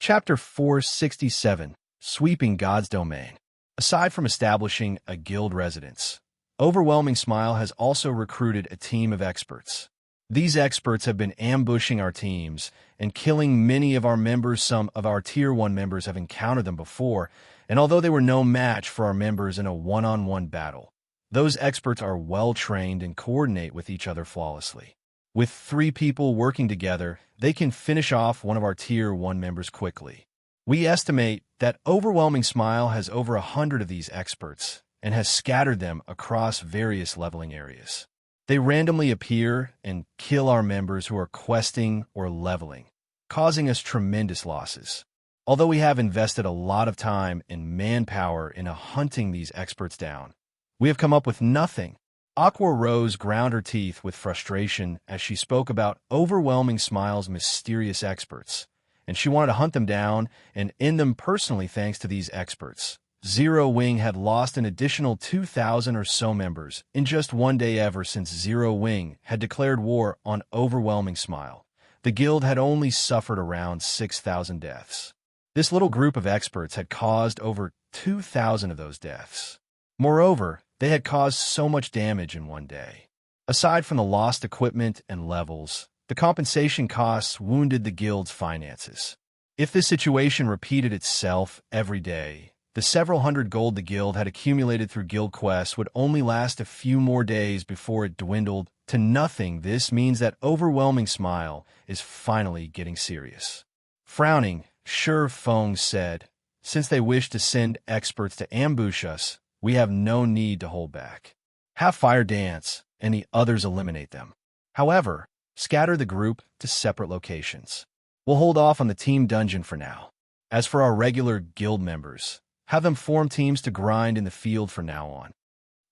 Chapter 467, Sweeping God's Domain. Aside from establishing a guild residence, Overwhelming Smile has also recruited a team of experts. These experts have been ambushing our teams and killing many of our members. Some of our Tier 1 members have encountered them before, and although they were no match for our members in a one-on-one battle, those experts are well-trained and coordinate with each other flawlessly. With 3 people working together, they can finish off one of our Tier 1 members quickly. We estimate that Overwhelming Smile has over 100 of these experts and has scattered them across various leveling areas. They randomly appear and kill our members who are questing or leveling, causing us tremendous losses. Although we have invested a lot of time and manpower in hunting these experts down, we have come up with nothing. Aqua Rose ground her teeth with frustration as she spoke about Overwhelming Smile's mysterious experts, and she wanted to hunt them down and end them personally thanks to these experts. Zero Wing had lost an additional 2,000 or so members in just one day ever since Zero Wing had declared war on Overwhelming Smile. The guild had only suffered around 6,000 deaths. This little group of experts had caused over 2,000 of those deaths. Moreover, they had caused so much damage in one day. Aside from the lost equipment and levels, the compensation costs wounded the guild's finances. If this situation repeated itself every day, the several hundred gold the guild had accumulated through guild quests would only last a few more days before it dwindled to nothing. This means that Overwhelming Smile is finally getting serious. Frowning, Shi Feng said, "Since they wish to send experts to ambush us, we have no need to hold back. Have Fire dance, and the others eliminate them. However, scatter the group to separate locations. We'll hold off on the team dungeon for now. As for our regular guild members, have them form teams to grind in the field from now on."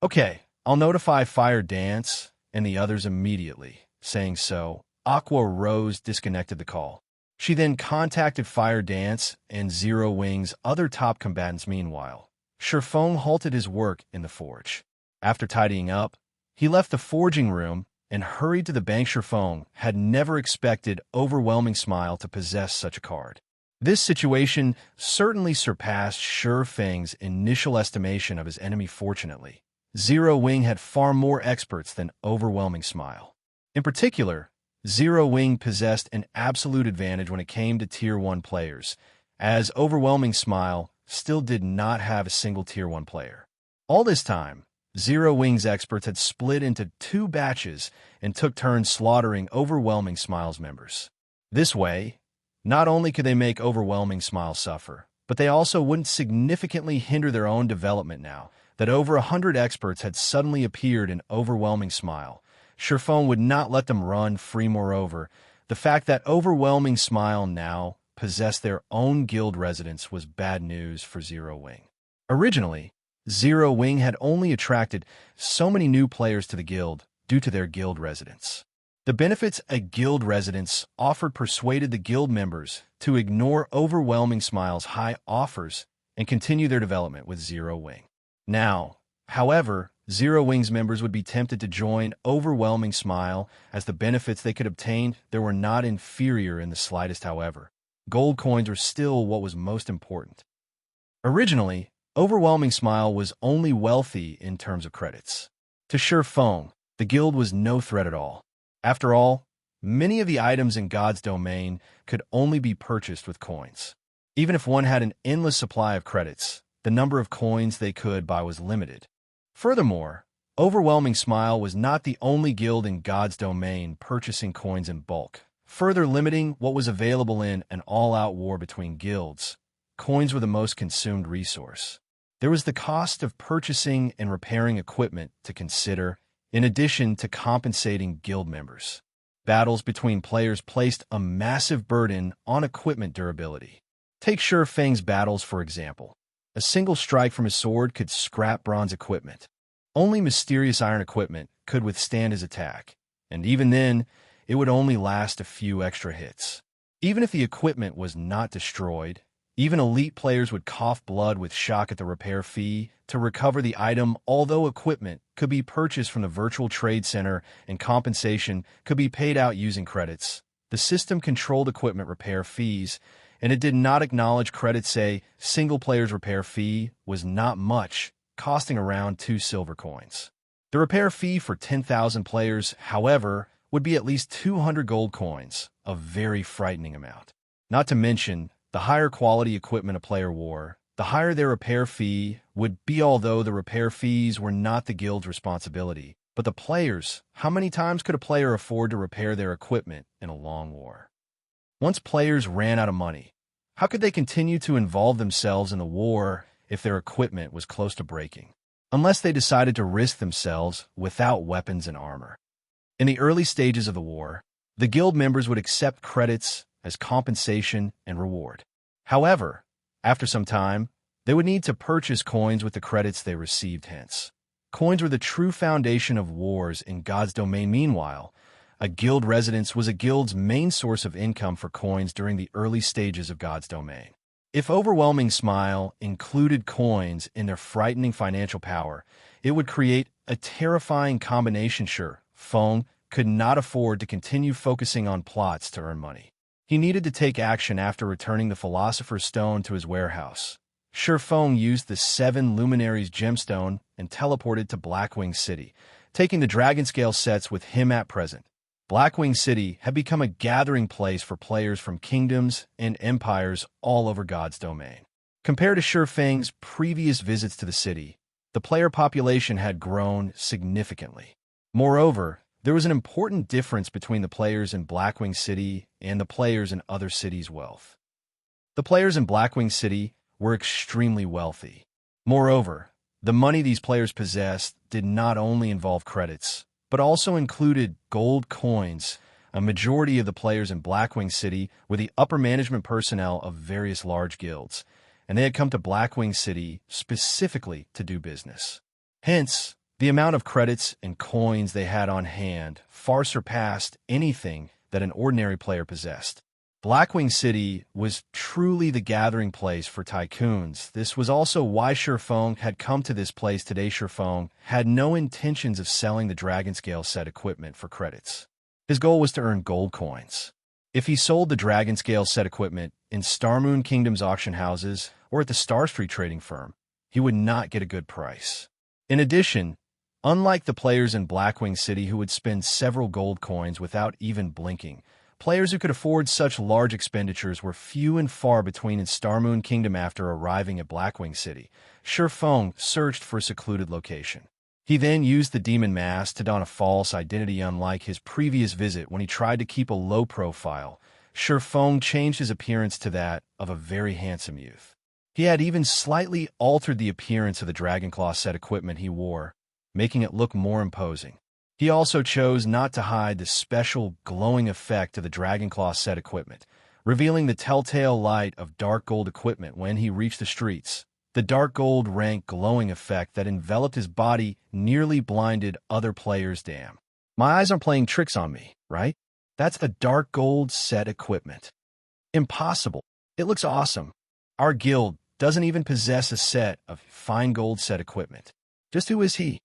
"Okay, I'll notify Fire dance and the others immediately." Saying so, Aqua Rose disconnected the call. She then contacted Fire dance and Zero Wing's other top combatants. Meanwhile, Shi Feng halted his work in the forge. After tidying up, he left the forging room and hurried to the bank. Shi Feng had never expected Overwhelming Smile to possess such a card. This situation certainly surpassed Shi Feng's initial estimation of his enemy. Fortunately, Zero Wing had far more experts than Overwhelming Smile. In particular, Zero Wing possessed an absolute advantage when it came to Tier 1 players, as Overwhelming Smile still did not have a single Tier 1 player. All this time, Zero Wing's experts had split into 2 batches and took turns slaughtering Overwhelming Smile's members. This way, not only could they make Overwhelming Smile suffer, but they also wouldn't significantly hinder their own development now that over 100 experts had suddenly appeared in Overwhelming Smile. Shi Feng would not let them run free. Moreover, the fact that Overwhelming Smile now possessed their own guild residence was bad news for Zero Wing. Originally, Zero Wing had only attracted so many new players to the guild due to their guild residence. The benefits a guild residence offered persuaded the guild members to ignore Overwhelming Smile's high offers and continue their development with Zero Wing. Now, however, Zero Wing's members would be tempted to join Overwhelming Smile as the benefits they could obtain there were not inferior in the slightest. However, gold coins were still what was most important. Originally, Overwhelming Smile was only wealthy in terms of credits. To Shi Feng, the guild was no threat at all. After all, many of the items in God's domain could only be purchased with coins. Even if one had an endless supply of credits, the number of coins they could buy was limited. Furthermore, Overwhelming Smile was not the only guild in God's domain purchasing coins in bulk, further limiting what was available in an all-out war between guilds. Coins were the most consumed resource. There was the cost of purchasing and repairing equipment to consider, in addition to compensating guild members. Battles between players placed a massive burden on equipment durability. Take Shi Feng's battles, for example. A single strike from his sword could scrap bronze equipment. Only mysterious iron equipment could withstand his attack, and even then, it would only last a few extra hits. Even if the equipment was not destroyed, even elite players would cough blood with shock at the repair fee to recover the item. Although equipment could be purchased from the virtual trade center and compensation could be paid out using credits, the system controlled equipment repair fees, and it did not acknowledge credits. Say, single player's repair fee was not much, costing around 2 silver coins. The repair fee for 10,000 players, however, would be at least 200 gold coins, a very frightening amount. Not to mention, the higher quality equipment a player wore, the higher their repair fee would be. Although the repair fees were not the guild's responsibility, but the players. How many times could a player afford to repair their equipment in a long war? Once players ran out of money, how could they continue to involve themselves in the war if their equipment was close to breaking? Unless they decided to risk themselves without weapons and armor. In the early stages of the war, the guild members would accept credits as compensation and reward. However, after some time, they would need to purchase coins with the credits they received. Hence, coins were the true foundation of wars in God's domain. Meanwhile, a guild residence was a guild's main source of income for coins during the early stages of God's domain. If Overwhelming Smile included coins in their frightening financial power, it would create a terrifying combination. Sure, Feng could not afford to continue focusing on plots to earn money. He needed to take action after returning the Philosopher's Stone to his warehouse. Sure, Feng used the 7 Luminaries gemstone and teleported to Blackwing City, taking the Dragonscale sets with him. At present, Blackwing City had become a gathering place for players from kingdoms and empires all over God's domain. Compared to Sure Feng's previous visits to the city, the player population had grown significantly. Moreover, there was an important difference between the players in Blackwing City and the players in other cities' wealth. The players in Blackwing City were extremely wealthy. Moreover, the money these players possessed did not only involve credits, but also included gold coins. A majority of the players in Blackwing City were the upper management personnel of various large guilds, and they had come to Blackwing City specifically to do business. Hence, the amount of credits and coins they had on hand far surpassed anything that an ordinary player possessed. Blackwing City was truly the gathering place for tycoons. This was also why Sure Feng had come to this place today. Sure Feng had no intentions of selling the Dragonscale set equipment for credits. His goal was to earn gold coins. If he sold the Dragonscale set equipment in Starmoon Kingdom's auction houses or at the Star Street trading firm, he would not get a good price. In addition, unlike the players in Blackwing City who would spend several gold coins without even blinking, players who could afford such large expenditures were few and far between in Starmoon Kingdom. After arriving at Blackwing City, Sure Feng searched for a secluded location. He then used the demon mask to don a false identity. Unlike his previous visit when he tried to keep a low profile, Sure Feng changed his appearance to that of a very handsome youth. He had even slightly altered the appearance of the Dragonclaw set equipment he wore, making it look more imposing. He also chose not to hide the special glowing effect of the Dragonclaw set equipment, revealing the telltale light of dark gold equipment when he reached the streets. The dark gold rank glowing effect that enveloped his body nearly blinded other players. Damn. My eyes aren't playing tricks on me, right? That's the dark gold set equipment. Impossible. It looks awesome. Our guild doesn't even possess a set of fine gold set equipment. Just who is he?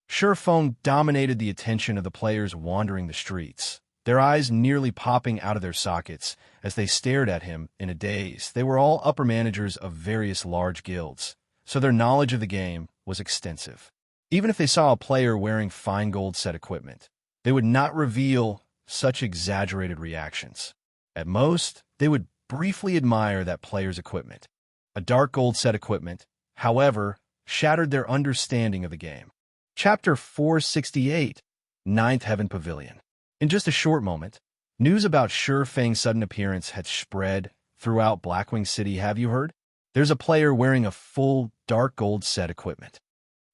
Sure Feng dominated the attention of the players wandering the streets, their eyes nearly popping out of their sockets as they stared at him in a daze. They were all upper managers of various large guilds, so their knowledge of the game was extensive. Even if they saw a player wearing fine gold set equipment, they would not reveal such exaggerated reactions. At most, they would briefly admire that player's equipment. A dark gold set equipment, however, shattered their understanding of the game. Chapter 468, Ninth Heaven Pavilion. In just a short moment, news about Sure Feng's sudden appearance had spread throughout Blackwing City. Have you heard? There's a player wearing a full dark gold set equipment.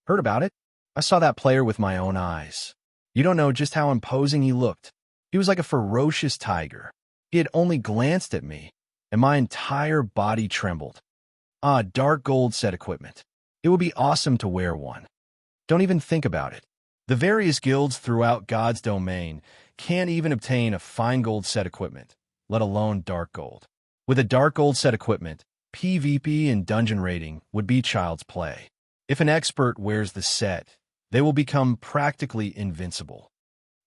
Heard about it? I saw that player with my own eyes. You don't know just how imposing he looked. He was like a ferocious tiger. He had only glanced at me, and my entire body trembled. Ah, dark gold set equipment. It would be awesome to wear one. Don't even think about it. The various guilds throughout God's domain can't even obtain a fine gold set equipment, let alone dark gold. With a dark gold set equipment, PvP and dungeon raiding would be child's play. If an expert wears the set, they will become practically invincible.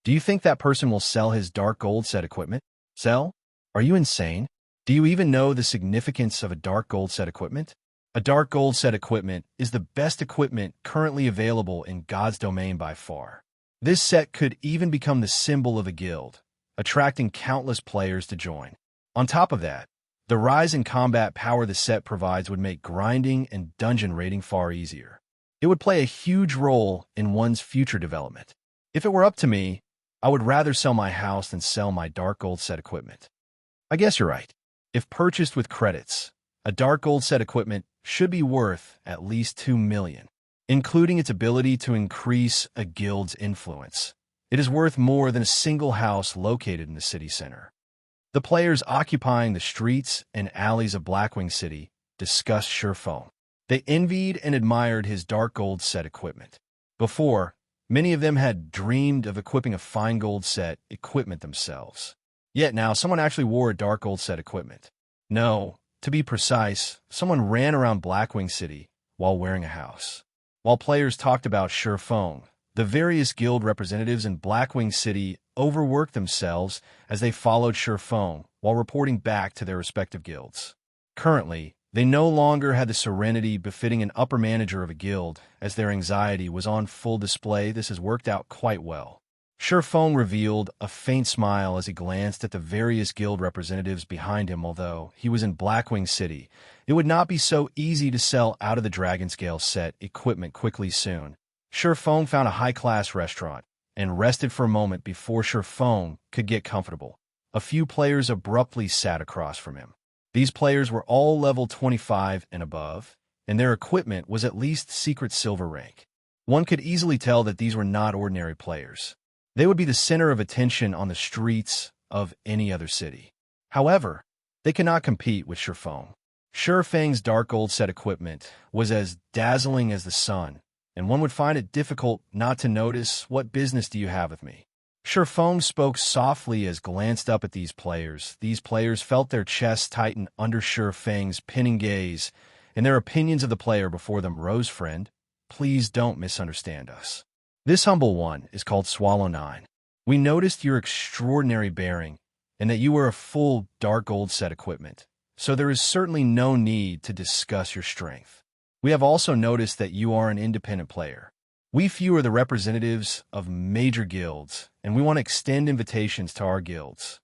Do you think that person will sell his dark gold set equipment? Sell? Are you insane? Do you even know the significance of a dark gold set equipment? A dark gold set equipment is the best equipment currently available in God's domain by far. This set could even become the symbol of a guild, attracting countless players to join. On top of that, the rise in combat power the set provides would make grinding and dungeon raiding far easier. It would play a huge role in one's future development. If it were up to me, I would rather sell my house than sell my dark gold set equipment. I guess you're right. If purchased with credits, a dark gold set equipment should be worth at least $2 million, including its ability to increase a guild's influence. It is worth more than a single house located in the city center. The players occupying the streets and alleys of Blackwing City discussed Shurfeng. They envied and admired his dark gold set equipment. Before, many of them had dreamed of equipping a fine gold set equipment themselves. Yet now someone actually wore a dark gold set equipment. No, to be precise, someone ran around Blackwing City while wearing a house. While players talked about Shurfeng, the various guild representatives in Blackwing City overworked themselves as they followed Shurfeng while reporting back to their respective guilds. Currently, they no longer had the serenity befitting an upper manager of a guild, as their anxiety was on full display. This has worked out quite well. Shurfeng revealed a faint smile as he glanced at the various guild representatives behind him. Although he was in Blackwing City, it would not be so easy to sell out of the Dragonscale set equipment quickly soon. Shurfeng found a high-class restaurant and rested for a moment before Shurfeng could get comfortable. A few players abruptly sat across from him. These players were all level 25 and above, and their equipment was at least secret silver rank. One could easily tell that these were not ordinary players. They would be the center of attention on the streets of any other city. However, they could not compete with Shurfeng. Shurfeng's dark gold set equipment was as dazzling as the sun, and one would find it difficult not to notice. What business do you have with me? Shurfeng spoke softly as glanced up at these players. These players felt their chests tighten under Shurfeng's pinning gaze, and their opinions of the player before them rose. Friend, please don't misunderstand us. This humble one is called Swallow 9. We noticed your extraordinary bearing, and that you were a full dark gold set equipment, so there is certainly no need to discuss your strength. We have also noticed that you are an independent player. We few are the representatives of major guilds, and we want to extend invitations to our guilds.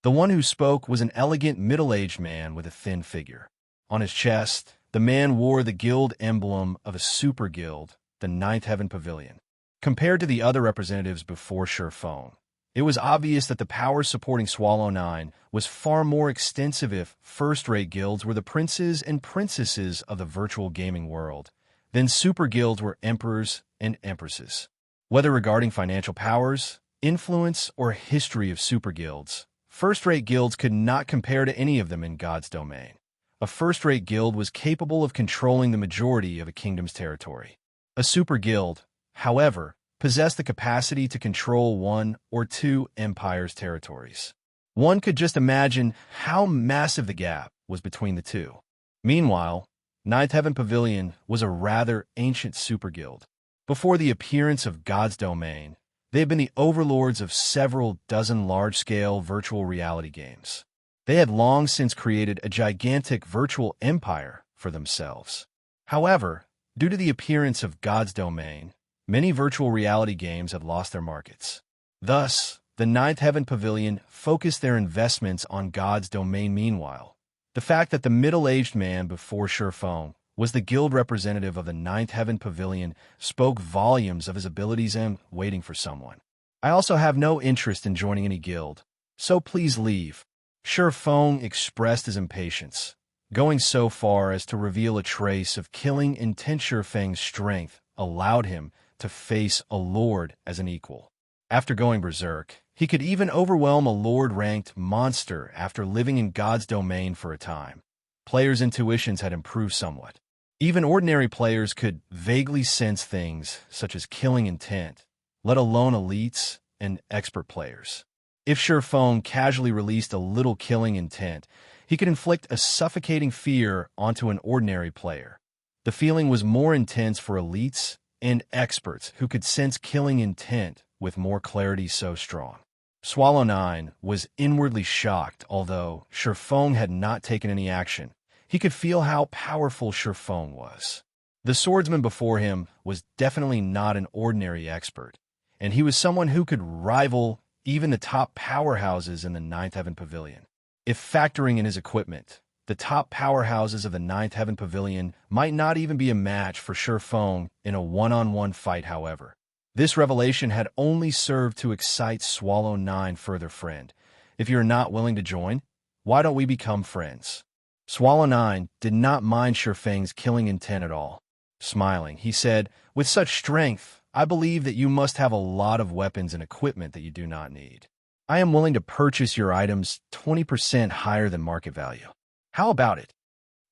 The one who spoke was an elegant middle-aged man with a thin figure. On his chest, the man wore the guild emblem of a super guild, the Ninth Heaven Pavilion. Compared to the other representatives before Shurfeng, it was obvious that the power supporting Swallow 9 was far more extensive. If first-rate guilds were the princes and princesses of the virtual gaming world, then super guilds were emperors and empresses. Whether regarding financial powers, influence, or history of super guilds, first-rate guilds could not compare to any of them in God's domain. A first-rate guild was capable of controlling the majority of a kingdom's territory. A super guild, however, possessed the capacity to control one or two empires' territories. One could just imagine how massive the gap was between the two. Meanwhile, Ninth Heaven Pavilion was a rather ancient super guild. Before the appearance of God's domain, they had been the overlords of several dozen large-scale virtual reality games. They had long since created a gigantic virtual empire for themselves. However, due to the appearance of God's domain, many virtual reality games have lost their markets. Thus, the Ninth Heaven Pavilion focused their investments on God's domain. Meanwhile, the fact that the middle-aged man before Shurfeng was the guild representative of the Ninth Heaven Pavilion spoke volumes of his abilities and waiting for someone. I also have no interest in joining any guild, so please leave. Shurfeng expressed his impatience, going so far as to reveal a trace of killing intent. Shurfeng's strength allowed him to face a lord as an equal. After going berserk, he could even overwhelm a lord-ranked monster after living in God's domain for a time. Players' intuitions had improved somewhat. Even ordinary players could vaguely sense things such as killing intent, let alone elites and expert players. If Shurfeng casually released a little killing intent, he could inflict a suffocating fear onto an ordinary player. The feeling was more intense for elites and experts who could sense killing intent with more clarity. So strong. Swallow 9 was inwardly shocked, although Shifeng had not taken any action. He could feel how powerful Shifeng was. The swordsman before him was definitely not an ordinary expert, and he was someone who could rival even the top powerhouses in the Ninth Heaven Pavilion. If factoring in his equipment, the top powerhouses of the Ninth Heaven Pavilion might not even be a match for Shifeng in a one-on-one fight, however. This revelation had only served to excite Swallow 9 further. Friend, if you're not willing to join, why don't we become friends? Swallow 9 did not mind Shifeng's killing intent at all. Smiling, he said, with such strength, I believe that you must have a lot of weapons and equipment that you do not need. I am willing to purchase your items 20% higher than market value. How about it?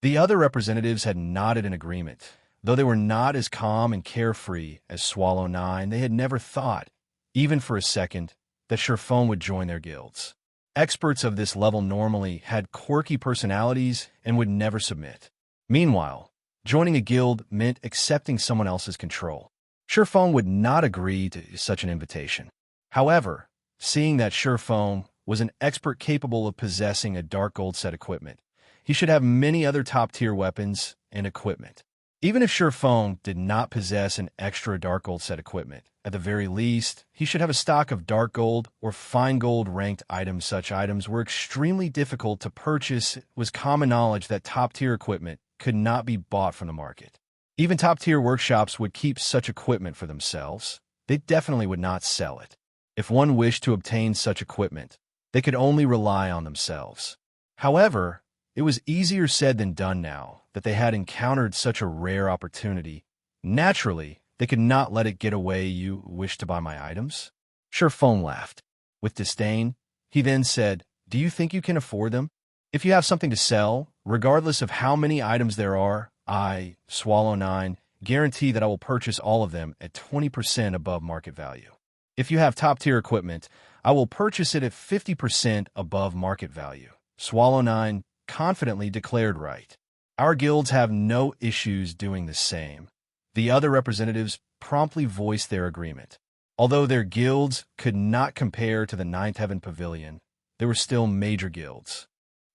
The other representatives had nodded in agreement. Though they were not as calm and carefree as Swallow 9, they had never thought, even for a second, that Shifeng would join their guilds. Experts of this level normally had quirky personalities and would never submit. Meanwhile, joining a guild meant accepting someone else's control. Shifeng would not agree to such an invitation. However, seeing that Shifeng was an expert capable of possessing a dark gold set equipment, he should have many other top-tier weapons and equipment. Even if Shifeng did not possess an extra dark gold set equipment, at the very least, he should have a stock of dark gold or fine gold ranked items. Such items were extremely difficult to purchase. It was common knowledge that top-tier equipment could not be bought from the market. Even top-tier workshops would keep such equipment for themselves. They definitely would not sell it. If one wished to obtain such equipment, they could only rely on themselves. However, it was easier said than done now that they had encountered such a rare opportunity. Naturally, they could not let it get away. You wish to buy my items? Shifeng laughed. With disdain, he then said, do you think you can afford them? If you have something to sell, regardless of how many items there are, I, Swallow 9, guarantee that I will purchase all of them at 20% above market value. If you have top-tier equipment, I will purchase it at 50% above market value. Swallow 9 confidently declared. Right. Our guilds have no issues doing the same. The other representatives promptly voiced their agreement. Although their guilds could not compare to the Ninth Heaven Pavilion, there were still major guilds.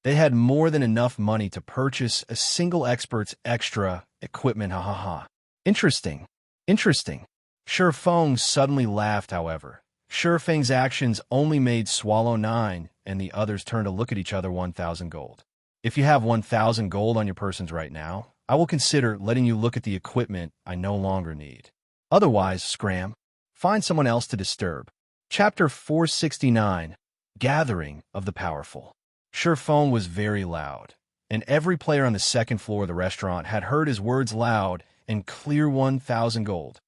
They had more than enough money to purchase a single expert's extra equipment. Interesting. Shifeng suddenly laughed, however. Shifeng's actions only made Swallow 9 and the others turn to look at each other. 1,000 gold. If you have 1,000 gold on your persons right now, I will consider letting you look at the equipment I no longer need. Otherwise, scram. Find someone else to disturb. Chapter 469, Gathering of the Powerful. Shifeng was very loud, and every player on the second floor of the restaurant had heard his words loud and clear. 1,000 gold.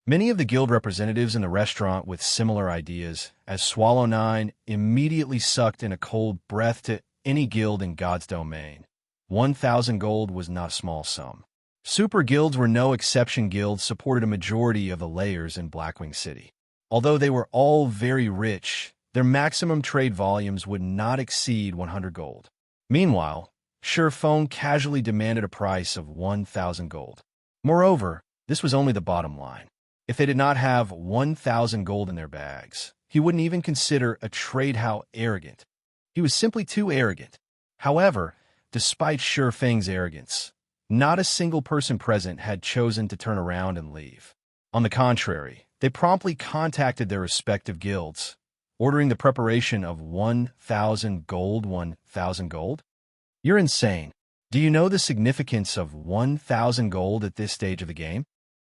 Many of the guild representatives in the restaurant with similar ideas, as Swallow 9 immediately sucked in a cold breath to any guild in God's domain. 1,000 gold was not a small sum. Super guilds were no exception. Guilds supported a majority of the layers in Blackwing City. Although they were all very rich, their maximum trade volumes would not exceed 100 gold. Meanwhile, Shifeng casually demanded a price of 1,000 gold. Moreover, this was only the bottom line. If they did not have 1,000 gold in their bags, he wouldn't even consider a trade. How arrogant. He was simply too arrogant. However, despite Shifeng's arrogance, not a single person present had chosen to turn around and leave. On the contrary, they promptly contacted their respective guilds, ordering the preparation of 1,000 gold. 1,000 gold? You're insane. Do you know the significance of 1,000 gold at this stage of the game?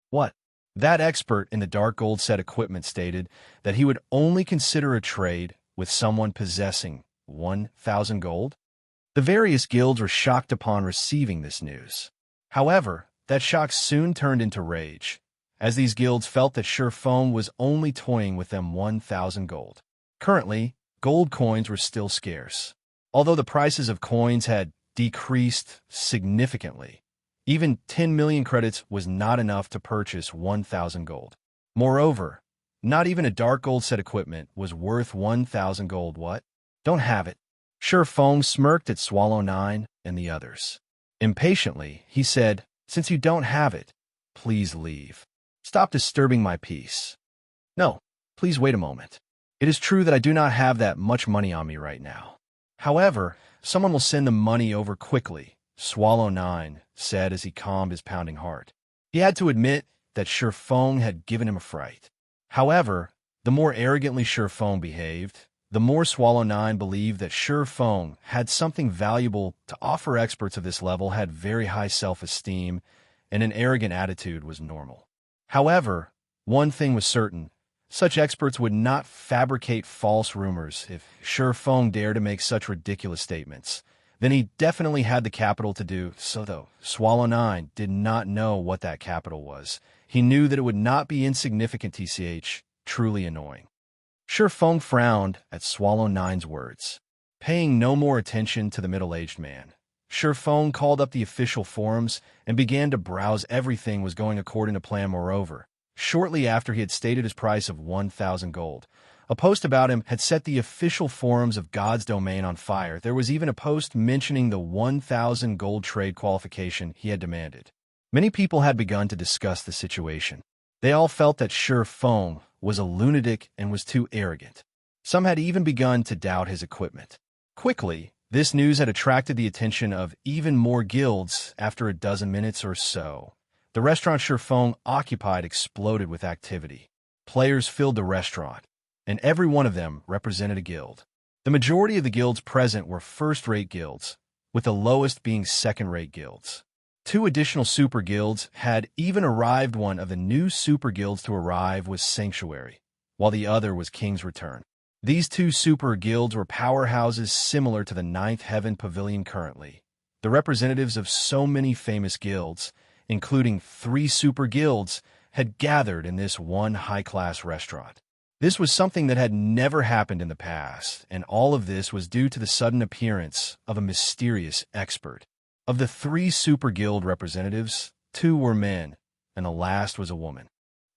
What? That expert in the dark gold set equipment stated that he would only consider a trade with someone possessing 1,000 gold? The various guilds were shocked upon receiving this news. However, that shock soon turned into rage, as these guilds felt that Shifeng was only toying with them. 1,000 gold. Currently, gold coins were still scarce. Although the prices of coins had decreased significantly, even 10 million credits was not enough to purchase 1,000 gold. Moreover, not even a dark gold set equipment was worth 1,000 gold. What? Don't have it. Shifeng smirked at Swallow 9 and the others. Impatiently, he said, since you don't have it, please leave. Stop disturbing my peace. No, please wait a moment. It is true that I do not have that much money on me right now. However, someone will send the money over quickly, Swallow 9 said as he calmed his pounding heart. He had to admit that Shi Feng had given him a fright. However, the more arrogantly Shi Feng behaved, the more Swallow 9 believed that Shi Feng had something valuable to offer. Experts of this level had very high self-esteem, and an arrogant attitude was normal. However, one thing was certain. Such experts would not fabricate false rumors. If Shi Feng dared to make such ridiculous statements, then he definitely had the capital to do so, though Swallow 9 did not know what that capital was. He knew that it would not be insignificant. Truly annoying. Shi Feng frowned at Swallow 9's words. Paying no more attention to the middle-aged man, Shi Feng called up the official forums and began to browse. Everything was going according to plan. Moreover, shortly after he had stated his price of 1,000 gold, a post about him had set the official forums of God's domain on fire. There was even a post mentioning the 1,000 gold trade qualification he had demanded. Many people had begun to discuss the situation. They all felt that Shi Feng was a lunatic and was too arrogant. Some had even begun to doubt his equipment. Quickly, this news had attracted the attention of even more guilds. After a dozen minutes or so, the restaurant Shi Feng occupied exploded with activity. Players filled the restaurant, and every one of them represented a guild. The majority of the guilds present were first-rate guilds, with the lowest being second-rate guilds. 2 additional super guilds had even arrived. One of the new super guilds to arrive was Sanctuary, while the other was King's Return. These 2 super guilds were powerhouses similar to the Ninth Heaven Pavilion currently. The representatives of so many famous guilds, including 3 super guilds, had gathered in this one high-class restaurant. This was something that had never happened in the past, and all of this was due to the sudden appearance of a mysterious expert. Of the 3 super guild representatives, 2 were men, and the last was a woman.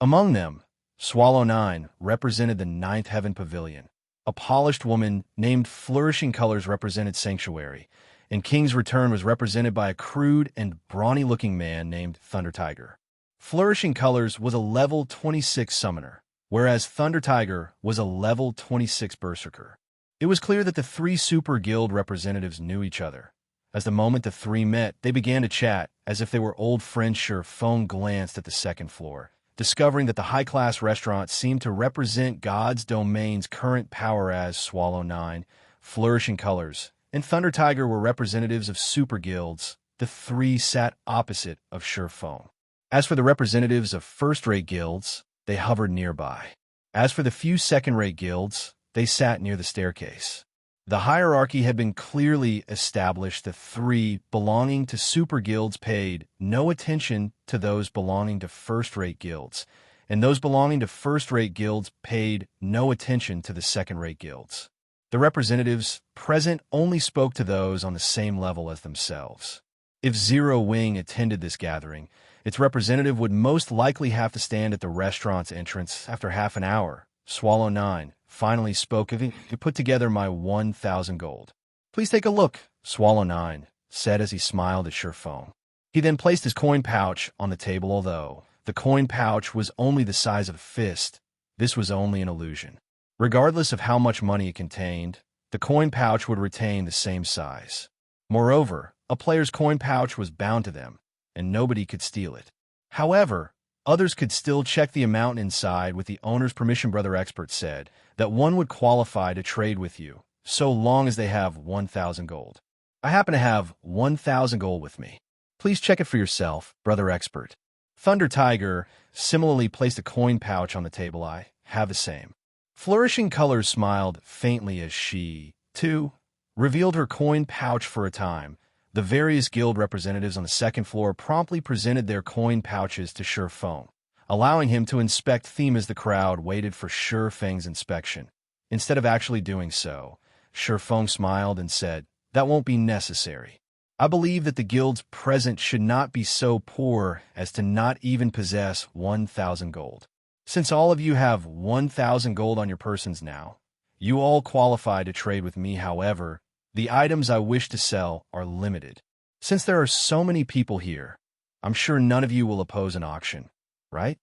Among them, Swallow 9 represented the Ninth Heaven Pavilion. A polished woman named Flourishing Colors represented Sanctuary, and King's Return was represented by a crude and brawny-looking man named Thunder Tiger. Flourishing Colors was a level 26 summoner, whereas Thunder Tiger was a level 26 berserker. It was clear that the 3 super guild representatives knew each other. As the moment the 3 met, they began to chat as if they were old friends. Shi Feng glanced at the second floor, discovering that the high-class restaurant seemed to represent God's domain's current power. As Swallow 9, Flourishing Colors, and Thunder Tiger were representatives of super guilds, the 3 sat opposite of Shi Feng. As for the representatives of first-rate guilds, they hovered nearby. As for the few second-rate guilds, they sat near the staircase. The hierarchy had been clearly established. The 3 belonging to super guilds paid no attention to those belonging to first-rate guilds, and those belonging to first-rate guilds paid no attention to the second-rate guilds. The representatives present only spoke to those on the same level as themselves. If Zero Wing attended this gathering, its representative would most likely have to stand at the restaurant's entrance. After half an hour, Swallow 9 finally spoke of it. "You put together my 1,000 gold. Please take a look," Swallow 9 said as he smiled at Shi Feng. He then placed his coin pouch on the table. Although the coin pouch was only the size of a fist, this was only an illusion. Regardless of how much money it contained, the coin pouch would retain the same size. Moreover, a player's coin pouch was bound to them, and nobody could steal it. However, others could still check the amount inside with the owner's permission. Brother Expert said that one would qualify to trade with you, so long as they have 1,000 gold. I happen to have 1,000 gold with me. Please check it for yourself, Brother Expert. Thunder Tiger similarly placed a coin pouch on the table. I have the same. Flourishing Colors smiled faintly as she, too, revealed her coin pouch. For a time, the various guild representatives on the second floor promptly presented their coin pouches to Shi Feng, allowing him to inspect them as the crowd waited for Shi Feng's inspection. Instead of actually doing so, Shi Feng smiled and said, "That won't be necessary. I believe that the guilds present should not be so poor as to not even possess 1,000 gold. Since all of you have 1,000 gold on your persons now, you all qualify to trade with me. However, the items I wish to sell are limited. Since there are so many people here, I'm sure none of you will oppose an auction, right?"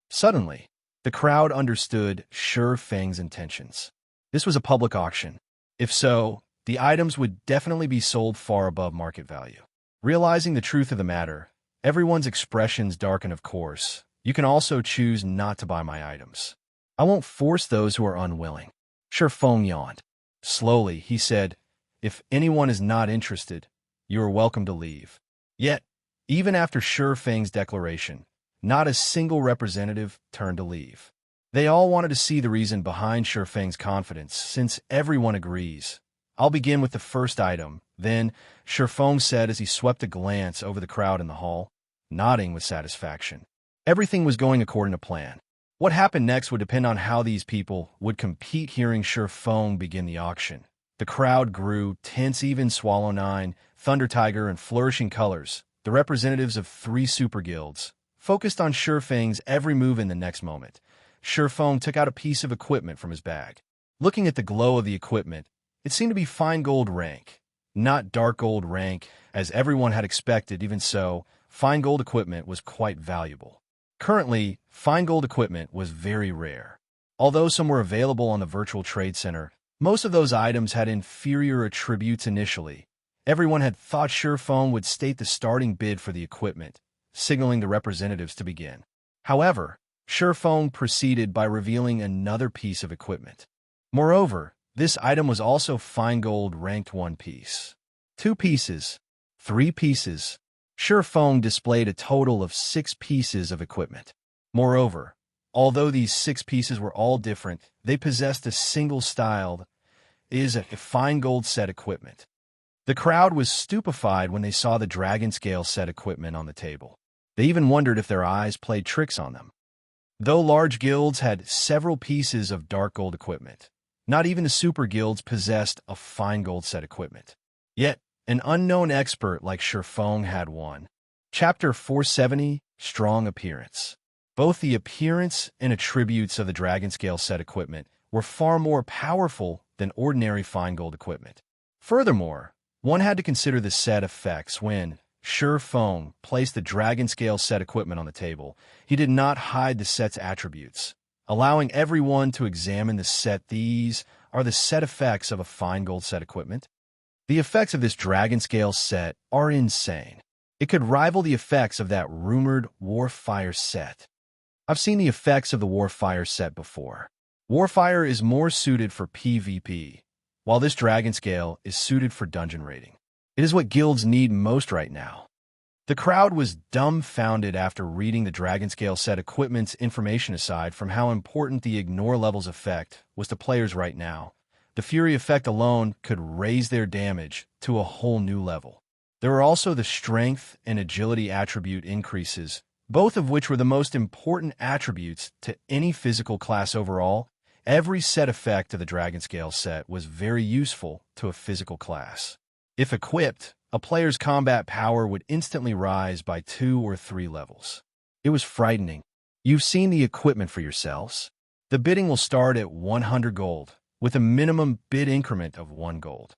Suddenly, The crowd understood Shi Feng's intentions. This was a public auction. If so, the items would definitely be sold far above market value. Realizing the truth of the matter, everyone's expressions darken, of course. You can also choose not to buy my items. I won't force those who are unwilling. Shi Feng yawned. Slowly, he said, if anyone is not interested, you are welcome to leave. Yet, even after Shi Feng's declaration, not a single representative turned to leave. They all wanted to see the reason behind Shi Feng's confidence, since everyone agrees. I'll begin with the first item, then, Shi Feng said as he swept a glance over the crowd in the hall, nodding with satisfaction. Everything was going according to plan. What happened next would depend on how these people would compete. Hearing Shi Feng begin the auction, the crowd grew tense. Even Swallow 9, Thunder Tiger, and Flourishing Colors, the representatives of 3 super guilds, focused on Shi Feng's every move. In the next moment, Shi Feng took out a piece of equipment from his bag. Looking at the glow of the equipment, it seemed to be fine gold rank, not dark gold rank, as everyone had expected. Even so, fine gold equipment was quite valuable. Currently, fine gold equipment was very rare. Although some were available on the Virtual Trade Center, most of those items had inferior attributes initially. Everyone had thought Shi Feng would state the starting bid for the equipment, signaling the representatives to begin. However, Shi Feng proceeded by revealing another piece of equipment. Moreover, this item was also fine gold ranked 1 piece, 2 pieces, 3 pieces. Shi Feng displayed a total of 6 pieces of equipment. Moreover, although these 6 pieces were all different, they possessed a single style, is a fine gold set equipment. The crowd was stupefied when they saw the dragon scale set equipment on the table. They even wondered if their eyes played tricks on them. Though large guilds had several pieces of dark gold equipment, not even the super guilds possessed a fine gold set equipment. Yet, an unknown expert like Shi Feng had one. Chapter 470, Strong Appearance. Both the appearance and attributes of the dragon scale set equipment were far more powerful than ordinary fine gold equipment. Furthermore, one had to consider the set effects. When Shi Feng placed the dragon scale set equipment on the table, he did not hide the set's attributes, allowing everyone to examine the set. These are the set effects of a fine gold set equipment. The effects of this dragon scale set are insane. It could rival the effects of that rumored Warfire set. I've seen the effects of the Warfire set before. Warfire is more suited for PvP, while this dragon scale is suited for dungeon raiding. It is what guilds need most right now. The crowd was dumbfounded after reading the dragon scale set equipment's information. Aside from how important the ignore levels effect was to players right now, the Fury effect alone could raise their damage to a whole new level. There were also the strength and agility attribute increases, both of which were the most important attributes to any physical class overall. Every set effect of the dragon scale set was very useful to a physical class. If equipped, a player's combat power would instantly rise by 2 or 3 levels. It was frightening. You've seen the equipment for yourselves. The bidding will start at 100 gold, with a minimum bid increment of 1 gold.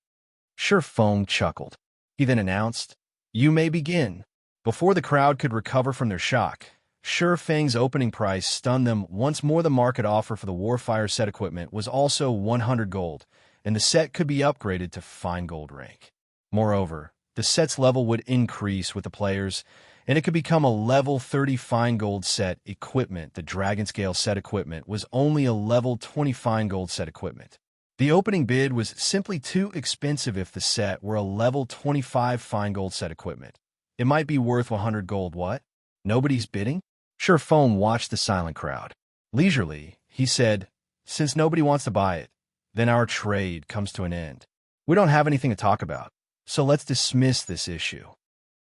Shi Feng chuckled. He then announced, "You may begin." Before the crowd could recover from their shock, Shi Feng's opening price stunned them once more. The market offer for the Warfire set equipment was also 100 gold, and the set could be upgraded to fine gold rank. Moreover, the set's level would increase with the players, and it could become a level 30 fine gold set equipment. The dragon scale set equipment was only a level 20 fine gold set equipment. The opening bid was simply too expensive. If the set were a level 25 fine gold set equipment, it might be worth 100 gold. What? Nobody's bidding? Shi Feng watched the silent crowd. Leisurely, he said, "Since nobody wants to buy it, then our trade comes to an end. We don't have anything to talk about, so let's dismiss this issue."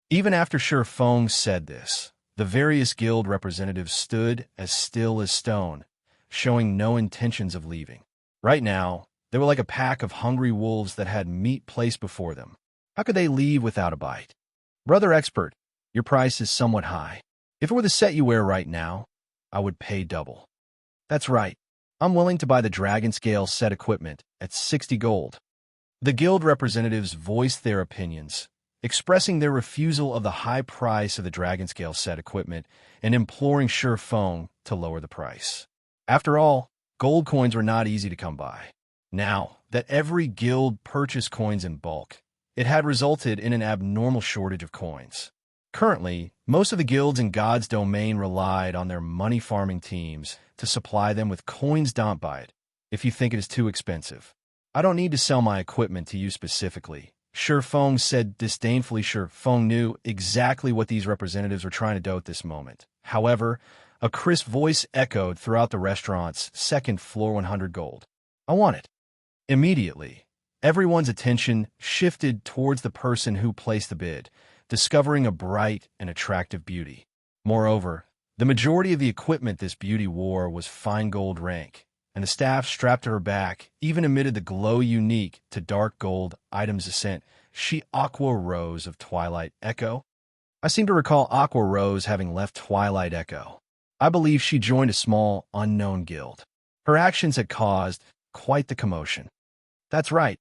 Even after Shi Feng said this, the various guild representatives stood as still as stone, showing no intentions of leaving. Right now, they were like a pack of hungry wolves that had meat placed before them. How could they leave without a bite? "Brother expert, your price is somewhat high. If it were the set you wear right now, I would pay double." "That's right. I'm willing to buy the dragon scale set equipment at 60 gold. The guild representatives voiced their opinions, expressing their refusal of the high price of the dragon scale set equipment and imploring Shi Feng to lower the price. After all, gold coins were not easy to come by. Now that every guild purchased coins in bulk, it had resulted in an abnormal shortage of coins. Currently, most of the guilds in God's domain relied on their money-farming teams to supply them with coins. Don't buy it if you think it is too expensive. I don't need to sell my equipment to you specifically, Shi Feng said disdainfully. Shi Feng knew exactly what these representatives were trying to do at this moment. However, a crisp voice echoed throughout the restaurant's second floor. 100 gold. I want it. Immediately, everyone's attention shifted towards the person who placed the bid, discovering a bright and attractive beauty. Moreover, the majority of the equipment this beauty wore was fine gold rank, and the staff strapped to her back even emitted the glow unique to dark gold items. Ascent, she Aqua Rose of Twilight Echo. I seem to recall Aqua Rose having left Twilight Echo. I believe she joined a small, unknown guild. Her actions had caused quite the commotion. That's right.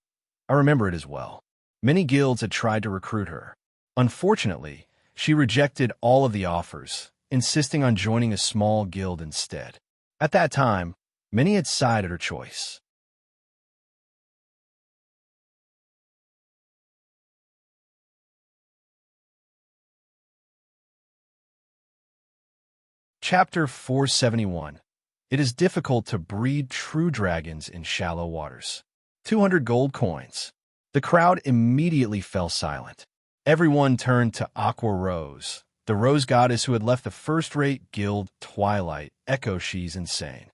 I remember it as well. Many guilds had tried to recruit her. Unfortunately, she rejected all of the offers, insisting on joining a small guild instead. At that time, many had sided her choice. Chapter 471. It is difficult to breed true dragons in shallow waters. 200 gold coins. The crowd immediately fell silent. Everyone turned to Aqua Rose, the rose goddess who had left the first-rate guild Twilight Echo. She's insane.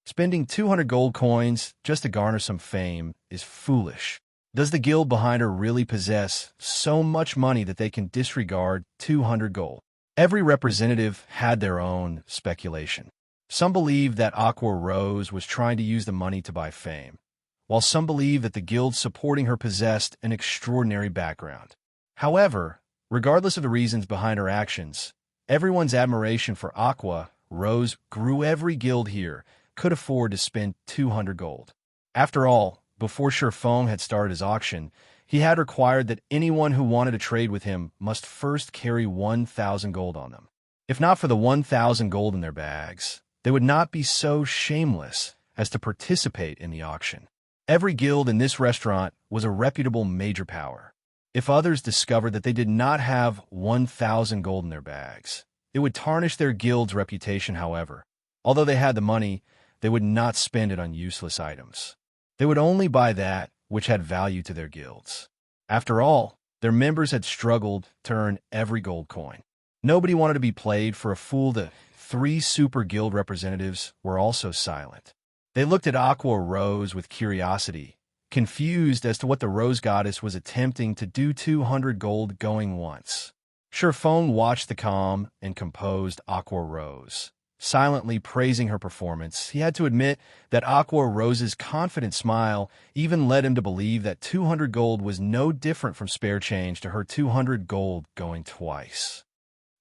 Spending 200 gold coins just to garner some fame is foolish. Does the guild behind her really possess so much money that they can disregard 200 gold? Every representative had their own speculation. Some believed that Aqua Rose was trying to use the money to buy fame, while some believed that the guild supporting her possessed an extraordinary background. However, regardless of the reasons behind her actions, everyone's admiration for Aqua Rose grew. Every guild here could afford to spend 200 gold. After all, before Shi Feng had started his auction, he had required that anyone who wanted to trade with him must first carry 1,000 gold on them. If not for the 1,000 gold in their bags, they would not be so shameless as to participate in the auction. Every guild in this restaurant was a reputable major power. If others discovered that they did not have 1,000 gold in their bags, it would tarnish their guild's reputation. However, although they had the money, they would not spend it on useless items. They would only buy that which had value to their guilds. After all, their members had struggled to earn every gold coin. Nobody wanted to be played for a fool. The 3 super guild representatives were also silent. They looked at Aqua Rose with curiosity, confused as to what the rose goddess was attempting to do. 200 gold going once. Shi Feng watched the calm and composed Aqua Rose, silently praising her performance. He had to admit that Aqua Rose's confident smile even led him to believe that 200 gold was no different from spare change to her. 200 gold going twice.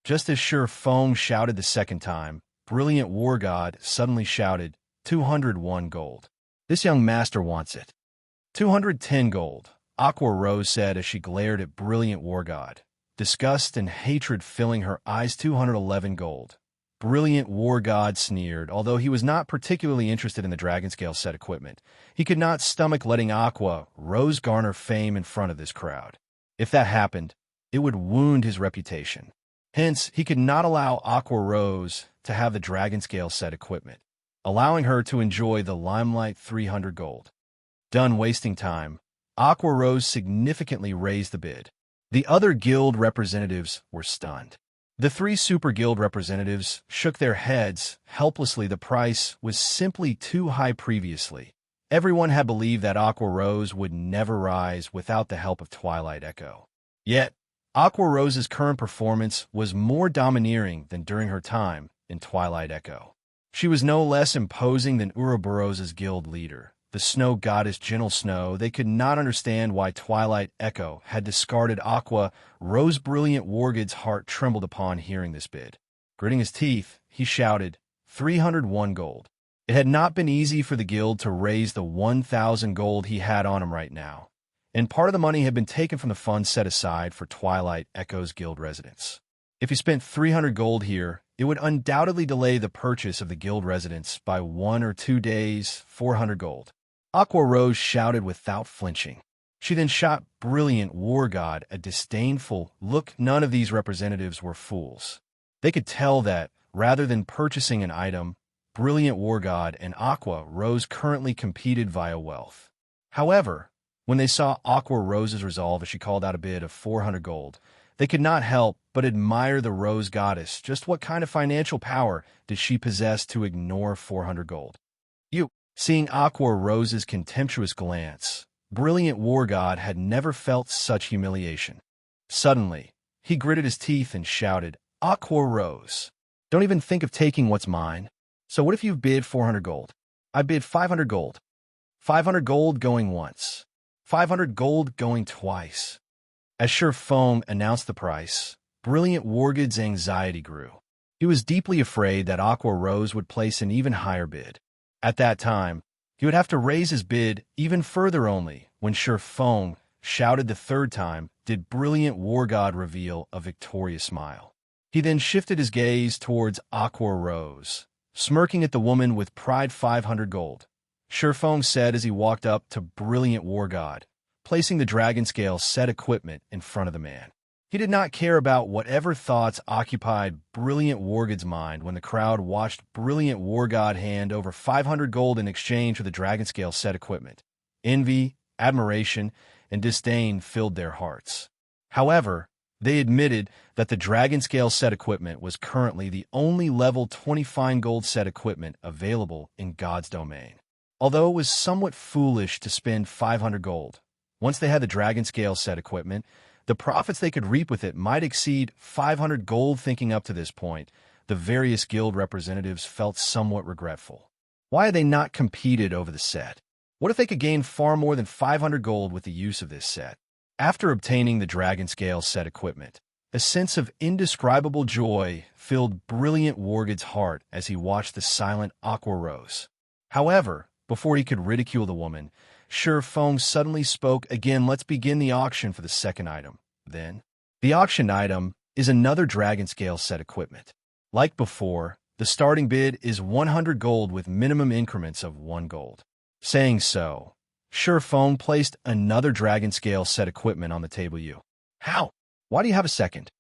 Just as Shi Feng shouted the second time, Brilliant War God suddenly shouted, 201 gold. This young master wants it. 210 gold, Aqua Rose said as she glared at Brilliant War God, disgust and hatred filling her eyes. 211 gold. Brilliant War God sneered. Although he was not particularly interested in the dragon scale set equipment, he could not stomach letting Aqua Rose garner fame in front of this crowd. If that happened, it would wound his reputation. Hence, he could not allow Aqua Rose to have the dragon scale set equipment, allowing her to enjoy the limelight. 300 gold. Done wasting time, Aqua Rose significantly raised the bid. The other guild representatives were stunned. The 3 super guild representatives shook their heads helplessly. The price was simply too high. Previously, everyone had believed that Aqua Rose would never rise without the help of Twilight Echo. Yet, Aqua Rose's current performance was more domineering than during her time in Twilight Echo. She was no less imposing than Ouroboros's guild leader, the snow goddess Gentle Snow. They could not understand why Twilight Echo had discarded Aqua Rose. Brilliant Wargod's heart trembled upon hearing this bid. Gritting his teeth, he shouted, 301 gold. It had not been easy for the guild to raise the 1,000 gold he had on him right now, and part of the money had been taken from the funds set aside for Twilight Echo's guild residents. If you spent 300 gold here, it would undoubtedly delay the purchase of the guild residence by 1 or 2 days, 400 gold. Aqua Rose shouted without flinching. She then shot Brilliant War God a disdainful look. None of these representatives were fools. They could tell that, rather than purchasing an item, Brilliant War God and Aqua Rose currently competed via wealth. However, when they saw Aqua Rose's resolve as she called out a bid of 400 gold, they could not help but admire the Rose Goddess. Just what kind of financial power did she possess to ignore 400 gold? Seeing Aqua Rose's contemptuous glance, Brilliant War God had never felt such humiliation. Suddenly, he gritted his teeth and shouted, "Aqua Rose, don't even think of taking what's mine. So what if you bid 400 gold? I bid 500 gold. 500 gold going once. 500 gold going twice." As Sure Foam announced the price, Brilliant Wargod's anxiety grew. He was deeply afraid that Aqua Rose would place an even higher bid. At that time, he would have to raise his bid even further. Only when Sure Foam shouted the third time did Brilliant War God reveal a victorious smile. He then shifted his gaze towards Aqua Rose, smirking at the woman with pride. 500 gold. Sure Foam said as he walked up to Brilliant War God, placing the dragon scale set equipment in front of the man. He did not care about whatever thoughts occupied Brilliant Wargod's mind when the crowd watched Brilliant War God hand over 500 gold in exchange for the dragon scale set equipment. Envy, admiration, and disdain filled their hearts. However, they admitted that the dragon scale set equipment was currently the only level 20 fine gold set equipment available in God's domain. Although it was somewhat foolish to spend 500 gold, once they had the dragon scale set equipment, the profits they could reap with it might exceed 500 gold. Thinking up to this point, the various guild representatives felt somewhat regretful. Why had they not competed over the set? What if they could gain far more than 500 gold with the use of this set? After obtaining the dragon scale set equipment, a sense of indescribable joy filled Brilliant Wargod's heart as he watched the silent Aqua Rose. However, before he could ridicule the woman, Sure Foam suddenly spoke again. "Let's begin the auction for the second item, then." The auctioned item is another dragon scale set equipment. Like before, the starting bid is 100 gold with minimum increments of 1 gold. Saying so, Sure Foam placed another dragon scale set equipment on the table. How? Why do you have a second?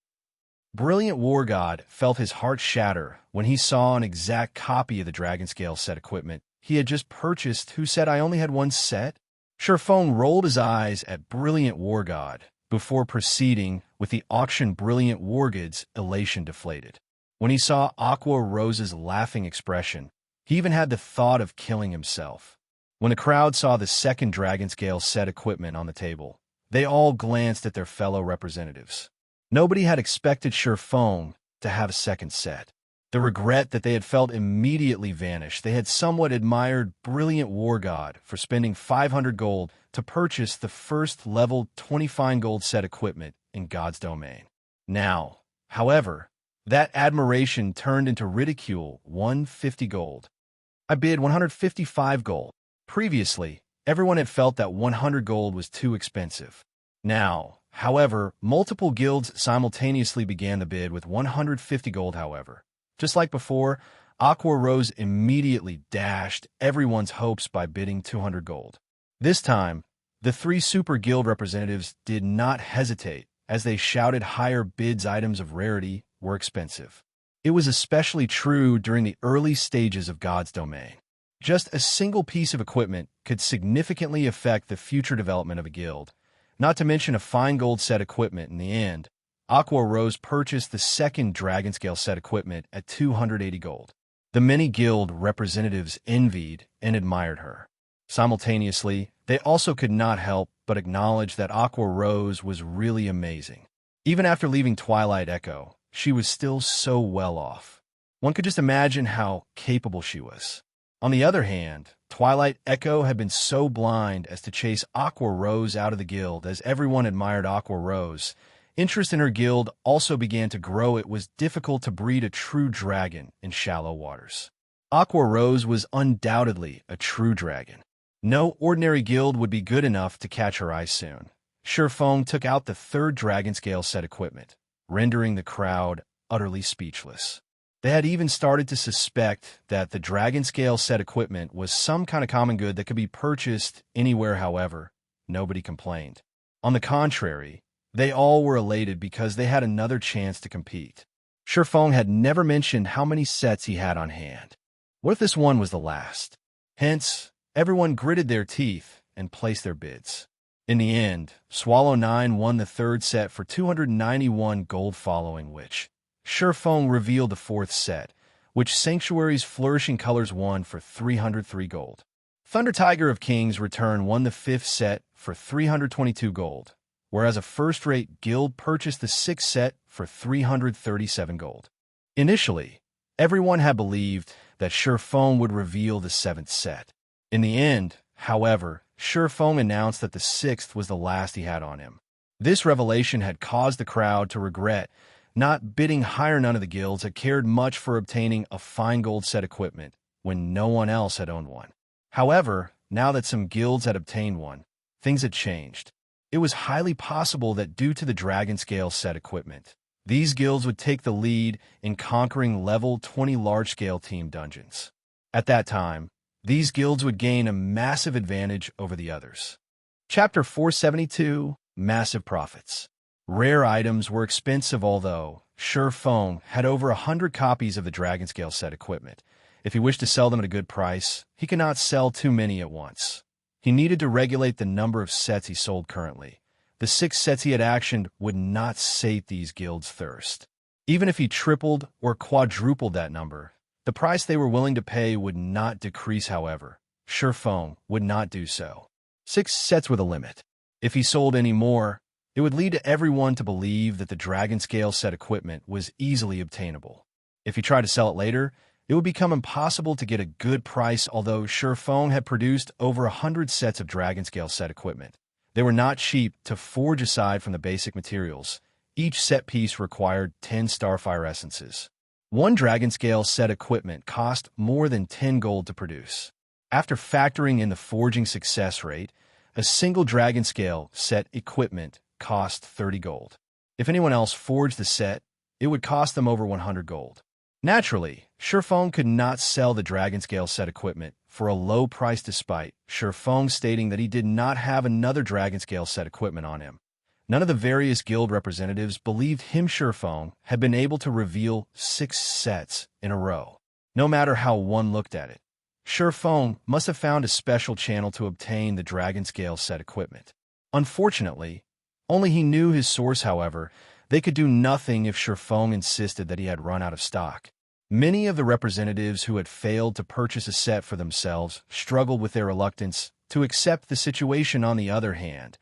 Brilliant War God felt his heart shatter when he saw an exact copy of the dragon scale set equipment he had just purchased. Who said I only had one set? Sure Foam rolled his eyes at Brilliant War God before proceeding with the auction. Brilliant Wargod's elation deflated. When he saw Aqua Rose's laughing expression, he even had the thought of killing himself. When the crowd saw the second dragon scale set equipment on the table, they all glanced at their fellow representatives. Nobody had expected Sure Foam to have a second set. The regret that they had felt immediately vanished. They had somewhat admired Brilliant War God for spending 500 gold to purchase the first level 20 fine gold set equipment in God's domain. Now, however, that admiration turned into ridicule. 150 gold. I bid 155 gold. Previously, everyone had felt that 100 gold was too expensive. Now, however, multiple guilds simultaneously began the bid with 150 gold. However, just like before, Aqua Rose immediately dashed everyone's hopes by bidding 200 gold. This time, the 3 super guild representatives did not hesitate as they shouted higher bids. Items of rarity were expensive. It was especially true during the early stages of God's domain. Just a single piece of equipment could significantly affect the future development of a guild, not to mention a fine gold set equipment. In the end, Aqua Rose purchased the second dragon scale set equipment at 280 gold. The many guild representatives envied and admired her. Simultaneously, they also could not help but acknowledge that Aqua Rose was really amazing. Even after leaving Twilight Echo, she was still so well off. One could just imagine how capable she was. On the other hand, Twilight Echo had been so blind as to chase Aqua Rose out of the guild. As everyone admired Aqua Rose, interest in her guild also began to grow. It was difficult to breed a true dragon in shallow waters. Aqua Rose was undoubtedly a true dragon. No ordinary guild would be good enough to catch her eye soon. Sure Foam took out the third dragon scale set equipment, rendering the crowd utterly speechless. They had even started to suspect that the dragon scale set equipment was some kind of common good that could be purchased anywhere. However, nobody complained. On the contrary, they all were elated because they had another chance to compete. Shifeng had never mentioned how many sets he had on hand. What if this one was the last? Hence, everyone gritted their teeth and placed their bids. In the end, Swallow 9 won the third set for 291 gold, following which Shifeng revealed the fourth set, which Sanctuary's Flourishing Colors won for 303 gold. Thunder Tiger of Kings Return won the fifth set for 322 gold, whereas a first-rate guild purchased the sixth set for 337 gold. Initially, everyone had believed that Shifeng would reveal the seventh set. In the end, however, Shifeng announced that the sixth was the last he had on him. This revelation had caused the crowd to regret not bidding higher. None of the guilds had cared much for obtaining a fine gold set equipment when no one else had owned one. However, now that some guilds had obtained one, things had changed. It was highly possible that due to the dragon scale set equipment, these guilds would take the lead in conquering level 20 large-scale team dungeons. At that time, these guilds would gain a massive advantage over the others. Chapter 472, Massive Profits. Rare items were expensive, although Shifeng had over 100 copies of the dragon scale set equipment. If he wished to sell them at a good price, he could not sell too many at once. He needed to regulate the number of sets he sold currently. The 6 sets he had actioned would not sate these guilds' thirst. Even if he tripled or quadrupled that number, the price they were willing to pay would not decrease. However, Shifeng would not do so. 6 sets were the limit. If he sold any more, it would lead to everyone to believe that the dragon scale set equipment was easily obtainable. If he tried to sell it later, it would become impossible to get a good price. Although Shifeng had produced over 100 sets of dragon scale set equipment, they were not cheap to forge. Aside from the basic materials, each set piece required 10 starfire essences. One dragon scale set equipment cost more than 10 gold to produce. After factoring in the forging success rate, a single dragon scale set equipment cost 30 gold. If anyone else forged the set, it would cost them over 100 gold. Naturally, Shifeng could not sell the dragon scale set equipment for a low price, despite Shifeng stating that he did not have another dragon scale set equipment on him. None of the various guild representatives believed him. Shifeng had been able to reveal 6 sets in a row. No matter how one looked at it, Shifeng must have found a special channel to obtain the dragon scale set equipment. Unfortunately, only he knew his source. However, they could do nothing if Shifeng insisted that he had run out of stock. Many of the representatives who had failed to purchase a set for themselves struggled with their reluctance to accept the situation. On the other hand,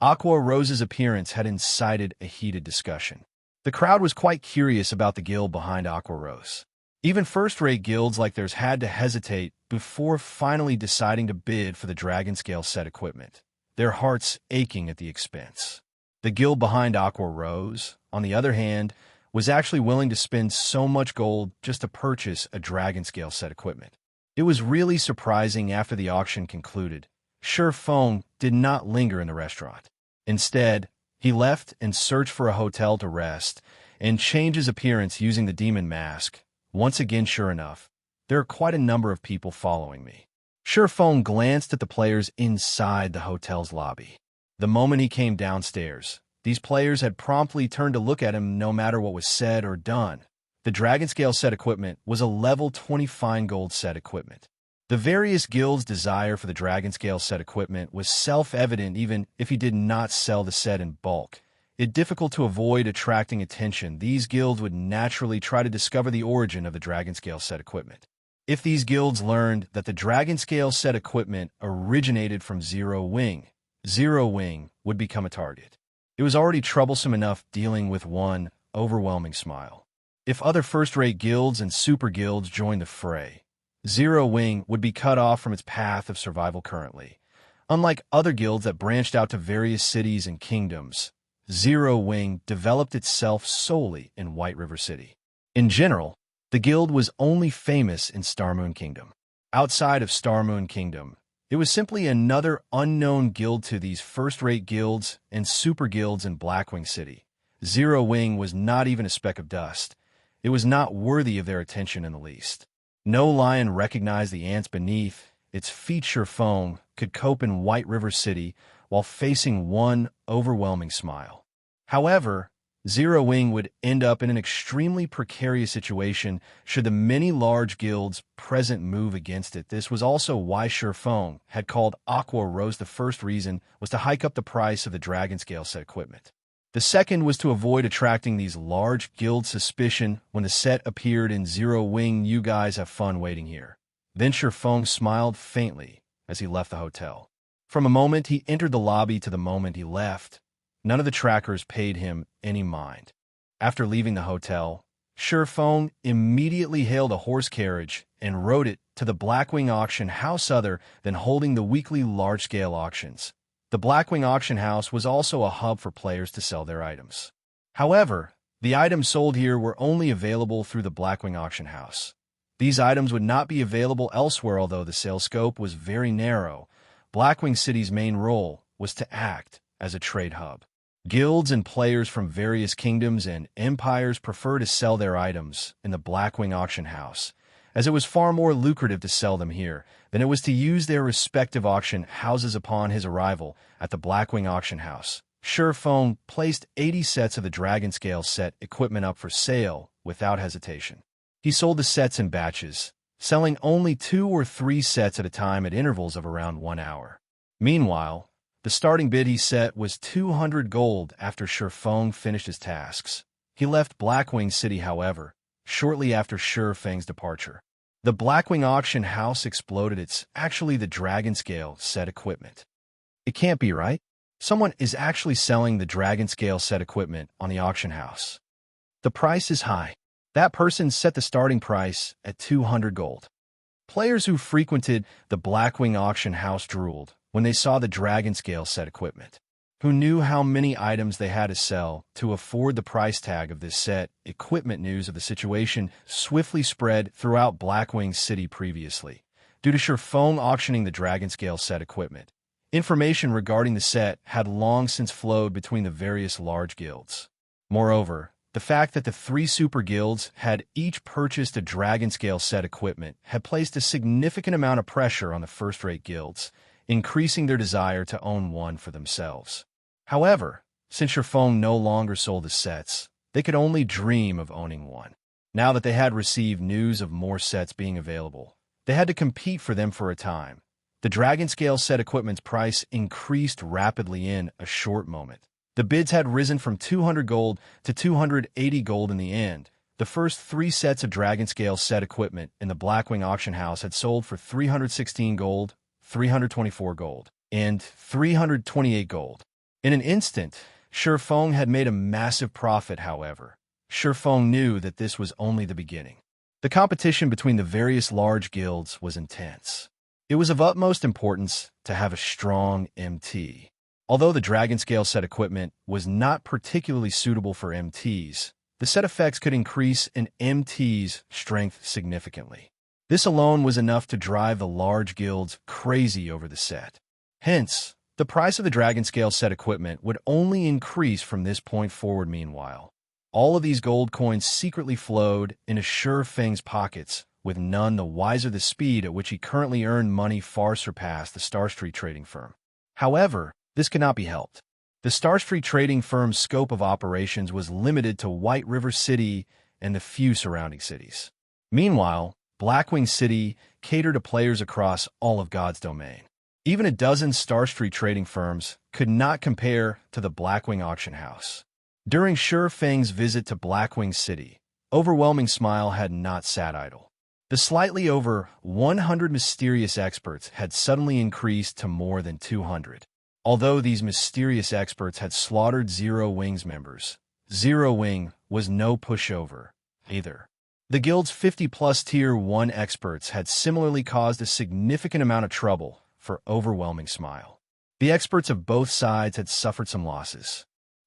Aqua Rose's appearance had incited a heated discussion. The crowd was quite curious about the guild behind Aqua Rose. Even first-rate guilds like theirs had to hesitate before finally deciding to bid for the dragon scale set equipment, their hearts aching at the expense. The guild behind Aqua Rose, on the other hand, was actually willing to spend so much gold just to purchase a dragon scale set equipment. It was really surprising. After the auction concluded, Shifeng did not linger in the restaurant. Instead, he left and searched for a hotel to rest and change his appearance using the demon mask. Once again, sure enough, there are quite a number of people following me. Shifeng glanced at the players inside the hotel's lobby. The moment he came downstairs, these players had promptly turned to look at him no matter what was said or done. The dragon scale set equipment was a level 20 fine gold set equipment. The various guilds' desire for the dragon scale set equipment was self-evident. Even if he did not sell the set in bulk, it's difficult to avoid attracting attention. These guilds would naturally try to discover the origin of the dragon scale set equipment. If these guilds learned that the dragon scale set equipment originated from Zero Wing would become a target. It was already troublesome enough dealing with one overwhelming smile. If other first-rate guilds and super guilds joined the fray, Zero Wing would be cut off from its path of survival currently. Unlike other guilds that branched out to various cities and kingdoms, Zero Wing developed itself solely in White River City. In general, the guild was only famous in Starmoon Kingdom. Outside of Starmoon Kingdom, it was simply another unknown guild to these first-rate guilds and super guilds in Blackwing City. Zero Wing was not even a speck of dust. It was not worthy of their attention in the least. No lion recognized the ants beneath its feature phone could cope in White River City while facing one overwhelming smile. However, Zero Wing would end up in an extremely precarious situation should the many large guilds present move against it. This was also why Feng had called Aqua Rose. The first reason was to hike up the price of the Dragon Scale set equipment. The second was to avoid attracting these large guild suspicion when the set appeared in Zero Wing. You guys have fun waiting here. Then Feng smiled faintly as he left the hotel. From the moment he entered the lobby to the moment he left, none of the trackers paid him any mind. After leaving the hotel, Feng immediately hailed a horse carriage and rode it to the Blackwing Auction House other than holding the weekly large-scale auctions. The Blackwing Auction House was also a hub for players to sell their items. However, the items sold here were only available through the Blackwing Auction House. These items would not be available elsewhere. Although the sales scope was very narrow, Blackwing City's main role was to act as a trade hub. Guilds and players from various kingdoms and empires prefer to sell their items in the Blackwing Auction House, as it was far more lucrative to sell them here than it was to use their respective auction houses. Upon his arrival at the Blackwing Auction House, Feng placed 80 sets of the Dragon Scale set equipment up for sale without hesitation. He sold the sets in batches, selling only 2 or 3 sets at a time at intervals of around 1 hour. Meanwhile, the starting bid he set was 200 gold. After Feng finished his tasks, he left Blackwing City. However, shortly after Feng's departure, the Blackwing Auction House exploded. It's actually the Dragon Scale set equipment. It can't be right. Someone is actually selling the Dragon Scale set equipment on the auction house. The price is high. That person set the starting price at 200 gold. Players who frequented the Blackwing Auction House drooled when they saw the Dragon Scale set equipment. Who knew how many items they had to sell to afford the price tag of this set equipment? News of the situation swiftly spread throughout Blackwing City previously. Due to Feng auctioning the Dragon Scale set equipment, information regarding the set had long since flowed between the various large guilds. Moreover, the fact that the 3 super guilds had each purchased a Dragon Scale set equipment had placed a significant amount of pressure on the first-rate guilds, increasing their desire to own one for themselves. However, since Feng no longer sold the sets, they could only dream of owning one. Now that they had received news of more sets being available, they had to compete for them for a time. The Dragon Scale set equipment's price increased rapidly in a short moment. The bids had risen from 200 gold to 280 gold in the end. The first 3 sets of Dragon Scale set equipment in the Blackwing Auction House had sold for 316 gold, 324 gold, and 328 gold. In an instant, Feng had made a massive profit. However, Feng knew that this was only the beginning. The competition between the various large guilds was intense. It was of utmost importance to have a strong MT. Although the Dragon Scale set equipment was not particularly suitable for MTs, the set effects could increase an MT's strength significantly. This alone was enough to drive the large guilds crazy over the set. Hence, the price of the Dragon Scale set equipment would only increase from this point forward. Meanwhile, all of these gold coins secretly flowed into Feng's pockets, with none the wiser. The speed at which he currently earned money far surpassed the Star Street trading firm. However, this could not be helped. The Star Street trading firm's scope of operations was limited to White River City and the few surrounding cities. Meanwhile, Blackwing City catered to players across all of God's domain. Even a dozen Star Street trading firms could not compare to the Blackwing Auction House. During Feng's visit to Blackwing City, Overwhelming Smile had not sat idle. The slightly over 100 mysterious experts had suddenly increased to more than 200. Although these mysterious experts had slaughtered Zero Wing's members, Zero Wing was no pushover either. The guild's 50-plus Tier 1 experts had similarly caused a significant amount of trouble for Overwhelming Smile. The experts of both sides had suffered some losses.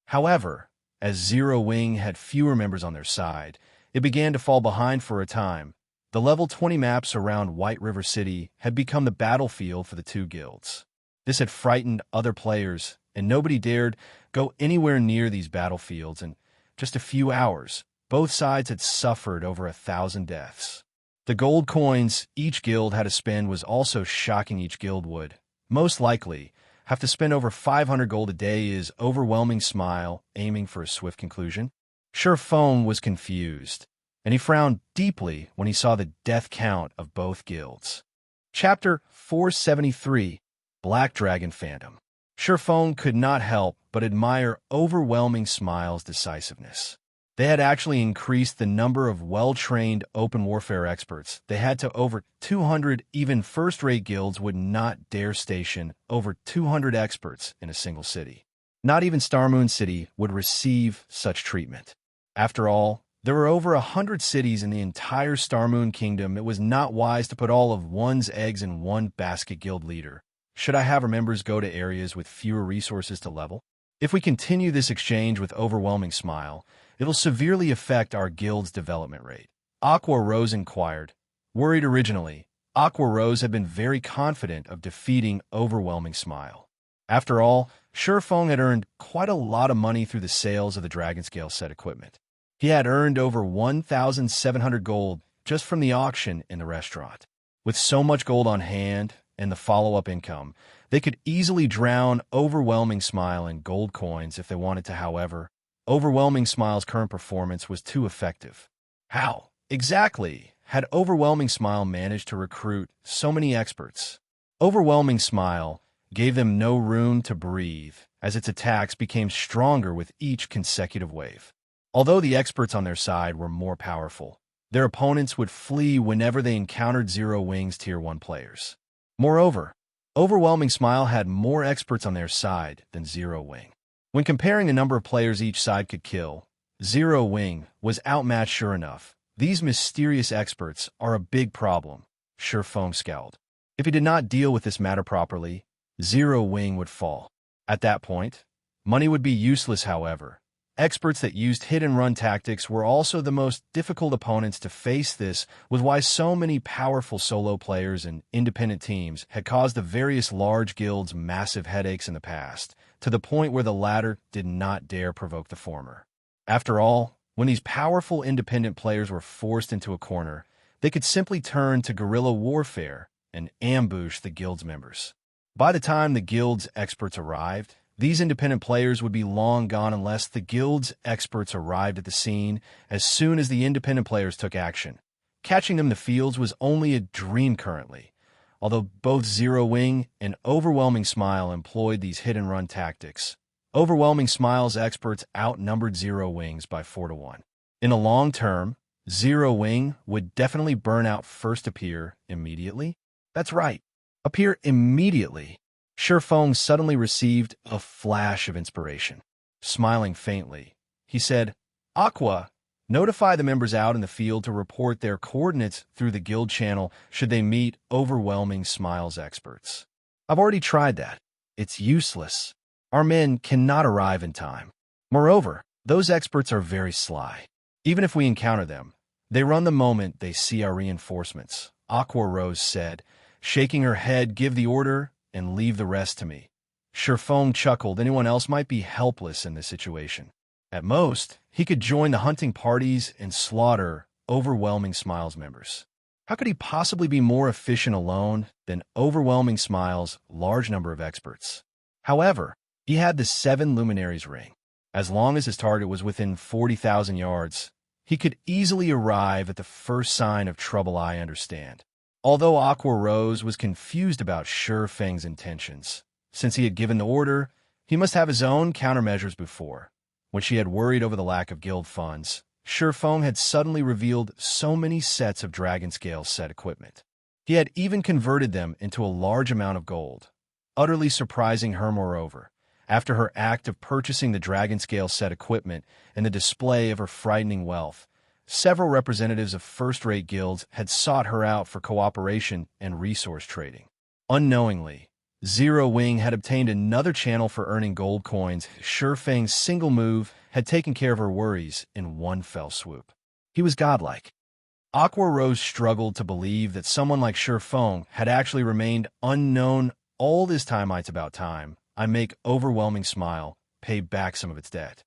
However, as Zero Wing had fewer members on their side, it began to fall behind for a time. The level 20 maps around White River City had become the battlefield for the 2 guilds. This had frightened other players, and nobody dared go anywhere near these battlefields. In just a few hours, both sides had suffered over 1,000 deaths. The gold coins each guild had to spend was also shocking. Each guild would, most likely, have to spend over 500 gold a day. His overwhelming smile, aiming for a swift conclusion. Feng was confused, and he frowned deeply when he saw the death count of both guilds. Chapter 473, Black Dragon Phantom. Feng could not help but admire Overwhelming Smile's decisiveness. They had actually increased the number of well-trained open warfare experts. They had to over 200. Even first-rate guilds would not dare station over 200 experts in a single city. Not even Starmoon City would receive such treatment. After all, there were over 100 cities in the entire Starmoon Kingdom. It was not wise to put all of one's eggs in one basket. Guild leader, should I have our members go to areas with fewer resources to level? If we continue this exchange with Overwhelming Smile, it'll severely affect our guild's development rate. Aqua Rose inquired. Worried originally, Aqua Rose had been very confident of defeating Overwhelming Smile. After all, Feng had earned quite a lot of money through the sales of the Dragon Scale set equipment. He had earned over 1,700 gold just from the auction in the restaurant. With so much gold on hand and the follow-up income, they could easily drown Overwhelming Smile in gold coins if they wanted to. However, Overwhelming Smile's current performance was too effective. How, exactly, had Overwhelming Smile managed to recruit so many experts? Overwhelming Smile gave them no room to breathe as its attacks became stronger with each consecutive wave. Although the experts on their side were more powerful, their opponents would flee whenever they encountered Zero Wing's Tier 1 players. Moreover, Overwhelming Smile had more experts on their side than Zero Wing. When comparing the number of players each side could kill, Zero Wing was outmatched. Sure enough, these mysterious experts are a big problem, Feng scowled. If he did not deal with this matter properly, Zero Wing would fall. At that point, money would be useless. However, experts that used hit-and-run tactics were also the most difficult opponents to face. This was why so many powerful solo players and independent teams had caused the various large guilds massive headaches in the past, to the point where the latter did not dare provoke the former. After all, when these powerful independent players were forced into a corner, they could simply turn to guerrilla warfare and ambush the guild's members. By the time the guild's experts arrived, these independent players would be long gone unless the guild's experts arrived at the scene as soon as the independent players took action. Catching them in the fields was only a dream currently, although both Zero Wing and Overwhelming Smile employed these hit-and-run tactics. Overwhelming Smile's experts outnumbered Zero Wing's by 4 to 1. In the long term, Zero Wing would definitely burn out. First, appear immediately. That's right, appear immediately. Feng suddenly received a flash of inspiration. Smiling faintly, he said, Aqua, notify the members out in the field to report their coordinates through the guild channel should they meet Overwhelming Smile's experts. I've already tried that. It's useless. Our men cannot arrive in time. Moreover, those experts are very sly. Even if we encounter them, they run the moment they see our reinforcements. Aqua Rose said, shaking her head. Give the order and leave the rest to me. Feng chuckled. Anyone else might be helpless in this situation. At most, he could join the hunting parties and slaughter Overwhelming Smile's members. How could he possibly be more efficient alone than Overwhelming Smile's large number of experts? However, he had the 7 Luminaries ring. As long as his target was within 40,000 yards, he could easily arrive at the first sign of trouble. I understand. Although Aqua Rose was confused about Feng's intentions, since he had given the order, he must have his own countermeasures before. When she had worried over the lack of guild funds, Feng had suddenly revealed so many sets of Dragon Scale set equipment. He had even converted them into a large amount of gold, utterly surprising her. Moreover, after her act of purchasing the Dragon Scale set equipment and the display of her frightening wealth, several representatives of first-rate guilds had sought her out for cooperation and resource trading. Unknowingly, Zero Wing had obtained another channel for earning gold coins. Feng's single move had taken care of her worries in one fell swoop. He was godlike. Aqua Rose struggled to believe that someone like Feng had actually remained unknown all this time. It's about time I make Overwhelming Smile pay back some of its debt.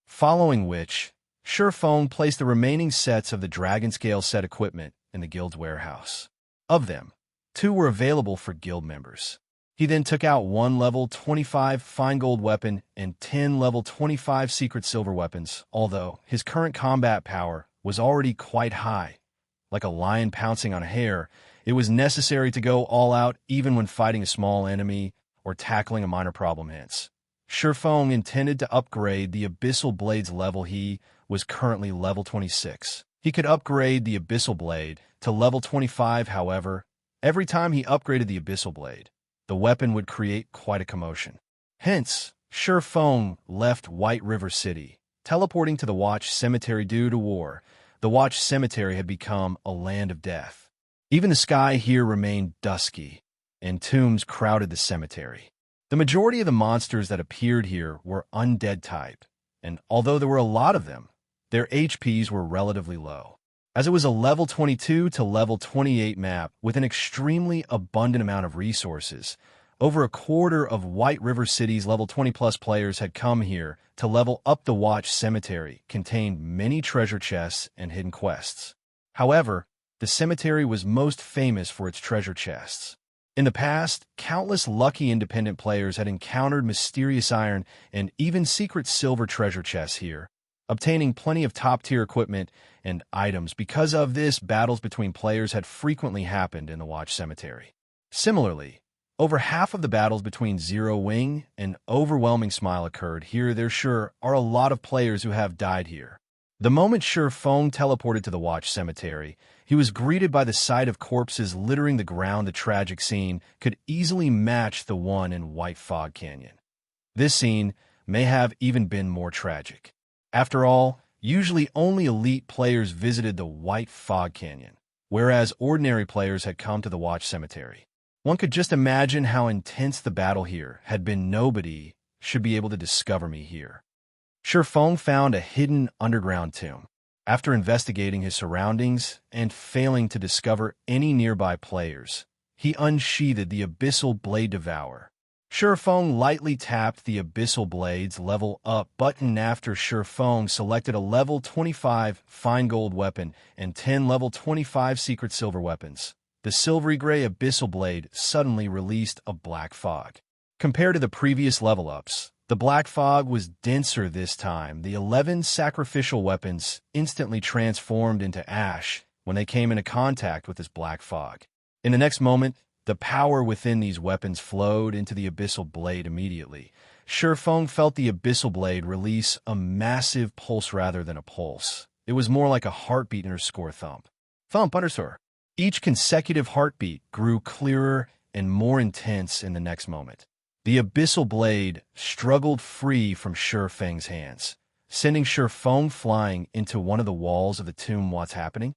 Following which, Feng placed the remaining sets of the Dragon Scale set equipment in the guild's warehouse. Of them, 2 were available for guild members. He then took out 1 level 25 fine gold weapon and 10 level 25 secret silver weapons, although his current combat power was already quite high. Like a lion pouncing on a hare, it was necessary to go all out even when fighting a small enemy or tackling a minor problem. Hence, Feng intended to upgrade the Abyssal Blade's level. He was currently level 26. He could upgrade the Abyssal Blade to level 25, however, every time he upgraded the Abyssal Blade, the weapon would create quite a commotion. Hence, Feng left White River City, teleporting to the Watch Cemetery due to war. The Watch Cemetery had become a land of death. Even the sky here remained dusky, and tombs crowded the cemetery. The majority of the monsters that appeared here were undead type, and although there were a lot of them, their HPs were relatively low. As it was a level 22 to level 28 map with an extremely abundant amount of resources, over a quarter of White River City's level 20+ players had come here to level up. The Watch Cemetery contained many treasure chests and hidden quests. However, the cemetery was most famous for its treasure chests. In the past, countless lucky independent players had encountered mysterious iron and even secret silver treasure chests here, obtaining plenty of top-tier equipment and items. Because of this, battles between players had frequently happened in the Watch Cemetery. Similarly, over half of the battles between Zero Wing and Overwhelming Smile occurred here. There sure are a lot of players who have died here. The moment Feng teleported to the Watch Cemetery, he was greeted by the sight of corpses littering the ground. The tragic scene could easily match the one in White Fog Canyon. This scene may have even been more tragic. After all, usually only elite players visited the White Fog Canyon, whereas ordinary players had come to the Watch Cemetery. One could just imagine how intense the battle here had been. Nobody should be able to discover me here. Feng found a hidden underground tomb. After investigating his surroundings and failing to discover any nearby players, he unsheathed the Abyssal Blade Devourer. Feng lightly tapped the Abyssal Blade's level up button. After Feng selected a level 25 fine gold weapon and 10 level 25 secret silver weapons, the silvery gray Abyssal Blade suddenly released a black fog. Compared to the previous level ups, the black fog was denser this time. The 11 sacrificial weapons instantly transformed into ash when they came into contact with this black fog. In the next moment, the power within these weapons flowed into the Abyssal Blade immediately. Feng felt the Abyssal Blade release a massive pulse rather than a pulse. It was more like a heartbeat underscore thump. Thump underscore. Each consecutive heartbeat grew clearer and more intense in the next moment. The Abyssal Blade struggled free from Feng's hands, sending Feng flying into one of the walls of the tomb. What's happening?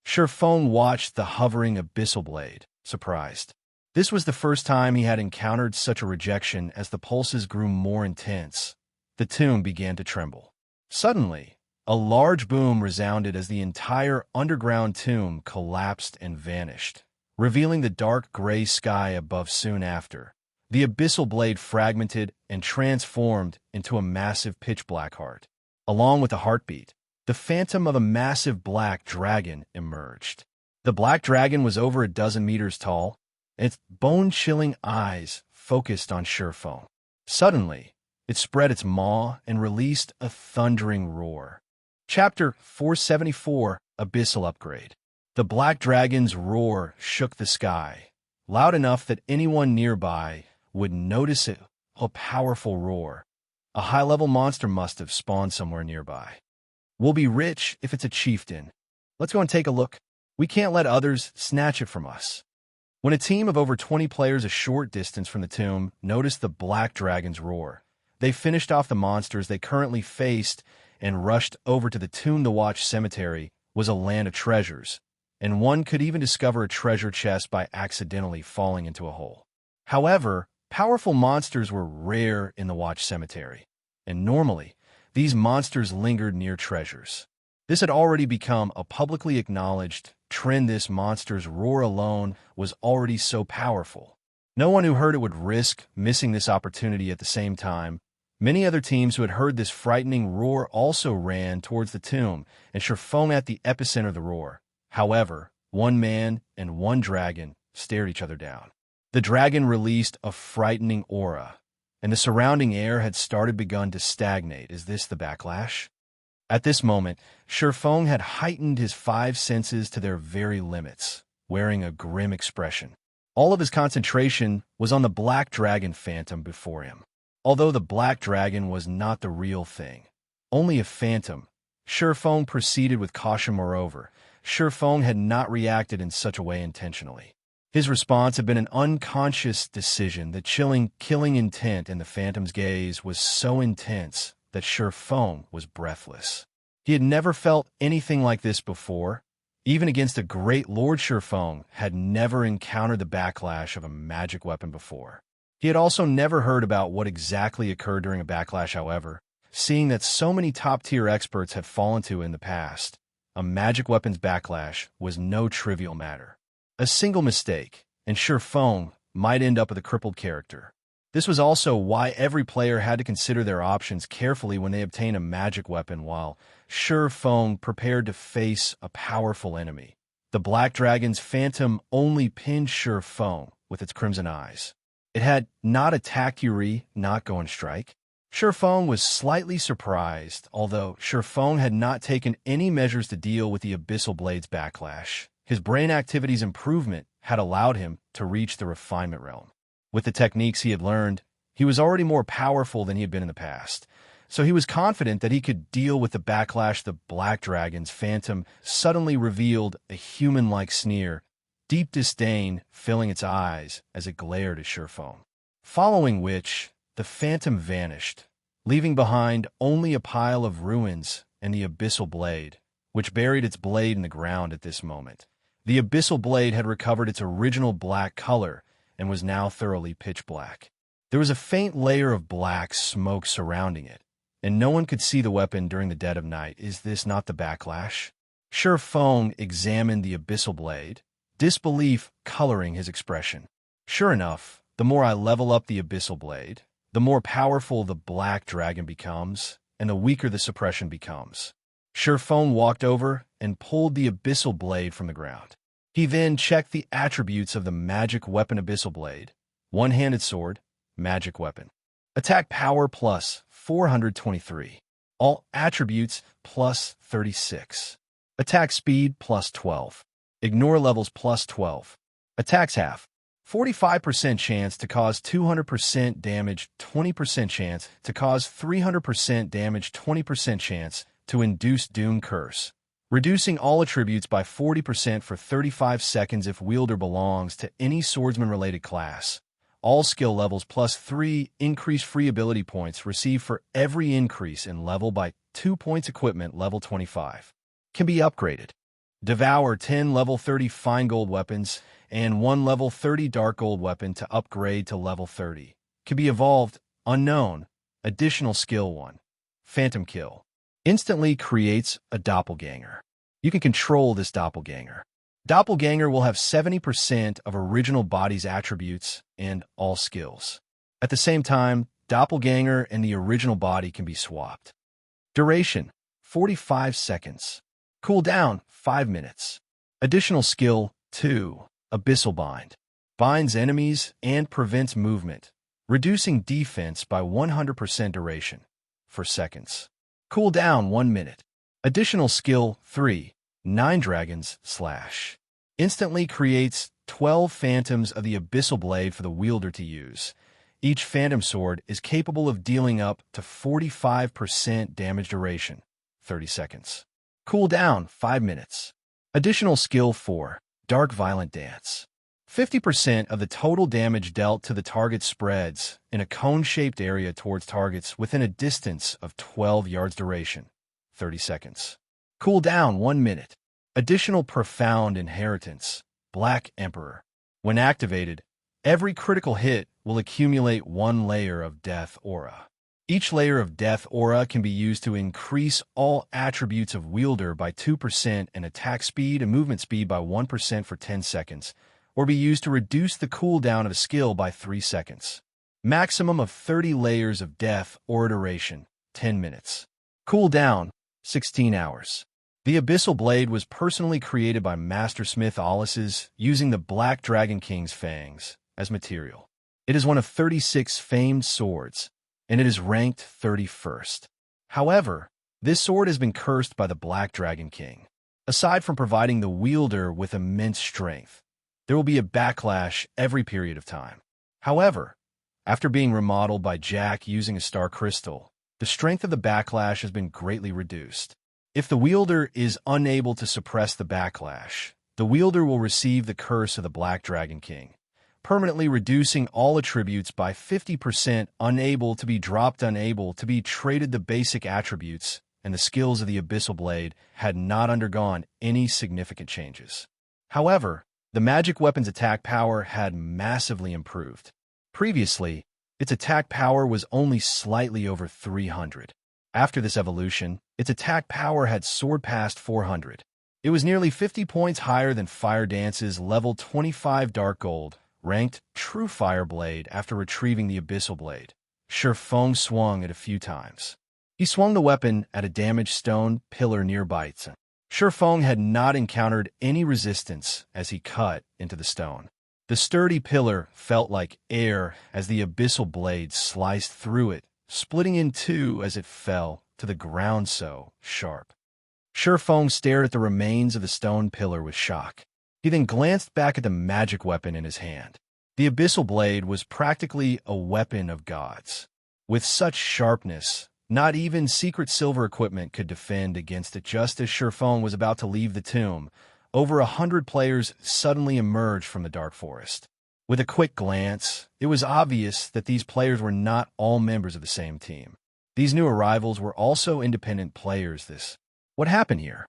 Feng watched the hovering Abyssal Blade, surprised. This was the first time he had encountered such a rejection. As the pulses grew more intense, the tomb began to tremble. Suddenly, a large boom resounded as the entire underground tomb collapsed and vanished, revealing the dark gray sky above. Soon after, the Abyssal Blade fragmented and transformed into a massive pitch-black heart. Along with the heartbeat, the phantom of a massive black dragon emerged. The black dragon was over a dozen meters tall, and its bone-chilling eyes focused on Feng. Suddenly, it spread its maw and released a thundering roar. Chapter 474, Abyssal Upgrade. The black dragon's roar shook the sky, loud enough that anyone nearby would notice it. A powerful roar. A high-level monster must have spawned somewhere nearby. We'll be rich if it's a chieftain. Let's go and take a look. We can't let others snatch it from us. When a team of over 20 players a short distance from the tomb noticed the black dragon's roar, they finished off the monsters they currently faced and rushed over to the tomb. The Watch Cemetery was a land of treasures, and one could even discover a treasure chest by accidentally falling into a hole. However, powerful monsters were rare in the Watch Cemetery, and normally, these monsters lingered near treasures. This had already become a publicly acknowledged trend. This monster's roar alone was already so powerful. No one who heard it would risk missing this opportunity. At the same time, Many other teams who had heard this frightening roar also ran towards the tomb and Xianxia at the epicenter of the roar. However, one man and one dragon stared each other down. The dragon released a frightening aura, and the surrounding air had begun to stagnate. Is this the backlash? At this moment, Xianxia had heightened his 5 senses to their very limits, wearing a grim expression. All of his concentration was on the black dragon phantom before him. Although the black dragon was not the real thing, only a phantom, Xianxia proceeded with caution. Moreover, Xianxia had not reacted in such a way intentionally. His response had been an unconscious decision. The chilling, killing intent in the phantom's gaze was so intense that Xianxia was breathless. He had never felt anything like this before. Even against a great lord, Xianxia had never encountered the backlash of a magic weapon before. He had also never heard about what exactly occurred during a backlash. However, seeing that so many top-tier experts had fallen to in the past, a magic weapon's backlash was no trivial matter. A single mistake, and Xianxia might end up with a crippled character. This was also why every player had to consider their options carefully when they obtained a magic weapon, while Xianxia prepared to face a powerful enemy. The Black Dragon's phantom only pinned Xianxia with its crimson eyes. It had not attacked Yuri, not go and strike. Xianxia was slightly surprised, although Xianxia had not taken any measures to deal with the Abyssal Blade's backlash. His brain activity's improvement had allowed him to reach the refinement realm. With the techniques he had learned, he was already more powerful than he had been in the past, so he was confident that he could deal with the backlash. The Black Dragon's phantom suddenly revealed a human-like sneer, deep disdain filling its eyes as it glared at Xianxia. Following which, the phantom vanished, leaving behind only a pile of ruins and the Abyssal Blade, which buried its blade in the ground at this moment. The Abyssal Blade had recovered its original black color and was now thoroughly pitch black. There was a faint layer of black smoke surrounding it, and no one could see the weapon during the dead of night. Is this not the backlash? Xianxia examined the Abyssal Blade, disbelief coloring his expression. Sure enough, the more I level up the Abyssal Blade, the more powerful the Black Dragon becomes, and the weaker the suppression becomes. Xianxia walked over and pulled the Abyssal Blade from the ground. He then checked the attributes of the magic weapon Abyssal Blade. One-handed sword, magic weapon. Attack power plus 423. All attributes plus 36. Attack speed plus 12. Ignore levels plus 12. Attacks half. 45% chance to cause 200% damage, 20% chance to cause 300% damage, 20% chance to induce Doom Curse. Reducing all attributes by 40% for 35 seconds if wielder belongs to any swordsman-related class. All skill levels plus 3 increase free ability points received for every increase in level by 2 points. Equipment level 25. Can be upgraded. Devour 10 level 30 fine gold weapons and 1 level 30 dark gold weapon to upgrade to level 30. Can be evolved. Unknown. Additional skill 1. Phantom Kill. Instantly creates a doppelganger. You can control this doppelganger. Doppelganger will have 70% of original body's attributes and all skills. At the same time, doppelganger and the original body can be swapped. Duration, 45 seconds. Cooldown, 5 minutes. Additional skill, 2. Abyssal Bind. Binds enemies and prevents movement, reducing defense by 100% duration. For seconds. Cooldown 1 minute. Additional skill 3. 9 Dragons / Instantly creates 12 phantoms of the Abyssal Blade for the wielder to use. Each phantom sword is capable of dealing up to 45% damage duration. 30 seconds. Cooldown 5 minutes. Additional skill 4. Dark Violent Dance. 50% of the total damage dealt to the target spreads in a cone-shaped area towards targets within a distance of 12 yards. Duration, 30 seconds. Cooldown 1 minute. Additional Profound Inheritance, Black Emperor. When activated, every critical hit will accumulate 1 layer of Death Aura. Each layer of Death Aura can be used to increase all attributes of wielder by 2% and attack speed and movement speed by 1% for 10 seconds, or be used to reduce the cooldown of a skill by 3 seconds. Maximum of 30 layers of death or duration, 10 minutes. Cooldown, 16 hours. The Abyssal Blade was personally created by Mastersmith Alice's using the Black Dragon King's fangs as material. It is one of 36 famed swords, and it is ranked 31st. However, this sword has been cursed by the Black Dragon King. Aside from providing the wielder with immense strength, there will be a backlash every period of time. However, after being remodeled by Jack using a star crystal, the strength of the backlash has been greatly reduced. If the wielder is unable to suppress the backlash, the wielder will receive the curse of the Black Dragon King, permanently reducing all attributes by 50%, unable to be dropped, unable to be traded. The basic attributes and the skills of the Abyssal Blade had not undergone any significant changes. However, the magic weapon's attack power had massively improved. Previously, its attack power was only slightly over 300. After this evolution, its attack power had soared past 400. It was nearly 50 points higher than Fire Dance's level 25 Dark Gold, ranked True Fire Blade. After retrieving the Abyssal Blade, Xianxia swung it a few times. He swung the weapon at a damaged stone pillar nearby. Xianxia had not encountered any resistance as he cut into the stone. The sturdy pillar felt like air as the Abyssal Blade sliced through it, splitting in two as it fell to the ground so sharp. Xianxia stared at the remains of the stone pillar with shock. He then glanced back at the magic weapon in his hand. The Abyssal Blade was practically a weapon of gods. With such sharpness, not even secret silver equipment could defend against it. Just as Xianxia was about to leave the tomb, over 100 players suddenly emerged from the dark forest. With a quick glance, it was obvious that these players were not all members of the same team. These new arrivals were also independent players. What happened here?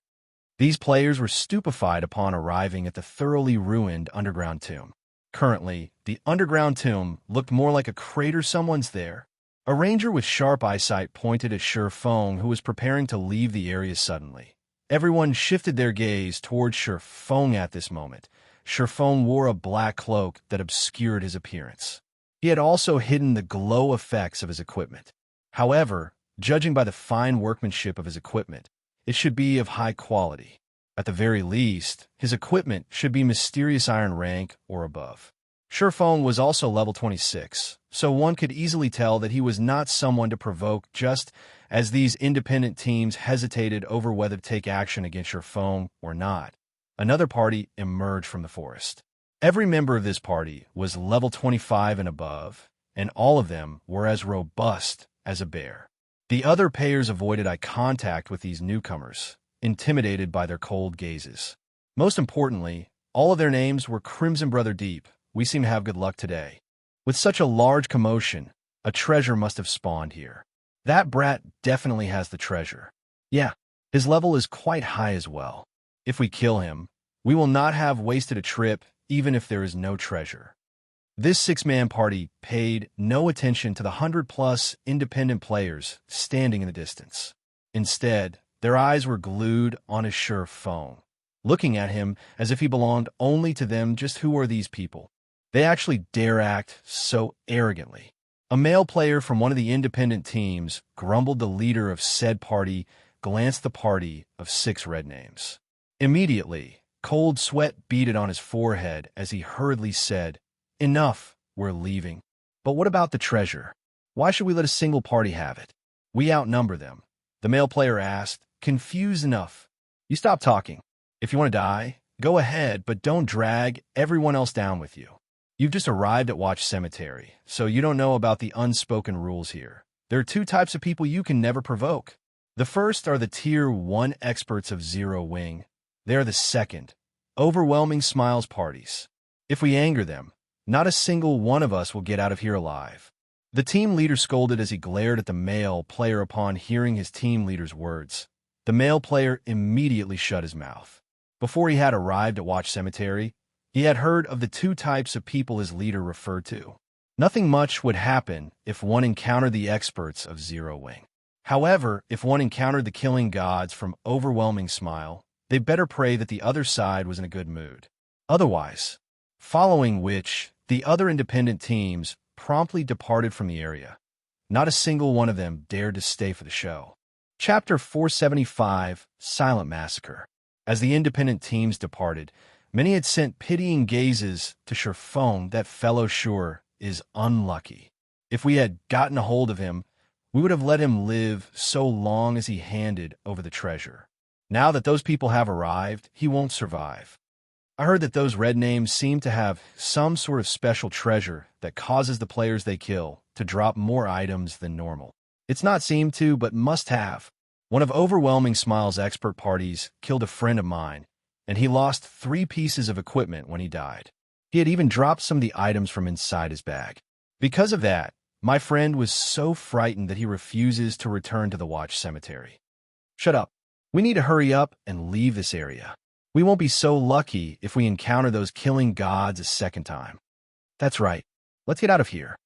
These players were stupefied upon arriving at the thoroughly ruined underground tomb. Currently, the underground tomb looked more like a crater. Someone's there. A ranger with sharp eyesight pointed at Xianxia, who was preparing to leave the area suddenly. Everyone shifted their gaze towards Xianxia at this moment. Xianxia wore a black cloak that obscured his appearance. He had also hidden the glow effects of his equipment. However, judging by the fine workmanship of his equipment, it should be of high quality. At the very least, his equipment should be mysterious iron rank or above. Xianxia was also level 26, so one could easily tell that he was not someone to provoke. Just as these independent teams hesitated over whether to take action against Xianxia or not, another party emerged from the forest. Every member of this party was level 25 and above, and all of them were as robust as a bear. The other players avoided eye contact with these newcomers, intimidated by their cold gazes. Most importantly, all of their names were Crimson Brother Deep. We seem to have good luck today. With such a large commotion, a treasure must have spawned here. That brat definitely has the treasure. Yeah, his level is quite high as well. If we kill him, we will not have wasted a trip, even if there is no treasure. This six-man party paid no attention to the 100-plus independent players standing in the distance. Instead, their eyes were glued on his Xianxia, looking at him as if he belonged only to them. Just who are these people? They actually dare act so arrogantly. A male player from one of the independent teams grumbled. The leader of said party glanced the party of 6 red names. Immediately, cold sweat beaded on his forehead as he hurriedly said, "Enough, we're leaving." But what about the treasure? Why should we let a single party have it? We outnumber them. The male player asked, confused enough. You stop talking. If you want to die, go ahead, but don't drag everyone else down with you. You've just arrived at Watch Cemetery, so you don't know about the unspoken rules here. There are 2 types of people you can never provoke. The first are the Tier 1 experts of Zero Wing. They are the second, Overwhelming Smiles parties. If we anger them, not a single one of us will get out of here alive. The team leader scolded as he glared at the male player. Upon hearing his team leader's words, the male player immediately shut his mouth. Before he had arrived at Watch Cemetery, he had heard of the 2 types of people his leader referred to. Nothing much would happen if one encountered the experts of Zero Wing. However, if one encountered the killing gods from Overwhelming Smile, they better pray that the other side was in a good mood. Otherwise, following which, the other independent teams promptly departed from the area. Not a single one of them dared to stay for the show. Chapter 475, Silent Massacre. As the independent teams departed, many had sent pitying gazes to Shurfeng. That fellow sure is unlucky. If we had gotten a hold of him, we would have let him live so long as he handed over the treasure. Now that those people have arrived, he won't survive. I heard that those red names seem to have some sort of special treasure that causes the players they kill to drop more items than normal. It's not seem to, but must have. One of Overwhelming Smile's expert parties killed a friend of mine, and he lost 3 pieces of equipment when he died. He had even dropped some of the items from inside his bag. Because of that, my friend was so frightened that he refuses to return to the Watch Cemetery. Shut up. We need to hurry up and leave this area. We won't be so lucky if we encounter those killing gods a second time. That's right. Let's get out of here.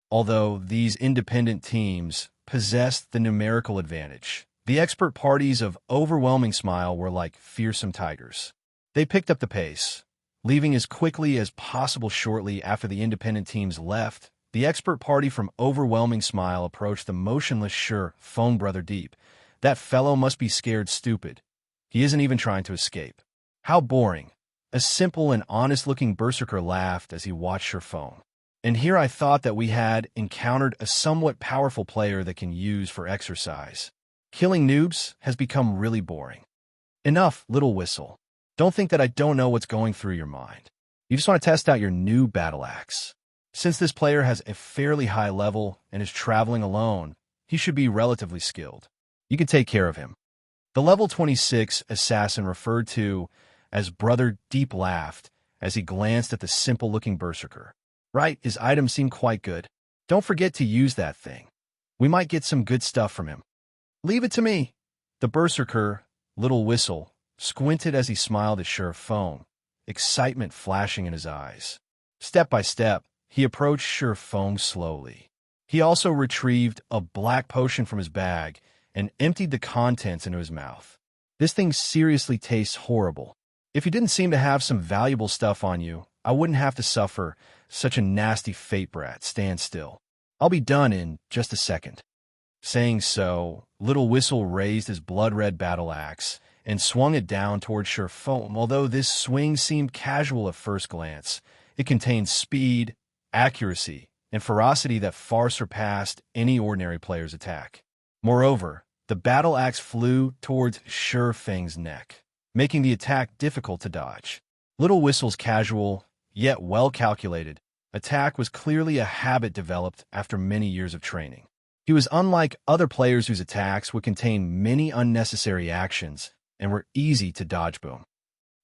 Although these independent teams possessed the numerical advantage, the expert parties of Overwhelming Smile were like fearsome tigers. They picked up the pace, leaving as quickly as possible. Shortly after the independent teams left, the expert party from Overwhelming Smile approached the motionless Shurfeng. Brother Deep. That fellow must be scared stupid. He isn't even trying to escape. How boring. A simple and honest-looking berserker laughed as he watched Shurfeng. And here I thought that we had encountered a somewhat powerful player that can use for exercise. Killing noobs has become really boring. Enough, Little Whistle. Don't think that I don't know what's going through your mind. You just want to test out your new battle axe. Since this player has a fairly high level and is traveling alone, he should be relatively skilled. You can take care of him. The level 26 assassin referred to as Brother Deep laughed as he glanced at the simple-looking berserker. Right, his items seem quite good. Don't forget to use that thing. We might get some good stuff from him. Leave it to me. The berserker, Little Whistle, squinted as he smiled at Shurfeng, excitement flashing in his eyes. Step by step, he approached Shurfeng slowly. He also retrieved a black potion from his bag and emptied the contents into his mouth. This thing seriously tastes horrible. If you didn't seem to have some valuable stuff on you, I wouldn't have to suffer such a nasty fate, brat. Stand still. I'll be done in just a second. Saying so, Little Whistle raised his blood-red battle axe and swung it down toward Shurfeng. Although this swing seemed casual at first glance, it contained speed, accuracy, and ferocity that far surpassed any ordinary player's attack. Moreover, the battle axe flew towards Shurfeng's neck, making the attack difficult to dodge. Little Whistle's casual, yet well-calculated, attack was clearly a habit developed after many years of training. He was unlike other players whose attacks would contain many unnecessary actions and were easy to dodge. Boom.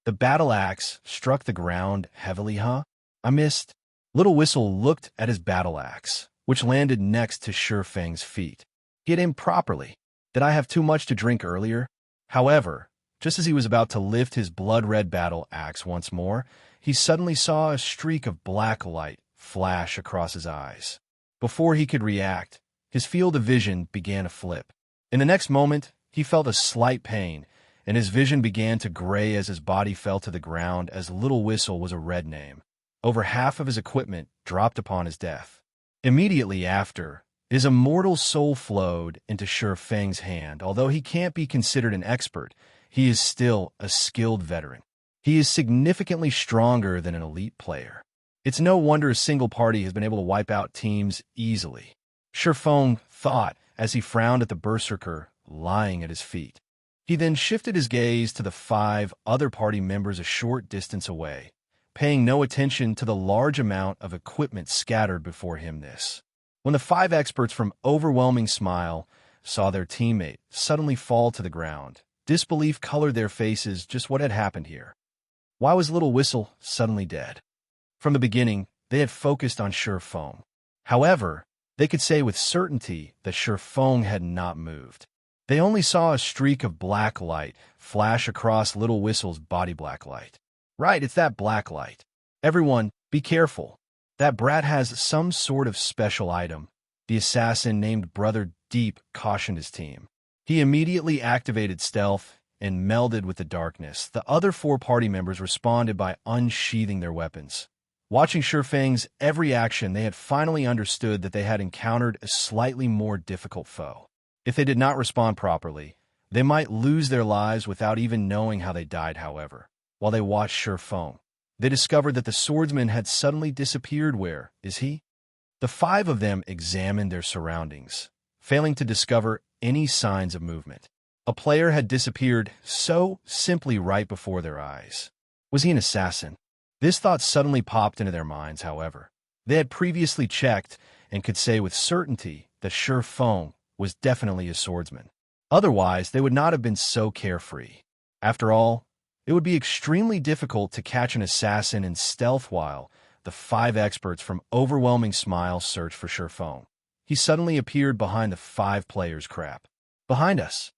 The battle axe struck the ground heavily. I missed. Little Whistle looked at his battle axe, which landed next to Shurfeng's feet. He had aimed properly. Did I have too much to drink earlier? However, just as he was about to lift his blood-red battle axe once more, he suddenly saw a streak of black light flash across his eyes. Before he could react, his field of vision began to flip. In the next moment, he felt a slight pain, and his vision began to gray as his body fell to the ground. As Little Whistle was a red name, over half of his equipment dropped upon his death. Immediately after, his immortal soul flowed into Shurfeng's hand. Although he can't be considered an expert, he is still a skilled veteran. He is significantly stronger than an elite player. It's no wonder a single party has been able to wipe out teams easily. Shurfeng thought as he frowned at the berserker lying at his feet. He then shifted his gaze to the 5 other party members a short distance away, paying no attention to the large amount of equipment scattered before him. When the 5 experts from Overwhelming Smile saw their teammate suddenly fall to the ground, disbelief colored their faces. Just what had happened here? Why was Little Whistle suddenly dead? From the beginning, they had focused on Shurfeng. However, they could say with certainty that Shurfeng had not moved. They only saw a streak of black light flash across Little Whistle's body. Black light. Right, it's that black light. Everyone, be careful. That brat has some sort of special item, the assassin named Brother Deep cautioned his team. He immediately activated stealth and melded with the darkness. The other 4 party members responded by unsheathing their weapons. Watching Shifeng's every action, they had finally understood that they had encountered a slightly more difficult foe. If they did not respond properly, they might lose their lives without even knowing how they died. However, while they watched Shifeng, they discovered that the swordsman had suddenly disappeared. Where is he? The five of them examined their surroundings, failing to discover any signs of movement. A player had disappeared so simply right before their eyes. Was he an assassin? This thought suddenly popped into their minds. However, they had previously checked and could say with certainty that Shifeng was definitely a swordsman. Otherwise, they would not have been so carefree. After all, it would be extremely difficult to catch an assassin in stealth while the five experts from Overwhelming Smile searched for Shifeng. He suddenly appeared behind the five players' crap. Behind us.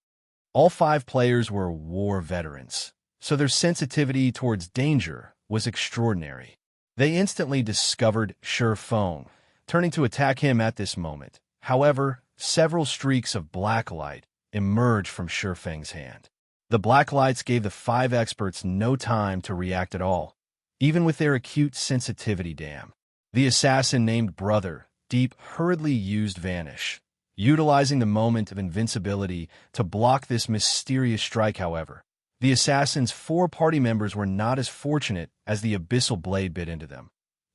All five players were war veterans, so their sensitivity towards danger was extraordinary. They instantly discovered Shifeng, turning to attack him at this moment. However, several streaks of black light emerged from Shifeng's hand. The black lights gave the five experts no time to react at all, even with their acute sensitivity. The assassin named Brother Deep hurriedly used Vanish, utilizing the moment of invincibility to block this mysterious strike. However, the assassin's four party members were not as fortunate as the Abyssal blade bit into them.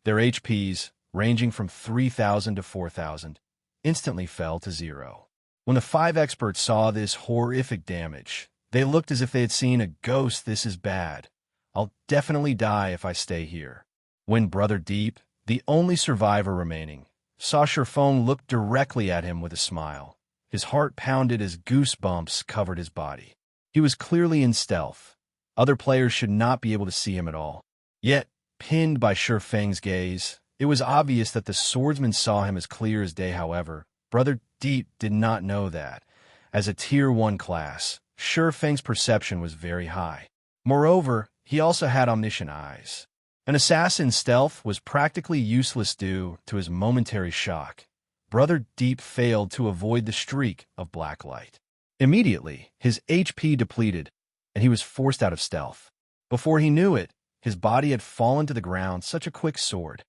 Their HPs, ranging from 3,000 to 4,000, instantly fell to 0. When the five experts saw this horrific damage, they looked as if they had seen a ghost. This is bad. I'll definitely die if I stay here. When Brother Deep, the only survivor remaining, saw Shifeng look directly at him with a smile, his heart pounded as goosebumps covered his body. He was clearly in stealth. Other players should not be able to see him at all. Yet, pinned by Shifeng's gaze, it was obvious that the swordsman saw him as clear as day. However, Brother Deep did not know that. As a Tier 1 class, Shifeng's perception was very high. Moreover, he also had omniscient eyes. An assassin's stealth was practically useless due to his momentary shock. Brother Deep failed to avoid the streak of black light. Immediately, his HP depleted, and he was forced out of stealth. Before he knew it, his body had fallen to the ground. Such a quick sword.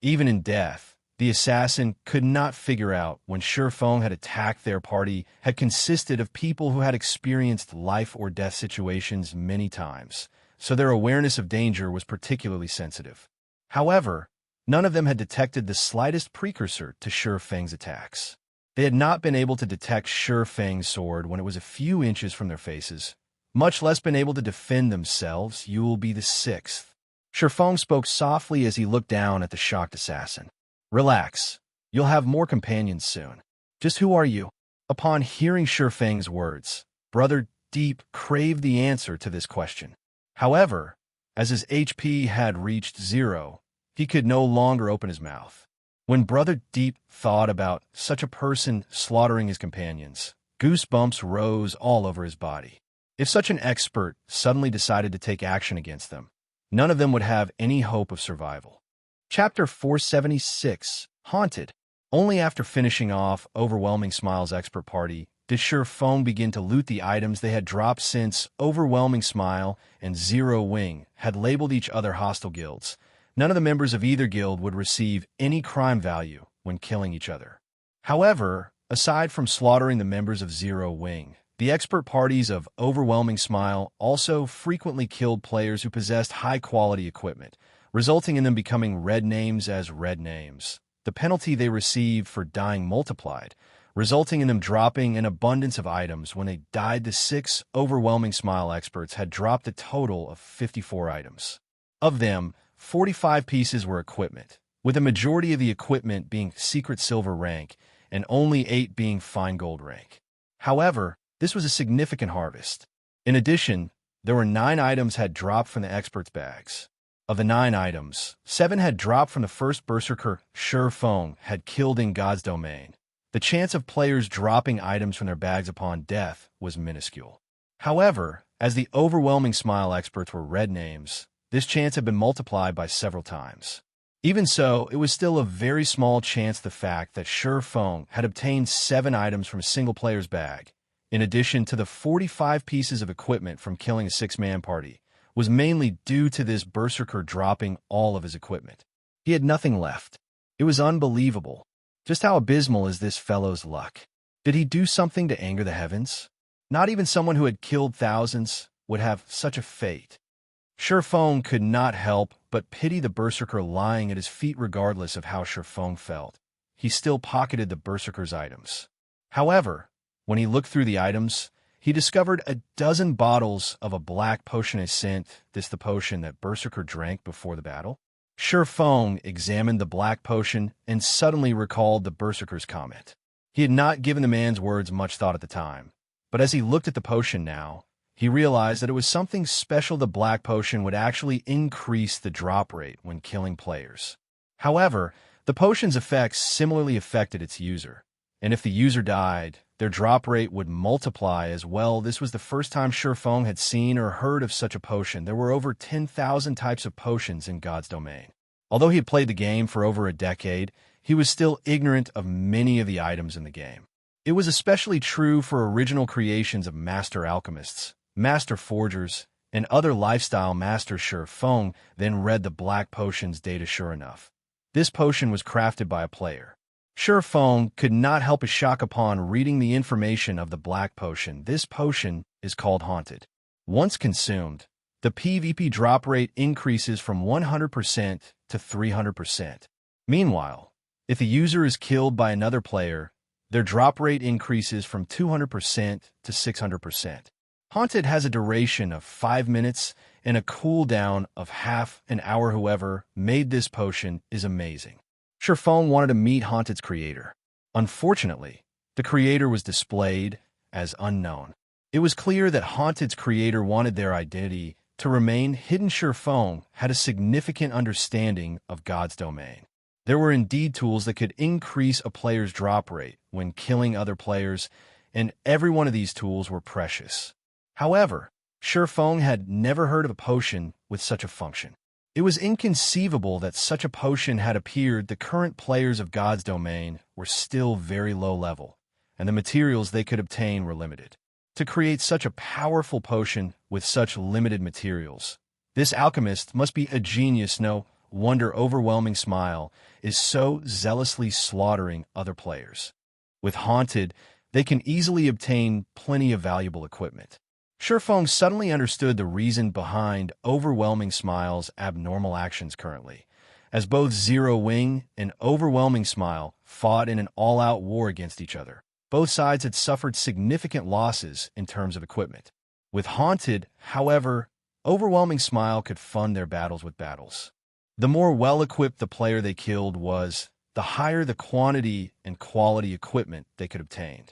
Even in death, the assassin could not figure out when Shifeng had attacked. Their party had consisted of people who had experienced life or death situations many times, so their awareness of danger was particularly sensitive. However, none of them had detected the slightest precursor to Shifeng's attacks. They had not been able to detect Shifeng's sword when it was a few inches from their faces, much less been able to defend themselves. You will be the sixth. Shifeng spoke softly as he looked down at the shocked assassin. Relax. You'll have more companions soon. Just who are you? Upon hearing Shifeng's words, Brother Deep craved the answer to this question. However, as his HP had reached 0, he could no longer open his mouth. When Brother Deep thought about such a person slaughtering his companions, goosebumps rose all over his body. If such an expert suddenly decided to take action against them, none of them would have any hope of survival. Chapter 476, Haunted. Only after finishing off Overwhelming Smile's expert party did Shifeng begin to loot the items they had dropped, since Overwhelming Smile and Zero Wing had labeled each other hostile guilds. None of the members of either guild would receive any crime value when killing each other. However, aside from slaughtering the members of Zero Wing, the expert parties of Overwhelming Smile also frequently killed players who possessed high-quality equipment, resulting in them becoming red names as red names. The penalty they received for dying multiplied, resulting in them dropping an abundance of items. When they died, the 6 Overwhelming Smile experts had dropped a total of 54 items. Of them, 45 pieces were equipment, with a majority of the equipment being secret silver rank and only 8 being fine gold rank. However, this was a significant harvest. In addition, there were 9 items had dropped from the experts' bags. Of the 9 items, 7 had dropped from the first berserker Shifeng had killed in God's domain. The chance of players dropping items from their bags upon death was minuscule. However, as the Overwhelming Smile experts were red names, this chance had been multiplied by several times. Even so, it was still a very small chance. The fact that Shifeng had obtained 7 items from a single player's bag, in addition to the 45 pieces of equipment from killing a 6-man party, was mainly due to this berserker dropping all of his equipment. He had nothing left. It was unbelievable. Just how abysmal is this fellow's luck? Did he do something to anger the heavens? Not even someone who had killed thousands would have such a fate. Shifeng could not help but pity the berserker lying at his feet regardless of how Shifeng felt. He still pocketed the berserker's items. However, when he looked through the items, he discovered a dozen bottles of a black potion ascent, the potion that berserker drank before the battle. Shifeng examined the black potion and suddenly recalled the berserker's comment. He had not given the man's words much thought at the time, but as he looked at the potion now, he realized that it was something special. The black potion would actually increase the drop rate when killing players. However, the potion's effects similarly affected its user, and if the user died, their drop rate would multiply as well. This was the first time Shifeng had seen or heard of such a potion. There were over 10,000 types of potions in God's domain. Although he had played the game for over a decade, he was still ignorant of many of the items in the game. It was especially true for original creations of master alchemists, master forgers, and other lifestyle masters. Shifeng then read the black potion's data. Sure enough, this potion was crafted by a player. Shifeng could not help his shock upon reading the information of the black potion. This potion is called Haunted. Once consumed, the PvP drop rate increases from 100% to 300%. Meanwhile, if the user is killed by another player, their drop rate increases from 200% to 600%. Haunted has a duration of 5 minutes and a cooldown of half an hour. Whoever made this potion is amazing. Shifeng wanted to meet Haunted's creator. Unfortunately, the creator was displayed as unknown. It was clear that Haunted's creator wanted their identity to remain hidden. Shifeng had a significant understanding of God's domain. There were indeed tools that could increase a player's drop rate when killing other players, and every one of these tools were precious. However, Shifeng had never heard of a potion with such a function. It was inconceivable that such a potion had appeared. The current players of God's domain were still very low level, and the materials they could obtain were limited. To create such a powerful potion with such limited materials, this alchemist must be a genius. No wonder Overwhelming Smile is so zealously slaughtering other players. With Haunted, they can easily obtain plenty of valuable equipment. Shifeng suddenly understood the reason behind Overwhelming Smile's abnormal actions currently, as both Zero Wing and Overwhelming Smile fought in an all-out war against each other. Both sides had suffered significant losses in terms of equipment. With Haunted, however, Overwhelming Smile could fund their battles with battles. The more well-equipped the player they killed was, the higher the quantity and quality equipment they could obtain.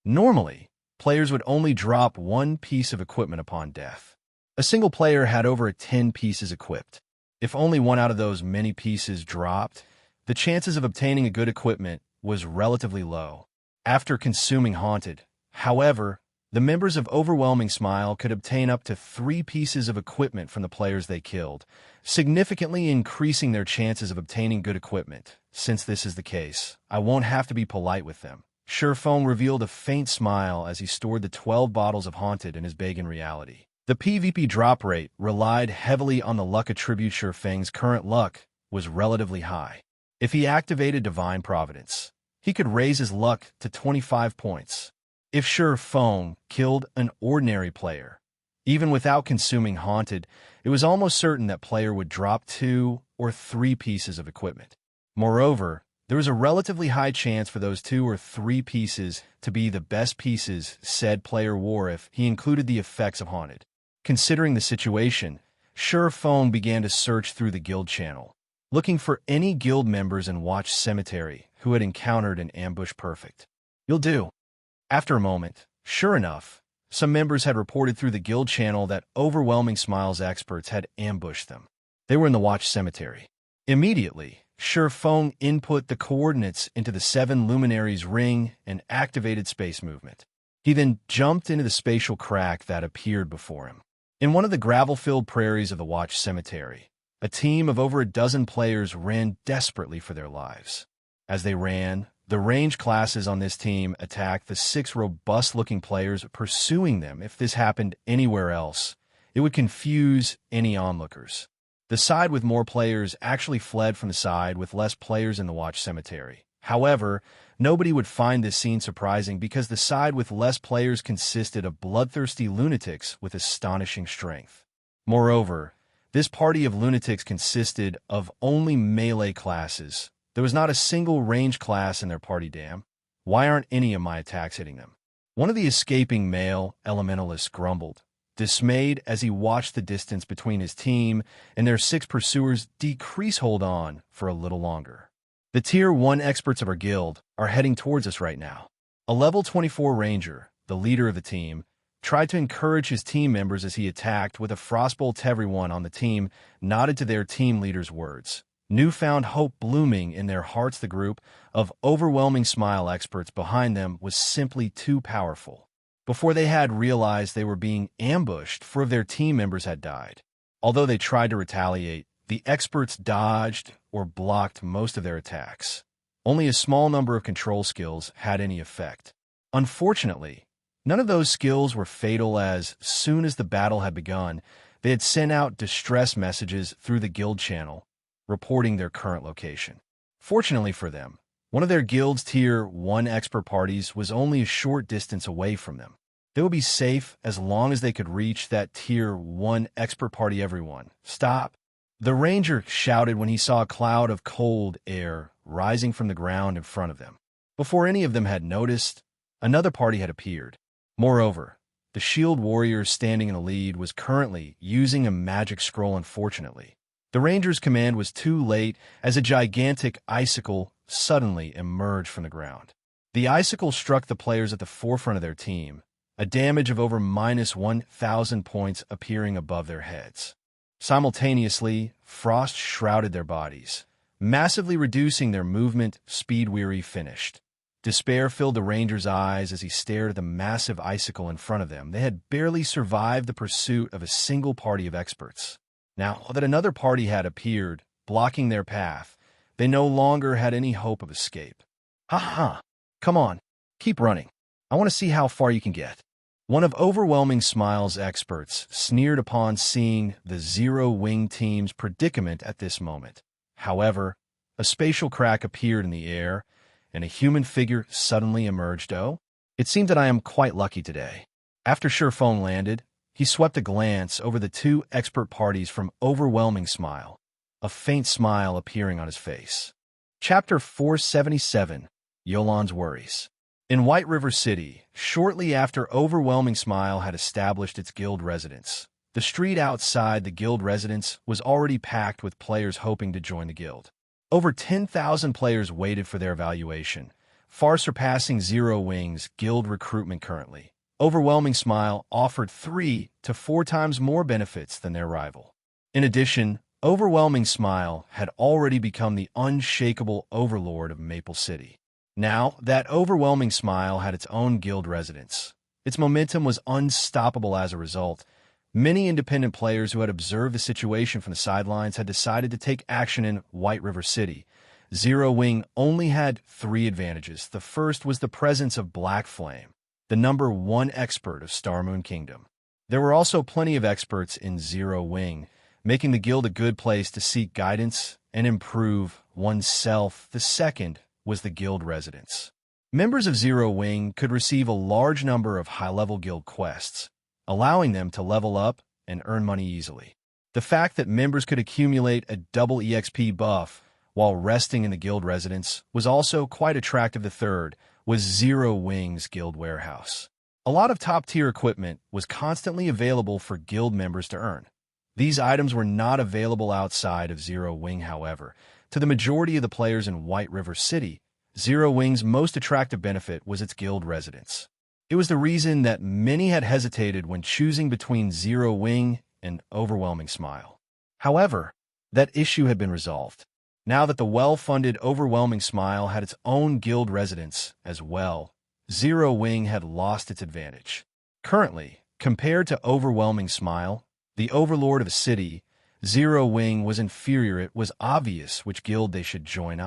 Normally, players would only drop one piece of equipment upon death. A single player had over 10 pieces equipped. If only one out of those many pieces dropped, the chances of obtaining a good equipment was relatively low. After consuming Haunted, however, the members of Overwhelming Smile could obtain up to 3 pieces of equipment from the players they killed, significantly increasing their chances of obtaining good equipment. Since this is the case, I won't have to be polite with them. Shifeng revealed a faint smile as he stored the 12 bottles of Haunted in his bag. In reality, the PvP drop rate relied heavily on the luck attribute. Shifeng's current luck was relatively high. If he activated Divine Providence, he could raise his luck to 25 points. If Shifeng killed an ordinary player, even without consuming Haunted, it was almost certain that player would drop 2 or 3 pieces of equipment. Moreover, there was a relatively high chance for those 2 or 3 pieces to be the best pieces said player wore if he included the effects of Haunted. Considering the situation, Shifeng began to search through the guild channel, looking for any guild members in Watch Cemetery who had encountered an ambush. Perfect. You'll do. After a moment, sure enough, some members had reported through the guild channel that Overwhelming Smile's experts had ambushed them. They were in the Watch Cemetery. Immediately, Shifeng input the coordinates into the 7 Luminaries ring and activated space movement. He then jumped into the spatial crack that appeared before him. In one of the gravel-filled prairies of the Watch Cemetery, a team of over a dozen players ran desperately for their lives. As they ran, the range classes on this team attacked the 6 robust-looking players pursuing them. If this happened anywhere else, it would confuse any onlookers. The The side with more players actually fled from the side with less players in the watch cemetery. However, nobody would find this scene surprising because the side with less players consisted of bloodthirsty lunatics with astonishing strength. Moreover, this party of lunatics consisted of only melee classes. There was not a single range class in their party. Damn. Why aren't any of my attacks hitting them? One of the escaping male elementalists grumbled, dismayed as he watched the distance between his team and their 6 pursuers decrease. Hold on for a little longer. The Tier 1 experts of our guild are heading towards us right now. A level 24 ranger, the leader of the team, tried to encourage his team members as he attacked with a frostbolt. Everyone on the team nodded to their team leader's words. Newfound hope blooming in their hearts. The group of overwhelming smile experts behind them was simply too powerful. Before they had realized they were being ambushed, 4 of their team members had died. Although they tried to retaliate, the experts dodged or blocked most of their attacks. Only a small number of control skills had any effect. Unfortunately, none of those skills were fatal as soon as the battle had begun, they had sent out distress messages through the guild channel, reporting their current location. Fortunately for them, one of their guild's Tier 1 expert parties was only a short distance away from them. They would be safe as long as they could reach that Tier 1 expert party. Everyone, stop! The ranger shouted when he saw a cloud of cold air rising from the ground in front of them. Before any of them had noticed, another party had appeared. Moreover, the shield warrior standing in the lead was currently using a magic scroll. Unfortunately, the ranger's command was too late as a gigantic icicle suddenly emerged from the ground. The icicle struck the players at the forefront of their team, a damage of over -1,000 points appearing above their heads. Simultaneously, frost shrouded their bodies, massively reducing their movement speed. Weary finished. Despair filled the ranger's eyes as he stared at the massive icicle in front of them. They had barely survived the pursuit of a single party of experts. Now that another party had appeared, blocking their path, they no longer had any hope of escape. Ha ha! Come on, keep running. I want to see how far you can get. One of Overwhelming Smile's experts sneered upon seeing the Zero-Wing team's predicament at this moment. However, a spatial crack appeared in the air, and a human figure suddenly emerged. Oh, it seemed that I am quite lucky today. After Surephone landed, he swept a glance over the 2 expert parties from Overwhelming Smile, a faint smile appearing on his face. Chapter 477, Youlan's Worries. In White River City, shortly after Overwhelming Smile had established its guild residence, the street outside the guild residence was already packed with players hoping to join the guild. Over 10,000 players waited for their evaluation, far surpassing Zero Wing's guild recruitment currently. Overwhelming Smile offered 3 to 4 times more benefits than their rival. In addition, Overwhelming Smile had already become the unshakable overlord of Maple City. Now that Overwhelming Smile had its own guild residence, its momentum was unstoppable. As a result, many independent players who had observed the situation from the sidelines had decided to take action in White River City. Zero Wing only had 3 advantages. The first was the presence of Black Flame, the number 1 expert of Starmoon Kingdom. There were also plenty of experts in Zero Wing, making the guild a good place to seek guidance and improve oneself. The second was the guild residence. Members of Zero Wing could receive a large number of high-level guild quests, allowing them to level up and earn money easily. The fact that members could accumulate a double EXP buff while resting in the guild residence was also quite attractive. The third was Zero Wing's guild warehouse. A lot of top-tier equipment was constantly available for guild members to earn. These items were not available outside of Zero Wing, however. To the majority of the players in White River City, Zero Wing's most attractive benefit was its guild residence. It was the reason that many had hesitated when choosing between Zero Wing and Overwhelming Smile. However, that issue had been resolved. Now that the well-funded Overwhelming Smile had its own guild residence as well, Zero Wing had lost its advantage. Currently, compared to Overwhelming Smile, the overlord of a city, Zero Wing was inferior. It was obvious which guild they should join.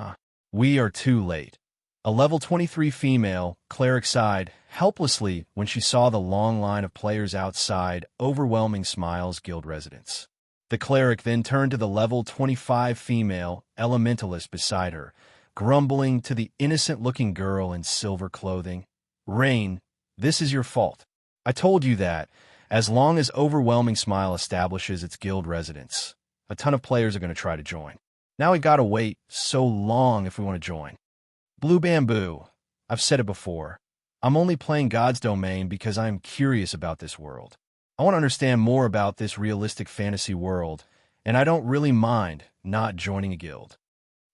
We are too late. A level 23 female cleric sighed helplessly when she saw the long line of players outside Overwhelming Smile's guild residence. The cleric then turned to the level 25 female elementalist beside her, grumbling to the innocent-looking girl in silver clothing. "Rain, this is your fault. I told you that, as long as Overwhelming Smile establishes its guild residence, a ton of players are going to try to join. Now we gotta wait so long if we want to join." Blue Bamboo, I've said it before. I'm only playing God's Domain because I am curious about this world. I want to understand more about this realistic fantasy world, and I don't really mind not joining a guild.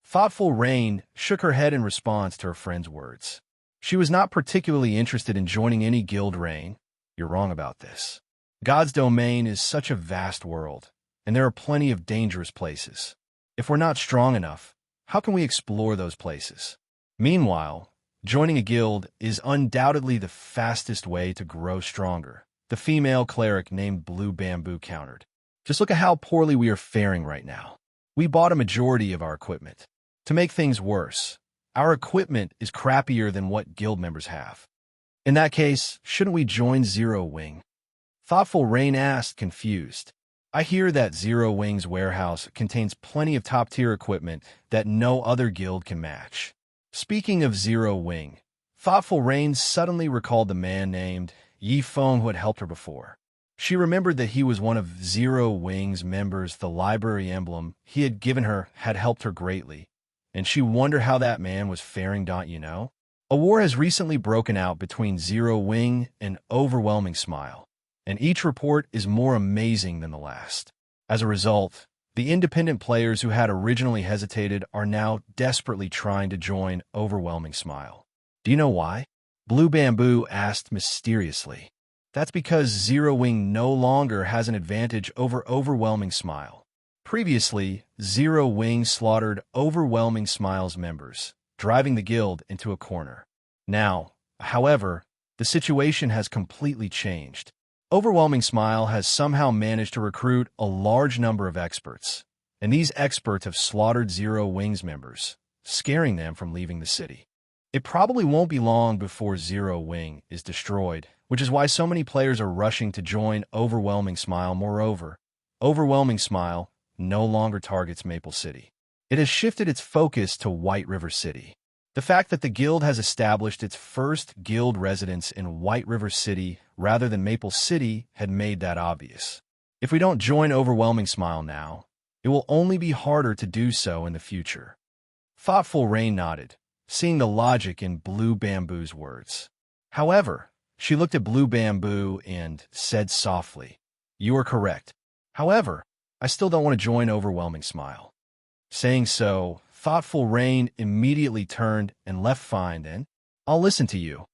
Thoughtful Rain shook her head in response to her friend's words. She was not particularly interested in joining any guild. Rain, you're wrong about this. God's Domain is such a vast world, and there are plenty of dangerous places. If we're not strong enough, how can we explore those places? Meanwhile, joining a guild is undoubtedly the fastest way to grow stronger, the female cleric named Blue Bamboo countered. Just look at how poorly we are faring right now. We bought a majority of our equipment. To make things worse, our equipment is crappier than what guild members have. In that case, shouldn't we join Zero Wing? Thoughtful Rain asked, confused. I hear that Zero Wing's warehouse contains plenty of top-tier equipment that no other guild can match. Speaking of Zero Wing, Thoughtful Rain suddenly recalled the man named Yi Feng who had helped her before. She remembered that he was one of Zero Wing's members. The library emblem he had given her had helped her greatly, and she wondered how that man was faring. You know? A war has recently broken out between Zero Wing and Overwhelming Smile, and each report is more amazing than the last. As a result, the independent players who had originally hesitated are now desperately trying to join Overwhelming Smile. Do you know why? Blue Bamboo asked mysteriously. That's because Zero Wing no longer has an advantage over Overwhelming Smile. Previously, Zero Wing slaughtered Overwhelming Smile's members, driving the guild into a corner. Now, however, the situation has completely changed. Overwhelming Smile has somehow managed to recruit a large number of experts, and these experts have slaughtered Zero Wing's members, scaring them from leaving the city. It probably won't be long before Zero Wing is destroyed, which is why so many players are rushing to join Overwhelming Smile. Moreover, Overwhelming Smile no longer targets Maple City. It has shifted its focus to White River City. The fact that the guild has established its first guild residence in White River City rather than Maple City had made that obvious. If we don't join Overwhelming Smile now, it will only be harder to do so in the future. Thoughtful Rain nodded, seeing the logic in Blue Bamboo's words. However, she looked at Blue Bamboo and said softly, "You are correct. However, I still don't want to join Overwhelming Smile." Saying so, Thoughtful Rain immediately turned and left. "Fine then, I'll listen to you,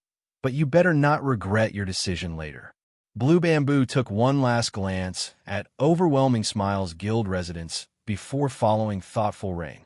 but you better not regret your decision later." Blue Bamboo took one last glance at Overwhelming Smile's guild residence before following Thoughtful Rain.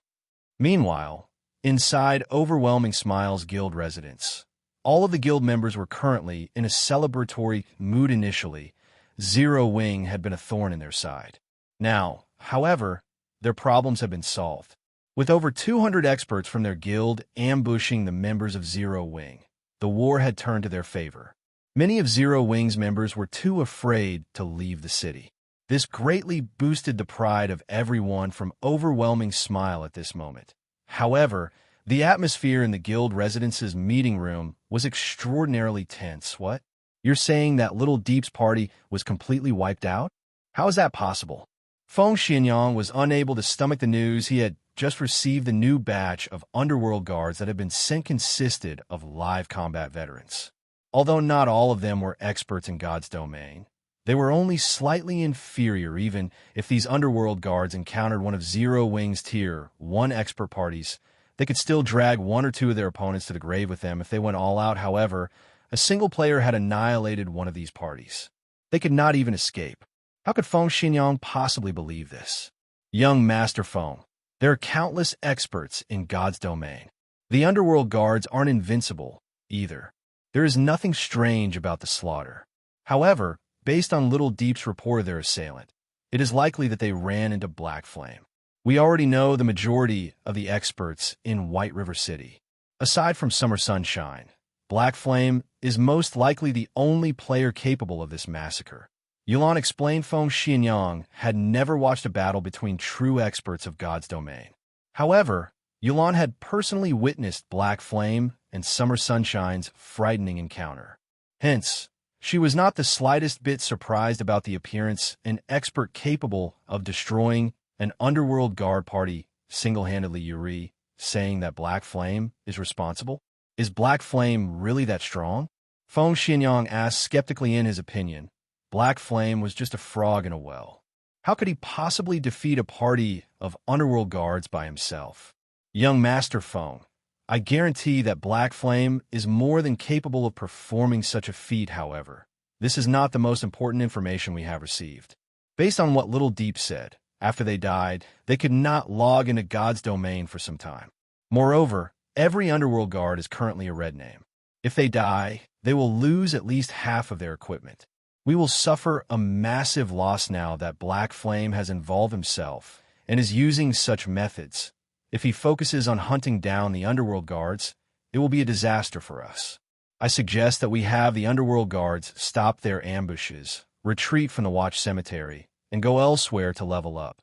Meanwhile, inside Overwhelming Smile's guild residence, all of the guild members were currently in a celebratory mood. Initially, Zero Wing had been a thorn in their side. Now, however, their problems have been solved. With over 200 experts from their guild ambushing the members of Zero Wing, the war had turned to their favor. Many of Zero Wing's members were too afraid to leave the city. This greatly boosted the pride of everyone from Overwhelming Smile at this moment. However, the atmosphere in the guild residence's meeting room was extraordinarily tense. What? You're saying that Little Deep's party was completely wiped out? How is that possible? Feng Xianxia was unable to stomach the news. He had just received the new batch of underworld guards that had been sent consisted of live combat veterans. Although not all of them were experts in God's Domain, they were only slightly inferior. Even if these underworld guards encountered one of Zero Wing's Tier 1 expert parties, they could still drag one or two of their opponents to the grave with them if they went all out. However, a single player had annihilated one of these parties. They could not even escape. How could Feng Xianxia possibly believe this? Young Master Feng, there are countless experts in God's Domain. The underworld guards aren't invincible, either. There is nothing strange about the slaughter. However, based on Little Deep's report of their assailant, it is likely that they ran into Black Flame. We already know the majority of the experts in White River City. Aside from Summer Sunshine, Black Flame is most likely the only player capable of this massacre. Youlan explained Feng Xianxia had never watched a battle between true experts of God's domain. However, Youlan had personally witnessed Black Flame and Summer Sunshine's frightening encounter. Hence, she was not the slightest bit surprised about the appearance an expert capable of destroying an underworld guard party single-handedly. Yuri, saying that Black Flame is responsible? Is Black Flame really that strong? Feng Xianxia asked skeptically. In his opinion, Black Flame was just a frog in a well. How could he possibly defeat a party of underworld guards by himself? Young Master Feng, I guarantee that Black Flame is more than capable of performing such a feat. However, this is not the most important information we have received. Based on what Little Deep said, after they died, they could not log into God's domain for some time. Moreover, every underworld guard is currently a red name. If they die, they will lose at least half of their equipment. We will suffer a massive loss now that Black Flame has involved himself and is using such methods. If he focuses on hunting down the underworld guards, it will be a disaster for us. I suggest that we have the underworld guards stop their ambushes, retreat from the Watch Cemetery, and go elsewhere to level up.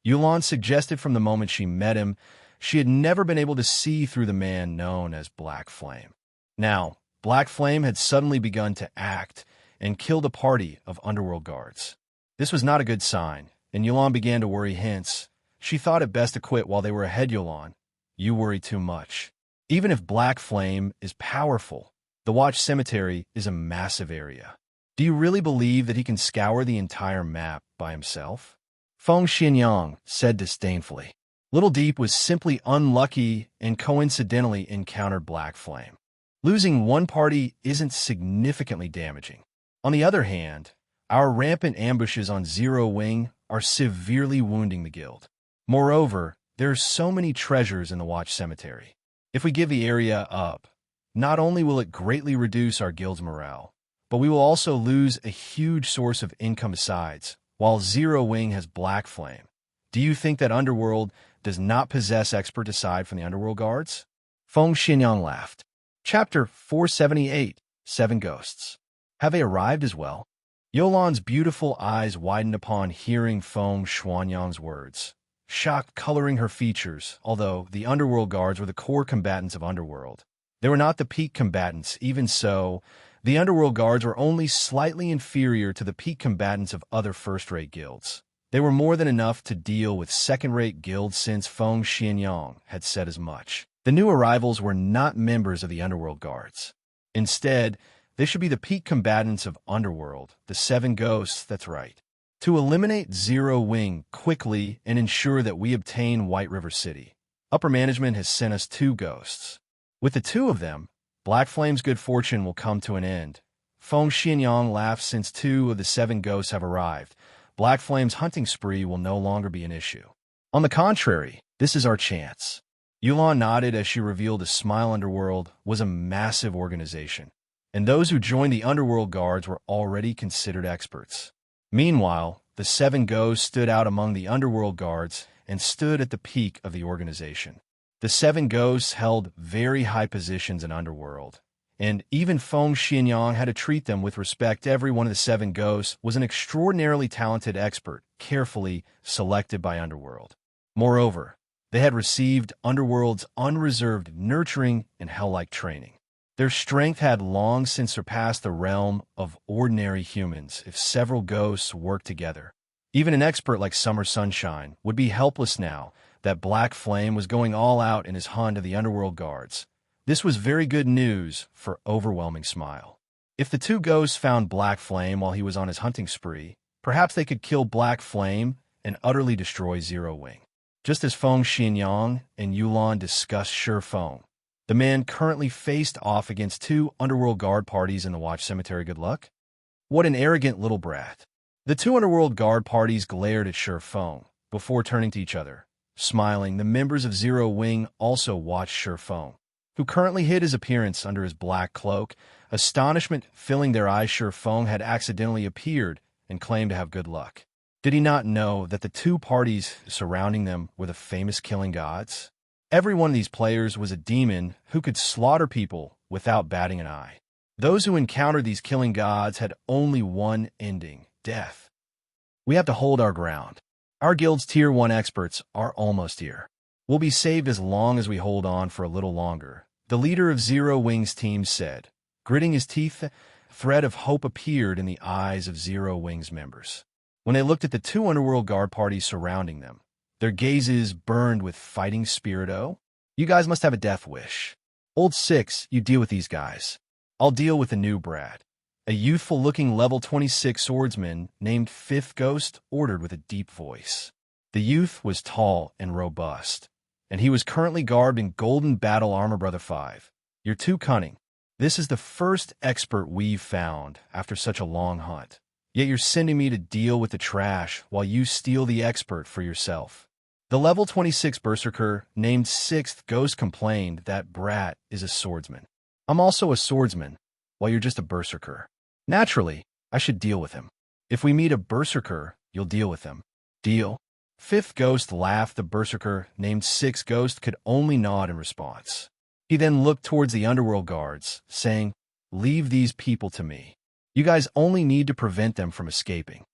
Youlan suggested. From the moment she met him, she had never been able to see through the man known as Black Flame. Now, Black Flame had suddenly begun to act and killed a party of underworld guards. This was not a good sign, and Youlan began to worry. Hence, she thought it best to quit while they were ahead. Youlan, you worry too much. Even if Black Flame is powerful, the Watch Cemetery is a massive area. Do you really believe that he can scour the entire map by himself? Feng Xianxia said disdainfully. Little Deep was simply unlucky and coincidentally encountered Black Flame. Losing one party isn't significantly damaging. On the other hand, our rampant ambushes on Zero Wing are severely wounding the guild. Moreover, there are so many treasures in the Watch Cemetery. If we give the area up, not only will it greatly reduce our guild's morale, but we will also lose a huge source of income besides. While Zero Wing has Black Flame, do you think that Underworld does not possess expert aside from the Underworld guards? Feng Xianxia laughed. Chapter 478, 7 Ghosts. Have they arrived as well? Youlan's beautiful eyes widened upon hearing Feng Xianxia's words, shock coloring her features. Although the Underworld guards were the core combatants of Underworld, they were not the peak combatants. Even so, the Underworld guards were only slightly inferior to the peak combatants of other first-rate guilds. They were more than enough to deal with second-rate guilds, since Feng Xianxia had said as much. The new arrivals were not members of the Underworld guards. Instead, they should be the peak combatants of Underworld, the 7 Ghosts. That's right. To eliminate Zero Wing quickly and ensure that we obtain White River City, upper management has sent us 2 ghosts. With the 2 of them, Black Flame's good fortune will come to an end. Feng Xianxia laughed. Since 2 of the 7 ghosts have arrived, Black Flame's hunting spree will no longer be an issue. On the contrary, this is our chance. Youlan nodded as she revealed a smile. Underworld was a massive organization, and those who joined the Underworld guards were already considered experts. Meanwhile, the 7 ghosts stood out among the Underworld guards and stood at the peak of the organization. The 7 ghosts held very high positions in Underworld, and even Feng Xianxia had to treat them with respect. Every one of the 7 ghosts was an extraordinarily talented expert, carefully selected by Underworld. Moreover, they had received Underworld's unreserved nurturing and hell-like training. Their strength had long since surpassed the realm of ordinary humans. If several ghosts worked together, even an expert like Summer Sunshine would be helpless now that Black Flame was going all out in his hunt of the Underworld guards. This was very good news for Overwhelming Smile. If the 2 ghosts found Black Flame while he was on his hunting spree, perhaps they could kill Black Flame and utterly destroy Zero Wing. Just as Feng Xianxia and Youlan discussed, Sure Feng, the man currently faced off against 2 Underworld guard parties in the Watch Cemetery. Good luck? What an arrogant little brat. The 2 Underworld guard parties glared at Sure Feng before turning to each other. Smiling, the members of Zero Wing also watched Sure Feng, who currently hid his appearance under his black cloak. Astonishment filling their eyes. Sure Feng had accidentally appeared and claimed to have good luck. Did he not know that the 2 parties surrounding them were the famous killing gods? Every one of these players was a demon who could slaughter people without batting an eye. Those who encountered these killing gods had only one ending, death. We have to hold our ground. Our guild's Tier 1 experts are almost here. We'll be saved as long as we hold on for a little longer, the leader of Zero Wing's team said. Gritting his teeth, a thread of hope appeared in the eyes of Zero Wing's members. When they looked at the two Underworld Guard parties surrounding them, their gazes burned with fighting spirit. Oh, you guys must have a death wish. Old Six, you deal with these guys. I'll deal with the new Brad. A youthful-looking level 26 swordsman named Fifth Ghost ordered with a deep voice. The youth was tall and robust, and he was currently garbed in golden battle armor. Brother 5. You're too cunning. This is the first expert we've found after such a long hunt. Yet you're sending me to deal with the trash while you steal the expert for yourself. The level 26 berserker named Sixth Ghost complained that Brat is a swordsman. I'm also a swordsman, while you're just a berserker. Naturally, I should deal with him. If we meet a berserker, you'll deal with him. Deal? Fifth Ghost laughed. The berserker named Sixth Ghost could only nod in response. He then looked towards the Underworld Guards, saying, "Leave these people to me. You guys only need to prevent them from escaping."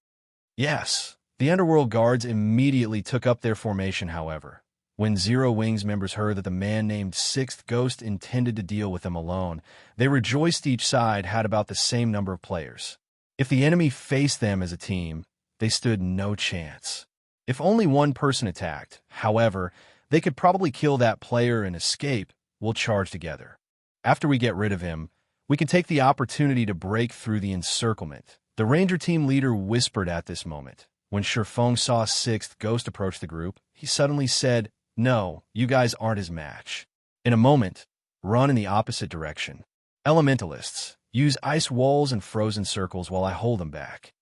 Yes, the Underworld Guards immediately took up their formation. However, when Zero Wing's members heard that the man named Sixth Ghost intended to deal with them alone, they rejoiced. Each side had about the same number of players. If the enemy faced them as a team, they stood no chance. If only one person attacked, however, they could probably kill that player and escape. We'll charge together. After we get rid of him, we can take the opportunity to break through the encirclement. The Ranger team leader whispered at this moment. When Shifeng saw Sixth Ghost approach the group, he suddenly said, "No, you guys aren't his match." In a moment, run in the opposite direction. Elementalists, use ice walls and frozen circles while I hold them back.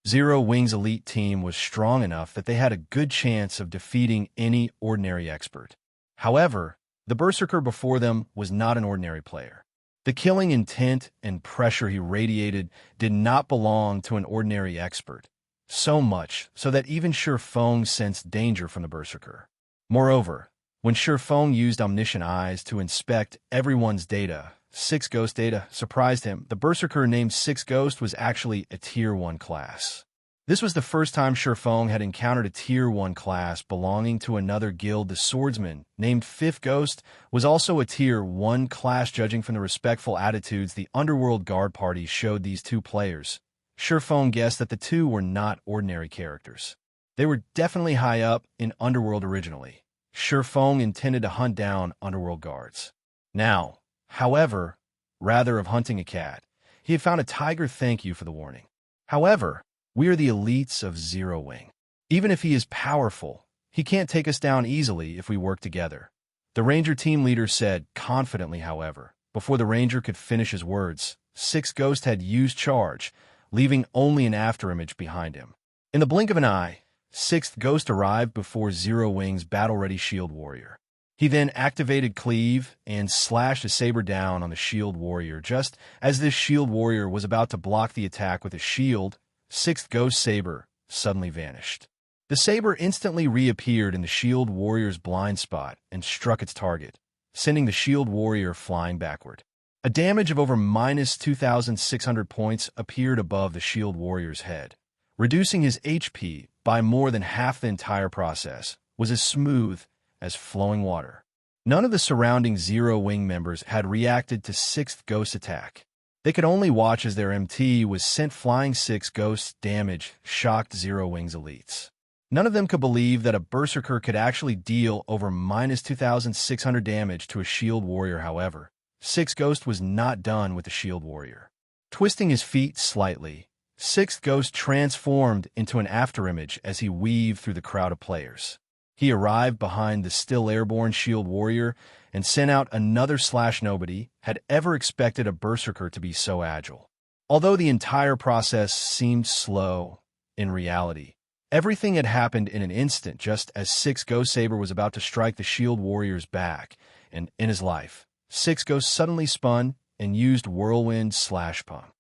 Zero Wing's elite team was strong enough that they had a good chance of defeating any ordinary expert. However, the berserker before them was not an ordinary player. The killing intent and pressure he radiated did not belong to an ordinary expert, so much so that even Shifeng sensed danger from the berserker. Moreover, when Shifeng used omniscient eyes to inspect everyone's data, Six Ghost data surprised him. The berserker named Six Ghost was actually a Tier 1 class. This was the first time Shifeng had encountered a Tier 1 class belonging to another guild. The swordsman, named Fifth Ghost, was also a Tier 1 class. Judging from the respectful attitudes the Underworld Guard party showed these two players, Shifeng guessed that the two were not ordinary characters. They were definitely high up in Underworld originally. Shifeng intended to hunt down Underworld Guards. Now, however, rather of hunting a cat, he had found a tiger. Thank you for the warning. However, we are the elites of Zero Wing. Even if he is powerful, he can't take us down easily if we work together. The Ranger team leader said confidently. However, before the Ranger could finish his words, Six Ghost had used charge, leaving only an afterimage behind him. In the blink of an eye, Sixth Ghost arrived before Zero Wing's battle-ready shield warrior. He then activated Cleave and slashed a saber down on the shield warrior. Just as this shield warrior was about to block the attack with a shield, Sixth Ghost saber suddenly vanished. The saber instantly reappeared in the shield warrior's blind spot and struck its target, sending the shield warrior flying backward. A damage of over -2,600 points appeared above the shield warrior's head. Reducing his HP by more than half. The entire process was as smooth as flowing water. None of the surrounding Zero Wing members had reacted to Sixth Ghost's attack. They could only watch as their MT was sent flying. Six Ghost's damage shocked Zero Wing's elites. None of them could believe that a berserker could actually deal over -2,600 damage to a shield warrior. However, Six Ghost was not done with the shield warrior. Twisting his feet slightly, Sixth Ghost transformed into an afterimage as he weaved through the crowd of players. He arrived behind the still airborne shield warrior and sent out another slash. Nobody had ever expected a berserker to be so agile. Although the entire process seemed slow, in reality, everything had happened in an instant. Just as Six Ghost saber was about to strike the shield warrior's back, and in his life, Six Ghost suddenly spun and used whirlwind slash pump.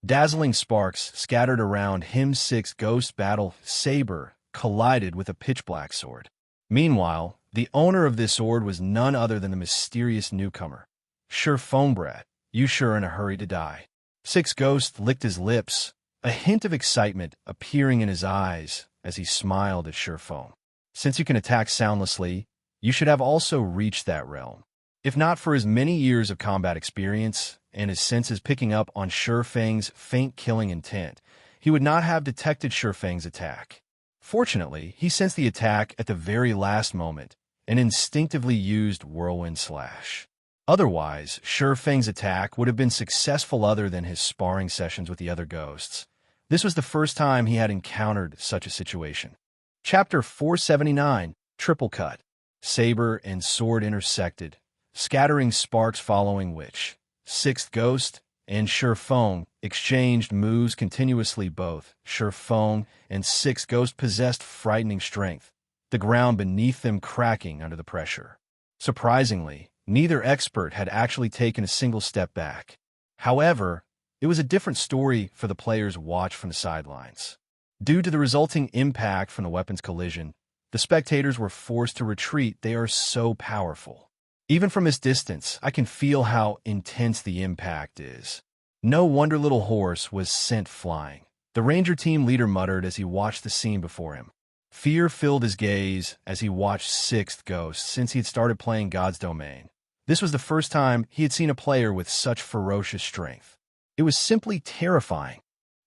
Dazzling sparks scattered around him. Six Ghost battle saber collided with a pitch-black sword. Meanwhile, the owner of this sword was none other than the mysterious newcomer. Shifeng. Brat, you sure in a hurry to die? Six Ghost licked his lips, a hint of excitement appearing in his eyes as he smiled at Shurfeng. Since you can attack soundlessly, you should have also reached that realm. If not for his many years of combat experience and his senses picking up on Shurfeng's faint killing intent, he would not have detected Shurfeng's attack. Fortunately, he sensed the attack at the very last moment and instinctively used Whirlwind Slash. Otherwise, Shurfeng's attack would have been successful other than his sparring sessions with the other ghosts. This was the first time he had encountered such a situation. Chapter 479, Triple Cut. Saber and sword intersected, scattering sparks following which Sixth Ghost and Shurfeng exchanged moves continuously. Both Shurfeng and Sixth Ghost possessed frightening strength, the ground beneath them cracking under the pressure. Surprisingly, neither expert had actually taken a single step back. However, it was a different story for the players watched from the sidelines. Due to the resulting impact from the weapon's collision, the spectators were forced to retreat. They are so powerful. Even from this distance, I can feel how intense the impact is. No wonder Little Horse was sent flying, the Ranger team leader muttered as he watched the scene before him. Fear filled his gaze as he watched Sixth Ghost since he had started playing God's Domain. This was the first time he had seen a player with such ferocious strength. It was simply terrifying.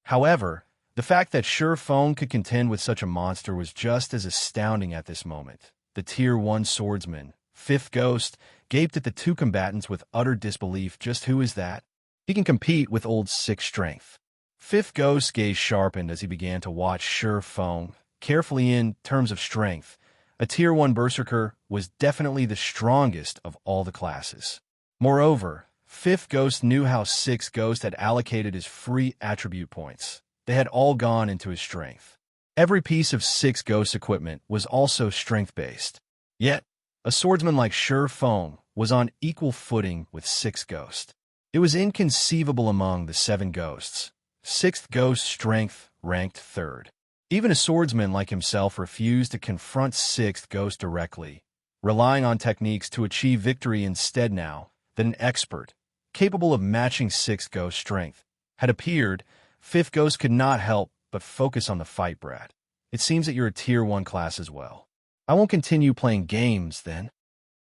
However, the fact that Shurfeng could contend with such a monster was just as astounding at this moment. The Tier 1 swordsman, Fifth Ghost, gaped at the two combatants with utter disbelief. Just who is that? He can compete with old Sixth strength. Fifth Ghost's gaze sharpened as he began to watch Shurfeng carefully. In terms of strength, a Tier 1 Berserker was definitely the strongest of all the classes. Moreover, Fifth Ghost knew how Sixth Ghost had allocated his free attribute points. They had all gone into his strength. Every piece of Sixth Ghost's equipment was also strength-based. Yet, a swordsman like Shurfeng was on equal footing with Sixth Ghost. It was inconceivable among the 7 ghosts. Sixth Ghost's strength ranked 3rd. Even a swordsman like himself refused to confront Sixth Ghost directly, relying on techniques to achieve victory instead. Now that an expert, capable of matching Sixth Ghost's strength, had appeared, Fifth Ghost could not help but focus on the fight. Brad, it seems that you're a Tier 1 class as well. I won't continue playing games then.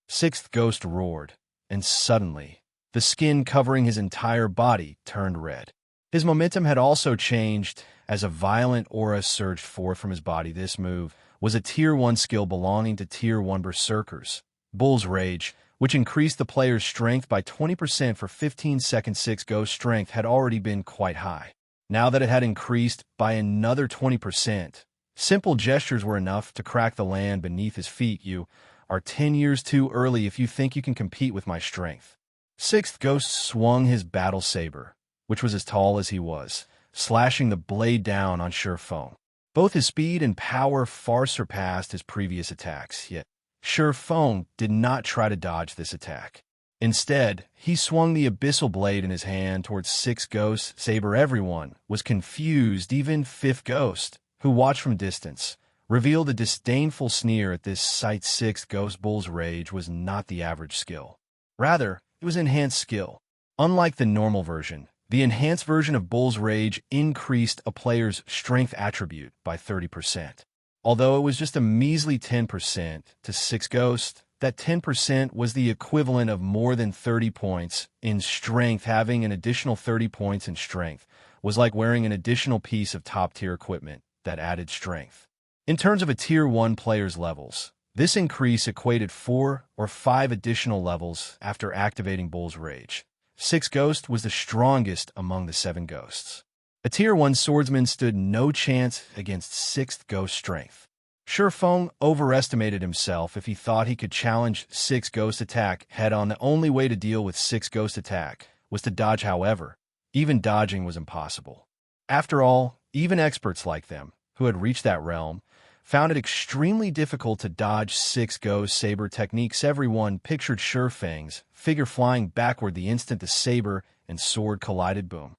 Sixth Ghost roared, and suddenly, the skin covering his entire body turned red. His momentum had also changed as a violent aura surged forth from his body. This move was a Tier 1 skill belonging to Tier 1 Berserkers, Bull's Rage, which increased the player's strength by 20% for 15 seconds. Sixth Ghost's strength had already been quite high. Now that it had increased by another 20%, simple gestures were enough to crack the land beneath his feet. You are 10 years too early if you think you can compete with my strength. Sixth Ghost swung his battle saber, which was as tall as he was, slashing the blade down on Shurfeng. Both his speed and power far surpassed his previous attacks, yet Shurfeng did not try to dodge this attack. Instead, he swung the Abyssal blade in his hand towards Sixth Ghost's saber. Everyone was confused. Even Fifth Ghost, who watched from distance, revealed a disdainful sneer at this sight. Sixth Ghost Bull's Rage was not the average skill. Rather, it was enhanced skill. Unlike the normal version, the enhanced version of Bull's Rage increased a player's strength attribute by 30%. Although it was just a measly 10% to Sixth Ghost, that 10% was the equivalent of more than 30 points in strength. Having an additional 30 points in strength was like wearing an additional piece of top-tier equipment that added strength. In terms of a Tier 1 player's levels, this increase equated 4 or 5 additional levels after activating Bull's Rage. Sixth Ghost was the strongest among the 7 ghosts. A Tier 1 swordsman stood no chance against Sixth Ghost's strength. Shurfeng overestimated himself if he thought he could challenge Sixth Ghost's attack head-on. The only way to deal with Sixth Ghost's attack was to dodge. However, even dodging was impossible. After all, even experts like them, who had reached that realm, found it extremely difficult to dodge Sixth Ghost's saber techniques. Everyone pictured Shurfeng's figure flying backward the instant the saber and sword collided. Boom.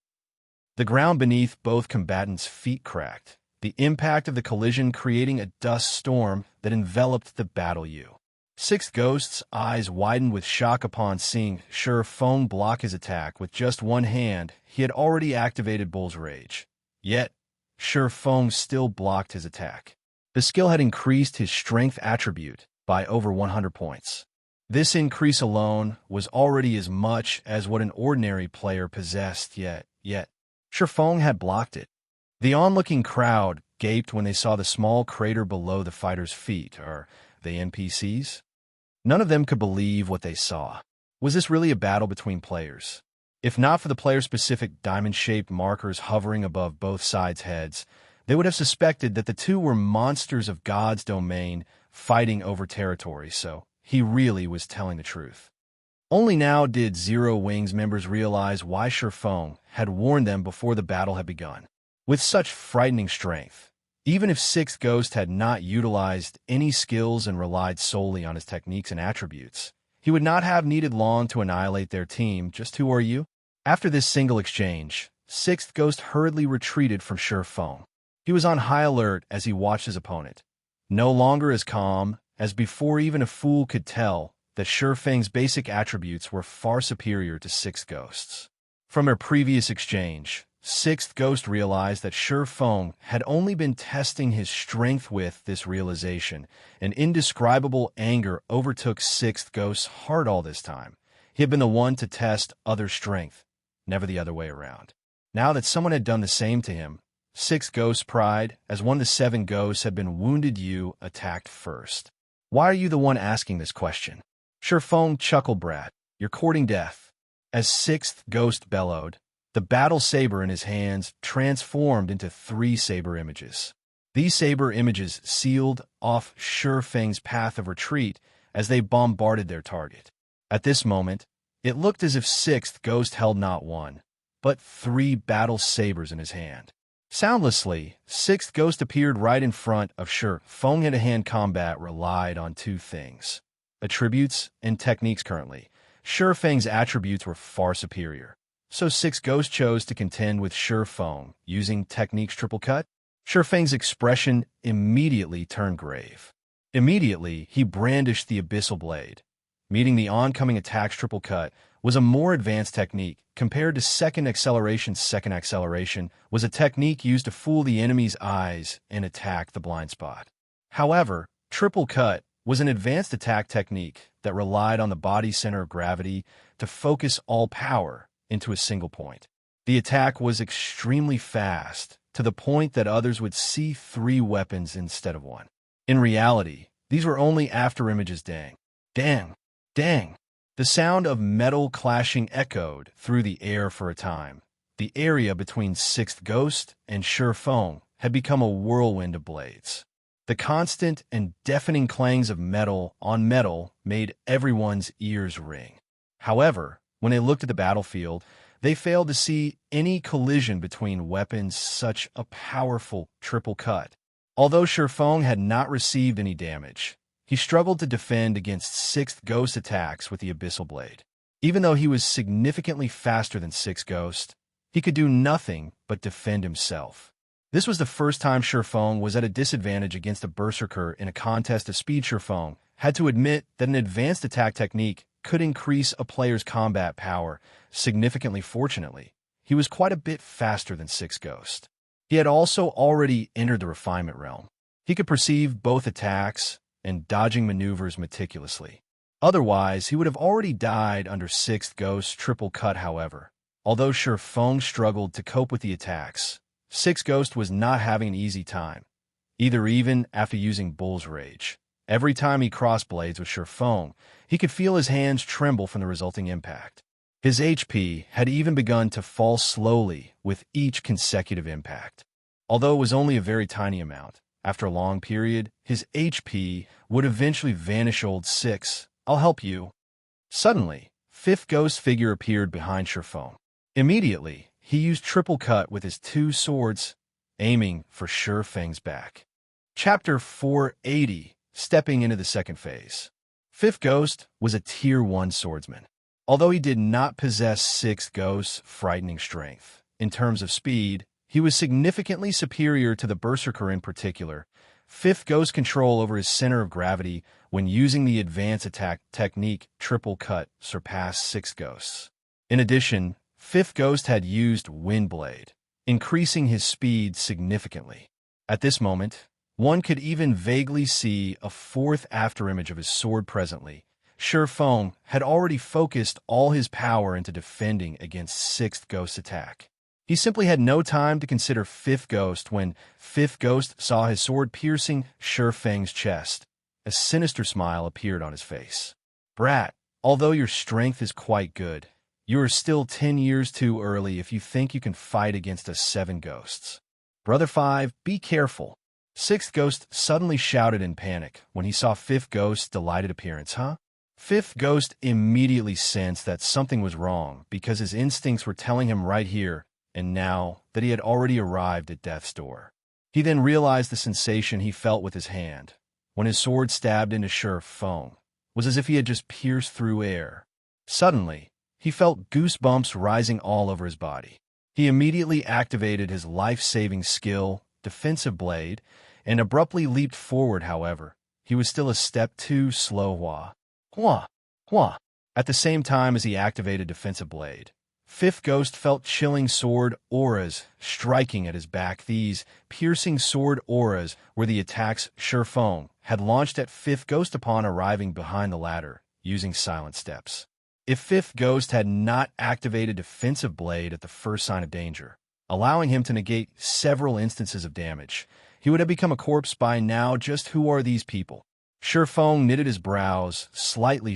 The ground beneath both combatants' feet cracked, the impact of the collision creating a dust storm that enveloped the battle. Sixth Ghost's eyes widened with shock upon seeing Shurfeng block his attack with just one hand. He had already activated Bull's Rage. Yet, Feng still blocked his attack. The skill had increased his strength attribute by over 100 points. This increase alone was already as much as what an ordinary player possessed, yet Feng had blocked it. The onlooking crowd gaped when they saw the small crater below the fighter's feet. Are they NPCs? None of them could believe what they saw. Was this really a battle between players? If not for the player-specific diamond-shaped markers hovering above both sides' heads, they would have suspected that the two were monsters of God's domain fighting over territory, so he really was telling the truth. Only now did Zero Wings members realize why Feng had warned them before the battle had begun. With such frightening strength, even if Sixth Ghost had not utilized any skills and relied solely on his techniques and attributes, he would not have needed long to annihilate their team. Just who are you? After this single exchange, Sixth Ghost hurriedly retreated from Feng. He was on high alert as he watched his opponent. No longer as calm as before, even a fool could tell that Feng's basic attributes were far superior to Sixth Ghost's. From their previous exchange, Sixth Ghost realized that Feng had only been testing his strength. With this realization, an indescribable anger overtook Sixth Ghost's heart. All this time, he had been the one to test others' strength, never the other way around. Now that someone had done the same to him, Sixth Ghost's pride, as one of the 7 ghosts, had been wounded. You attacked first. Why are you the one asking this question? Feng chuckled. Brat, you're courting death. As Sixth Ghost bellowed, the battle saber in his hands transformed into 3 saber images. These saber images sealed off Feng's path of retreat as they bombarded their target. At this moment, it looked as if Sixth Ghost held not 1, but 3 battle sabers in his hand. Soundlessly, Sixth Ghost appeared right in front of Feng. Hand-to-hand combat relied on 2 things: attributes and techniques. Currently, Feng's attributes were far superior, so Sixth Ghost chose to contend with Feng using techniques. Triple cut. Feng's expression immediately turned grave. Immediately, he brandished the Abyssal blade. Meeting the oncoming attacks, triple cut was a more advanced technique compared to second acceleration. Second acceleration was a technique used to fool the enemy's eyes and attack the blind spot. However, triple cut was an advanced attack technique that relied on the body's center of gravity to focus all power into a single point. The attack was extremely fast, to the point that others would see 3 weapons instead of 1. In reality, these were only after images. Dang, dang, dang. The sound of metal clashing echoed through the air for a time. The area between Sixth Ghost and Feng had become a whirlwind of blades. The constant and deafening clangs of metal on metal made everyone's ears ring. However, when they looked at the battlefield, they failed to see any collision between weapons. Such a powerful triple cut. Although Feng had not received any damage, he struggled to defend against Sixth Ghost attacks with the Abyssal blade. Even though he was significantly faster than Sixth Ghost, he could do nothing but defend himself. This was the first time Feng was at a disadvantage against a berserker in a contest of speed. Feng had to admit that an advanced attack technique could increase a player's combat power significantly. Fortunately, he was quite a bit faster than Sixth Ghost. He had also already entered the refinement realm. He could perceive both attacks and dodging maneuvers meticulously. Otherwise, he would have already died under Sixth Ghost's triple cut. However, although Feng struggled to cope with the attacks, Sixth Ghost was not having an easy time, even after using Bull's Rage. Every time he crossed blades with Feng, he could feel his hands tremble from the resulting impact. His HP had even begun to fall slowly with each consecutive impact. Although it was only a very tiny amount, after a long period, his HP would eventually vanish. Old Six, I'll help you. Suddenly, Fifth Ghost figure appeared behind Feng. Immediately, he used triple cut with his 2 swords, aiming for Feng's back. Chapter 480, Stepping into the Second Phase. Fifth Ghost was a Tier 1 swordsman. Although he did not possess Sixth Ghost's frightening strength, in terms of speed, he was significantly superior to the berserker. In particular, Fifth Ghost's control over his center of gravity when using the advanced attack technique triple cut surpassed Sixth Ghost's. In addition, Fifth Ghost had used Wind Blade, increasing his speed significantly. At this moment, one could even vaguely see a fourth afterimage of his sword presently. Feng had already focused all his power into defending against Sixth Ghost's attack. He simply had no time to consider Fifth Ghost when Fifth Ghost saw his sword piercing Feng's chest. A sinister smile appeared on his face. "Brat, although your strength is quite good, you are still 10 years too early if you think you can fight against us 7 ghosts. Brother 5, be careful." Sixth Ghost suddenly shouted in panic when he saw Fifth Ghost's delighted appearance. Fifth Ghost immediately sensed that something was wrong because his instincts were telling him right here and now that he had already arrived at death's door. He then realized the sensation he felt with his hand when his sword stabbed into Feng was as if he had just pierced through air. Suddenly, he felt goosebumps rising all over his body. He immediately activated his life-saving skill, Defensive Blade, and abruptly leaped forward. However, he was still a step too slow. Hua. At the same time as he activated Defensive Blade, Fifth Ghost felt chilling sword auras striking at his back. These piercing sword auras were the attacks Feng had launched at Fifth Ghost upon arriving behind the ladder, using silent steps. If Fifth Ghost had not activated Defensive Blade at the first sign of danger, allowing him to negate several instances of damage, he would have become a corpse by now. Just who are these people? Feng knitted his brows slightly.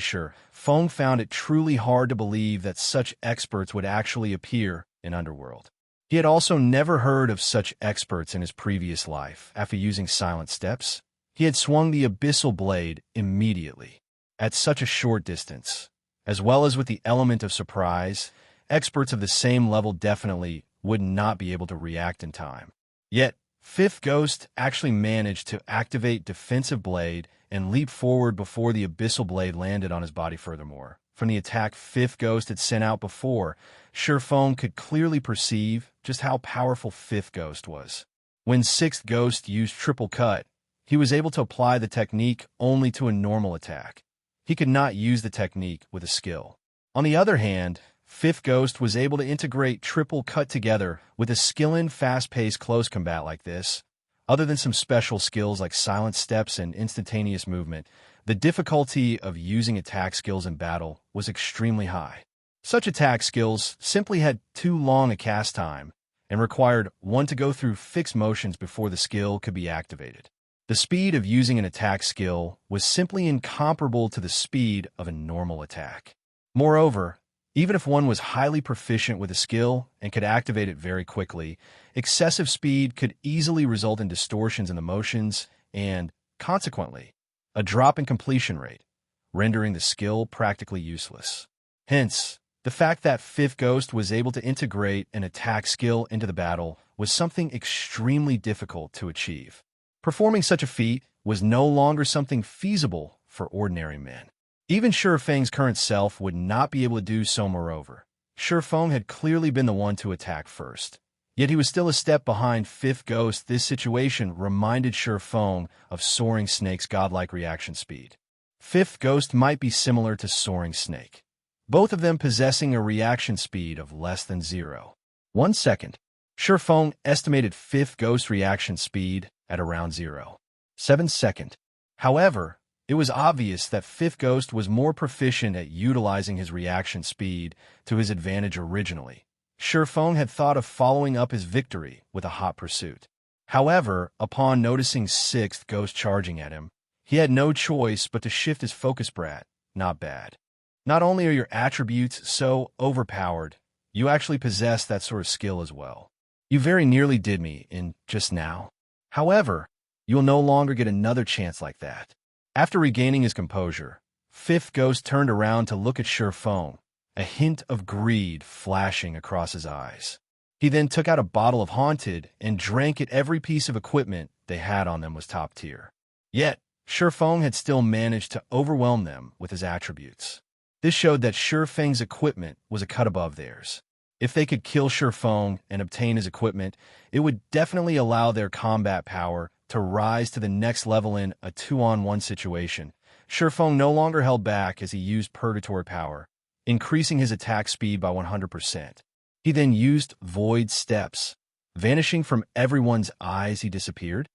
Feng found it truly hard to believe that such experts would actually appear in Underworld. He had also never heard of such experts in his previous life. After using silent steps, he had swung the Abyssal Blade immediately. At such a short distance, as well as with the element of surprise, experts of the same level definitely would not be able to react in time. Yet, Fifth Ghost actually managed to activate Defensive Blade and leap forward before the Abyssal Blade landed on his body. Furthermore, from the attack Fifth Ghost had sent out before, Feng could clearly perceive just how powerful Fifth Ghost was. When Sixth Ghost used Triple Cut, he was able to apply the technique only to a normal attack. He could not use the technique with a skill. On the other hand, Fifth Ghost was able to integrate Triple Cut together with a skill in fast-paced close combat like this. Other than some special skills like silent steps and instantaneous movement, the difficulty of using attack skills in battle was extremely high. Such attack skills simply had too long a cast time and required one to go through fixed motions before the skill could be activated. The speed of using an attack skill was simply incomparable to the speed of a normal attack. Moreover, even if one was highly proficient with a skill and could activate it very quickly, excessive speed could easily result in distortions in the motions and, consequently, a drop in completion rate, rendering the skill practically useless. Hence, the fact that Fifth Ghost was able to integrate an attack skill into the battle was something extremely difficult to achieve. Performing such a feat was no longer something feasible for ordinary men. Even Feng's current self would not be able to do so. Moreover, Feng had clearly been the one to attack first. Yet he was still a step behind Fifth Ghost. This situation reminded Feng of Soaring Snake's godlike reaction speed. Fifth Ghost might be similar to Soaring Snake, both of them possessing a reaction speed of less than 0.1 second. Feng estimated Fifth Ghost reaction speed at around 0.7 second. However, it was obvious that Fifth Ghost was more proficient at utilizing his reaction speed to his advantage originally. Feng had thought of following up his victory with a hot pursuit. However, upon noticing Sixth Ghost charging at him, he had no choice but to shift his focus. Brat, not bad. Not only are your attributes so overpowered, you actually possess that sort of skill as well. You very nearly did me in just now. However, you will no longer get another chance like that. After regaining his composure, Fifth Ghost turned around to look at Feng, a hint of greed flashing across his eyes. He then took out a bottle of Haunted and drank it. Every piece of equipment they had on them was top tier. Yet, Feng had still managed to overwhelm them with his attributes. This showed that Feng's equipment was a cut above theirs. If they could kill Feng and obtain his equipment, it would definitely allow their combat power to rise to the next level in a 2-on-1 situation. Feng no longer held back as he used Purgatory Power, increasing his attack speed by 100%. He then used Void Steps, Vanishing from everyone's eyes, he disappeared.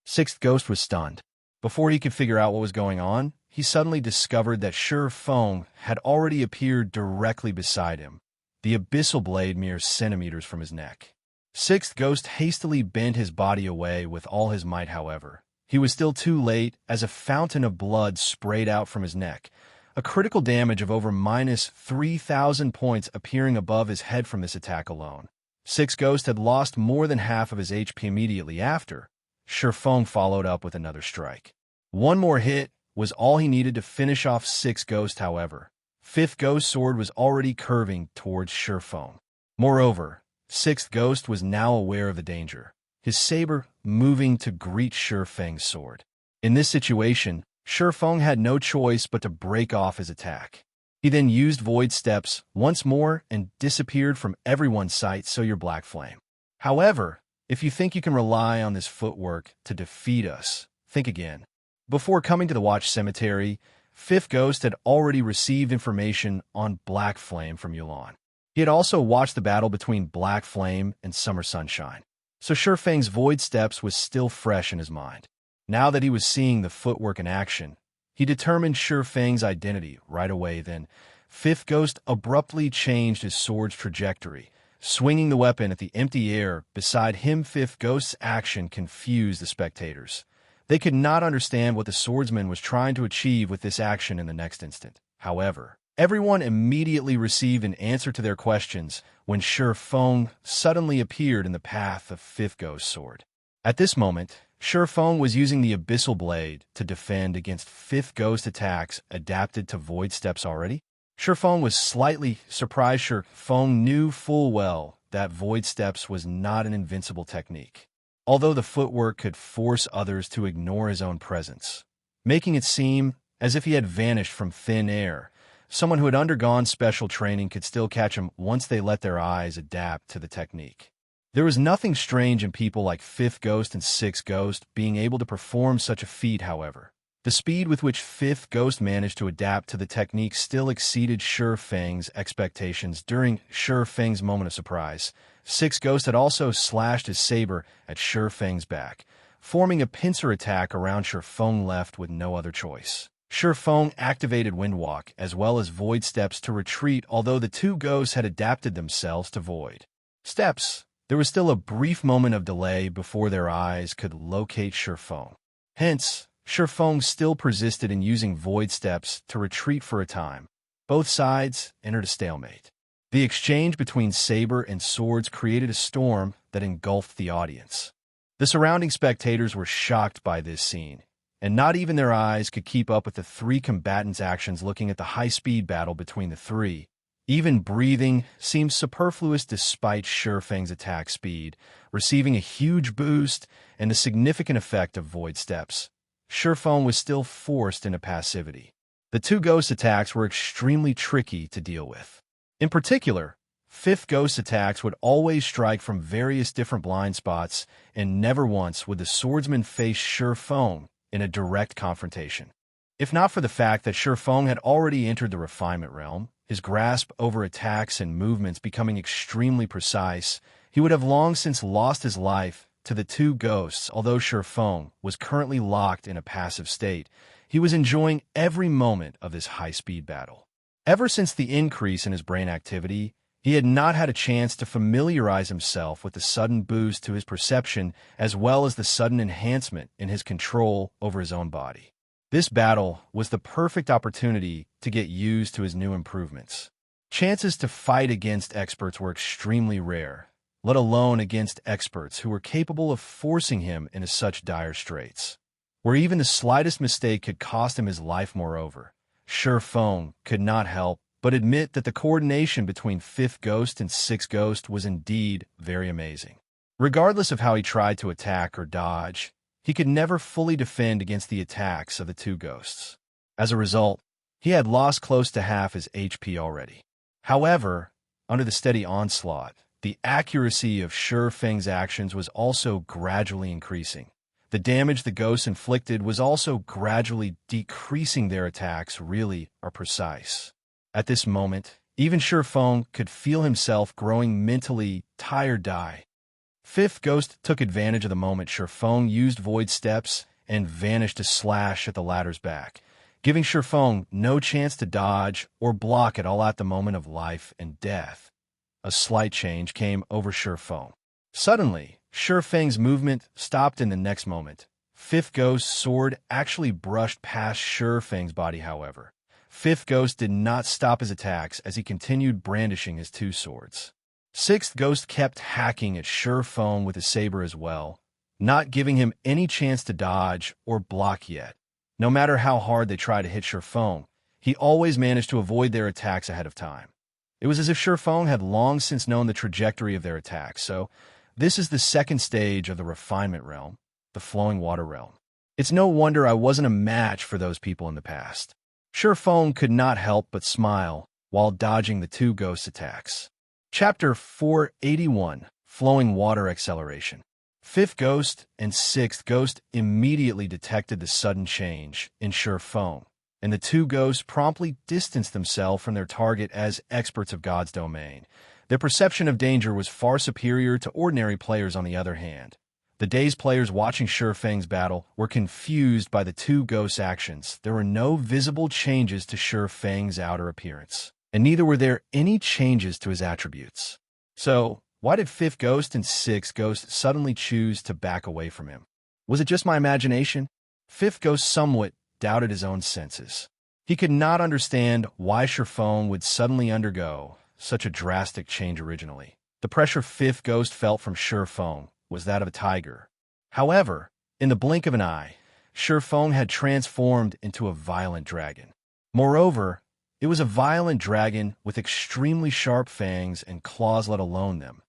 Sixth Ghost was stunned. Before he could figure out what was going on, he suddenly discovered that Shi Feng had already appeared directly beside him, the abyssal blade mere centimeters from his neck. Sixth Ghost hastily bent his body away with all his might, however. He was still too late, as a fountain of blood sprayed out from his neck, a critical damage of over minus 3,000 points appearing above his head from this attack alone. Sixth Ghost had lost more than half of his HP immediately after. Shi Feng followed up with another strike. One more hit was all he needed to finish off Sixth Ghost, however. Fifth Ghost sword was already curving towards Shi Feng. Moreover, Sixth Ghost was now aware of the danger, his saber moving to greet Shi Feng's sword. In this situation, Shi Feng had no choice but to break off his attack. He then used Void Steps once more and disappeared from everyone's sight, so your Black Flame. However, if you think you can rely on this footwork to defeat us, think again. Before coming to the Watch Cemetery, Fifth Ghost had already received information on Black Flame from Youlan. He had also watched the battle between Black Flame and Summer Sunshine, so Shi Feng's Void Steps was still fresh in his mind. Now that he was seeing the footwork in action, he determined Shi Feng's identity right away. Then, Fifth Ghost abruptly changed his sword's trajectory, swinging the weapon at the empty air beside him. Fifth Ghost's action confused the spectators. They could not understand what the swordsman was trying to achieve with this action in the next instant. However, everyone immediately received an answer to their questions when Shi Feng suddenly appeared in the path of Fifth Ghost's sword. At this moment, Shi Feng was using the Abyssal Blade to defend against Fifth Ghost attacks adapted to Void Steps already. Shi Feng was slightly surprised. Shi Feng knew full well that Void Steps was not an invincible technique, although the footwork could force others to ignore his own presence, making it seem as if he had vanished from thin air. Someone who had undergone special training could still catch him once they let their eyes adapt to the technique. There was nothing strange in people like Fifth Ghost and Sixth Ghost being able to perform such a feat, however. The speed with which Fifth Ghost managed to adapt to the technique still exceeded Shi Feng's expectations. During Shi Feng's moment of surprise, Sixth Ghost had also slashed his saber at Shi Feng's back, forming a pincer attack around Shi Feng. Left with no other choice, Shi Feng activated Windwalk as well as Void Steps to retreat. Although the two ghosts had adapted themselves to Void Steps, there was still a brief moment of delay before their eyes could locate Shi Feng. Hence, Shi Feng still persisted in using Void Steps to retreat for a time. Both sides entered a stalemate. The exchange between saber and swords created a storm that engulfed the audience. The surrounding spectators were shocked by this scene, and not even their eyes could keep up with the three combatants' actions. Looking at the high-speed battle between the three, even breathing seemed superfluous despite Shi Feng's attack speed, receiving a huge boost and the significant effect of Void Steps. Shi Feng was still forced into passivity. The two ghost attacks were extremely tricky to deal with. In particular, Fifth Ghost attacks would always strike from various different blind spots, and never once would the swordsman face Shi Feng in a direct confrontation. If not for the fact that Shi Feng had already entered the refinement realm, his grasp over attacks and movements becoming extremely precise, he would have long since lost his life to the two ghosts. Although Shi Feng was currently locked in a passive state, he was enjoying every moment of this high-speed battle. Ever since the increase in his brain activity, he had not had a chance to familiarize himself with the sudden boost to his perception as well as the sudden enhancement in his control over his own body. This battle was the perfect opportunity to get used to his new improvements. Chances to fight against experts were extremely rare, let alone against experts who were capable of forcing him into such dire straits, where even the slightest mistake could cost him his life. Moreover, Shi Feng could not help but admit that the coordination between Fifth Ghost and Sixth Ghost was indeed very amazing. Regardless of how he tried to attack or dodge, he could never fully defend against the attacks of the two ghosts. As a result, he had lost close to half his HP already. However, under the steady onslaught, the accuracy of Shi Feng's actions was also gradually increasing. The damage the ghosts inflicted was also gradually decreasing. Their attacks really are precise. At this moment, even Shi Feng could feel himself growing mentally tired. Fifth Ghost took advantage of the moment Shifeng used Void Steps and vanished to slash at the latter's back, giving Shifeng no chance to dodge or block at all at the moment of life and death. A slight change came over Shifeng. Suddenly, Shifeng's movement stopped in the next moment. Fifth Ghost's sword actually brushed past Shifeng's body, however. Fifth Ghost did not stop his attacks as he continued brandishing his two swords. Sixth Ghost kept hacking at Shifeng with his saber as well, not giving him any chance to dodge or block yet. No matter how hard they tried to hit Shifeng, he always managed to avoid their attacks ahead of time. It was as if Shifeng had long since known the trajectory of their attacks, so this is the second stage of the refinement realm, the flowing water realm. It's no wonder I wasn't a match for those people in the past. Shifeng could not help but smile while dodging the two ghost attacks. Chapter 481, Flowing Water Acceleration. Fifth Ghost and Sixth Ghost immediately detected the sudden change in Shifeng, and the two ghosts promptly distanced themselves from their target as experts of God's domain. Their perception of danger was far superior to ordinary players on the other hand. The dazed players watching Shifeng's battle were confused by the two ghosts' actions. There were no visible changes to Shifeng's outer appearance, and neither were there any changes to his attributes. So, why did Fifth Ghost and Sixth Ghost suddenly choose to back away from him? Was it just my imagination? Fifth Ghost somewhat doubted his own senses. He could not understand why Shifeng would suddenly undergo such a drastic change originally. The pressure Fifth Ghost felt from Shifeng was that of a tiger. However, in the blink of an eye, Shifeng had transformed into a violent dragon. Moreover, it was a violent dragon with extremely sharp fangs and claws, let alone them.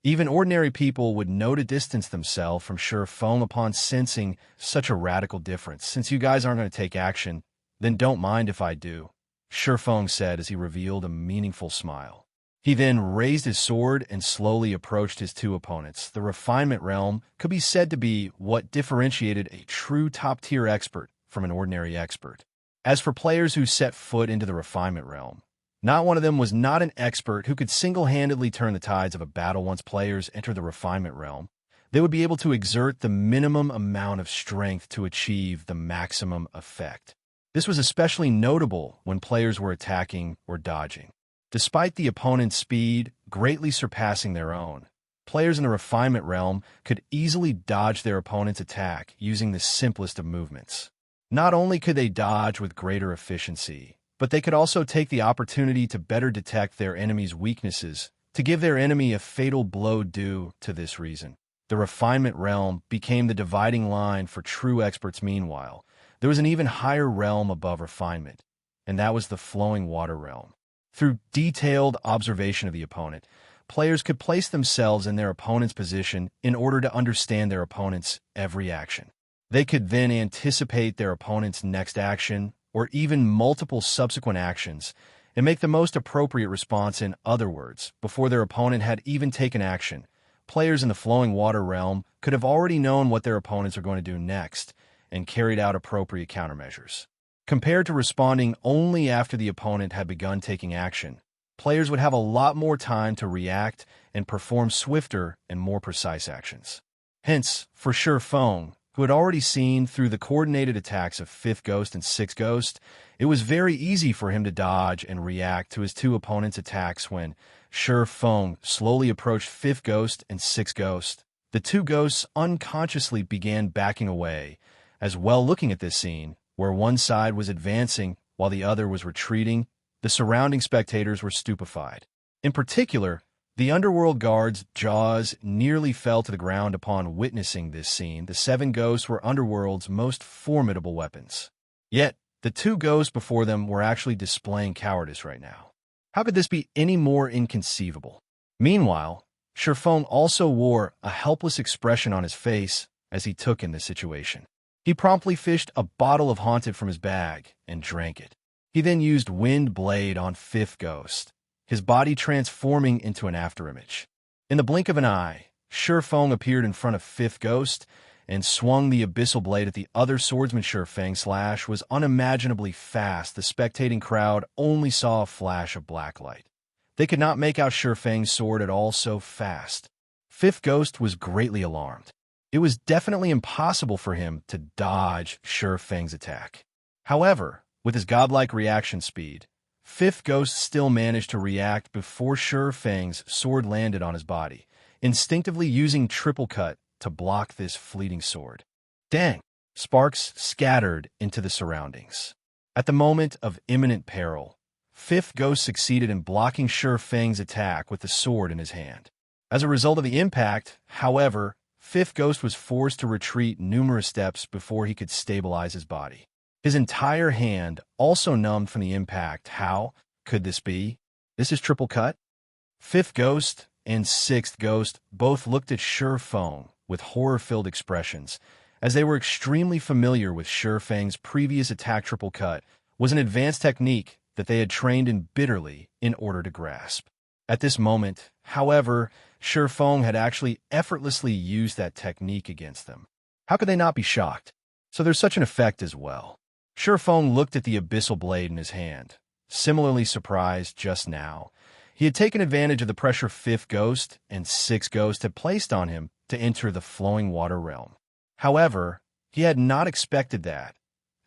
Even ordinary people would know to distance themselves from Shifeng upon sensing such a radical difference. Since you guys aren't going to take action, then don't mind if I do, Shifeng said as he revealed a meaningful smile. He then raised his sword and slowly approached his two opponents. The refinement realm could be said to be what differentiated a true top-tier expert from an ordinary expert. As for players who set foot into the refinement realm, not one of them was not an expert who could single-handedly turn the tides of a battle. Once players enter the refinement realm, they would be able to exert the minimum amount of strength to achieve the maximum effect. This was especially notable when players were attacking or dodging. Despite the opponent's speed greatly surpassing their own, players in the refinement realm could easily dodge their opponent's attack using the simplest of movements. Not only could they dodge with greater efficiency, but they could also take the opportunity to better detect their enemy's weaknesses, to give their enemy a fatal blow due to this reason. The refinement realm became the dividing line for true experts. Meanwhile, there was an even higher realm above refinement, and that was the flowing water realm. Through detailed observation of the opponent, players could place themselves in their opponent's position in order to understand their opponent's every action. They could then anticipate their opponent's next action, or even multiple subsequent actions, and make the most appropriate response. In other words, before their opponent had even taken action, players in the flowing water realm could have already known what their opponents are going to do next and carried out appropriate countermeasures. Compared to responding only after the opponent had begun taking action, players would have a lot more time to react and perform swifter and more precise actions. Hence, for Shifeng, who had already seen through the coordinated attacks of Fifth Ghost and Sixth Ghost, it was very easy for him to dodge and react to his two opponents' attacks. When Shifeng slowly approached Fifth Ghost and Sixth Ghost, the two ghosts unconsciously began backing away, as well. Looking at this scene, where one side was advancing while the other was retreating, the surrounding spectators were stupefied. In particular, the underworld guards' jaws nearly fell to the ground upon witnessing this scene. The seven ghosts were underworld's most formidable weapons. Yet, the two ghosts before them were actually displaying cowardice right now. How could this be any more inconceivable? Meanwhile, Shifeng also wore a helpless expression on his face as he took in the situation. He promptly fished a bottle of Haunted from his bag and drank it. He then used Wind Blade on Fifth Ghost, his body transforming into an afterimage. In the blink of an eye, Shifeng appeared in front of Fifth Ghost and swung the Abyssal Blade at the other swordsman. Shifeng's slash was unimaginably fast. The spectating crowd only saw a flash of black light. They could not make out Shifeng's sword at all, so fast. Fifth Ghost was greatly alarmed. It was definitely impossible for him to dodge Sure Feng's attack. However, with his godlike reaction speed, Fifth Ghost still managed to react before Sure Feng's sword landed on his body, instinctively using triple cut to block this fleeting sword. Dang! Sparks scattered into the surroundings. At the moment of imminent peril, Fifth Ghost succeeded in blocking Sure Feng's attack with the sword in his hand. As a result of the impact, however, Fifth Ghost was forced to retreat numerous steps before he could stabilize his body. His entire hand also numbed from the impact. How could this be? This is triple cut? Fifth Ghost and Sixth Ghost both looked at Sure Feng with horror-filled expressions, as they were extremely familiar with Sure Feng's previous attack. Triple cut was an advanced technique that they had trained in bitterly in order to grasp. At this moment, however, Sure Feng had actually effortlessly used that technique against them. How could they not be shocked? So there's such an effect as well. Sure Feng looked at the Abyssal blade in his hand, similarly surprised just now. He had taken advantage of the pressure Fifth Ghost and Sixth Ghost had placed on him to enter the flowing water realm. However, he had not expected that,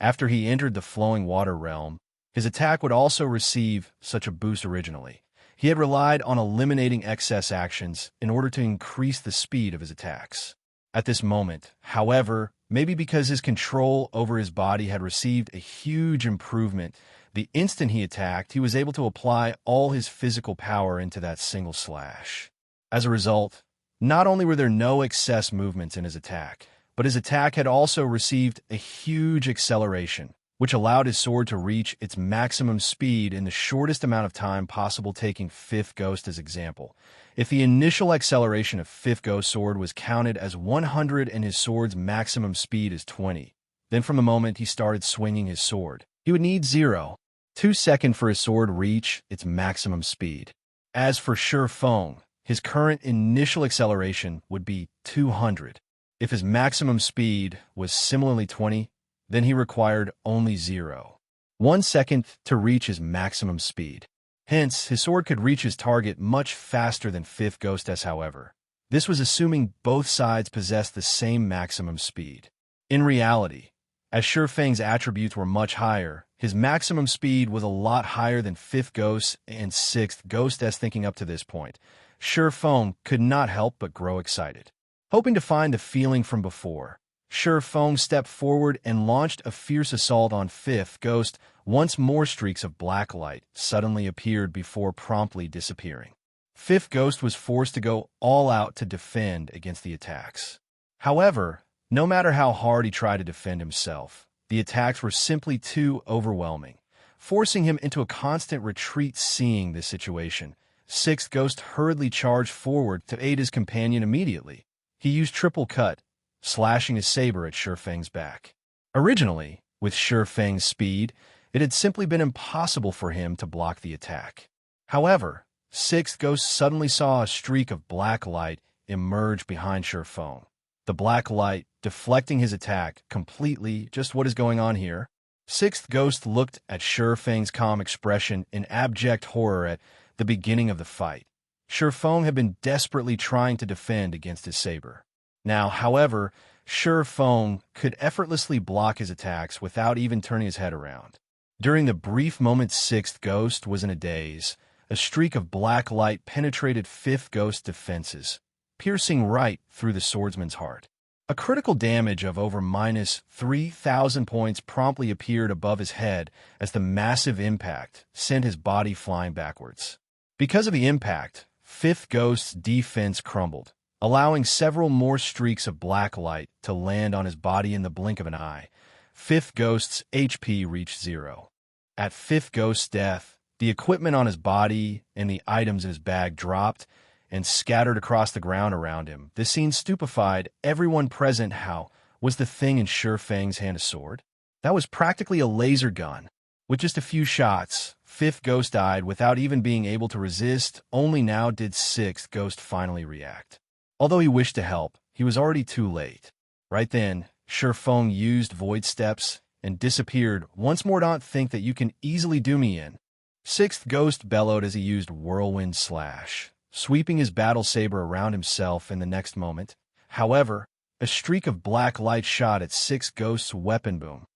after he entered the flowing water realm, his attack would also receive such a boost originally. He had relied on eliminating excess actions in order to increase the speed of his attacks. At this moment, however, maybe because his control over his body had received a huge improvement, the instant he attacked, he was able to apply all his physical power into that single slash. As a result, not only were there no excess movements in his attack, but his attack had also received a huge acceleration, which allowed his sword to reach its maximum speed in the shortest amount of time possible. Taking Fifth Ghost as example, if the initial acceleration of Fifth Ghost's sword was counted as 100 and his sword's maximum speed is 20, then from the moment he started swinging his sword, he would need 0.2 seconds for his sword to reach its maximum speed. As for Sure Feng, his current initial acceleration would be 200. If his maximum speed was similarly 20, then he required only 0.1 second to reach his maximum speed. Hence, his sword could reach his target much faster than Fifth Ghost's. However, this was assuming both sides possessed the same maximum speed. In reality, as Sure Feng's attributes were much higher, his maximum speed was a lot higher than Fifth Ghost and Sixth Ghost's. Thinking up to this point, Sure Feng could not help but grow excited. Hoping to find the feeling from before, Sure Feng stepped forward and launched a fierce assault on Fifth Ghost. Once more streaks of black light suddenly appeared before promptly disappearing. Fifth Ghost was forced to go all out to defend against the attacks. However, no matter how hard he tried to defend himself, the attacks were simply too overwhelming, forcing him into a constant retreat. Seeing this situation, Sixth Ghost hurriedly charged forward to aid his companion immediately. He used triple cut, slashing his saber at Sure Feng's back. Originally, with Sure Feng's speed, it had simply been impossible for him to block the attack. However, Sixth Ghost suddenly saw a streak of black light emerge behind Sure Feng. The black light deflecting his attack completely. Just what is going on here? Sixth Ghost looked at Sure Feng's calm expression in abject horror at the beginning of the fight. Sure Feng had been desperately trying to defend against his saber. Now, however, Sure Feng could effortlessly block his attacks without even turning his head around. During the brief moment Sixth Ghost was in a daze, a streak of black light penetrated Fifth Ghost's defenses, piercing right through the swordsman's heart. A critical damage of over -3,000 points promptly appeared above his head as the massive impact sent his body flying backwards. Because of the impact, Fifth Ghost's defense crumbled, allowing several more streaks of black light to land on his body in the blink of an eye. Fifth Ghost's HP reached 0. At Fifth Ghost's death, the equipment on his body and the items in his bag dropped and scattered across the ground around him. This scene stupefied everyone present. How was the thing in Sure Feng's hand a sword? That was practically a laser gun. With just a few shots, Fifth Ghost died without even being able to resist. Only now did Sixth Ghost finally react. Although he wished to help, he was already too late. Right then, Sure Feng used void steps and disappeared. Once more, don't think that you can easily do me in. Sixth Ghost bellowed as he used whirlwind slash. sweeping his battle saber around himself in the next moment. However, a streak of black light shot at Sixth Ghost's weapon boom.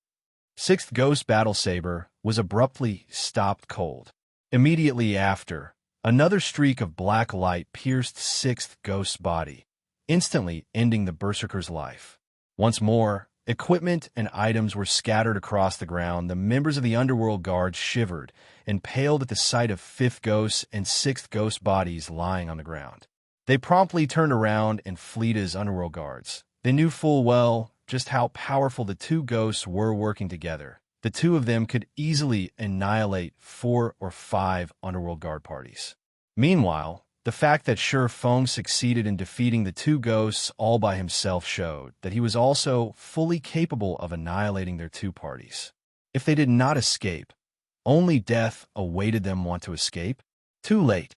Sixth Ghost's battle saber was abruptly stopped cold. Immediately after, another streak of black light pierced Sixth Ghost's body, instantly ending the Berserker's life. Once more, equipment and items were scattered across the ground. The members of the Underworld Guards shivered and paled at the sight of Fifth Ghost's and Sixth Ghost's bodies lying on the ground. They promptly turned around and fled as Underworld Guards. They knew full well just how powerful the two ghosts were working together. The two of them could easily annihilate 4 or 5 Underworld Guard parties. Meanwhile, the fact that Shi Feng succeeded in defeating the two ghosts all by himself showed that he was also fully capable of annihilating their two parties. If they did not escape, only death awaited them. Want to escape? Too late.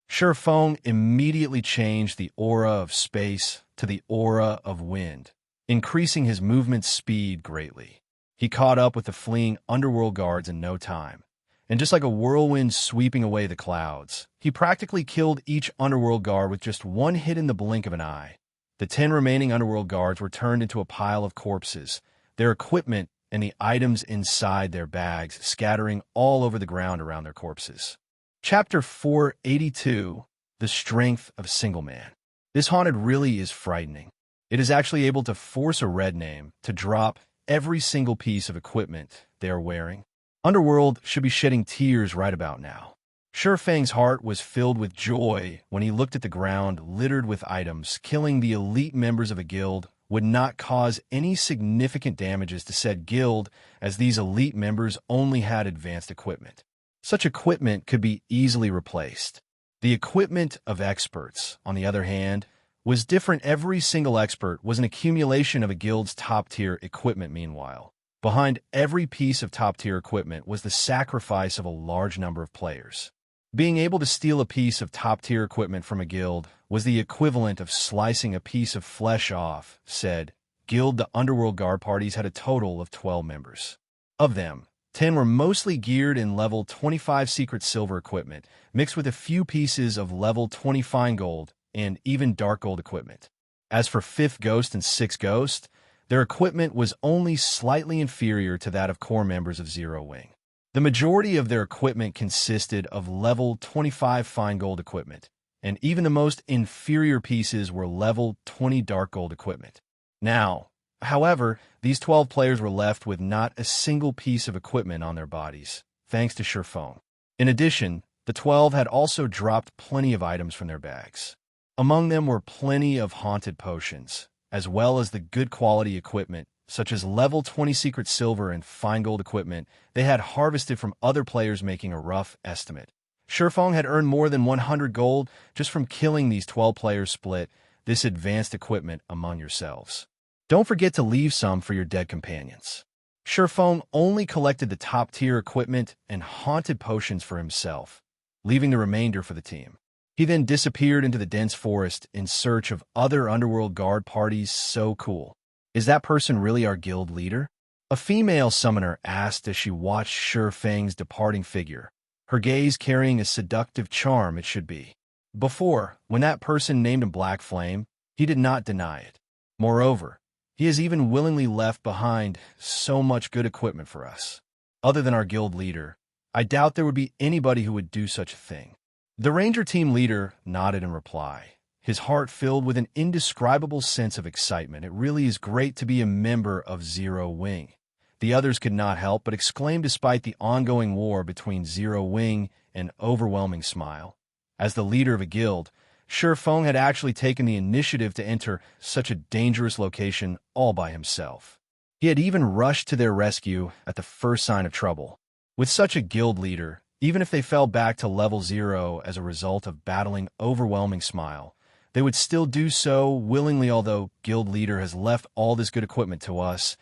Shi Feng immediately changed the aura of space to the aura of wind, increasing his movement speed greatly. He caught up with the fleeing Underworld Guards in no time, and just like a whirlwind sweeping away the clouds, he practically killed each Underworld Guard with just one hit in the blink of an eye. The 10 remaining Underworld Guards were turned into a pile of corpses, their equipment and the items inside their bags scattering all over the ground around their corpses. Chapter 482, The Strength of Single Man. This haunted really is frightening. It is actually able to force a red name to drop every single piece of equipment they are wearing. Underworld should be shedding tears right about now. Shi Feng's heart was filled with joy when he looked at the ground littered with items. Killing the elite members of a guild would not cause any significant damages to said guild, as these elite members only had advanced equipment. Such equipment could be easily replaced. The equipment of experts, on the other hand, was different. Every single expert was an accumulation of a guild's top-tier equipment. Meanwhile, behind every piece of top-tier equipment was the sacrifice of a large number of players. Being able to steal a piece of top-tier equipment from a guild was the equivalent of slicing a piece of flesh off. Said guild, the Underworld Guard parties had a total of 12 members. Of them, 10 were mostly geared in level 25 secret silver equipment, mixed with a few pieces of level 20 fine gold and even dark gold equipment. As for Fifth Ghost and Sixth Ghost, their equipment was only slightly inferior to that of core members of Zero Wing. The majority of their equipment consisted of level 25 fine gold equipment, and even the most inferior pieces were level 20 dark gold equipment. Now, however, these 12 players were left with not a single piece of equipment on their bodies, thanks to Shi Feng. In addition, the 12 had also dropped plenty of items from their bags. Among them were plenty of haunted potions, as well as the good quality equipment, such as level 20 secret silver and fine gold equipment they had harvested from other players. Making a rough estimate, Shi Feng had earned more than 100 gold just from killing these 12 players. Split this advanced equipment among yourselves. Don't forget to leave some for your dead companions. Shi Feng only collected the top-tier equipment and haunted potions for himself, leaving the remainder for the team. He then disappeared into the dense forest in search of other Underworld Guard parties. So cool. Is that person really our guild leader? A female summoner asked as she watched Shi Feng's departing figure, her gaze carrying a seductive charm. It should be. Before, when that person named him Black Flame, he did not deny it. Moreover, he has even willingly left behind so much good equipment for us. Other than our guild leader, I doubt there would be anybody who would do such a thing. The Ranger team leader nodded in reply, his heart filled with an indescribable sense of excitement. It really is great to be a member of Zero Wing. The others could not help but exclaim despite the ongoing war between Zero Wing and Overwhelming Smile. As the leader of a guild, Shi Feng had actually taken the initiative to enter such a dangerous location all by himself. He had even rushed to their rescue at the first sign of trouble. With such a guild leader, even if they fell back to level 0 as a result of battling Overwhelming Smile, they would still do so willingly. Although guild leader has left all this good equipment to us,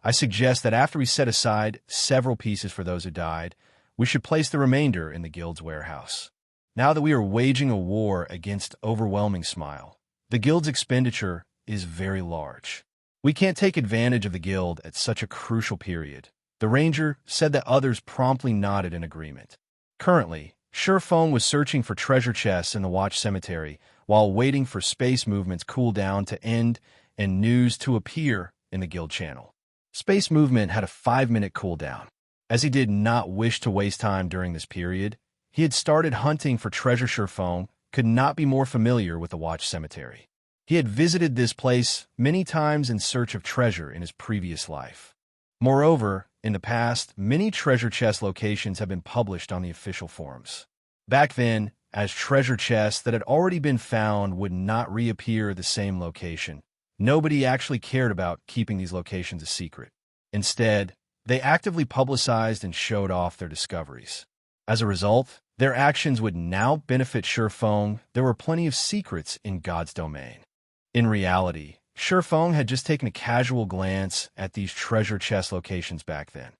I suggest that after we set aside several pieces for those who died, we should place the remainder in the guild's warehouse. Now that we are waging a war against Overwhelming Smile, the guild's expenditure is very large. We can't take advantage of the guild at such a crucial period. The ranger said that others promptly nodded in agreement. Currently, Feng was searching for treasure chests in the Watch Cemetery while waiting for space movement's cooldown to end and news to appear in the guild channel. Space movement had a 5-minute cooldown. As he did not wish to waste time during this period, he had started hunting for treasure. Feng could not be more familiar with the Watch Cemetery. He had visited this place many times in search of treasure in his previous life. Moreover, in the past, many treasure chest locations have been published on the official forums. Back then, as treasure chests that had already been found would not reappear at the same location, nobody actually cared about keeping these locations a secret. Instead, they actively publicized and showed off their discoveries. As a result, their actions would now benefit Feng. There were plenty of secrets in God's domain. In reality, Feng had just taken a casual glance at these treasure chest locations back then.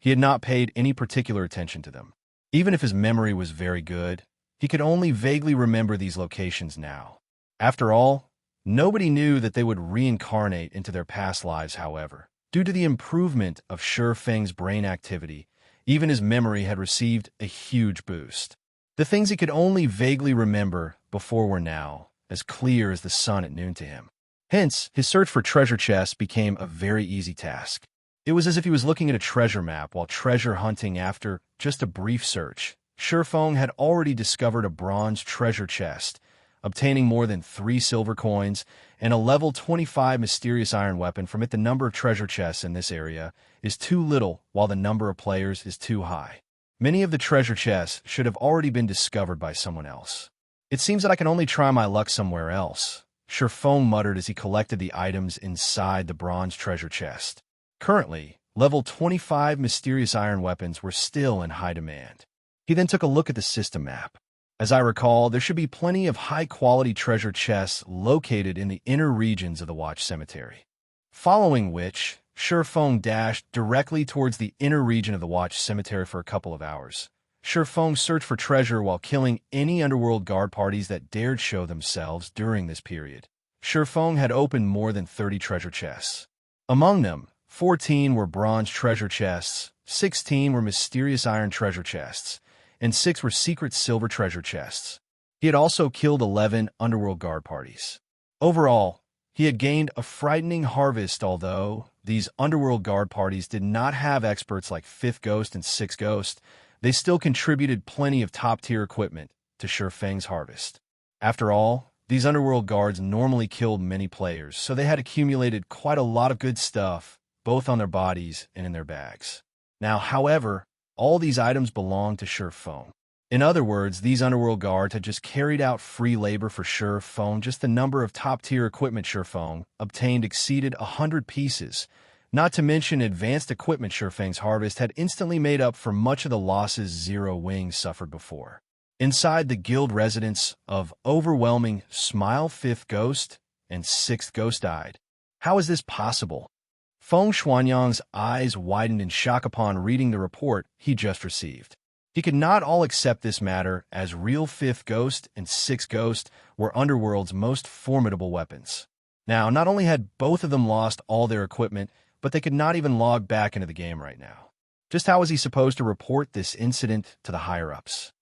He had not paid any particular attention to them. Even if his memory was very good, he could only vaguely remember these locations now. After all, nobody knew that they would reincarnate into their past lives. However, due to the improvement of Feng's brain activity, even his memory had received a huge boost. The things he could only vaguely remember before were now as clear as the sun at noon to him. Hence, his search for treasure chests became a very easy task. It was as if he was looking at a treasure map while treasure hunting. After just a brief search, Feng had already discovered a bronze treasure chest, obtaining more than 3 silver coins and a level 25 mysterious iron weapon from it. The number of treasure chests in this area is too little, while the number of players is too high. Many of the treasure chests should have already been discovered by someone else. It seems that I can only try my luck somewhere else, Feng muttered as he collected the items inside the bronze treasure chest. Currently, level 25 mysterious iron weapons were still in high demand. He then took a look at the system map. As I recall, there should be plenty of high-quality treasure chests located in the inner regions of the Watch Cemetery. Following which, Feng dashed directly towards the inner region of the Watch Cemetery for a couple of hours. Feng searched for treasure while killing any underworld guard parties that dared show themselves during this period. Feng had opened more than 30 treasure chests. Among them, 14 were bronze treasure chests, 16 were mysterious iron treasure chests, and 6 were secret silver treasure chests. He had also killed 11 underworld guard parties. Overall, he had gained a frightening harvest. Although these underworld guard parties did not have experts like 5th Ghost and 6th Ghost, they still contributed plenty of top-tier equipment to Feng's harvest. After all, these underworld guards normally killed many players, so they had accumulated quite a lot of good stuff, both on their bodies and in their bags. Now, however, all these items belonged to Feng. In other words, these underworld guards had just carried out free labor for Feng. Just the number of top-tier equipment Feng obtained exceeded 100 pieces. Not to mention advanced equipment Feng's harvest had instantly made up for much of the losses Zero Wing suffered before. Inside the guild residence of Overwhelming Smile, 5th Ghost and 6th Ghost died. How is this possible? Feng Xuanyang's eyes widened in shock upon reading the report he just received. He could not all accept this matter, as real 5th Ghost and 6th Ghost were Underworld's most formidable weapons. Now, not only had both of them lost all their equipment, but they could not even log back into the game right now. Just how was he supposed to report this incident to the higher-ups?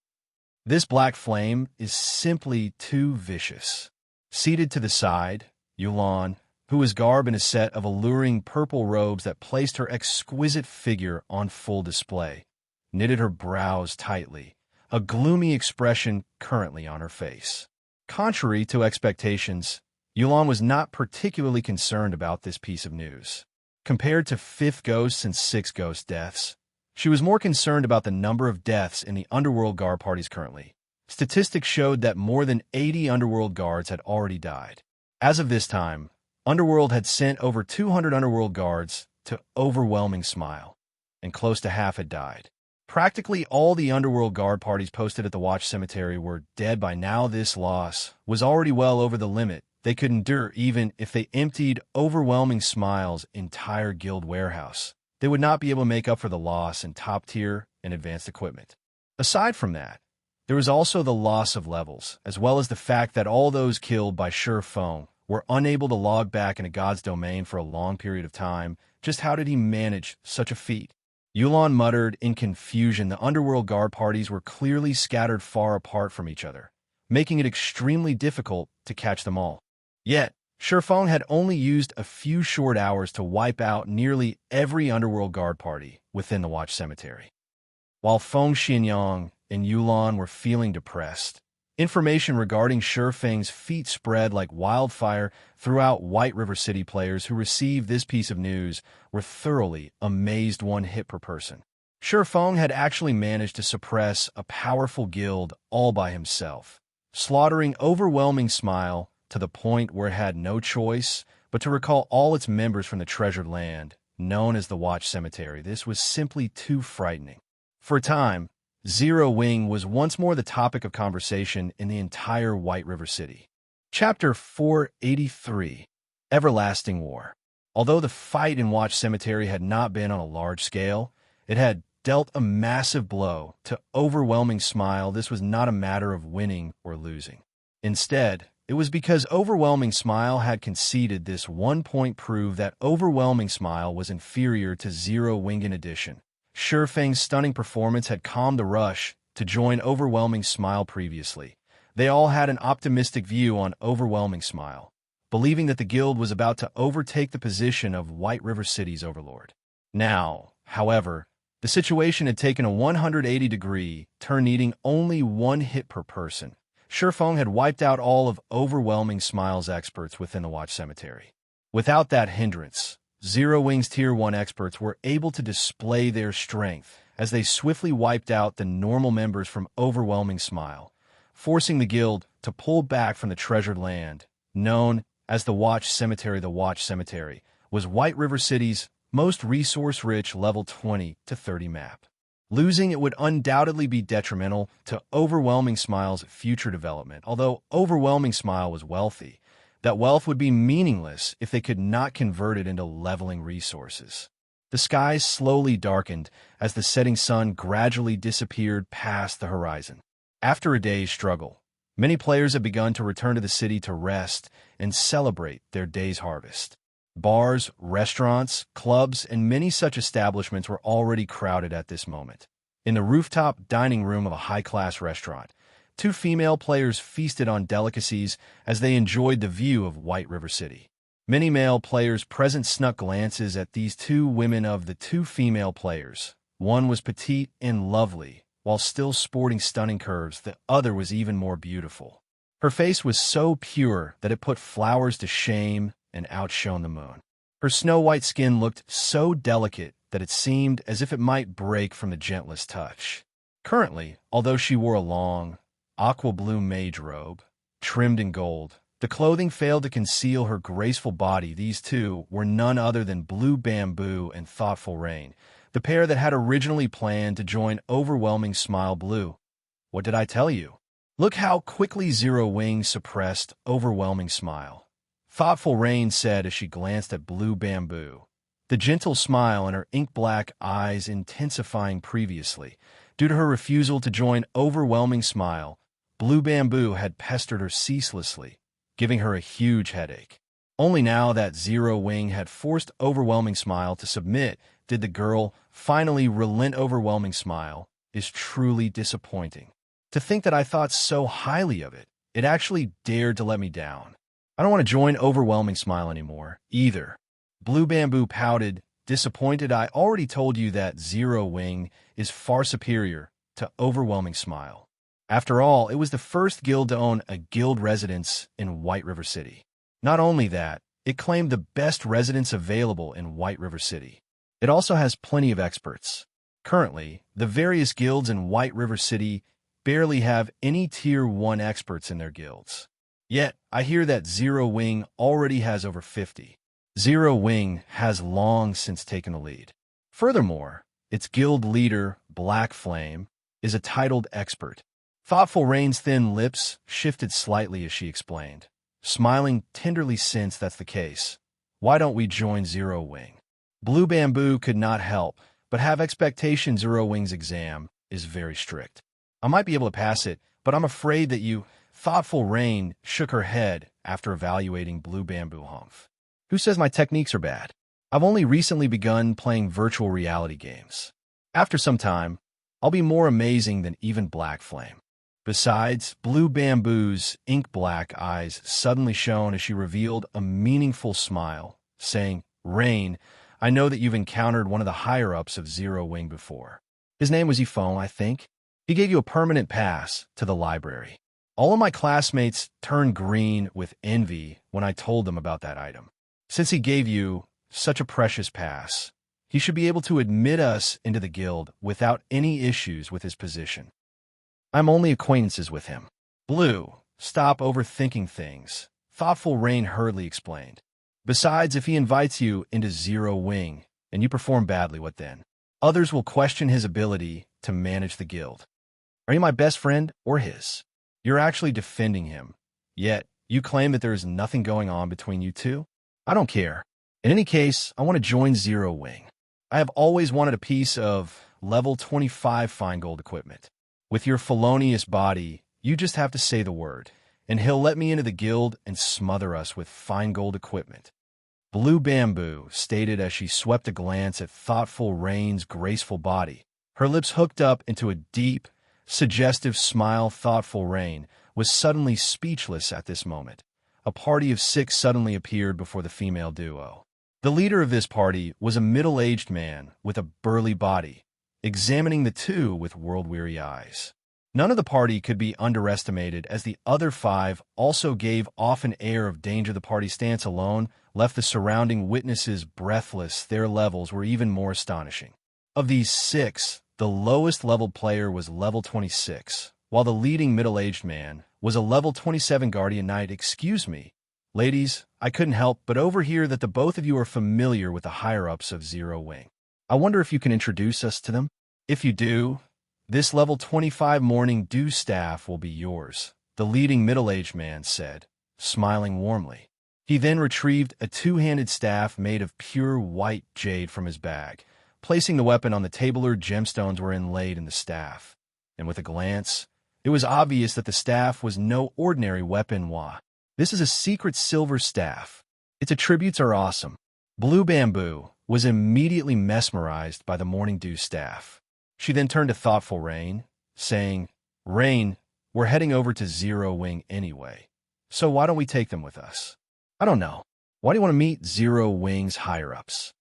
This black flame is simply too vicious. Seated to the side, Youlan, who was garbed in a set of alluring purple robes that placed her exquisite figure on full display, knitted her brows tightly, a gloomy expression currently on her face. Contrary to expectations, Youlan was not particularly concerned about this piece of news. Compared to 5th Ghost and 6th Ghost deaths, she was more concerned about the number of deaths in the Underworld Guard parties currently. Statistics showed that more than 80 Underworld Guards had already died. As of this time, Underworld had sent over 200 Underworld Guards to Overwhelming Smile, and close to half had died. Practically all the Underworld Guard parties posted at the Watch Cemetery were dead by now. This loss was already well over the limit they could endure. Even if they emptied Overwhelming Smile's entire guild warehouse, they would not be able to make up for the loss in top-tier and advanced equipment. Aside from that, there was also the loss of levels, as well as the fact that all those killed by Feng were unable to log back into God's domain for a long period of time. Just how did he manage such a feat? Youlan muttered in confusion. The underworld guard parties were clearly scattered far apart from each other, making it extremely difficult to catch them all. Yet, Shifeng had only used a few short hours to wipe out nearly every underworld guard party within the Watch Cemetery. While Feng Xianxia and Youlan were feeling depressed, information regarding Shifeng's feat spread like wildfire throughout White River City. Players who received this piece of news were thoroughly amazed. 1 hit per person. Shifeng had actually managed to suppress a powerful guild all by himself, slaughtering Overwhelming Smile to the point where it had no choice but to recall all its members from the treasured land, known as the Watch Cemetery. This was simply too frightening. For a time, Zero Wing was once more the topic of conversation in the entire White River City. Chapter 483, Everlasting War. Although the fight in Watch Cemetery had not been on a large scale, it had dealt a massive blow to Overwhelming Smile. This was not a matter of winning or losing. Instead, it was because Overwhelming Smile had conceded. This 1 point proved that Overwhelming Smile was inferior to Zero Wing. In addition, Shifeng's stunning performance had calmed the rush to join Overwhelming Smile previously. They all had an optimistic view on Overwhelming Smile, believing that the guild was about to overtake the position of White River City's overlord. Now, however, the situation had taken a 180-degree turn, needing only 1 hit per person. Shifeng had wiped out all of Overwhelming Smile's experts within the Watch Cemetery. Without that hindrance, Zero Wing's Tier 1 experts were able to display their strength as they swiftly wiped out the normal members from Overwhelming Smile, forcing the guild to pull back from the treasured land, known as the Watch Cemetery. The Watch Cemetery was White River City's most resource-rich level 20 to 30 map. Losing it would undoubtedly be detrimental to Overwhelming Smile's future development. Although Overwhelming Smile was wealthy, that wealth would be meaningless if they could not convert it into leveling resources. The skies slowly darkened as the setting sun gradually disappeared past the horizon. After a day's struggle, many players had begun to return to the city to rest and celebrate their day's harvest. Bars, restaurants, clubs, and many such establishments were already crowded at this moment. In the rooftop dining room of a high-class restaurant, 2 female players feasted on delicacies as they enjoyed the view of White River City. Many male players present snuck glances at these 2 women. Of the 2 female players, one was petite and lovely, while still sporting stunning curves. The other was even more beautiful. Her face was so pure that it put flowers to shame and outshone the moon. Her snow-white skin looked so delicate that it seemed as if it might break from the gentlest touch. Currently, although she wore a long, aqua-blue mage robe, trimmed in gold, the clothing failed to conceal her graceful body. These 2 were none other than Blue Bamboo and Thoughtful Rain, the pair that had originally planned to join Overwhelming Smile. Blue, what did I tell you? Look how quickly Zero Wing suppressed Overwhelming Smile, Thoughtful Rain said as she glanced at Blue Bamboo, the gentle smile in her ink-black eyes intensifying previously. Due to her refusal to join Overwhelming Smile, Blue Bamboo had pestered her ceaselessly, giving her a huge headache. Only now that Zero Wing had forced Overwhelming Smile to submit did the girl finally relent. Overwhelming Smile is truly disappointing. To think that I thought so highly of it, it actually dared to let me down. I don't want to join Overwhelming Smile anymore, either. Blue Bamboo pouted, disappointed. I already told you that Zero Wing is far superior to Overwhelming Smile. After all, it was the first guild to own a guild residence in White River City. Not only that, it claimed the best residence available in White River City. It also has plenty of experts. Currently, the various guilds in White River City barely have any Tier 1 experts in their guilds. Yet, I hear that Zero Wing already has over 50. Zero Wing has long since taken the lead. Furthermore, its guild leader, Black Flame, is a titled expert. Thoughtful Rain's thin lips shifted slightly as she explained, smiling tenderly. Since that's the case, why don't we join Zero Wing? Blue Bamboo could not help but have expectations. Zero Wing's exam is very strict. I might be able to pass it, but I'm afraid that you... Thoughtful Rain shook her head after evaluating Blue Bamboo. Humph. Who says my techniques are bad? I've only recently begun playing virtual reality games. After some time, I'll be more amazing than even Black Flame. Besides, Blue Bamboo's ink-black eyes suddenly shone as she revealed a meaningful smile, saying, "Rain, I know that you've encountered one of the higher-ups of Zero Wing before. His name was Yifeng, I think. He gave you a permanent pass to the library." All of my classmates turned green with envy when I told them about that item. Since he gave you such a precious pass, he should be able to admit us into the guild without any issues with his position. I'm only acquaintances with him. Blue, stop overthinking things, Thoughtful Rain hurriedly explained. Besides, if he invites you into Zero Wing and you perform badly, what then? Others will question his ability to manage the guild. Are you my best friend or his? You're actually defending him, yet you claim that there is nothing going on between you two? I don't care. In any case, I want to join Zero Wing. I have always wanted a piece of level 25 fine gold equipment. With your felonious body, you just have to say the word, and he'll let me into the guild and smother us with fine gold equipment. Blue Bamboo stated as she swept a glance at Thoughtful Rain's graceful body. Her lips hooked up into a deep, suggestive smile. Thoughtful Rain was suddenly speechless at this moment. A party of 6 suddenly appeared before the female duo. The leader of this party was a middle-aged man with a burly body, examining the two with world-weary eyes. None of the party could be underestimated, as the other 5 also gave off an air of danger. The party's stance alone left the surrounding witnesses breathless. Their levels were even more astonishing. Of these 6, the lowest-leveled player was level 26, while the leading middle-aged man was a level 27 Guardian Knight. Excuse me, ladies, I couldn't help but overhear that the both of you are familiar with the higher-ups of Zero Wing. I wonder if you can introduce us to them? If you do, this level 25 Morning Dew staff will be yours, the leading middle-aged man said, smiling warmly. He then retrieved a 2-handed staff made of pure white jade from his bag, placing the weapon on the table. Gemstones were inlaid in the staff, and with a glance, it was obvious that the staff was no ordinary weapon. This is a secret silver staff. Its attributes are awesome. Blue Bamboo was immediately mesmerized by the Morning Dew staff. She then turned to Thoughtful Rain, saying, "Rain, we're heading over to Zero Wing anyway, so why don't we take them with us?" "I don't know. Why do you want to meet Zero Wing's higher-ups?"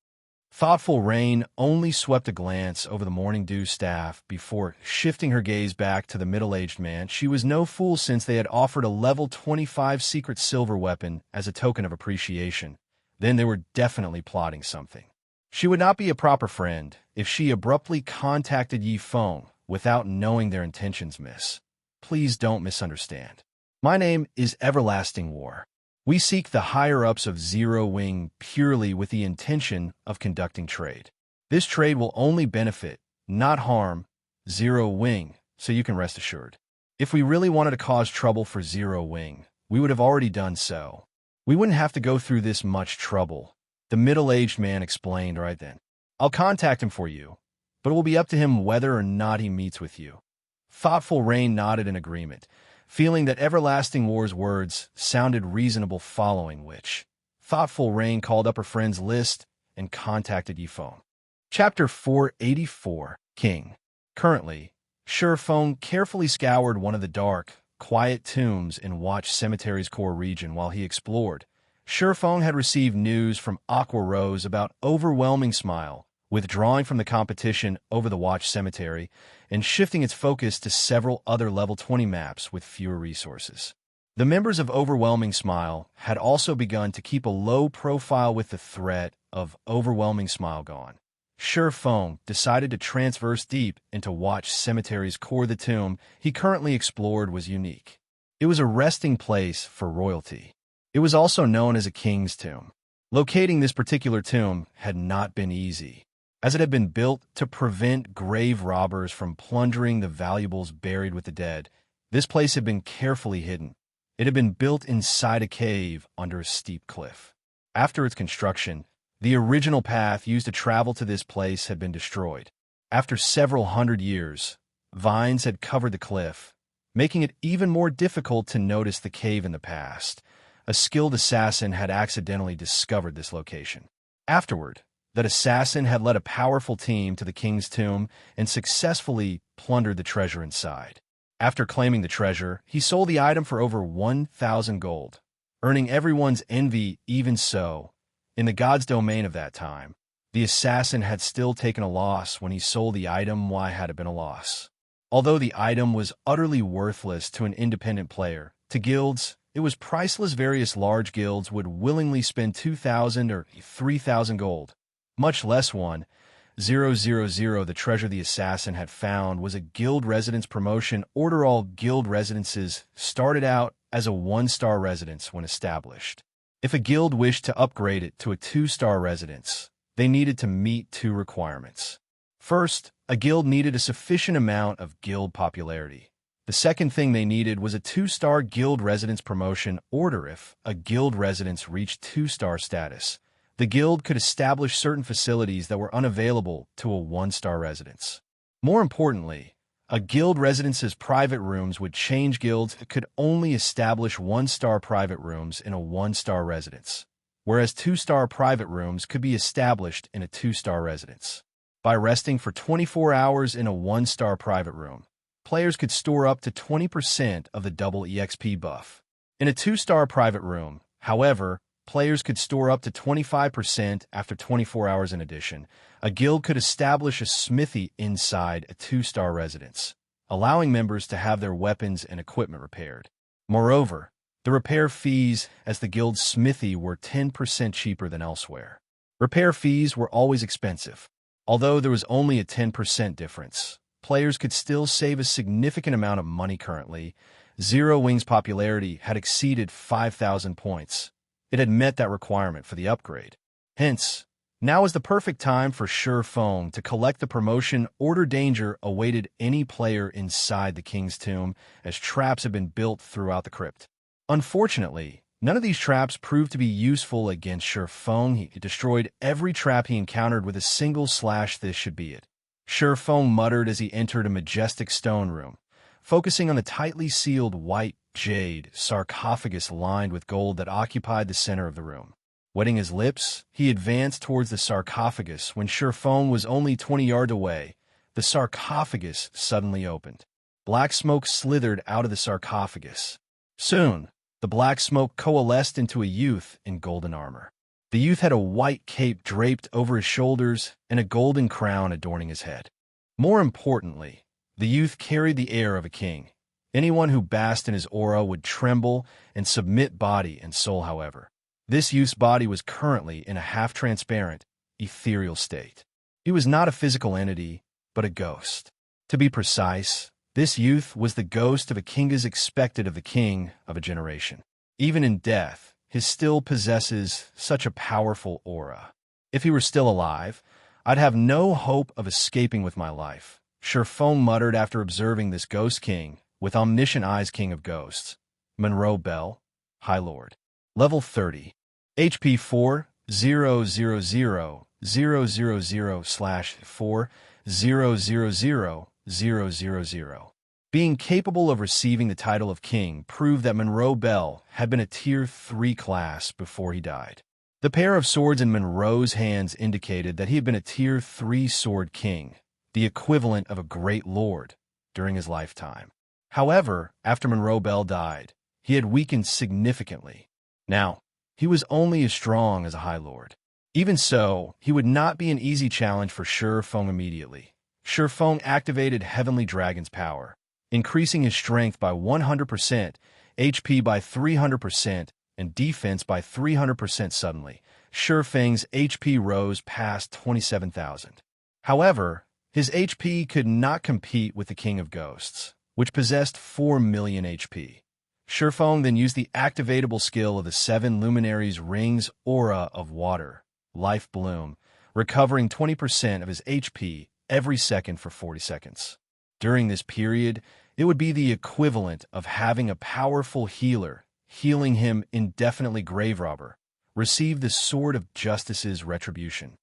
Thoughtful Rain only swept a glance over the Morning Dew staff before shifting her gaze back to the middle-aged man. She was no fool, since they had offered a level 25 secret silver weapon as a token of appreciation. Then they were definitely plotting something. She would not be a proper friend if she abruptly contacted Yifeng without knowing their intentions. Miss, please don't misunderstand. My name is Everlasting War. We seek the higher-ups of Zero Wing purely with the intention of conducting trade. This trade will only benefit, not harm, Zero Wing, so you can rest assured. If we really wanted to cause trouble for Zero Wing, we would have already done so. We wouldn't have to go through this much trouble, the middle-aged man explained. Right then, I'll contact him for you, but it will be up to him whether or not he meets with you. Thoughtful Rain nodded in agreement, feeling that Everlasting War's words sounded reasonable, following which Thoughtful Rain called up her friends list and contacted Yifeng. Chapter 484, King. Currently, Shifeng carefully scoured one of the dark, quiet tombs in Watch Cemetery's core region while he explored. Shifeng had received news from Aqua Rose about Overwhelming Smile withdrawing from the competition over the Watch Cemetery and shifting its focus to several other level 20 maps with fewer resources. The members of Overwhelming Smile had also begun to keep a low profile with the threat of Overwhelming Smile gone. Shifeng decided to transverse deep into Watch Cemetery's core. The tomb he currently explored was unique. It was a resting place for royalty. It was also known as a king's tomb. Locating this particular tomb had not been easy, as it had been built to prevent grave robbers from plundering the valuables buried with the dead. This place had been carefully hidden. It had been built inside a cave under a steep cliff. After its construction, the original path used to travel to this place had been destroyed. After several hundred years, vines had covered the cliff, making it even more difficult to notice the cave in the past. A skilled assassin had accidentally discovered this location. Afterward, That assassin had led a powerful team to the king's tomb and successfully plundered the treasure inside. After claiming the treasure, he sold the item for over 1,000 gold, earning everyone's envy. Even so, in the god's domain of that time, the assassin had still taken a loss when he sold the item. Why had it been a loss? Although the item was utterly worthless to an independent player, to guilds, it was priceless. Various large guilds would willingly spend 2,000 or 3,000 gold, much less 1,000. The treasure the assassin had found was a guild residence promotion order. All guild residences started out as a 1-star residence when established. If a guild wished to upgrade it to a 2-star residence, they needed to meet 2 requirements. First, a guild needed a sufficient amount of guild popularity. The second thing they needed was a 2-star guild residence promotion order. If a guild residence reached 2-star status, the guild could establish certain facilities that were unavailable to a 1-star residence. More importantly, a guild residence's private rooms would change. Guilds could only establish 1-star private rooms in a 1-star residence, whereas 2-star private rooms could be established in a 2-star residence. By resting for 24 hours in a 1-star private room, players could store up to 20% of the double EXP buff. In a 2-star private room, however, players could store up to 25% after 24 hours. In addition, a guild could establish a smithy inside a 2-star residence, allowing members to have their weapons and equipment repaired. Moreover, the repair fees as the guild's smithy were 10% cheaper than elsewhere. Repair fees were always expensive. Although there was only a 10% difference, players could still save a significant amount of money. Currently, Zero Wing's popularity had exceeded 5,000 points. It had met that requirement for the upgrade. Hence, now was the perfect time for Feng to collect the promotion order. Danger awaited any player inside the king's tomb, as traps had been built throughout the crypt. Unfortunately, none of these traps proved to be useful against Feng. He destroyed every trap he encountered with a single slash. This should be it, Feng muttered as he entered a majestic stone room, focusing on the tightly sealed white jade sarcophagus lined with gold that occupied the center of the room. Wetting his lips, he advanced towards the sarcophagus. When Feng was only 20 yards away, the sarcophagus suddenly opened. Black smoke slithered out of the sarcophagus. Soon, the black smoke coalesced into a youth in golden armor. The youth had a white cape draped over his shoulders and a golden crown adorning his head. More importantly, the youth carried the air of a king. Anyone who basked in his aura would tremble and submit body and soul. However, this youth's body was currently in a half-transparent, ethereal state. He was not a physical entity, but a ghost. To be precise, this youth was the ghost of a king, as expected of the king of a generation. Even in death, he still possesses such a powerful aura. If he were still alive, I'd have no hope of escaping with my life, Feng muttered after observing this ghost king with omniscient eyes. King of ghosts, Monroe Bell, High Lord. Level 30. HP 4,000/4,000,000. Being capable of receiving the title of king proved that Monroe Bell had been a Tier 3 class before he died. The pair of swords in Monroe's hands indicated that he had been a Tier 3 sword king, the equivalent of a great lord, during his lifetime. However, after Monroe Bell died, he had weakened significantly. Now, he was only as strong as a High Lord. Even so, he would not be an easy challenge for Feng immediately. Feng activated Heavenly Dragon's power, increasing his strength by 100%, HP by 300%, and defense by 300%. Suddenly, Feng's HP rose past 27,000. However, his HP could not compete with the King of Ghosts, which possessed 4 million HP. Feng then used the activatable skill of the 7 Luminaries' Rings Aura of Water, Life Bloom, recovering 20% of his HP every second for 40 seconds. During this period, it would be the equivalent of having a powerful healer healing him indefinitely. Grave Robber received the Sword of Justice's retribution.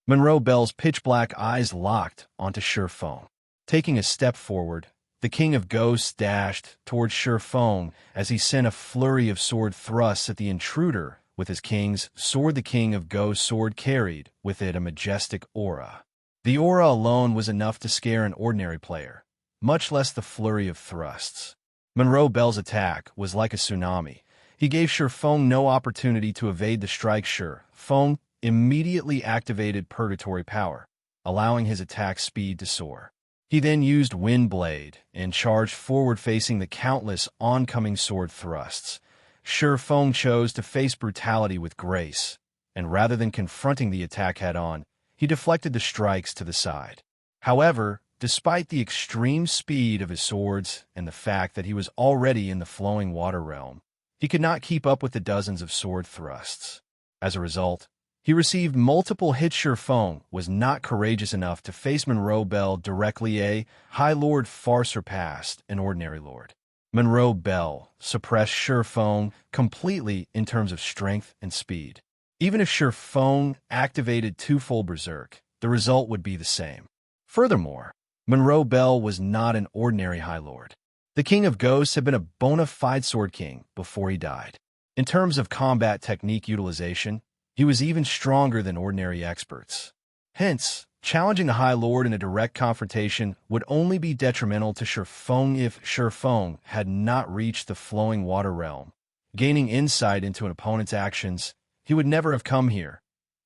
Monroe Bell's pitch-black eyes locked onto Feng. Taking a step forward, the King of Ghosts dashed towards Feng as he sent a flurry of sword thrusts at the intruder with his king's sword. The King of Ghosts' sword carried with it a majestic aura. The aura alone was enough to scare an ordinary player, much less the flurry of thrusts. Monroe Bell's attack was like a tsunami. He gave Sher Feng no opportunity to evade the strike. Sher Feng immediately activated Purgatory Power, allowing his attack speed to soar. He then used Wind Blade and charged forward, facing the countless oncoming sword thrusts. Sher Feng chose to face brutality with grace, and rather than confronting the attack head-on, he deflected the strikes to the side. However, despite the extreme speed of his swords and the fact that he was already in the flowing water realm, he could not keep up with the dozens of sword thrusts. As a result, he received multiple hits. Sher Feng was not courageous enough to face Monroe Bell directly. A High Lord far surpassed an ordinary lord. Monroe Bell suppressed Sher Feng completely in terms of strength and speed. Even if Sher Feng activated twofold Berserk, the result would be the same. Furthermore, Monroe Bell was not an ordinary High Lord. The King of Ghosts had been a bona fide Sword King before he died. In terms of combat technique utilization, he was even stronger than ordinary experts. Hence, challenging a High Lord in a direct confrontation would only be detrimental to Sher Feng. If Sher Feng had not reached the flowing water realm, gaining insight into an opponent's actions, he would never have come here,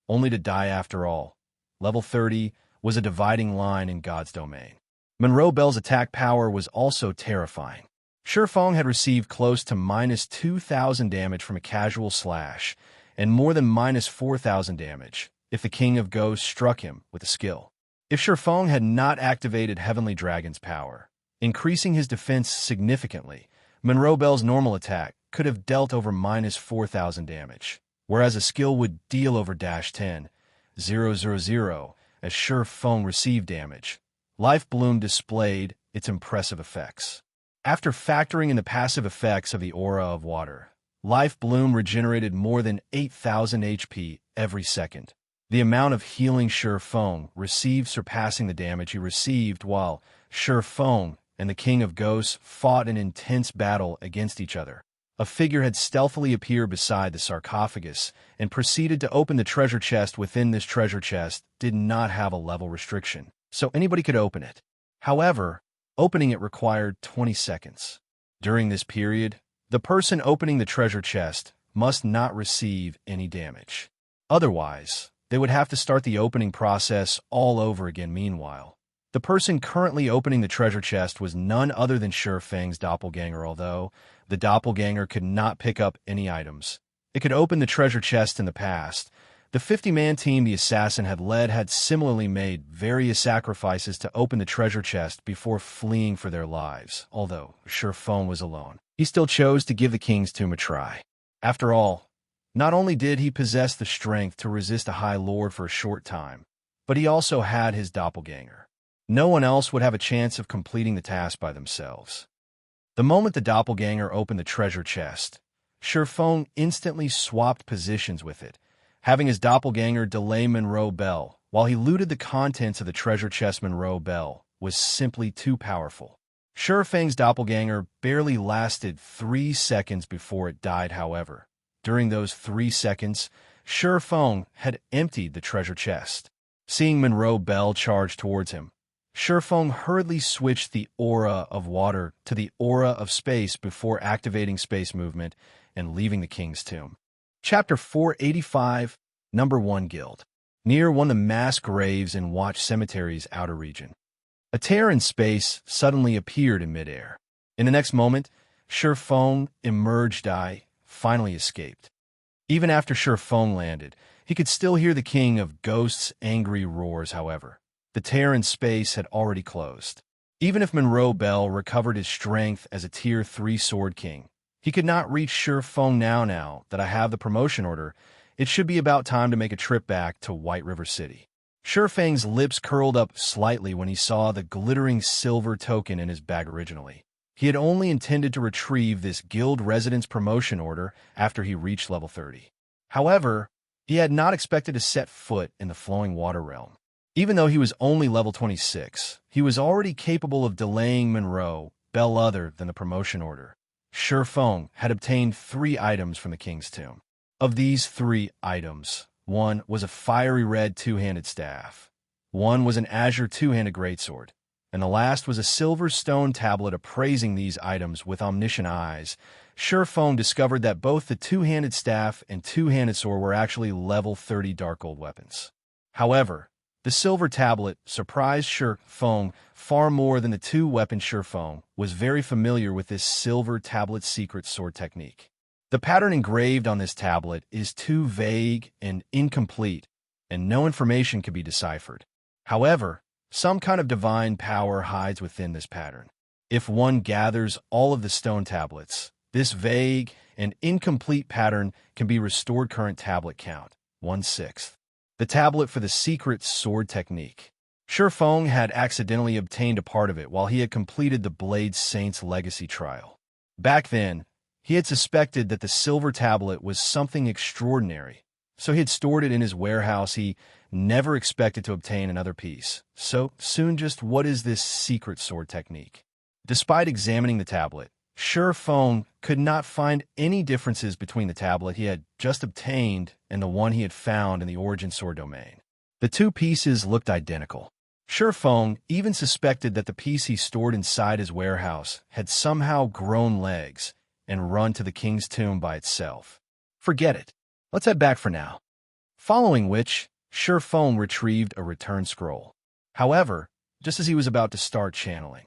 only to die after all. Level 30 was a dividing line in God's domain. Monroe Bell's attack power was also terrifying. Sher Feng had received close to minus 2,000 damage from a casual slash, and more than minus 4,000 damage if the King of Ghosts struck him with a skill. If Sher Feng had not activated Heavenly Dragon's power, increasing his defense significantly, Monroe Bell's normal attack could have dealt over minus 4,000 damage, whereas a skill would deal over -10,000 as Sher Feng received damage. Life Bloom displayed its impressive effects. After factoring in the passive effects of the Aura of Water, Life Bloom regenerated more than 8,000 HP every second. The amount of healing Sher Feng received surpassing the damage he received while Sher Feng and the King of Ghosts fought an intense battle against each other. A figure had stealthily appeared beside the sarcophagus and proceeded to open the treasure chest. Within this treasure chest did not have a level restriction, so anybody could open it. However, opening it required 20 seconds. During this period, the person opening the treasure chest must not receive any damage. Otherwise, they would have to start the opening process all over again. Meanwhile, the person currently opening the treasure chest was none other than Sher Feng's doppelganger. Although the doppelganger could not pick up any items, it could open the treasure chest. In the past, the 50-man team the assassin had led had similarly made various sacrifices to open the treasure chest before fleeing for their lives. Although Sher Feng was alone, he still chose to give the King's Tomb a try. After all, not only did he possess the strength to resist a High Lord for a short time, but he also had his doppelganger. No one else would have a chance of completing the task by themselves. The moment the doppelganger opened the treasure chest, Sher Feng instantly swapped positions with it, having his doppelganger delay Monroe Bell while he looted the contents of the treasure chest. Monroe Bell was simply too powerful. Sher Feng's doppelganger barely lasted 3 seconds before it died. However, during those 3 seconds, Sher Feng had emptied the treasure chest. Seeing Monroe Bell charge towards him, Sher Feng hurriedly switched the Aura of Water to the Aura of Space before activating space movement and leaving the King's Tomb. Chapter 485, Number 1 Guild. Near one of the mass graves in Watch Cemetery's outer region, a tear in space suddenly appeared in midair. In the next moment, Sher Feng emerged. I finally escaped. Even after Sher Feng landed, he could still hear the King of Ghosts' angry roars. However, the tear in space had already closed. Even if Monroe Bell recovered his strength as a Tier 3 Sword King, he could not reach Sher Feng. Now that I have the promotion order, it should be about time to make a trip back to White River City. Sher Feng's lips curled up slightly when he saw the glittering silver token in his bag. Originally, he had only intended to retrieve this guild residence promotion order after he reached level 30. However, he had not expected to set foot in the flowing water realm. Even though he was only level 26, he was already capable of delaying Monroe Bell. Other than the promotion order, Sher Feng had obtained 3 items from the King's Tomb. Of these 3 items, one was a fiery red two-handed staff, one was an azure two-handed greatsword, and the last was a silver stone tablet. Appraising these items with omniscient eyes, Shurfeng discovered that both the two-handed staff and two-handed sword were actually level 30 dark gold weapons. However, the silver tablet surprised Shurfeng far more than the 2 weapons. Shurfeng was very familiar with this silver tablet's secret sword technique. The pattern engraved on this tablet is too vague and incomplete, and no information can be deciphered. However, some kind of divine power hides within this pattern. If one gathers all of the stone tablets, this vague and incomplete pattern can be restored. Current tablet count, 1/6. The tablet for the secret sword technique. Shurfeng had accidentally obtained a part of it while he had completed the Blade Saint's legacy trial. Back then, he had suspected that the silver tablet was something extraordinary, so he had stored it in his warehouse. He never expected to obtain another piece. So soon, just what is this secret sword technique? Despite examining the tablet, Shurfeng could not find any differences between the tablet he had just obtained and the one he had found in the Origin Sword domain. The 2 pieces looked identical. Shurfeng even suspected that the piece he stored inside his warehouse had somehow grown legs and run to the king's tomb by itself. Forget it. Let's head back for now. Following which, Shurfeng retrieved a return scroll. However, just as he was about to start channeling,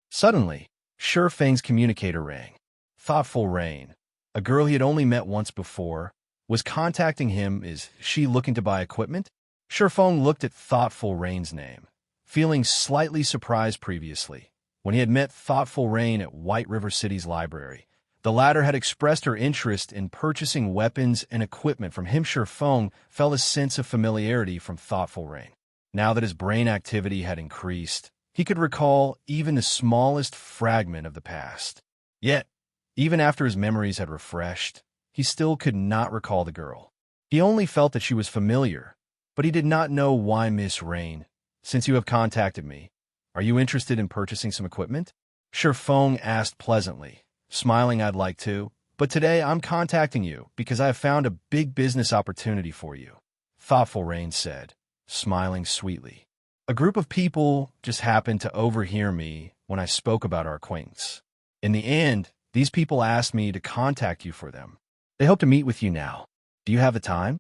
suddenly, Shurfeng's communicator rang. Thoughtful Rain, a girl he had only met once before, was contacting him. Is she looking to buy equipment? Shurfeng looked at Thoughtful Rain's name, feeling slightly surprised. Previously, when he had met Thoughtful Rain at White River City's library, the latter had expressed her interest in purchasing weapons and equipment from him. Shurfeng felt a sense of familiarity from Thoughtful Rain. Now that his brain activity had increased, he could recall even the smallest fragment of the past. Yet, even after his memories had refreshed, he still could not recall the girl. He only felt that she was familiar, but he did not know why. Miss Rain, since you have contacted me, are you interested in purchasing some equipment? Shurfeng asked pleasantly, smiling. I'd like to, but today I'm contacting you because I have found a big business opportunity for you, Thoughtful Rain said, smiling sweetly. A group of people just happened to overhear me when I spoke about our acquaintance. In the end, these people asked me to contact you for them. They hope to meet with you now. Do you have the time?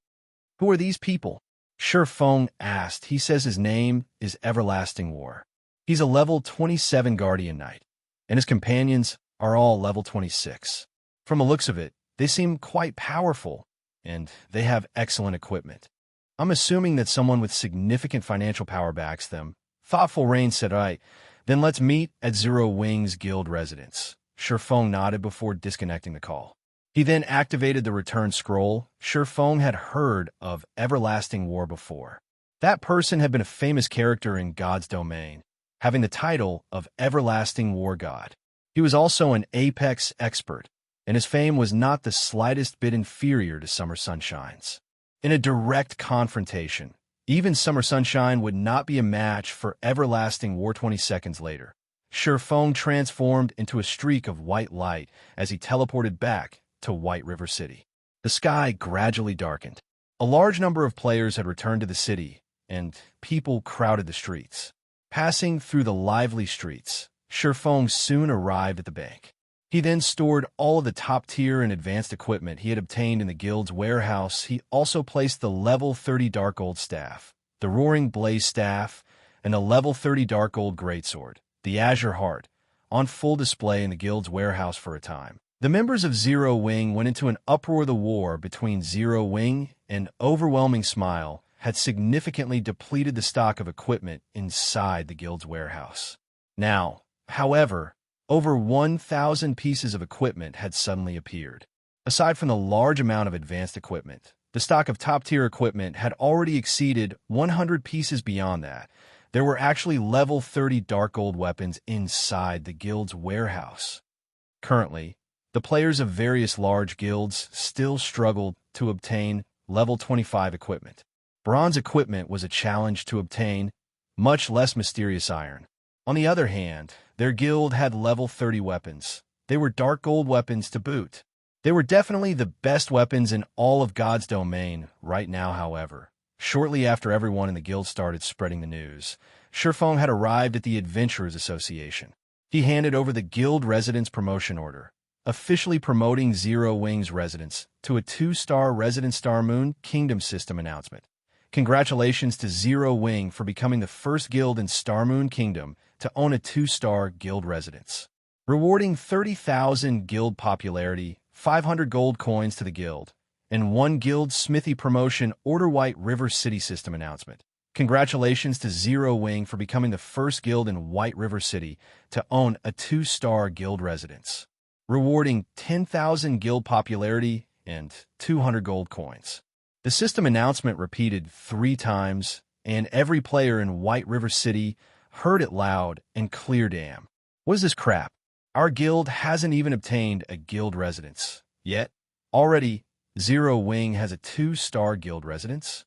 Who are these people? Shurfeng asked. He says his name is Everlasting War. He's a level 27 Guardian Knight, and his companions are all level 26. From the looks of it, they seem quite powerful, and they have excellent equipment. I'm assuming that someone with significant financial power backs them. Thoughtful Rain said, right, then let's meet at Zero Wing's guild residence. Shurfeng nodded before disconnecting the call. He then activated the return scroll. Shurfeng had heard of Everlasting War before. That person had been a famous character in God's domain, having the title of Everlasting War God. He was also an apex expert, and his fame was not the slightest bit inferior to Summer Sunshine's. In a direct confrontation, even Summer Sunshine would not be a match for Everlasting War. 20 seconds later, Shurfeng transformed into a streak of white light as he teleported back to White River City. The sky gradually darkened. A large number of players had returned to the city, and people crowded the streets. Passing through the lively streets, Shurfeng soon arrived at the bank. He then stored all of the top-tier and advanced equipment he had obtained in the guild's warehouse. He also placed the level 30 Dark Gold Staff, the Roaring Blaze Staff, and the level 30 Dark Gold Greatsword, the Azure Heart, on full display in the guild's warehouse for a time. The members of Zero Wing went into an uproar. The war between Zero Wing and Overwhelming Smile had significantly depleted the stock of equipment inside the guild's warehouse. Now, however, over 1,000 pieces of equipment had suddenly appeared. Aside from the large amount of advanced equipment, the stock of top-tier equipment had already exceeded 100 pieces. Beyond that, there were actually level 30 dark gold weapons inside the guild's warehouse. Currently, the players of various large guilds still struggled to obtain level 25 equipment. Bronze equipment was a challenge to obtain, much less mysterious iron. On the other hand, their guild had level 30 weapons. They were dark gold weapons to boot. They were definitely the best weapons in all of God's domain right now, however. Shortly after everyone in the guild started spreading the news, Shifeng had arrived at the Adventurers Association. He handed over the guild residence promotion order, officially promoting Zero Wing's residence to a 2-star Resident Star Moon Kingdom system announcement. Congratulations to Zero Wing for becoming the first guild in Star Moon Kingdom to own a 2-star guild residence. Rewarding 30,000 guild popularity, 500 gold coins to the guild, and 1 guild smithy promotion order White River City system announcement. Congratulations to Zero Wing for becoming the first guild in White River City to own a 2-star guild residence. Rewarding 10,000 guild popularity and 200 gold coins. The system announcement repeated 3 times, and every player in White River City heard it loud and clear. Damn. What is this crap? Our guild hasn't even obtained a guild residence yet. Already, Zero Wing has a 2-star guild residence?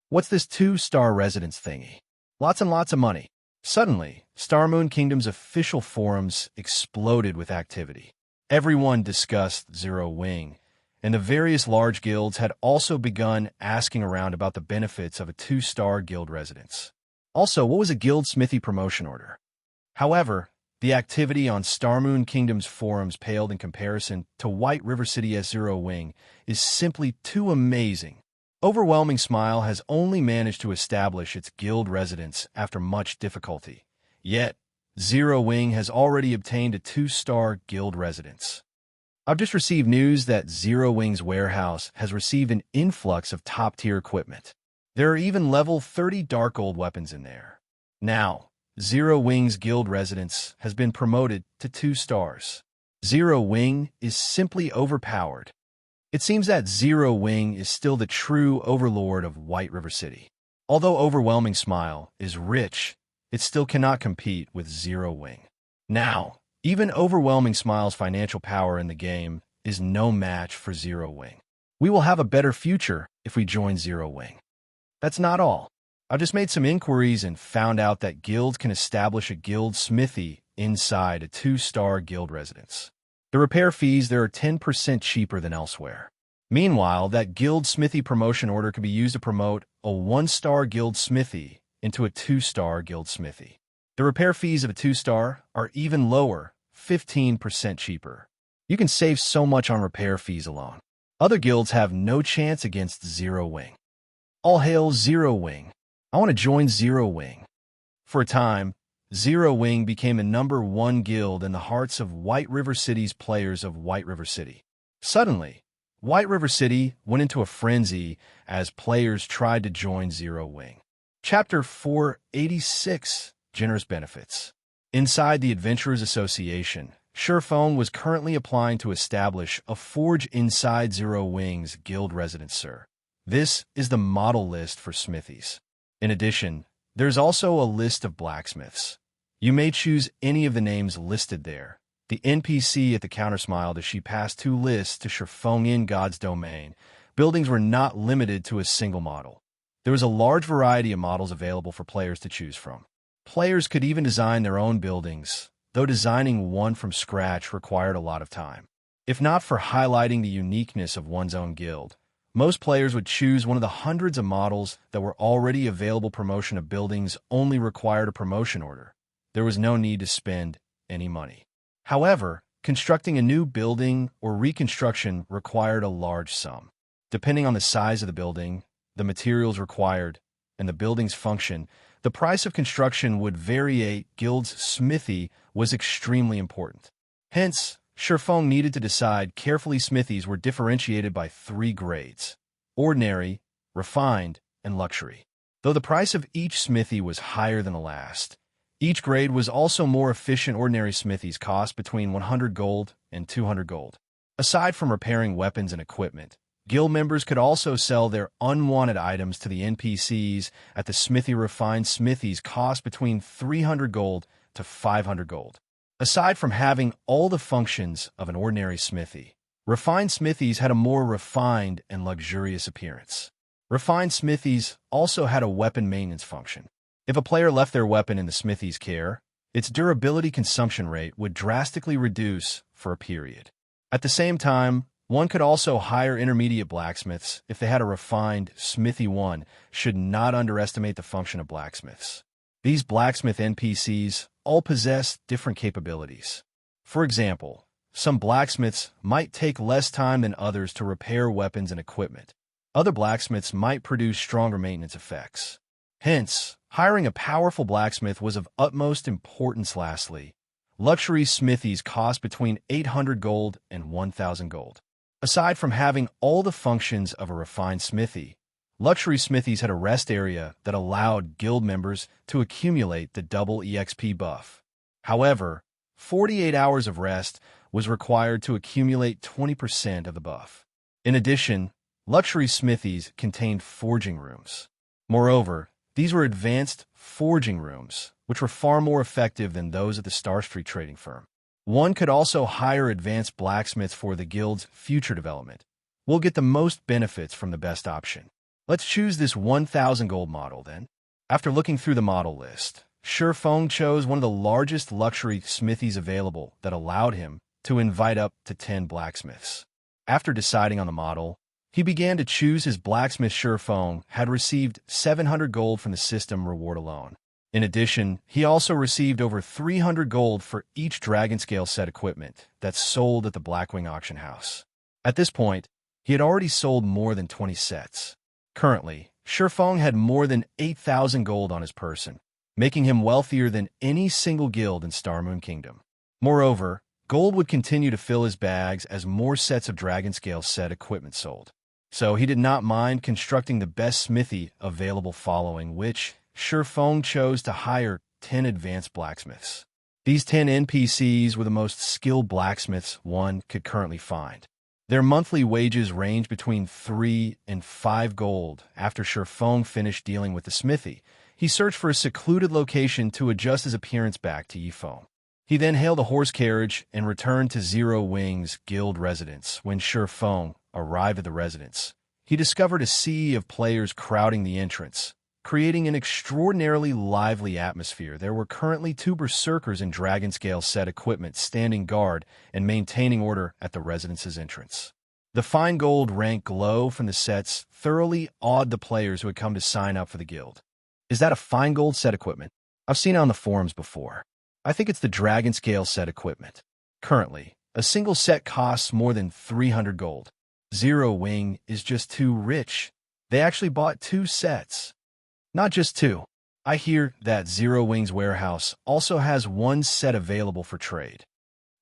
What's this 2-star residence thingy? Lots and lots of money. Suddenly, Star Moon Kingdom's official forums exploded with activity. Everyone discussed Zero Wing, and the various large guilds had also begun asking around about the benefits of a 2-star guild residence. Also, what was a guild smithy promotion order? However, the activity on Star Moon Kingdom's forums paled in comparison to White River City's Zero Wing is simply too amazing. Overwhelming Smile has only managed to establish its guild residence after much difficulty. Yet, Zero Wing has already obtained a 2-star guild residence. I've just received news that Zero Wing's warehouse has received an influx of top-tier equipment. There are even level 30 dark gold weapons in there. Now, Zero Wing's guild residence has been promoted to 2 stars. Zero Wing is simply overpowered. It seems that Zero Wing is still the true overlord of White River City. Although Overwhelming Smile is rich, it still cannot compete with Zero Wing. Now, even Overwhelming Smile's financial power in the game is no match for Zero Wing. We will have a better future if we join Zero Wing. That's not all. I just made some inquiries and found out that guilds can establish a guild smithy inside a 2-star guild residence. The repair fees there are 10% cheaper than elsewhere. Meanwhile, that guild smithy promotion order could be used to promote a 1-star guild smithy into a 2-star guild smithy. The repair fees of a 2-star are even lower, 15% cheaper. You can save so much on repair fees alone. Other guilds have no chance against Zero Wing. All hail Zero Wing. I want to join Zero Wing. For a time, Zero Wing became the #1 guild in the hearts of White River City's players of White River City. Suddenly, White River City went into a frenzy as players tried to join Zero Wing. Chapter 486, Generous Benefits. Inside the Adventurers Association, Shifeng was currently applying to establish a forge inside Zero Wing's guild residence, sir. This is the model list for smithies. In addition, there's also a list of blacksmiths. You may choose any of the names listed there. The NPC at the counter smiled as she passed 2 lists to Shifeng. In God's domain, buildings were not limited to a single model. There was a large variety of models available for players to choose from. Players could even design their own buildings, though designing one from scratch required a lot of time. If not for highlighting the uniqueness of one's own guild, most players would choose one of the hundreds of models that were already available. Promotion of buildings only required a promotion order. There was no need to spend any money. However, constructing a new building or reconstruction required a large sum. Depending on the size of the building, the materials required, and the building's function, the price of construction would vary. Guild's smithy was extremely important. Hence, Shifeng needed to decide carefully. Smithies were differentiated by 3 grades: ordinary, refined, and luxury. Though the price of each smithy was higher than the last, each grade was also more efficient. Ordinary smithies cost between 100 gold and 200 gold. Aside from repairing weapons and equipment, guild members could also sell their unwanted items to the NPCs at the smithy. Refined smithies cost between 300 gold to 500 gold. Aside from having all the functions of an ordinary smithy, refined smithies had a more refined and luxurious appearance. Refined smithies also had a weapon maintenance function. If a player left their weapon in the smithy's care, its durability consumption rate would drastically reduce for a period. At the same time, One could also hire intermediate blacksmiths if they had a refined smithy. One should not underestimate the function of blacksmiths. These blacksmith NPCs all possess different capabilities. For example, some blacksmiths might take less time than others to repair weapons and equipment. Other blacksmiths might produce stronger maintenance effects. Hence, hiring a powerful blacksmith was of utmost importance. Lastly, luxury smithies cost between 800 gold and 1,000 gold. Aside from having all the functions of a refined smithy, luxury smithies had a rest area that allowed guild members to accumulate the double EXP buff. However, 48 hours of rest was required to accumulate 20% of the buff. In addition, luxury smithies contained forging rooms. Moreover, these were advanced forging rooms, which were far more effective than those at the Star Street trading firm. One could also hire advanced blacksmiths for the guild's future development. We'll get the most benefits from the best option. Let's choose this 1,000 gold model then. After looking through the model list, Shifeng chose one of the largest luxury smithies available that allowed him to invite up to 10 blacksmiths. After deciding on the model, he began to choose his blacksmith. Shifeng had received 700 gold from the system reward alone. In addition, he also received over 300 gold for each dragon scale set equipment that's sold at the Blackwing auction house. At this point, he had already sold more than 20 sets. Currently, Shifeng had more than 8,000 gold on his person, making him wealthier than any single guild in Starmoon Kingdom. Moreover, gold would continue to fill his bags as more sets of dragon scale set equipment sold. So he did not mind constructing the best smithy available, following which Shifeng chose to hire 10 advanced blacksmiths. These 10 NPCs were the most skilled blacksmiths one could currently find. Their monthly wages ranged between 3 and 5 gold. After Shifeng finished dealing with the smithy, he searched for a secluded location to adjust his appearance back to Yifeng. He then hailed a horse carriage and returned to Zero Wing's guild residence. When Shifeng arrived at the residence, he discovered a sea of players crowding the entrance, creating an extraordinarily lively atmosphere. There were currently 2 berserkers in dragon scale set equipment standing guard and maintaining order at the residence's entrance. The fine gold rank glow from the sets thoroughly awed the players who had come to sign up for the guild. Is that a fine gold set equipment? I've seen it on the forums before. I think it's the dragon scale set equipment. Currently, a single set costs more than 300 gold. Zero Wing is just too rich. They actually bought 2 sets. Not just 2. I hear that Zero Wing's warehouse also has 1 set available for trade.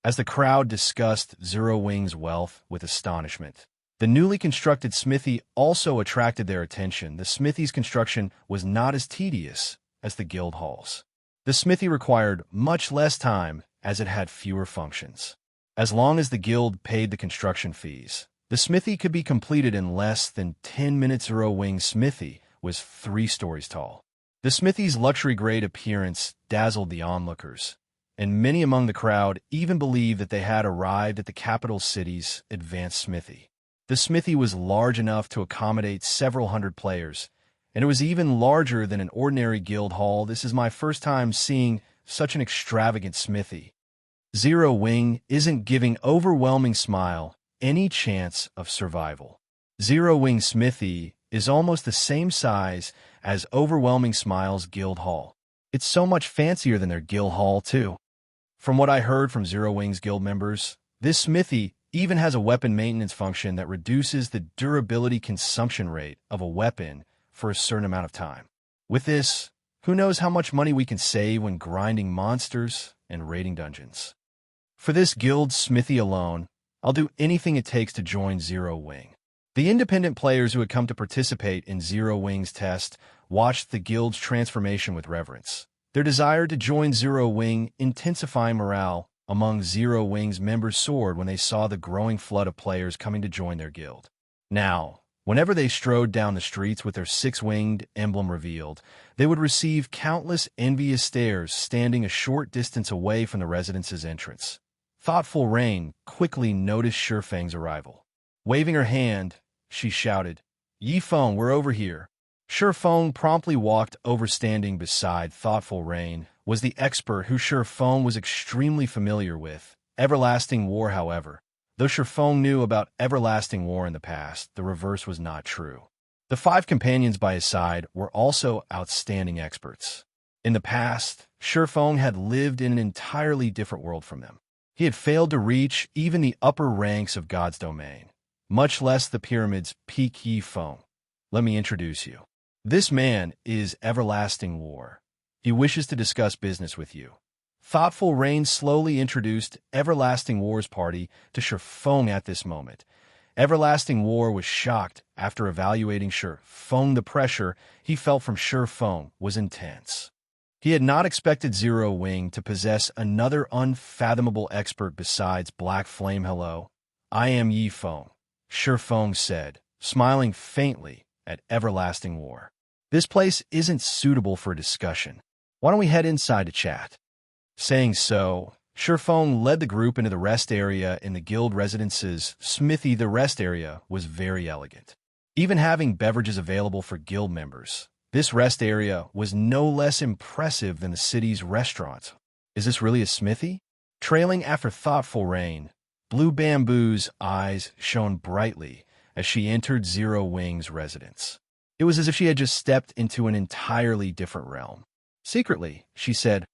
As the crowd discussed Zero Wing's wealth with astonishment, the newly constructed smithy also attracted their attention. The smithy's construction was not as tedious as the guild halls. The smithy required much less time as it had fewer functions. As long as the guild paid the construction fees, the smithy could be completed in less than 10 minutes. Zero Wing's smithy was 3 stories tall. The smithy's luxury-grade appearance dazzled the onlookers, and many among the crowd even believed that they had arrived at the capital city's advanced smithy. The smithy was large enough to accommodate several hundred players, and it was even larger than an ordinary guild hall. This is my first time seeing such an extravagant smithy. Zero Wing isn't giving Overwhelming Smile any chance of survival. Zero Wing smithy is almost the same size as Overwhelming Smile's guild hall. It's so much fancier than their guild hall, too. From what I heard from Zero Wing's guild members, this smithy even has a weapon maintenance function that reduces the durability consumption rate of a weapon for a certain amount of time. With this, who knows how much money we can save when grinding monsters and raiding dungeons. For this guild smithy alone, I'll do anything it takes to join Zero Wing. The independent players who had come to participate in Zero Wing's test watched the guild's transformation with reverence. Their desire to join Zero Wing, intensifying morale among Zero Wing's members, soared when they saw the growing flood of players coming to join their guild. Now, whenever they strode down the streets with their 6-winged emblem revealed, they would receive countless envious stares standing a short distance away from the residence's entrance. Thoughtful Rain quickly noticed Shifeng's arrival. Waving her hand, she shouted, "Yifeng, we're over here." Shifeng promptly walked over. Standing beside Thoughtful Rain was the expert who Shifeng was extremely familiar with. Everlasting War, however, Though Shifeng knew about everlasting war in the past, the reverse was not true. The 5 companions by his side were also outstanding experts. In the past, Shifeng had lived in an entirely different world from them. He had failed to reach even the upper ranks of God's domain, much less the pyramid's peak Yifeng. Let me introduce you. This man is Everlasting War. He wishes to discuss business with you. Thoughtful Rain slowly introduced Everlasting War's party to Shifeng at this moment. Everlasting War was shocked after evaluating Shifeng. The pressure he felt from Shifeng was intense. He had not expected Zero Wing to possess another unfathomable expert besides Black Flame. Hello, I am Yifeng, Shifeng said, smiling faintly at Everlasting War. This place isn't suitable for a discussion. Why don't we head inside to chat? Saying so, Shifeng led the group into the rest area in the guild residence's smithy. The rest area was very elegant. Even having beverages available for guild members, this rest area was no less impressive than the city's restaurants. Is this really a smithy? Trailing after Thoughtful Rain, Blue Bamboo's eyes shone brightly as she entered Zero Wing's residence. It was as if she had just stepped into an entirely different realm. Secretly, she said,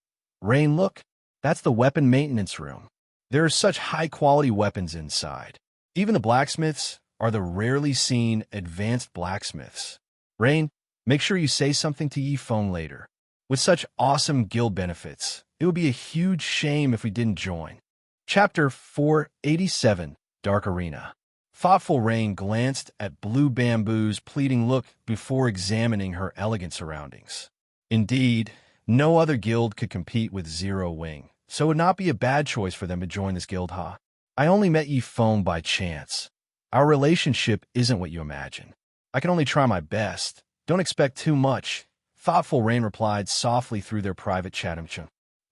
"Rain, look, that's the weapon maintenance room. There are such high-quality weapons inside. Even the blacksmiths are the rarely seen advanced blacksmiths. Rain, make sure you say something to Yifeng later. With such awesome guild benefits, it would be a huge shame if we didn't join." Chapter 487, Dark Arena. Thoughtful Rain glanced at Blue Bamboo's pleading look before examining her elegant surroundings. Indeed, no other guild could compete with Zero Wing, so it would not be a bad choice for them to join this guild, huh? I only met Yifeng by chance. Our relationship isn't what you imagine. I can only try my best. Don't expect too much, Thoughtful Rain replied softly through their private chat.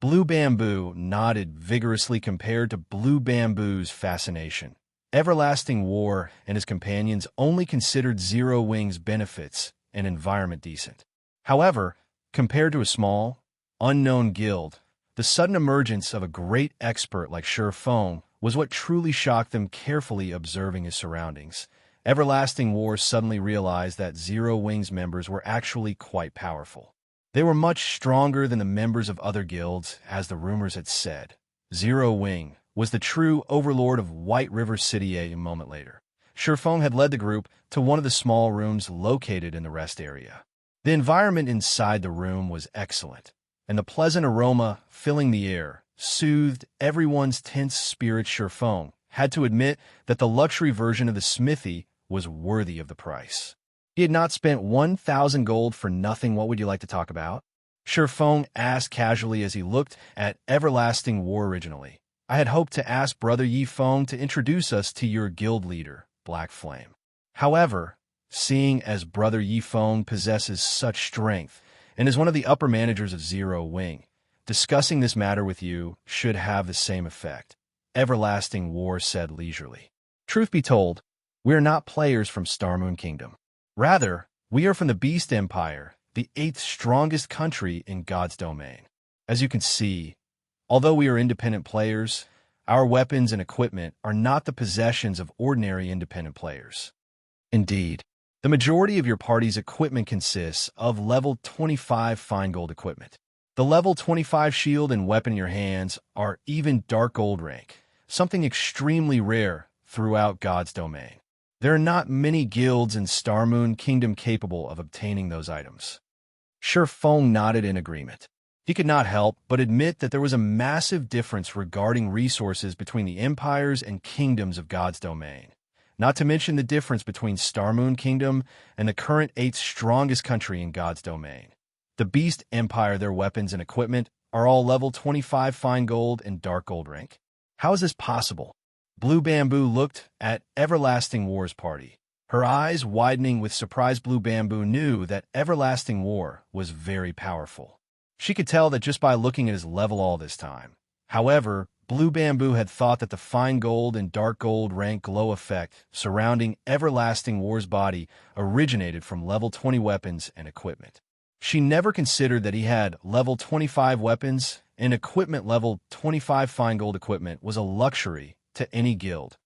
Blue Bamboo nodded vigorously compared to Blue Bamboo's fascination. Everlasting War and his companions only considered Zero Wing's benefits and environment decent. However, compared to a small, unknown guild, the sudden emergence of a great expert like Shifeng was what truly shocked them. Carefully observing his surroundings, Everlasting War suddenly realized that Zero Wing's members were actually quite powerful. They were much stronger than the members of other guilds, as the rumors had said. Zero Wing was the true overlord of White River City. A moment later, Shifeng had led the group to one of the small rooms located in the rest area. The environment inside the room was excellent, and the pleasant aroma filling the air soothed everyone's tense spirits. Shifeng had to admit that the luxury version of the smithy was worthy of the price. He had not spent 1,000 gold for nothing. What would you like to talk about? Shifeng asked casually as he looked at Everlasting War. Originally, I had hoped to ask Brother Yifeng to introduce us to your guild leader, Black Flame. However, seeing as Brother Yifeng possesses such strength and is one of the upper managers of Zero Wing, discussing this matter with you should have the same effect, Everlasting War said leisurely. Truth be told, we are not players from Starmoon Kingdom. Rather, we are from the Beast Empire, the 8th strongest country in God's domain. As you can see, although we are independent players, our weapons and equipment are not the possessions of ordinary independent players. Indeed, the majority of your party's equipment consists of level 25 fine gold equipment. The level 25 shield and weapon in your hands are even dark gold rank, something extremely rare throughout God's domain. There are not many guilds in Starmoon Kingdom capable of obtaining those items. Shifeng nodded in agreement. He could not help but admit that there was a massive difference regarding resources between the empires and kingdoms of God's domain, not to mention the difference between Starmoon Kingdom and the current 8th strongest country in God's domain. The Beast Empire, their weapons and equipment are all level 25 fine gold and dark gold rank. How is this possible? Blue Bamboo looked at Everlasting War's party. Her eyes widening with surprise. Blue Bamboo knew that Everlasting War was very powerful. She could tell that just by looking at his level all this time. However, Blue Bamboo had thought that the fine gold and dark gold rank glow effect surrounding Everlasting War's body originated from level 20 weapons and equipment. She never considered that he had level 25 weapons and equipment. Level 25 fine gold equipment was a luxury to any guild,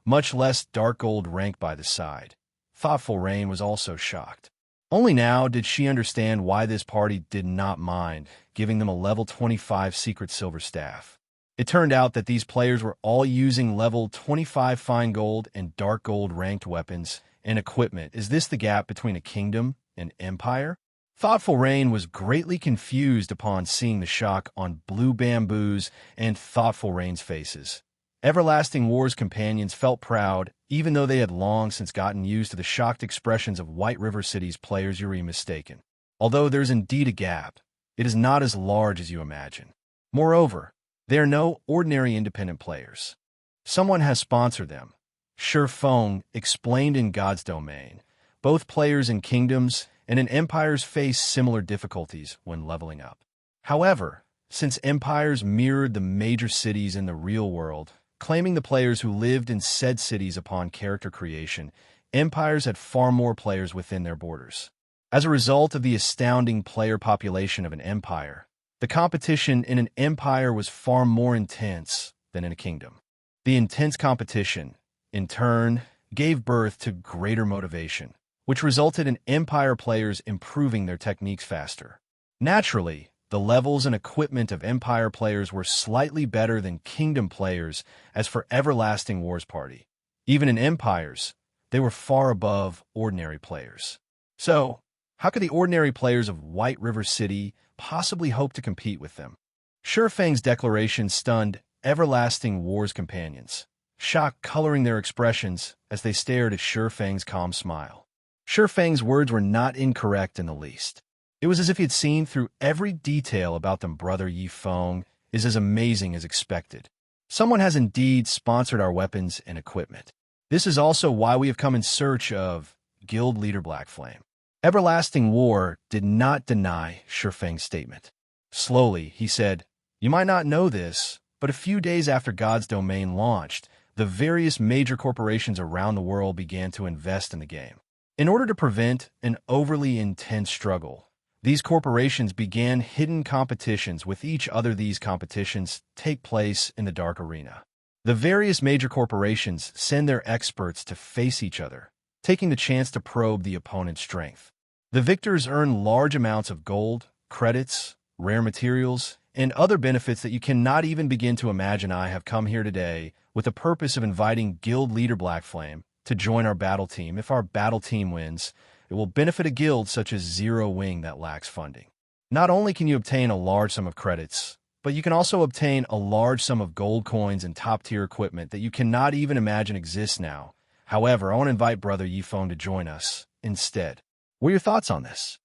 much less dark gold rank by the side. Thoughtful Rain was also shocked. Only now did she understand why this party did not mind giving them a level 25 secret silver staff. It turned out that these players were all using level 25 fine gold and dark gold ranked weapons and equipment. Is this the gap between a kingdom and empire? Thoughtful Rain was greatly confused upon seeing the shock on Blue Bamboo's and Thoughtful Rain's faces. Everlasting War's companions felt proud, even though they had long since gotten used to the shocked expressions of White River City's players. You're mistaken. Although there's indeed a gap, it is not as large as you imagine. Moreover, they are no ordinary independent players. Someone has sponsored them. Feng explained in God's Domain. Both players in kingdoms and in empires face similar difficulties when leveling up. However, since empires mirrored the major cities in the real world, claiming the players who lived in said cities upon character creation, empires had far more players within their borders. As a result of the astounding player population of an empire, the competition in an empire was far more intense than in a kingdom. The intense competition, in turn, gave birth to greater motivation, which resulted in empire players improving their techniques faster. Naturally, the levels and equipment of empire players were slightly better than kingdom players. As for Everlasting War's party, even in empires, they were far above ordinary players. So, how could the ordinary players of White River City possibly hope to compete with them? Feng's declaration stunned Everlasting War's companions, shock coloring their expressions as they stared at Feng's calm smile. Feng's words were not incorrect in the least. It was as if he had seen through every detail about them. Brother Feng is as amazing as expected. Someone has indeed sponsored our weapons and equipment. This is also why we have come in search of Guild Leader Blackflame. Everlasting War did not deny Feng's statement. Slowly, he said, "You might not know this, but a few days after God's Domain launched, the various major corporations around the world began to invest in the game. In order to prevent an overly intense struggle, these corporations began hidden competitions with each other. These competitions take place in the Dark Arena. The various major corporations send their experts to face each other, taking the chance to probe the opponent's strength. The victors earn large amounts of gold, credits, rare materials, and other benefits that you cannot even begin to imagine. I have come here today with the purpose of inviting Guild Leader Blackflame to join our battle team. If our battle team wins, it will benefit a guild such as Zero Wing that lacks funding. Not only can you obtain a large sum of credits, but you can also obtain a large sum of gold coins and top-tier equipment that you cannot even imagine exists now. However, I want to invite Brother Feng to join us instead. What are your thoughts on this?"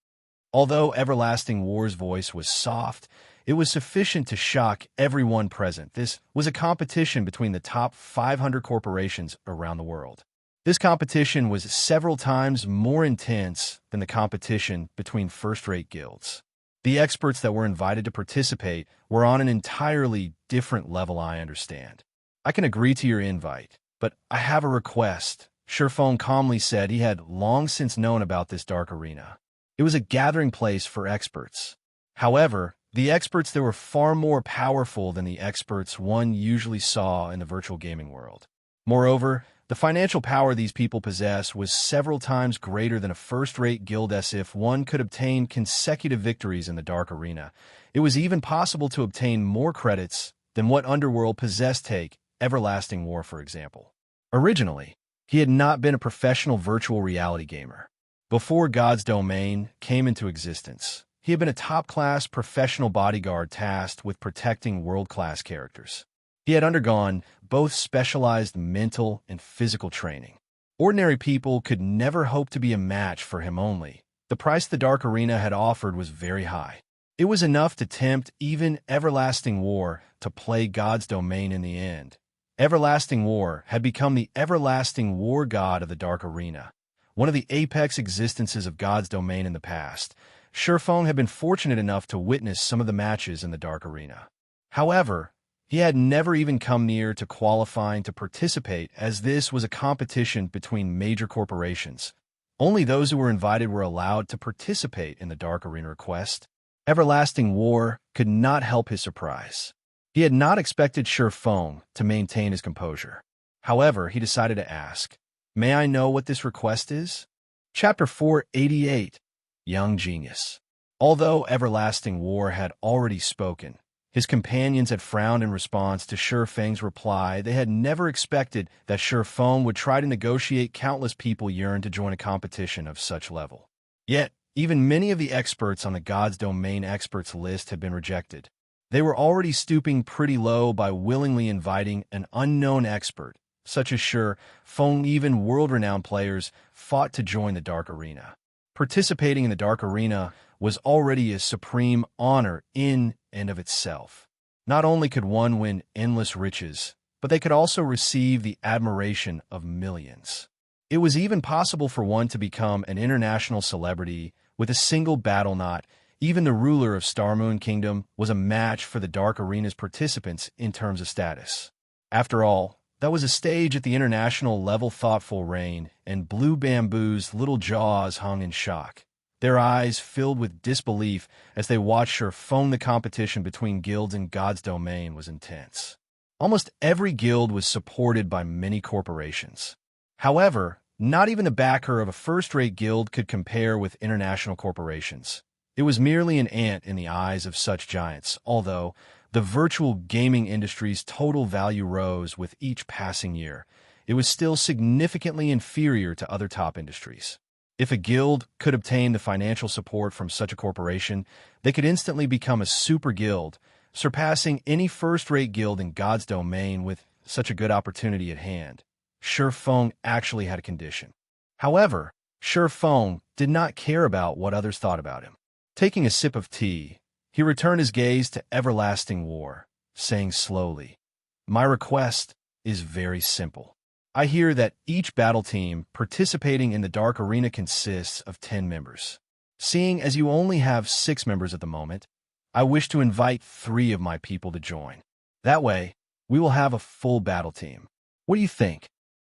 Although Everlasting War's voice was soft, it was sufficient to shock everyone present. This was a competition between the top 500 corporations around the world. This competition was several times more intense than the competition between first-rate guilds. The experts that were invited to participate were on an entirely different level. I understand. I can agree to your invite, but I have a request. Feng calmly said. He had long since known about this dark arena. It was a gathering place for experts. However, the experts there were far more powerful than the experts one usually saw in the virtual gaming world. Moreover, the financial power these people possess was several times greater than a first-rate guild. As if one could obtain consecutive victories in the Dark Arena, it was even possible to obtain more credits than what Underworld possessed. Take Everlasting War, for example. Originally, he had not been a professional virtual reality gamer. Before God's Domain came into existence, he had been a top-class professional bodyguard tasked with protecting world-class characters. He had undergone both specialized mental and physical training. Ordinary people could never hope to be a match for him. Only the price the Dark Arena had offered was very high. It was enough to tempt even Everlasting War to play God's Domain. In the end, Everlasting War had become the Everlasting War God of the Dark Arena, one of the apex existences of God's Domain in the past. Feng had been fortunate enough to witness some of the matches in the Dark Arena. However, he had never even come near to qualifying to participate, as this was a competition between major corporations. Only those who were invited were allowed to participate in the Dark Arena quest. Everlasting War could not help his surprise. He had not expected Feng to maintain his composure. However, he decided to ask, "May I know what this request is?" Chapter 488, Young Genius. Although Everlasting War had already spoken, his companions had frowned in response to Shi Feng's reply. They had never expected that Shi Feng would try to negotiate. Countless people yearned to join a competition of such level. Yet, even many of the experts on the God's Domain experts list had been rejected. They were already stooping pretty low by willingly inviting an unknown expert, such as Shi Feng. Even world-renowned players fought to join the Dark Arena. Participating in the Dark Arena was already a supreme honor in and of itself. Not only could one win endless riches, but they could also receive the admiration of millions. It was even possible for one to become an international celebrity with a single battle knot. Even the ruler of Starmoon Kingdom was a match for the Dark Arena's participants in terms of status. After all, that was a stage at the international level. Thoughtful Rain and Blue Bamboo's little jaws hung in shock, their eyes filled with disbelief as they watched Shi Feng. The competition between guilds in God's Domain was intense. Almost every guild was supported by many corporations. However, not even the backer of a first-rate guild could compare with international corporations. It was merely an ant in the eyes of such giants, although the virtual gaming industry's total value rose with each passing year. It was still significantly inferior to other top industries. If a guild could obtain the financial support from such a corporation, they could instantly become a super guild, surpassing any first-rate guild in God's Domain. With such a good opportunity at hand, Shi Feng actually had a condition. However, Shi Feng did not care about what others thought about him. Taking a sip of tea, he returned his gaze to Everlasting War, saying slowly, "My request is very simple. I hear that each battle team participating in the Dark Arena consists of 10 members. Seeing as you only have 6 members at the moment, I wish to invite 3 of my people to join. That way, we will have a full battle team. What do you think?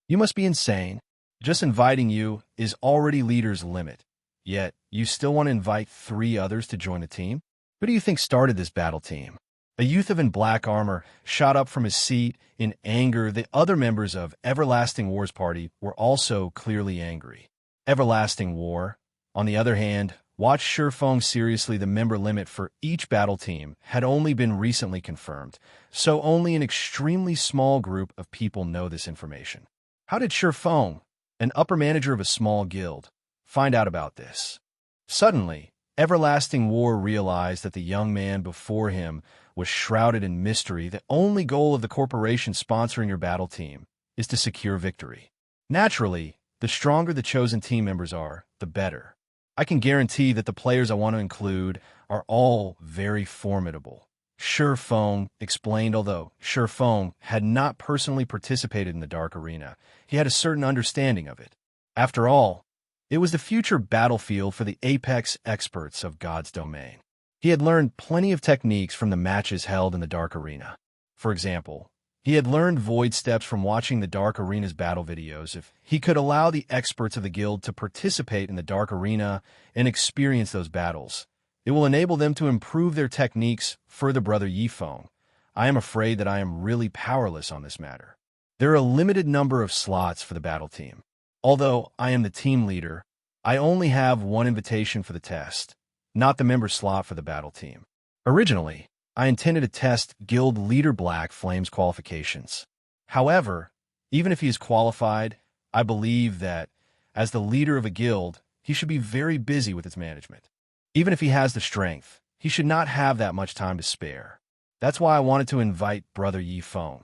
You must be insane. Just inviting you is already leader's limit. Yet, you still want to invite 3 others to join the team? Who do you think started this battle team?" A youth in black armor shot up from his seat in anger. The other members of Everlasting War's party were also clearly angry. Everlasting War, on the other hand, watched Shi Feng seriously. The member limit for each battle team had only been recently confirmed, so only an extremely small group of people know this information. How did Shi Feng, an upper manager of a small guild, find out about this? Suddenly, Everlasting War realized that the young man before him was shrouded in mystery. The only goal of the corporation sponsoring your battle team is to secure victory. Naturally, the stronger the chosen team members are, the better. I can guarantee that the players I want to include are all very formidable. Shi Feng explained. Although Shi Feng had not personally participated in the Dark Arena, he had a certain understanding of it. After all, it was the future battlefield for the apex experts of God's Domain. He had learned plenty of techniques from the matches held in the Dark Arena. For example, he had learned void steps from watching the Dark Arena's battle videos. If he could allow the experts of the guild to participate in the Dark Arena and experience those battles, it will enable them to improve their techniques further. Brother Yifeng, I am afraid that I am really powerless on this matter. There are a limited number of slots for the battle team. Although I am the team leader, I only have one invitation for the test, not the member slot for the battle team. Originally, I intended to test Guild Leader Black Flame's qualifications. However, even if he is qualified, I believe that, as the leader of a guild, he should be very busy with its management. Even if he has the strength, he should not have that much time to spare. That's why I wanted to invite Brother Yifeng.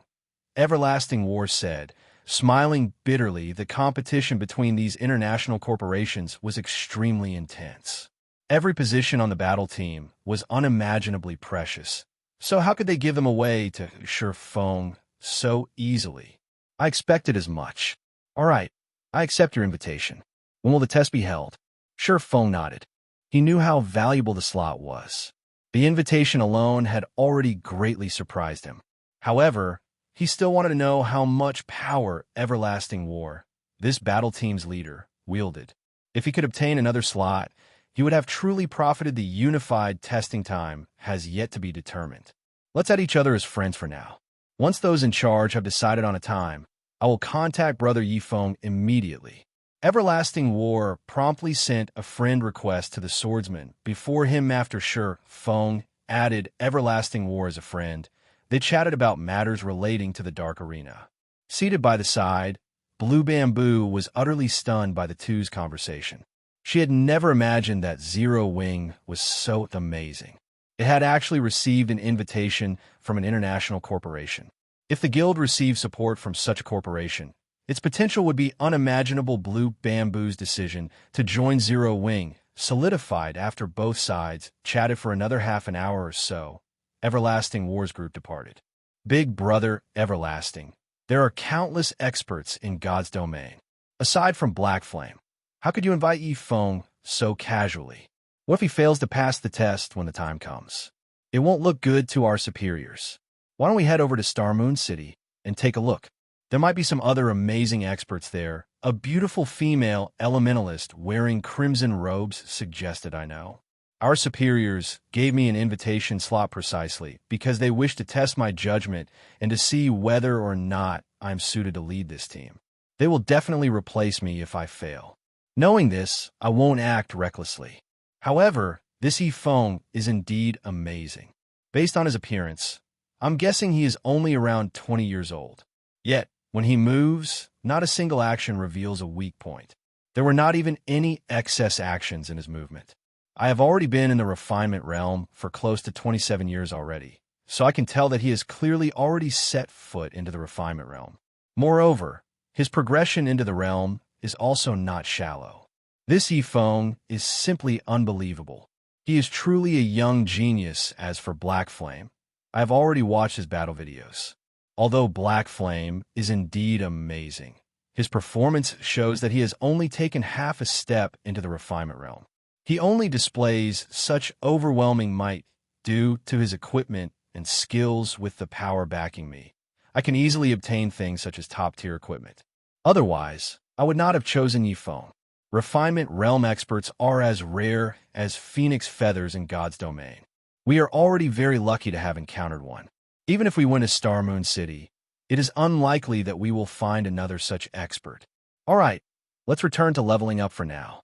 Everlasting War said, smiling bitterly. The competition between these international corporations was extremely intense. Every position on the battle team was unimaginably precious. So how could they give them away to Shi Feng so easily? I expected as much. All right, I accept your invitation. When will the test be held? Shi Feng nodded. He knew how valuable the slot was. The invitation alone had already greatly surprised him. However, he still wanted to know how much power Everlasting War, this battle team's leader, wielded. If he could obtain another slot, he would have truly profited. The unified testing time has yet to be determined. Let's add each other as friends for now. Once those in charge have decided on a time, I will contact Brother Yifeng immediately. Everlasting War promptly sent a friend request to the swordsman before him after Shi Feng added Everlasting War as a friend. They chatted about matters relating to the Dark Arena. Seated by the side, Blue Bamboo was utterly stunned by the two's conversation. She had never imagined that Zero Wing was so amazing. It had actually received an invitation from an international corporation. If the guild received support from such a corporation, its potential would be unimaginable. Blue Bamboo's decision to join Zero Wing solidified after both sides chatted for another half an hour or so. Everlasting War's group departed. Big Brother Everlasting. There are countless experts in God's domain. Aside from Black Flame, how could you invite Yifeng so casually? What if he fails to pass the test when the time comes? It won't look good to our superiors. Why don't we head over to Star Moon City and take a look? There might be some other amazing experts there. A beautiful female elementalist wearing crimson robes suggested. I know. Our superiors gave me an invitation slot precisely because they wish to test my judgment and to see whether or not I'm suited to lead this team. They will definitely replace me if I fail. Knowing this, I won't act recklessly. However, this Yifeng is indeed amazing. Based on his appearance, I'm guessing he is only around 20 years old. Yet, when he moves, not a single action reveals a weak point. There were not even any excess actions in his movement. I have already been in the refinement realm for close to 27 years already, so I can tell that he has clearly already set foot into the refinement realm. Moreover, his progression into the realm is also not shallow. This Yifeng is simply unbelievable. He is truly a young genius. As for Black Flame, I have already watched his battle videos. Although Black Flame is indeed amazing, his performance shows that he has only taken half a step into the refinement realm. He only displays such overwhelming might due to his equipment and skills. With the power backing me, I can easily obtain things such as top-tier equipment. Otherwise, I would not have chosen Yifeng. Refinement realm experts are as rare as phoenix feathers in God's domain. We are already very lucky to have encountered one. Even if we went to Star Moon City, it is unlikely that we will find another such expert. All right, let's return to leveling up for now.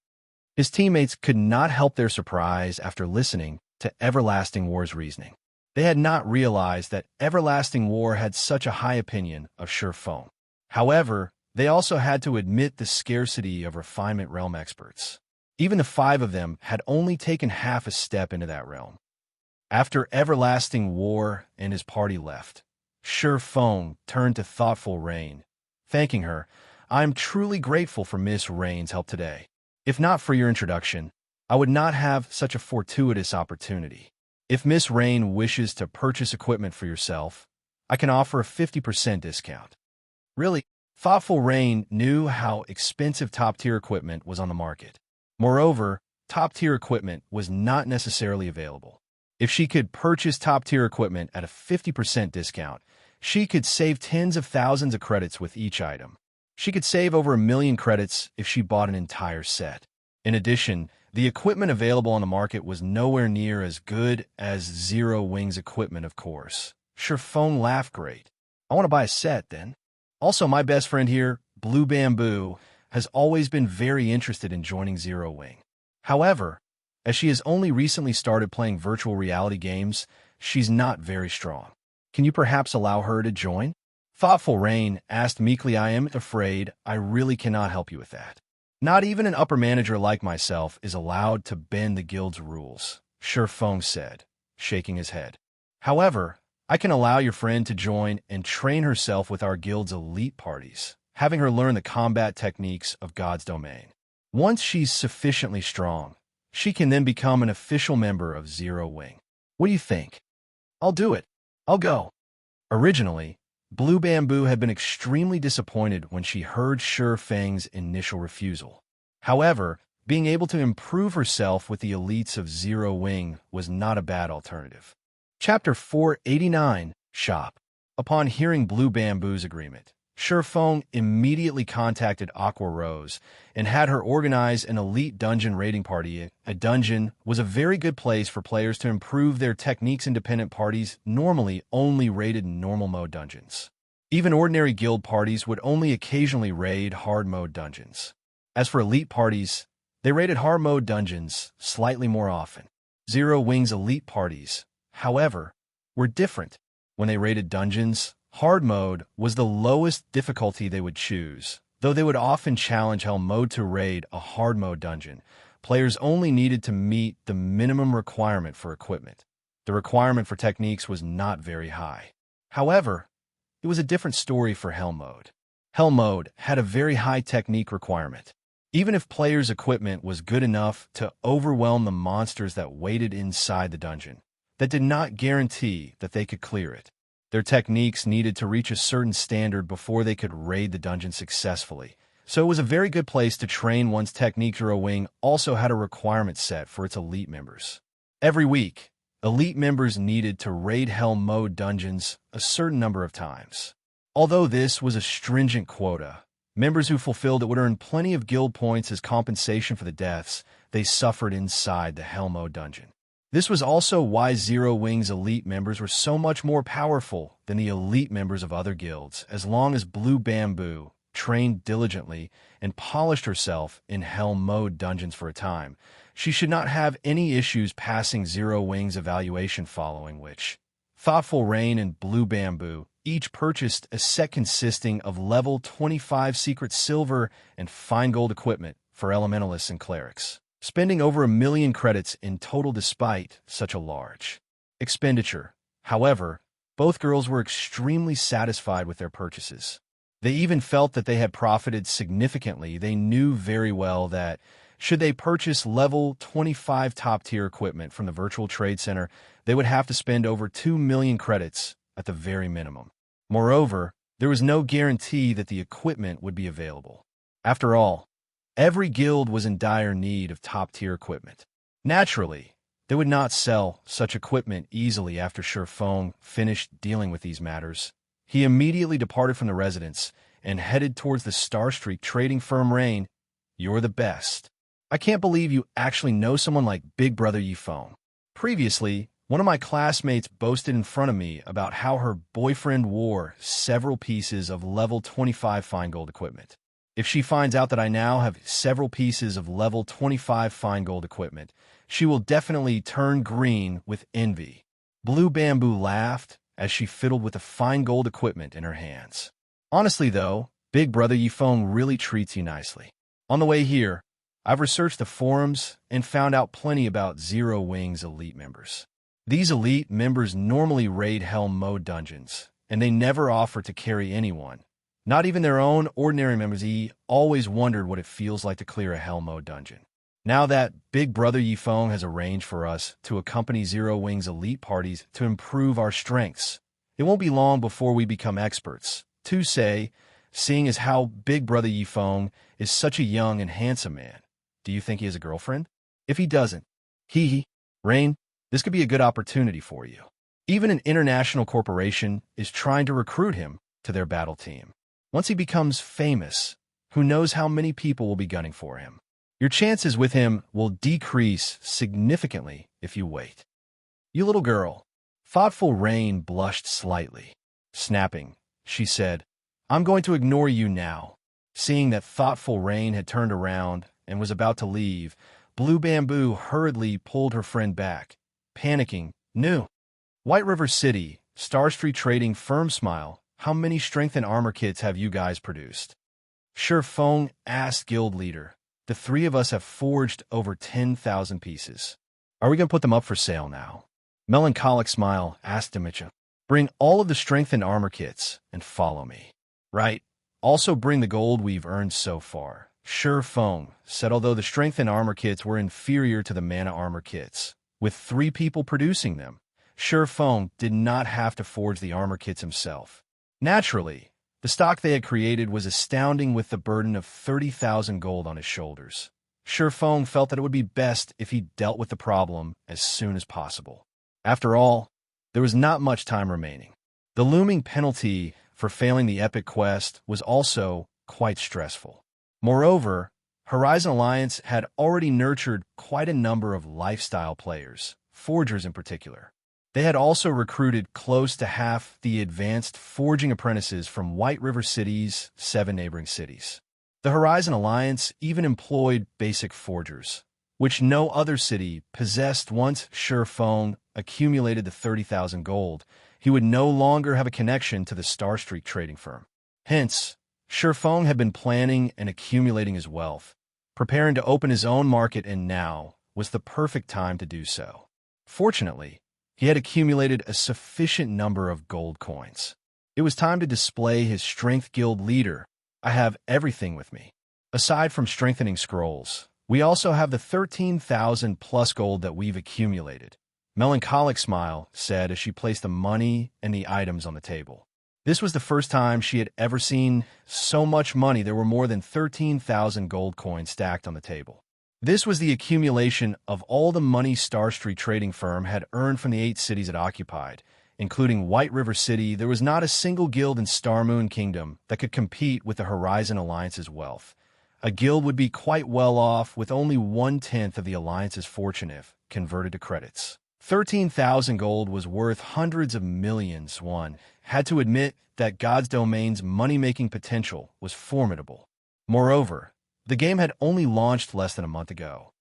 His teammates could not help their surprise after listening to Everlasting War's reasoning. They had not realized that Everlasting War had such a high opinion of Shi Feng. However, they also had to admit the scarcity of refinement realm experts. Even the 5 of them had only taken half a step into that realm. After Everlasting War and his party left, Shi Feng turned to thoughtful Rain, thanking her. I am truly grateful for Miss Rain's help today. If not for your introduction, I would not have such a fortuitous opportunity. If Miss Rain wishes to purchase equipment for yourself, I can offer a 50% discount. Really, thoughtful Rain knew how expensive top-tier equipment was on the market. Moreover, top-tier equipment was not necessarily available. If she could purchase top-tier equipment at a 50% discount, she could save tens of thousands of credits with each item. She could save over 1 million credits if she bought an entire set. In addition, the equipment available on the market was nowhere near as good as Zero Wing's equipment, of course. Shi Feng laughed. Great. I want to buy a set, then. Also, my best friend here, Blue Bamboo, has always been very interested in joining Zero Wing. However, as she has only recently started playing virtual reality games, she's not very strong. Can you perhaps allow her to join? Thoughtful Rain asked meekly. I am afraid I really cannot help you with that. Not even an upper manager like myself is allowed to bend the guild's rules, Shi Feng said, shaking his head. However, I can allow your friend to join and train herself with our guild's elite parties, having her learn the combat techniques of God's domain. Once she's sufficiently strong, she can then become an official member of Zero Wing. What do you think? I'll do it. I'll go. Originally, Blue Bamboo had been extremely disappointed when she heard Shi Feng's initial refusal. However, being able to improve herself with the elites of Zero Wing was not a bad alternative. Chapter 489, Shop. Upon hearing Blue Bamboo's agreement, Shi Feng immediately contacted Aqua Rose and had her organize an elite dungeon raiding party. A dungeon was a very good place for players to improve their techniques. Independent parties normally only raided normal mode dungeons. Even ordinary guild parties would only occasionally raid hard mode dungeons. As for elite parties, they raided hard mode dungeons slightly more often. Zero Wing's elite parties, however, were different. When they raided dungeons, hard mode was the lowest difficulty they would choose. Though they would often challenge hell mode to raid a hard mode dungeon, players only needed to meet the minimum requirement for equipment. The requirement for techniques was not very high. However, it was a different story for hell mode. Hell mode had a very high technique requirement. Even if players' equipment was good enough to overwhelm the monsters that waited inside the dungeon, that did not guarantee that they could clear it. Their techniques needed to reach a certain standard before they could raid the dungeon successfully. So it was a very good place to train one's technique. Zero Wing also had a requirement set for its elite members. Every week, elite members needed to raid hell mode dungeons a certain number of times. Although this was a stringent quota, members who fulfilled it would earn plenty of guild points as compensation for the deaths they suffered inside the hell mode dungeon. This was also why Zero Wing's elite members were so much more powerful than the elite members of other guilds. As long as Blue Bamboo trained diligently and polished herself in hell mode dungeons for a time, she should not have any issues passing Zero Wing's evaluation, following which Thoughtful Rain and Blue Bamboo each purchased a set consisting of level 25 secret silver and fine gold equipment for elementalists and clerics, spending over 1 million credits in total despite such a large expenditure. However, both girls were extremely satisfied with their purchases. They even felt that they had profited significantly. They knew very well that should they purchase level 25 top-tier equipment from the Virtual Trade Center, they would have to spend over 2 million credits at the very minimum. Moreover, there was no guarantee that the equipment would be available. After all, every guild was in dire need of top-tier equipment. Naturally, they would not sell such equipment easily. After Shifeng finished dealing with these matters, he immediately departed from the residence and headed towards the Starstreak trading firm. Rain, you're the best. I can't believe you actually know someone like Big Brother Yifeng. Previously, one of my classmates boasted in front of me about how her boyfriend wore several pieces of level 25 fine gold equipment. If she finds out that I now have several pieces of level 25 fine gold equipment, she will definitely turn green with envy. Blue Bamboo laughed as she fiddled with the fine gold equipment in her hands. Honestly though, Big Brother Yifeng really treats you nicely. On the way here, I've researched the forums and found out plenty about Zero Wing's elite members. These elite members normally raid hell mode dungeons, and they never offer to carry anyone, not even their own ordinary members. He always wondered what it feels like to clear a hell mode dungeon. Now that Big Brother Yifeng has arranged for us to accompany Zero Wing's elite parties to improve our strengths, it won't be long before we become experts. To say, seeing as how Big Brother Yifeng is such a young and handsome man. Do you think he has a girlfriend? If he doesn't, Rain, this could be a good opportunity for you. Even an international corporation is trying to recruit him to their battle team. Once he becomes famous, who knows how many people will be gunning for him. Your chances with him will decrease significantly if you wait. You little girl. Thoughtful Rain blushed slightly. Snapping, she said, I'm going to ignore you now. Seeing that Thoughtful Rain had turned around and was about to leave, Blue Bamboo hurriedly pulled her friend back. Panicking, New White River City, Starstreak Trading Firm smile, how many strength and armor kits have you guys produced? Shifeng asked guild leader. The three of us have forged over 10,000 pieces. Are we going to put them up for sale now? Melancholic smile asked Xianxia. Bring all of the strength and armor kits and follow me. Right. Also bring the gold we've earned so far. Shifeng said, although the strength and armor kits were inferior to the mana armor kits. With 3 people producing them, Shifeng did not have to forge the armor kits himself. Naturally, the stock they had created was astounding with the burden of 30,000 gold on his shoulders. Shifeng felt that it would be best if he dealt with the problem as soon as possible. After all, there was not much time remaining. The looming penalty for failing the epic quest was also quite stressful. Moreover, Horizon Alliance had already nurtured quite a number of lifestyle players, forgers in particular. They had also recruited close to half the advanced forging apprentices from White River City's 7 neighboring cities. The Horizon Alliance even employed basic forgers, which no other city possessed. Once Shifeng accumulated the 30,000 gold, he would no longer have a connection to the Starstreak trading firm. Hence, Shifeng had been planning and accumulating his wealth, preparing to open his own market, and now was the perfect time to do so. Fortunately, he had accumulated a sufficient number of gold coins. It was time to display his Strength Guild leader. I have everything with me. Aside from strengthening scrolls, we also have the 13,000 plus gold that we've accumulated. Melancholic smile said as she placed the money and the items on the table. This was the first time she had ever seen so much money. There were more than 13,000 gold coins stacked on the table. This was the accumulation of all the money Starstreak trading firm had earned from the 8 cities it occupied, including White River City. There was not a single guild in Starmoon Kingdom that could compete with the Horizon Alliance's wealth. A guild would be quite well off with only 1/10 of the Alliance's fortune if converted to credits. 13,000 gold was worth hundreds of millions. One had to admit that God's Domain's money-making potential was formidable. Moreover, the game had only launched less than a month ago.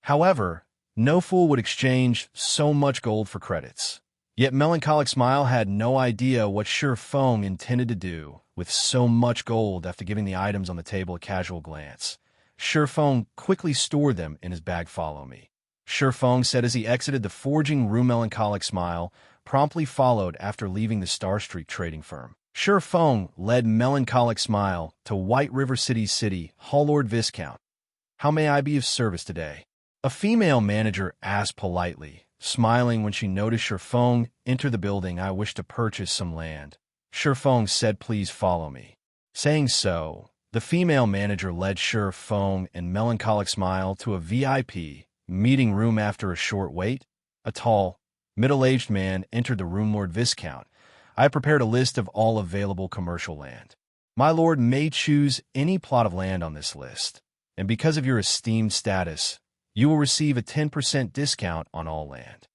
However, no fool would exchange so much gold for credits. Yet Melancholic Smile had no idea what Shifeng intended to do with so much gold. After giving the items on the table a casual glance, Shifeng quickly stored them in his bag. Follow me, Shifeng said as he exited the forging room. Melancholic Smile promptly followed after leaving the Starstreak trading firm. Shifeng led Melancholic Smile to White River City's city hall. Lord Viscount, how may I be of service today? A female manager asked politely, smiling when she noticed Shifeng enter the building. I wish to purchase some land. Shifeng said, please follow me. Saying so, the female manager led Shifeng and Melancholic Smile to a VIP meeting room. After a short wait, a tall, middle-aged man entered the room. Lord Viscount, I have prepared a list of all available commercial land. My lord may choose any plot of land on this list, and because of your esteemed status, you will receive a 10% discount on all land.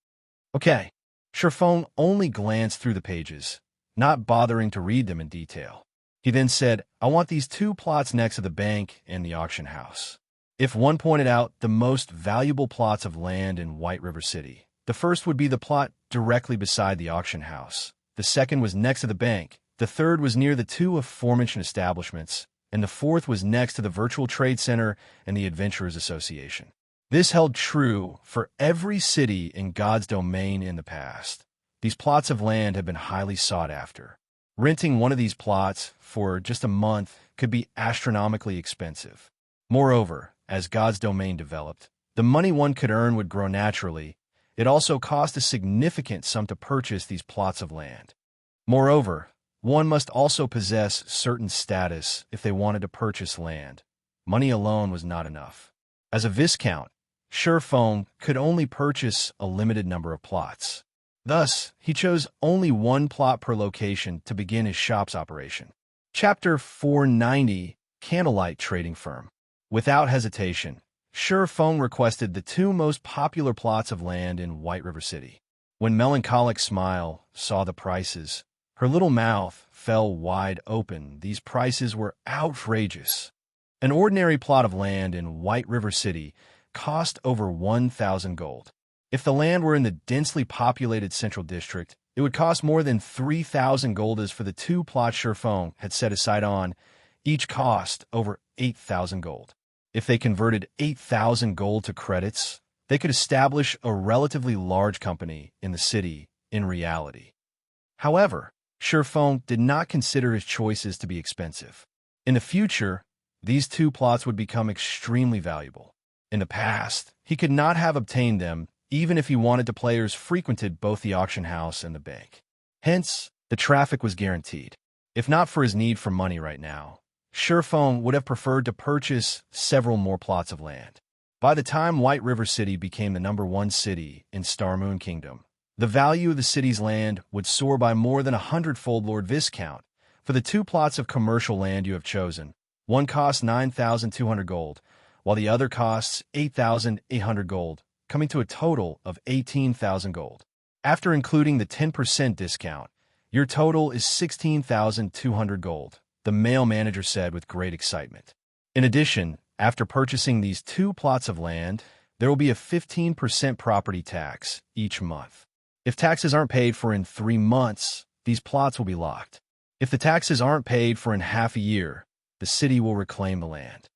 Okay. Shifeng only glanced through the pages, not bothering to read them in detail. He then said, I want these 2 plots next to the bank and the auction house. If one pointed out the most valuable plots of land in White River City, the first would be the plot directly beside the auction house. The second was next to the bank, the third was near the 2 aforementioned establishments, and the fourth was next to the Virtual Trade Center and the Adventurers Association. This held true for every city in God's Domain in the past. These plots of land had been highly sought after. Renting one of these plots for just a month could be astronomically expensive. Moreover, as God's Domain developed, the money one could earn would grow naturally. It also cost a significant sum to purchase these plots of land. Moreover, one must also possess certain status if they wanted to purchase land. Money alone was not enough. As a Viscount, Shifeng could only purchase a limited number of plots. Thus, he chose only 1 plot per location to begin his shop's operation. Chapter 490, Candlelight Trading Firm. Without hesitation, Shifeng requested the 2 most popular plots of land in White River City. When Melancholic Smile saw the prices, her little mouth fell wide open. These prices were outrageous. An ordinary plot of land in White River City cost over 1,000 gold. If the land were in the densely populated Central District, it would cost more than 3,000 gold. As for the 2 plots Shifeng had set aside on, each cost over 8,000 gold. If they converted 8,000 gold to credits, they could establish a relatively large company in the city in reality. However, Shifeng did not consider his choices to be expensive. In the future, these 2 plots would become extremely valuable. In the past, he could not have obtained them even if he wanted to. Players frequented both the auction house and the bank. Hence, the traffic was guaranteed. If not for his need for money right now, Shifeng would have preferred to purchase several more plots of land. By the time White River City became the #1 city in Starmoon Kingdom, the value of the city's land would soar by more than 100-fold. Lord Viscount, for the 2 plots of commercial land you have chosen, one costs 9,200 gold, while the other costs 8,800 gold, coming to a total of 18,000 gold. After including the 10% discount, your total is 16,200 gold, the male manager said with great excitement. In addition, after purchasing these 2 plots of land, there will be a 15% property tax each month. If taxes aren't paid for in 3 months, these plots will be locked. If the taxes aren't paid for in half a year, the city will reclaim the land.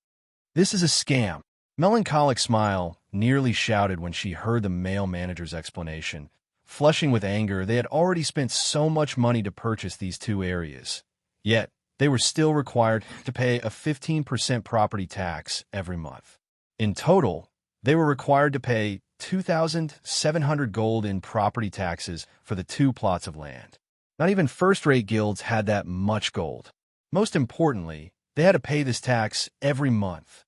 This is a scam. Melancholic smile nearly shouted when she heard the male manager's explanation. Flushing with anger, they had already spent so much money to purchase these 2 areas. Yet, they were still required to pay a 15% property tax every month. In total, they were required to pay 2,700 gold in property taxes for the 2 plots of land. Not even first-rate guilds had that much gold. Most importantly, they had to pay this tax every month.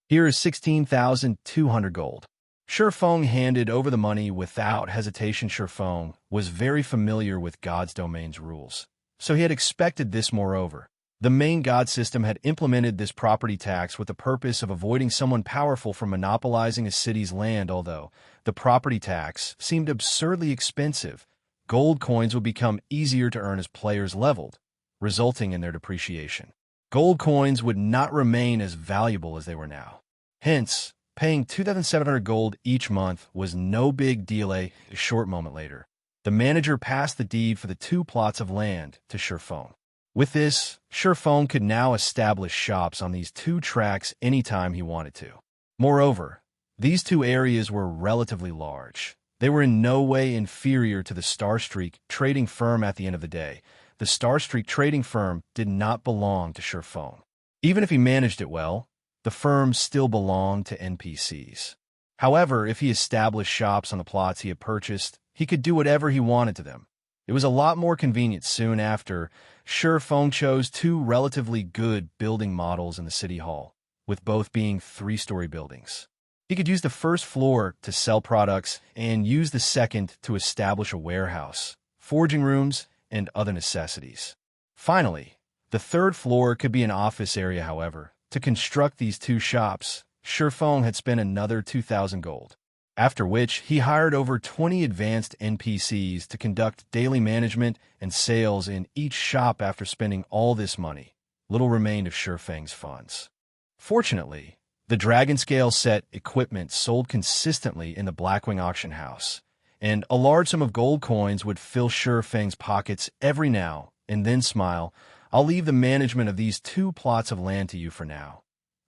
Here is 16,200 gold. Shifeng handed over the money without hesitation. Shifeng was very familiar with God's domain's rules, so he had expected this. Moreover, the main god system had implemented this property tax with the purpose of avoiding someone powerful from monopolizing a city's land. Although the property tax seemed absurdly expensive, gold coins would become easier to earn as players leveled, resulting in their depreciation. Gold coins would not remain as valuable as they were now. Hence, paying 2,700 gold each month was no big deal. A short moment later, the manager passed the deed for the 2 plots of land to Shifeng. With this, Shifeng could now establish shops on these 2 tracks anytime he wanted to. Moreover, these 2 areas were relatively large. They were in no way inferior to the Starstreak trading firm. At the end of the day, the Starstreak trading firm did not belong to Shifeng. Even if he managed it well, the firm still belonged to NPCs. However, if he established shops on the plots he had purchased, he could do whatever he wanted to them. It was a lot more convenient. Soon after, Shifeng chose 2 relatively good building models in the city hall, with both being 3-story buildings. He could use the first floor to sell products and use the second to establish a warehouse, forging rooms, and other necessities. Finally, the 3rd floor could be an office area. However, to construct these 2 shops, Shifeng had spent another 2,000 gold, after which he hired over 20 advanced NPCs to conduct daily management and sales in each shop. After spending all this money, little remained of Shifeng's funds. Fortunately, the Dragon Scale set equipment sold consistently in the Blackwing auction house, and a large sum of gold coins would fill Shifeng's pockets every now and then. Smile, I'll leave the management of these 2 plots of land to you for now.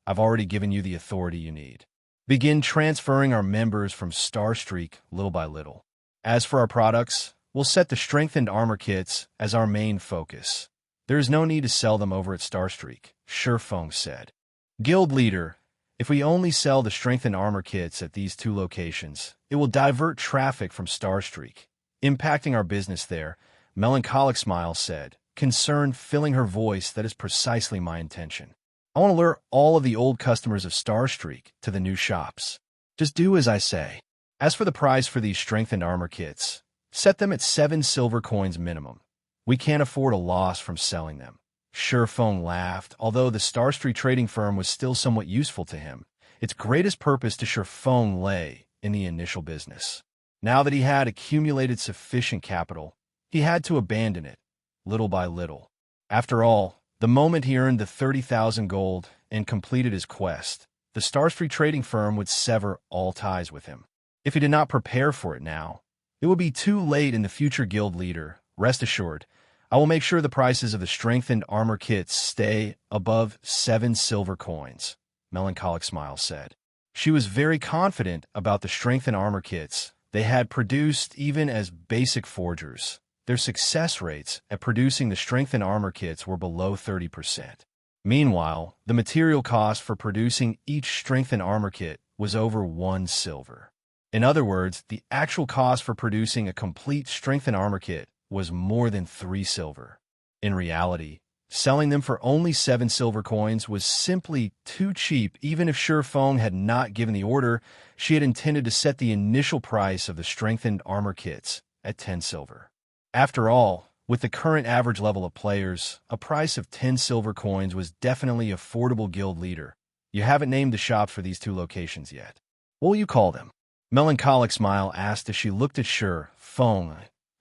I've already given you the authority you need. Begin transferring our members from Starstreak little by little. As for our products, we'll set the strengthened armor kits as our main focus. There is no need to sell them over at Starstreak, Shifeng said. Guild leader, if we only sell the strengthened armor kits at these 2 locations, it will divert traffic from Starstreak, impacting our business there, Melancholic smile said, concern filling her voice. That is precisely my intention. I want to lure all of the old customers of Starstreak to the new shops. Just do as I say. As for the price for these strengthened armor kits, set them at 7 silver coins minimum. We can't afford a loss from selling them. Shifeng laughed. Although the Starstreak trading firm was still somewhat useful to him, its greatest purpose to Shifeng lay in the initial business. Now that he had accumulated sufficient capital, he had to abandon it, little by little. After all, the moment he earned the 30,000 gold and completed his quest, the Starstreak trading firm would sever all ties with him. If he did not prepare for it now, it would be too late. In the future, guild leader, rest assured, I will make sure the prices of the strengthened armor kits stay above 7 silver coins, Melancholic smile said. She was very confident about the strengthened armor kits they had produced. Even as basic forgers, their success rates at producing the strengthened armor kits were below 30%. Meanwhile, the material cost for producing each strengthened armor kit was over 1 silver. In other words, the actual cost for producing a complete strengthened armor kit was more than 3 silver. In reality, selling them for only 7 silver coins was simply too cheap. Even if Shifeng had not given the order, she had intended to set the initial price of the strengthened armor kits at 10 silver. After all, with the current average level of players, a price of 10 silver coins was definitely affordable. Guild leader, you haven't named the shops for these 2 locations yet. What will you call them? Melancholic smile asked as she looked at Shi Feng.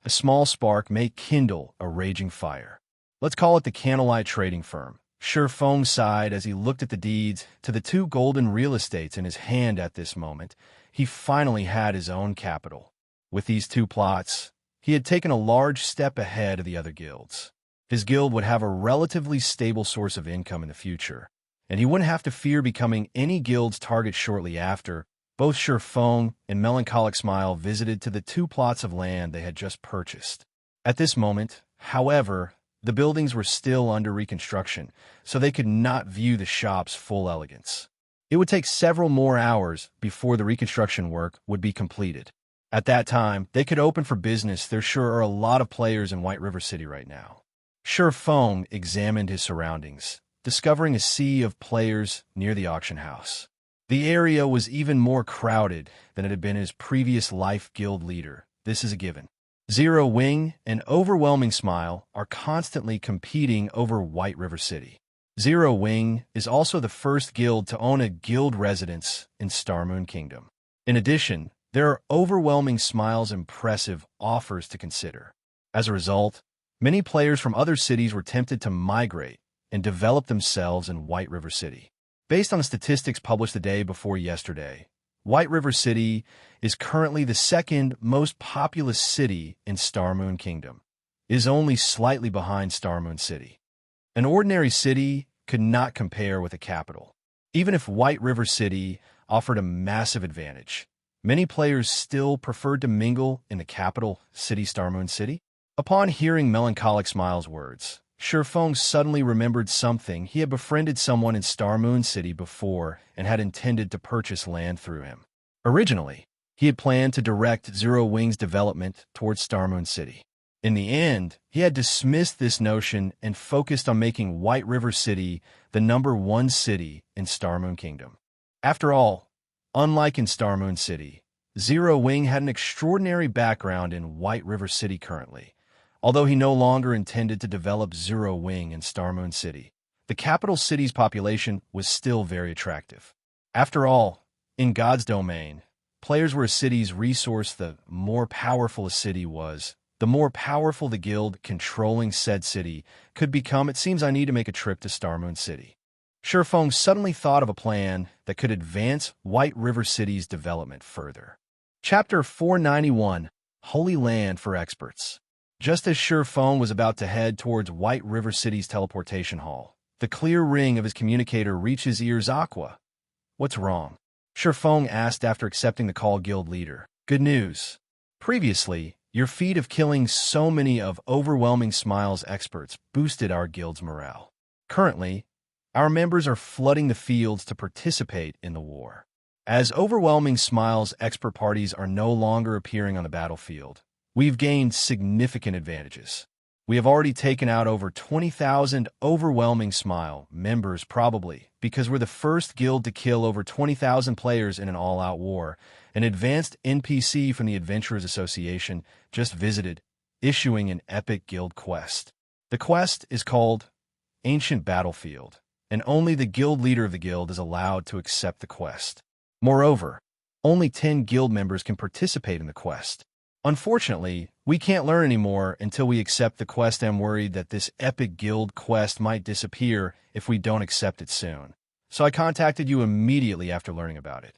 A small spark may kindle a raging fire. Let's call it the Candlelight trading firm. Shi Feng sighed as he looked at the deeds to the 2 golden real estates in his hand at this moment. He finally had his own capital. With these 2 plots, he had taken a large step ahead of the other guilds. His guild would have a relatively stable source of income in the future, and he wouldn't have to fear becoming any guild's target shortly after. Both Shi Feng and Melancholic Smile visited to the 2 plots of land they had just purchased. At this moment, however, the buildings were still under reconstruction, so they could not view the shop's full elegance. It would take several more hours before the reconstruction work would be completed. At that time, they could open for business. There sure are a lot of players in White River City right now. Shi Feng examined his surroundings, discovering a sea of players near the auction house. The area was even more crowded than it had been his previous life guild leader. This is a given. Zero Wing and Overwhelming Smile are constantly competing over White River City. Zero Wing is also the first guild to own a guild residence in Starmoon Kingdom. In addition, there are Overwhelming Smile's impressive offers to consider. As a result, many players from other cities were tempted to migrate and develop themselves in White River City. Based on the statistics published the day before yesterday, White River City is currently the 2nd most populous city in Starmoon Kingdom. It is only slightly behind Starmoon City. An ordinary city could not compare with a capital. Even if White River City offered a massive advantage, many players still preferred to mingle in the capital city, Starmoon City. Upon hearing Melancholic Smile's words, Shi Feng suddenly remembered something. He had befriended someone in Starmoon City before and had intended to purchase land through him. Originally, he had planned to direct Zero Wing's development towards Starmoon City. In the end, he had dismissed this notion and focused on making White River City the #1 city in Starmoon Kingdom. After all, unlike in Starmoon City, Zero Wing had an extraordinary background in White River City currently. Although he no longer intended to develop Zero Wing in Starmoon City, the capital city's population was still very attractive. After all, in God's domain, players were a city's resource. The more powerful a city was, the more powerful the guild controlling said city could become. It seems I need to make a trip to Starmoon City. Shi Feng suddenly thought of a plan that could advance White River City's development further. Chapter 491, Holy Land for Experts. Just as Shi Feng was about to head towards White River City's teleportation hall, the clear ring of his communicator reached his ears. Aqua. What's wrong? Shi Feng asked after accepting the call. Guild leader. Good news. Previously, your feat of killing so many of Overwhelming Smile's experts boosted our guild's morale. Currently, our members are flooding the fields to participate in the war. As Overwhelming Smile's expert parties are no longer appearing on the battlefield, we've gained significant advantages. We have already taken out over 20,000 Overwhelming Smile members, probably because we're the first guild to kill over 20,000 players in an all-out war. An advanced NPC from the Adventurers Association just visited, issuing an epic guild quest. The quest is called Ancient Battlefield, and only the guild leader of the guild is allowed to accept the quest. Moreover, only 10 guild members can participate in the quest. Unfortunately, we can't learn anymore until we accept the quest. I'm worried that this epic guild quest might disappear if we don't accept it soon. So I contacted you immediately after learning about it.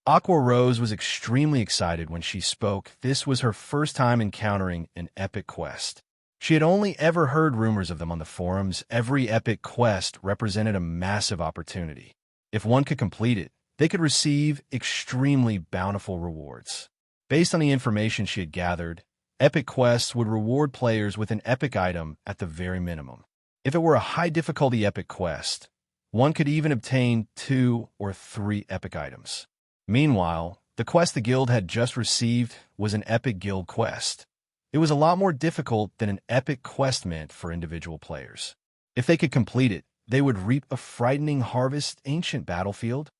Aqua Rose was extremely excited when she spoke. This was her first time encountering an epic quest. She had only ever heard rumors of them on the forums. Every epic quest represented a massive opportunity. If one could complete it, they could receive extremely bountiful rewards. Based on the information she had gathered, epic quests would reward players with an epic item at the very minimum. If it were a high-difficulty epic quest, one could even obtain 2 or 3 epic items. Meanwhile, the quest the guild had just received was an epic guild quest. It was a lot more difficult than an epic quest meant for individual players. If they could complete it, they would reap a frightening harvest. Ancient Battlefield?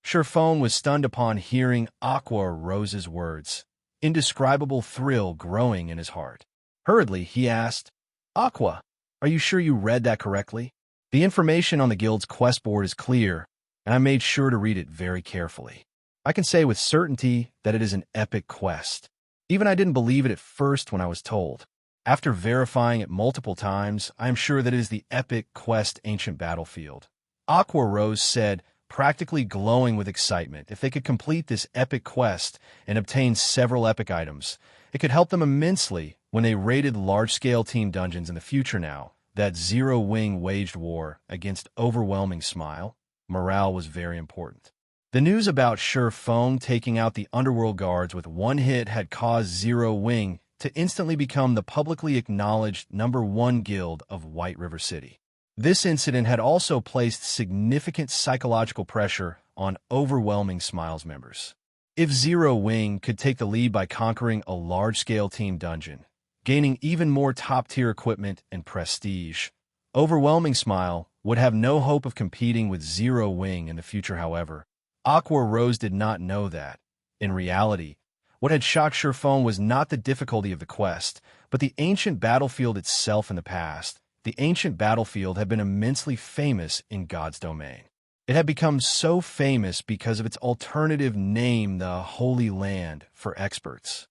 Shi Feng was stunned upon hearing Aqua Rose's words, indescribable thrill growing in his heart. Hurriedly, he asked, Aqua, are you sure you read that correctly? The information on the guild's quest board is clear, and I made sure to read it very carefully. I can say with certainty that it is an epic quest. Even I didn't believe it at first when I was told. After verifying it multiple times, I am sure that it is the epic quest Ancient Battlefield. Aqua Rose said, practically glowing with excitement. If they could complete this epic quest and obtain several epic items, it could help them immensely when they raided large-scale team dungeons in the future now that Zero Wing waged war against Overwhelming Smile. Morale was very important. The news about Shi Feng taking out the Underworld Guards with one hit had caused Zero Wing to instantly become the publicly acknowledged #1 guild of White River City. This incident had also placed significant psychological pressure on Overwhelming Smile's members. If Zero Wing could take the lead by conquering a large-scale team dungeon, gaining even more top-tier equipment and prestige, Overwhelming Smile would have no hope of competing with Zero Wing in the future. However, Aqua Rose did not know that. In reality, what had shocked Shi Feng was not the difficulty of the quest, but the ancient battlefield itself in the past. The ancient battlefield had been immensely famous in God's domain. It had become so famous because of its alternative name, the Holy Land for experts.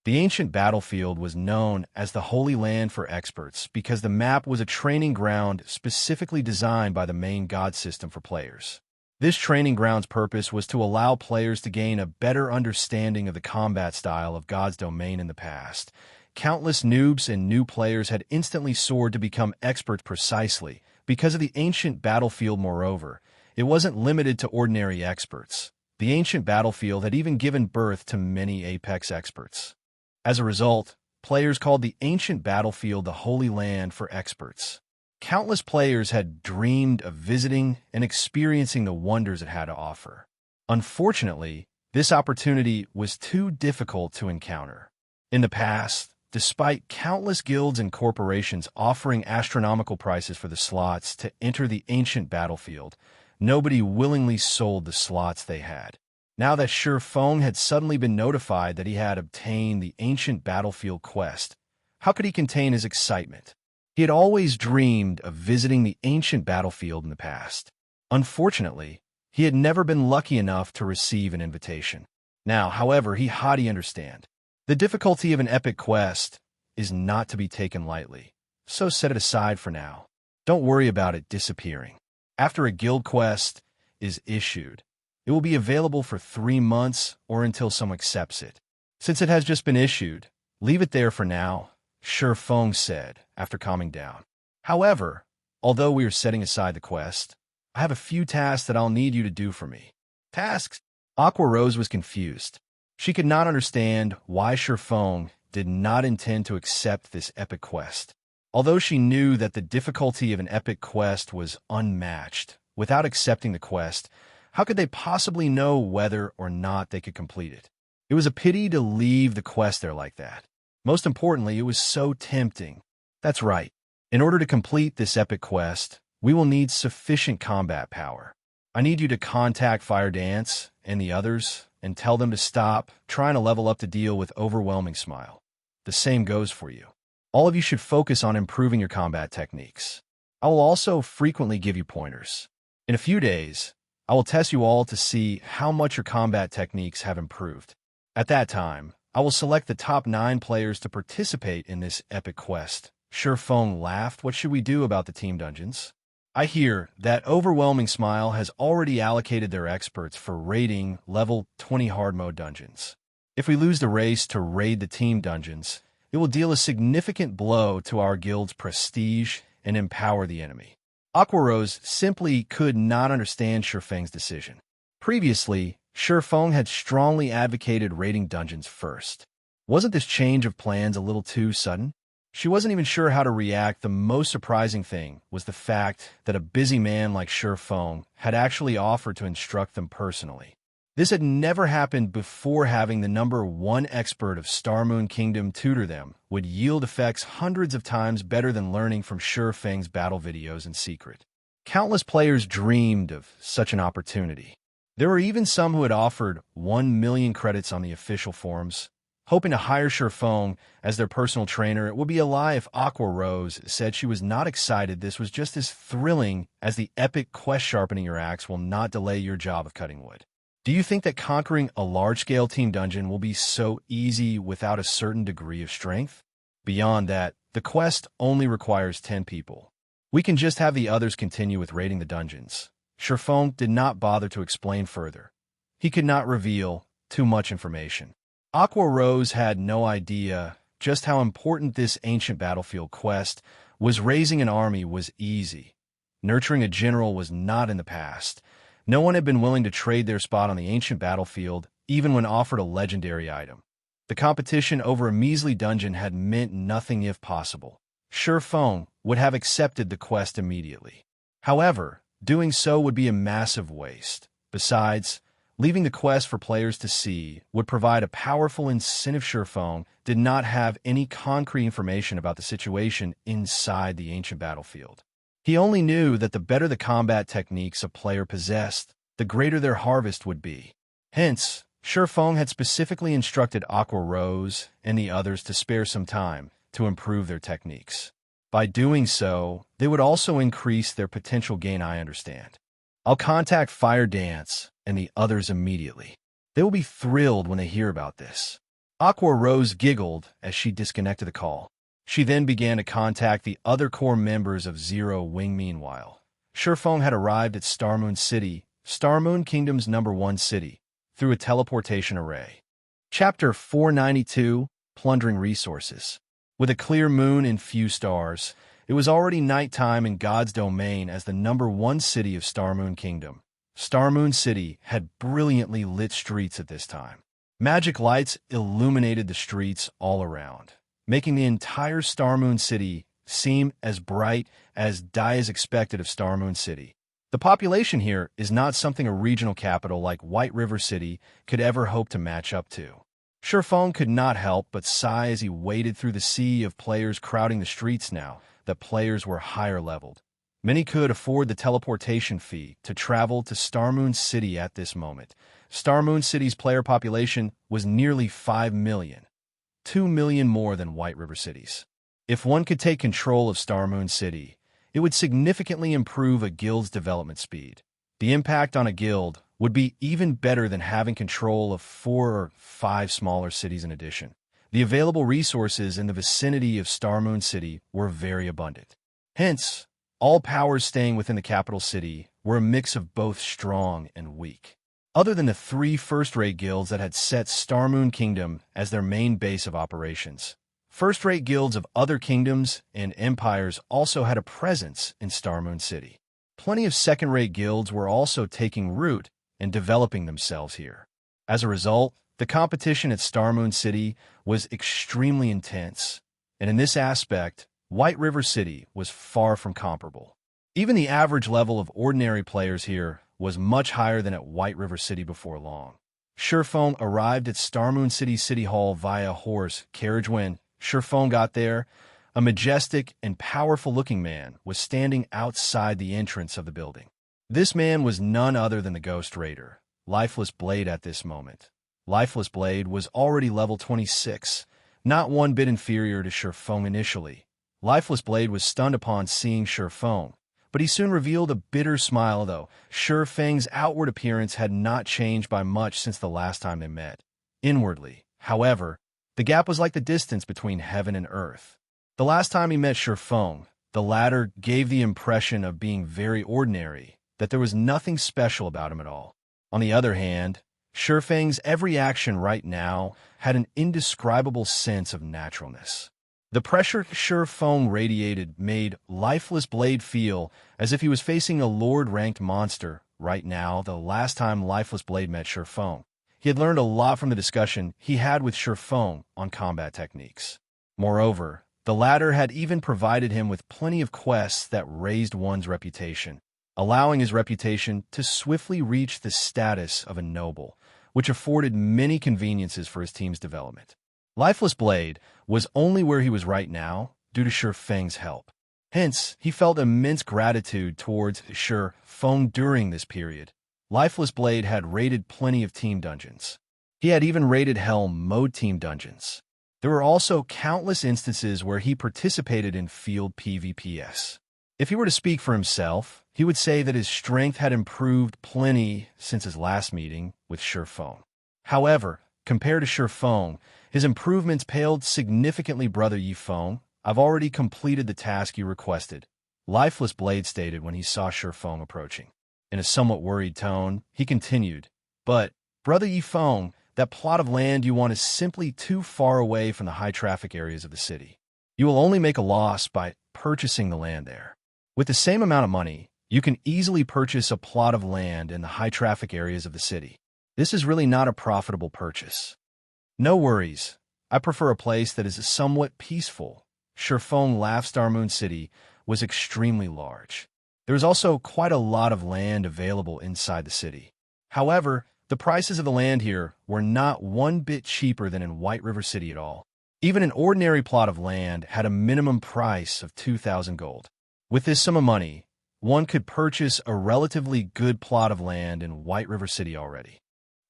The ancient battlefield was known as the Holy Land for experts because the map was a training ground specifically designed by the main god system for players. This training ground's purpose was to allow players to gain a better understanding of the combat style of God's domain in the past. Countless noobs and new players had instantly soared to become experts precisely because of the ancient battlefield. Moreover, it wasn't limited to ordinary experts. The ancient battlefield had even given birth to many apex experts. As a result, players called the ancient battlefield the Holy Land for experts. Countless players had dreamed of visiting and experiencing the wonders it had to offer. Unfortunately, this opportunity was too difficult to encounter. In the past, despite countless guilds and corporations offering astronomical prices for the slots to enter the ancient battlefield, nobody willingly sold the slots they had. Now that Shi Feng had suddenly been notified that he had obtained the ancient battlefield quest, how could he contain his excitement? He had always dreamed of visiting the ancient battlefield in the past. Unfortunately, he had never been lucky enough to receive an invitation. Now, however, he had to understand. The difficulty of an epic quest is not to be taken lightly, so set it aside for now. Don't worry about it disappearing. After a guild quest is issued, it will be available for 3 months or until someone accepts it. Since it has just been issued, leave it there for now, Shi Feng said after calming down. However, although we are setting aside the quest, I have a few tasks that I'll need you to do for me. Tasks? Aqua Rose was confused. She could not understand why Shi Feng did not intend to accept this epic quest. Although she knew that the difficulty of an epic quest was unmatched, without accepting the quest, how could they possibly know whether or not they could complete it? It was a pity to leave the quest there like that. Most importantly, it was so tempting. That's right. In order to complete this epic quest, we will need sufficient combat power. I need you to contact Fire Dance and the others and tell them to stop trying to level up to deal with Overwhelming Smile. The same goes for you. All of you should focus on improving your combat techniques. I will also frequently give you pointers. In a few days, I will test you all to see how much your combat techniques have improved. At that time, I will select the top 9 players to participate in this epic quest. Shi Feng laughed. What should we do about the team dungeons? I hear that Overwhelming Smile has already allocated their experts for raiding level 20 hard mode dungeons. If we lose the race to raid the team dungeons, it will deal a significant blow to our guild's prestige and empower the enemy. Aqua Rose simply could not understand Shi Feng's decision. Previously, Shi Feng had strongly advocated raiding dungeons first. Wasn't this change of plans a little too sudden? She wasn't even sure how to react. The most surprising thing was the fact that a busy man like Shi Feng had actually offered to instruct them personally. This had never happened before. Having the #1 expert of Star Moon Kingdom tutor them would yield effects hundreds of times better than learning from Shi Feng's battle videos in secret. Countless players dreamed of such an opportunity. There were even some who had offered 1 million credits on the official forums, hoping to hire Shi Feng as their personal trainer. It would be a lie if Aqua Rose said she was not excited. This was just as thrilling as the epic quest. Sharpening your axe will not delay your job of cutting wood. Do you think that conquering a large-scale team dungeon will be so easy without a certain degree of strength? Beyond that, the quest only requires 10 people. We can just have the others continue with raiding the dungeons. Sherfong did not bother to explain further. He could not reveal too much information. Aqua Rose had no idea just how important this ancient battlefield quest was. Raising an army was easy. Nurturing a general was not in the past. No one had been willing to trade their spot on the ancient battlefield, even when offered a legendary item. The competition over a measly dungeon had meant nothing if possible. Sherfong would have accepted the quest immediately. However, doing so would be a massive waste. Besides, leaving the quest for players to see would provide a powerful incentive. Sherfong did not have any concrete information about the situation inside the ancient battlefield. He only knew that the better the combat techniques a player possessed, the greater their harvest would be. Hence, Sherfong had specifically instructed Aqua Rose and the others to spare some time to improve their techniques. By doing so, they would also increase their potential gain. I understand. I'll contact Fire Dance and the others immediately. They will be thrilled when they hear about this. Aqua Rose giggled as she disconnected the call. She then began to contact the other core members of Zero Wing. Meanwhile, Sherfong had arrived at Starmoon City, Starmoon Kingdom's #1 city, through a teleportation array. Chapter 492, Plundering Resources. With a clear moon and few stars, it was already nighttime in God's domain as the #1 city of Starmoon Kingdom. Starmoon City had brilliantly lit streets at this time. Magic lights illuminated the streets all around, making the entire Starmoon City seem as bright as day as expected of Starmoon City. The population here is not something a regional capital like White River City could ever hope to match up to. Sherfong could not help but sigh as he waded through the sea of players crowding the streets now that players were higher leveled. Many could afford the teleportation fee to travel to Starmoon City at this moment. Starmoon City's player population was nearly 5 million. 2 million more than White River City's. If one could take control of Starmoon City, it would significantly improve a guild's development speed. The impact on a guild would be even better than having control of 4 or 5 smaller cities in addition. The available resources in the vicinity of Starmoon City were very abundant. Hence, all powers staying within the capital city were a mix of both strong and weak. Other than the 3 first-rate guilds that had set Starmoon Kingdom as their main base of operations, first-rate guilds of other kingdoms and empires also had a presence in Starmoon City. Plenty of second-rate guilds were also taking root and developing themselves here. As a result, the competition at Starmoon City was extremely intense, and in this aspect, White River City was far from comparable. Even the average level of ordinary players here was much higher than at White River City before long. Sherfong arrived at Starmoon City City Hall via horse carriage. When Sherfong got there, a majestic and powerful-looking man was standing outside the entrance of the building. This man was none other than the Ghost Raider, Lifeless Blade. At this moment, Lifeless Blade was already level 26, not one bit inferior to Sherfong initially. Lifeless Blade was stunned upon seeing Sherfong, but he soon revealed a bitter smile, though Sherfang's outward appearance had not changed by much since the last time they met. Inwardly, however, the gap was like the distance between heaven and earth. The last time he met Sherfong, the latter gave the impression of being very ordinary, that there was nothing special about him at all. On the other hand, Sherfang's every action right now had an indescribable sense of naturalness. The pressure Sherfong radiated made Lifeless Blade feel as if he was facing a Lord-ranked monster right now. The last time Lifeless Blade met Sherfong, he had learned a lot from the discussion he had with Sherfong on combat techniques. Moreover, the latter had even provided him with plenty of quests that raised one's reputation, allowing his reputation to swiftly reach the status of a noble, which afforded many conveniences for his team's development. Lifeless Blade was only where he was right now due to Sherfang's help. Hence, he felt immense gratitude towards Sherfang during this period. Lifeless Blade had raided plenty of team dungeons. He had even raided Hell Mode team dungeons. There were also countless instances where he participated in field PvPs. If he were to speak for himself, he would say that his strength had improved plenty since his last meeting with Shifeng. However, compared to Shifeng, his improvements paled significantly. Brother Yifeng, I've already completed the task you requested, Lifeless Blade stated when he saw Shifeng approaching. In a somewhat worried tone, he continued, but, Brother Yifeng, that plot of land you want is simply too far away from the high-traffic areas of the city. You will only make a loss by purchasing the land there. With the same amount of money, you can easily purchase a plot of land in the high-traffic areas of the city. This is really not a profitable purchase. No worries. I prefer a place that is somewhat peaceful. Shifeng laughed. Star Moon City was extremely large. There was also quite a lot of land available inside the city. However, the prices of the land here were not one bit cheaper than in White River City at all. Even an ordinary plot of land had a minimum price of 2,000 gold. With this sum of money, one could purchase a relatively good plot of land in White River City already.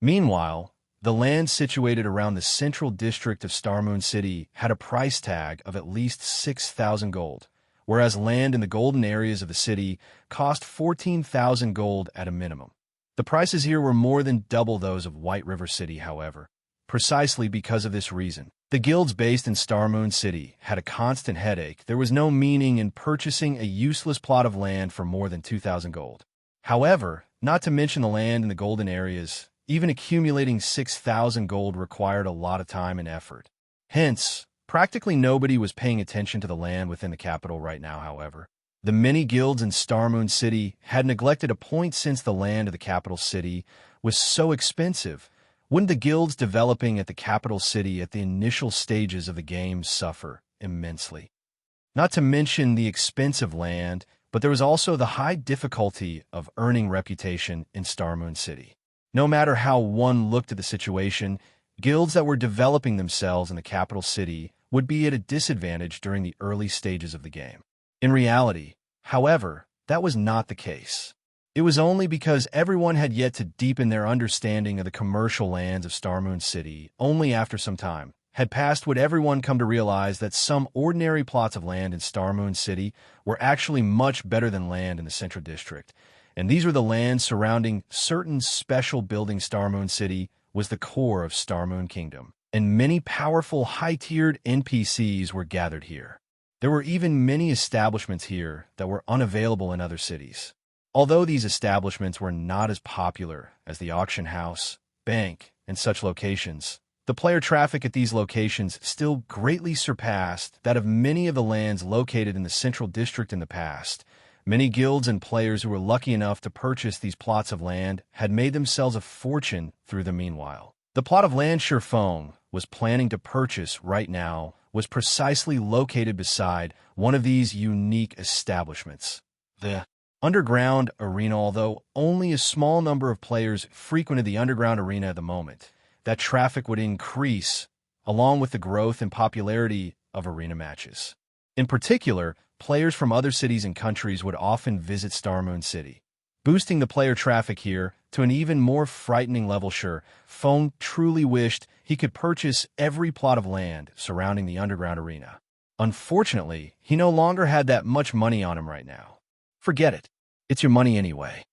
Meanwhile, the land situated around the central district of Star Moon City had a price tag of at least 6,000 gold, whereas land in the golden areas of the city cost 14,000 gold at a minimum. The prices here were more than double those of White River City, however. Precisely because of this reason, the guilds based in Star Moon City had a constant headache. There was no meaning in purchasing a useless plot of land for more than 2,000 gold. However, not to mention the land in the golden areas, even accumulating 6,000 gold required a lot of time and effort. Hence, practically nobody was paying attention to the land within the capital right now, however. The many guilds in Star Moon City had neglected a point since the land of the capital city was so expensive. Wouldn't the guilds developing at the capital city at the initial stages of the game suffer immensely? Not to mention the expensive land, but there was also the high difficulty of earning reputation in Star Moon City. No matter how one looked at the situation, guilds that were developing themselves in the capital city would be at a disadvantage during the early stages of the game. In reality, however, that was not the case. It was only because everyone had yet to deepen their understanding of the commercial lands of Star Moon City. Only after some time had passed would everyone come to realize that some ordinary plots of land in Star Moon City were actually much better than land in the Central District. And these were the lands surrounding certain special buildings. Star Moon City was the core of Star Moon Kingdom, and many powerful high-tiered NPCs were gathered here. There were even many establishments here that were unavailable in other cities. Although these establishments were not as popular as the auction house, bank, and such locations, the player traffic at these locations still greatly surpassed that of many of the lands located in the Central District in the past. Many guilds and players who were lucky enough to purchase these plots of land had made themselves a fortune through them. Meanwhile, the plot of land Shifeng was planning to purchase right now was precisely located beside one of these unique establishments, the underground arena. Although only a small number of players frequented the underground arena at the moment, that traffic would increase along with the growth and popularity of arena matches. In particular, players from other cities and countries would often visit Star Moon City, boosting the player traffic here to an even more frightening level. Shifeng truly wished he could purchase every plot of land surrounding the underground arena. Unfortunately, he no longer had that much money on him right now. Forget it. It's your money anyway.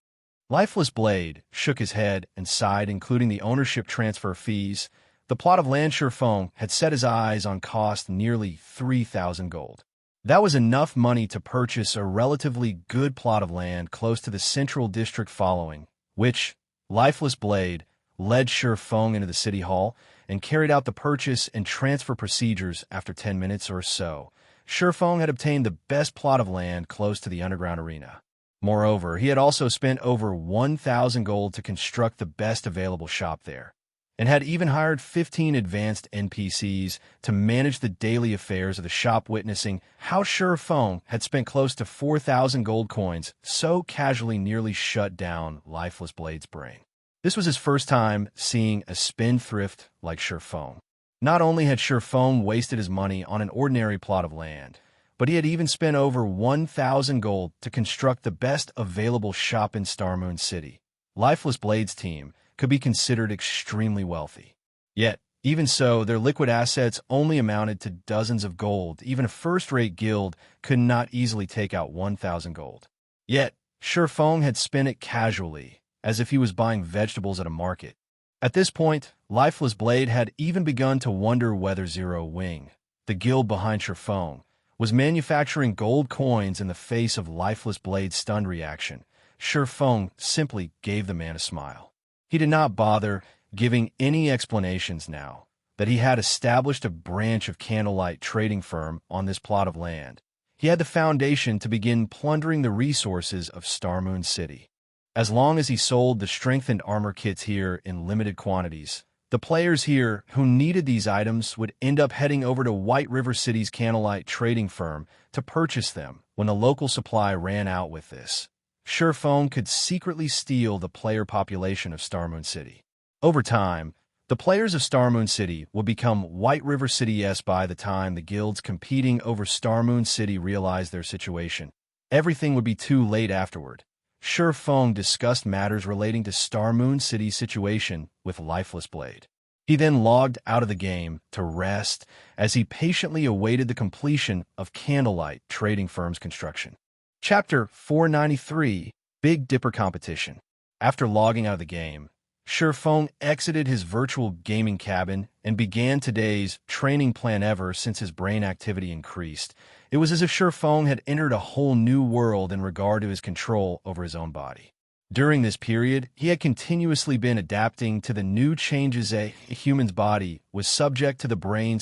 Lifeless Blade shook his head and sighed, including the ownership transfer fees. The plot of land Shifeng had set his eyes on cost nearly 3,000 gold. That was enough money to purchase a relatively good plot of land close to the Central District following, which, Lifeless Blade led Shifeng into the city hall and carried out the purchase and transfer procedures. After 10 minutes or so, Shifeng had obtained the best plot of land close to the underground arena. Moreover, he had also spent over 1,000 gold to construct the best available shop there, and had even hired 15 advanced NPCs to manage the daily affairs of the shop, witnessing how Shifeng had spent close to 4,000 gold coins so casually nearly shut down Lifeless Blade's brain. This was his first time seeing a spendthrift like Shifeng. Not only had Shifeng wasted his money on an ordinary plot of land, but he had even spent over 1,000 gold to construct the best available shop in Star Moon City. Lifeless Blade's team could be considered extremely wealthy. Yet, even so, their liquid assets only amounted to dozens of gold. Even a first-rate guild could not easily take out 1,000 gold. Yet, Feng had spent it casually, as if he was buying vegetables at a market. At this point, Lifeless Blade had even begun to wonder whether Zero Wing, the guild behind Feng, was manufacturing gold coins in the face of Lifeless Blade's stunned reaction. Feng simply gave the man a smile. He did not bother giving any explanations now that he had established a branch of Candlelight trading firm on this plot of land. He had the foundation to begin plundering the resources of Starmoon City. As long as he sold the strengthened armor kits here in limited quantities, the players here who needed these items would end up heading over to White River City's Candlelight trading firm to purchase them when the local supply ran out. With this, Feng could secretly steal the player population of Starmoon City. Over time, the players of Starmoon City would become White River City. By the time the guilds competing over Starmoon City realized their situation, everything would be too late afterward. Feng discussed matters relating to Starmoon City's situation with Lifeless Blade. He then logged out of the game to rest as he patiently awaited the completion of Candlelight trading firm's construction. Chapter 493, Big Dipper Competition. After logging out of the game, Feng exited his virtual gaming cabin and began today's training plan. Ever since his brain activity increased, it was as if Feng had entered a whole new world in regard to his control over his own body. During this period, he had continuously been adapting to the new changes a human's body was subject to. The brain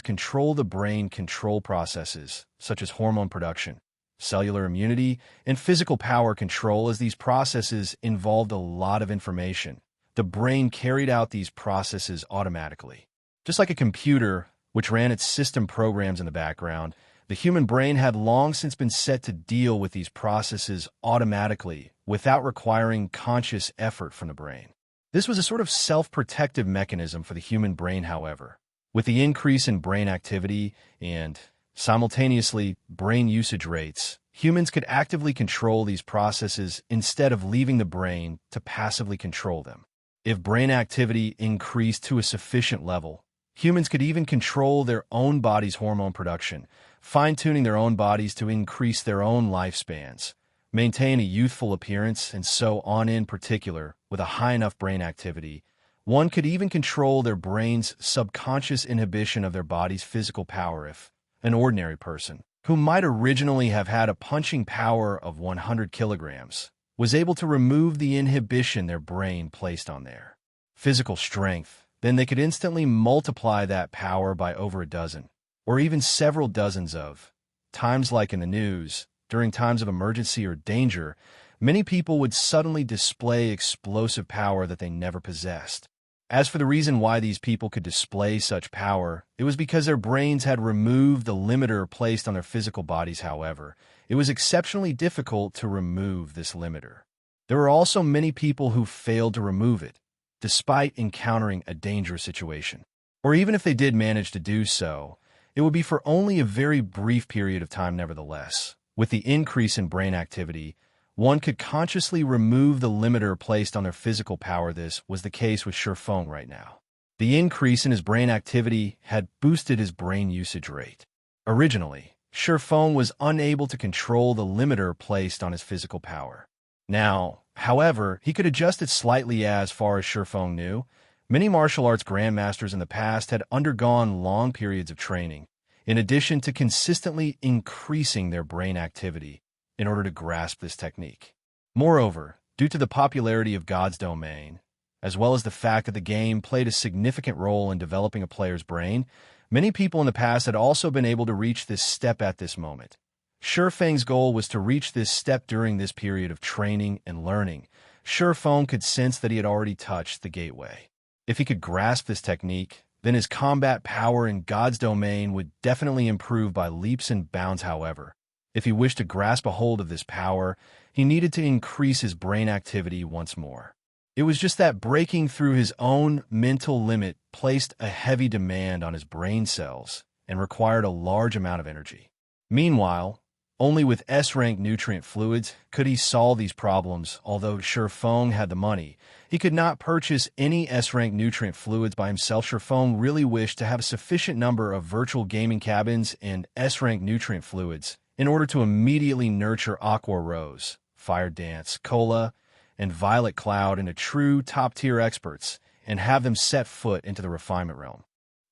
control processes, such as hormone production, cellular immunity, and physical power control. As these processes involved a lot of information, the brain carried out these processes automatically. Just like a computer, which ran its system programs in the background, the human brain had long since been set to deal with these processes automatically without requiring conscious effort from the brain. This was a sort of self-protective mechanism for the human brain. However, with the increase in brain activity and, simultaneously, brain usage rates, humans could actively control these processes instead of leaving the brain to passively control them. If brain activity increased to a sufficient level, humans could even control their own body's hormone production, fine-tuning their own bodies to increase their own lifespans, maintain a youthful appearance, and so on. In particular, with a high enough brain activity, one could even control their brain's subconscious inhibition of their body's physical power. If an ordinary person, who might originally have had a punching power of 100 kilograms, was able to remove the inhibition their brain placed on their physical strength, then they could instantly multiply that power by over a dozen, or even several dozens of times. Like in the news, during times of emergency or danger, many people would suddenly display explosive power that they never possessed. As for the reason why these people could display such power, it was because their brains had removed the limiter placed on their physical bodies. However, it was exceptionally difficult to remove this limiter. There were also many people who failed to remove it, despite encountering a dangerous situation. Or even if they did manage to do so, it would be for only a very brief period of time. Nevertheless, with the increase in brain activity, one could consciously remove the limiter placed on their physical power. This was the case with Feng right now. The increase in his brain activity had boosted his brain usage rate. Originally, Feng was unable to control the limiter placed on his physical power. Now, however, he could adjust it slightly. As far as Feng knew, many martial arts grandmasters in the past had undergone long periods of training, in addition to consistently increasing their brain activity in order to grasp this technique. Moreover, due to the popularity of God's Domain, as well as the fact that the game played a significant role in developing a player's brain, many people in the past had also been able to reach this step at this moment. Feng's goal was to reach this step during this period of training and learning. Feng could sense that he had already touched the gateway. If he could grasp this technique, then his combat power in God's Domain would definitely improve by leaps and bounds. However, if he wished to grasp a hold of this power, he needed to increase his brain activity once more. It was just that breaking through his own mental limit placed a heavy demand on his brain cells and required a large amount of energy. Meanwhile, only with S-rank nutrient fluids could he solve these problems. Although Feng had the money, he could not purchase any S-rank nutrient fluids by himself. Feng really wished to have a sufficient number of virtual gaming cabins and S-rank nutrient fluids in order to immediately nurture Aqua Rose, Fire Dance, Cola, and Violet Cloud into true top-tier experts and have them set foot into the refinement realm.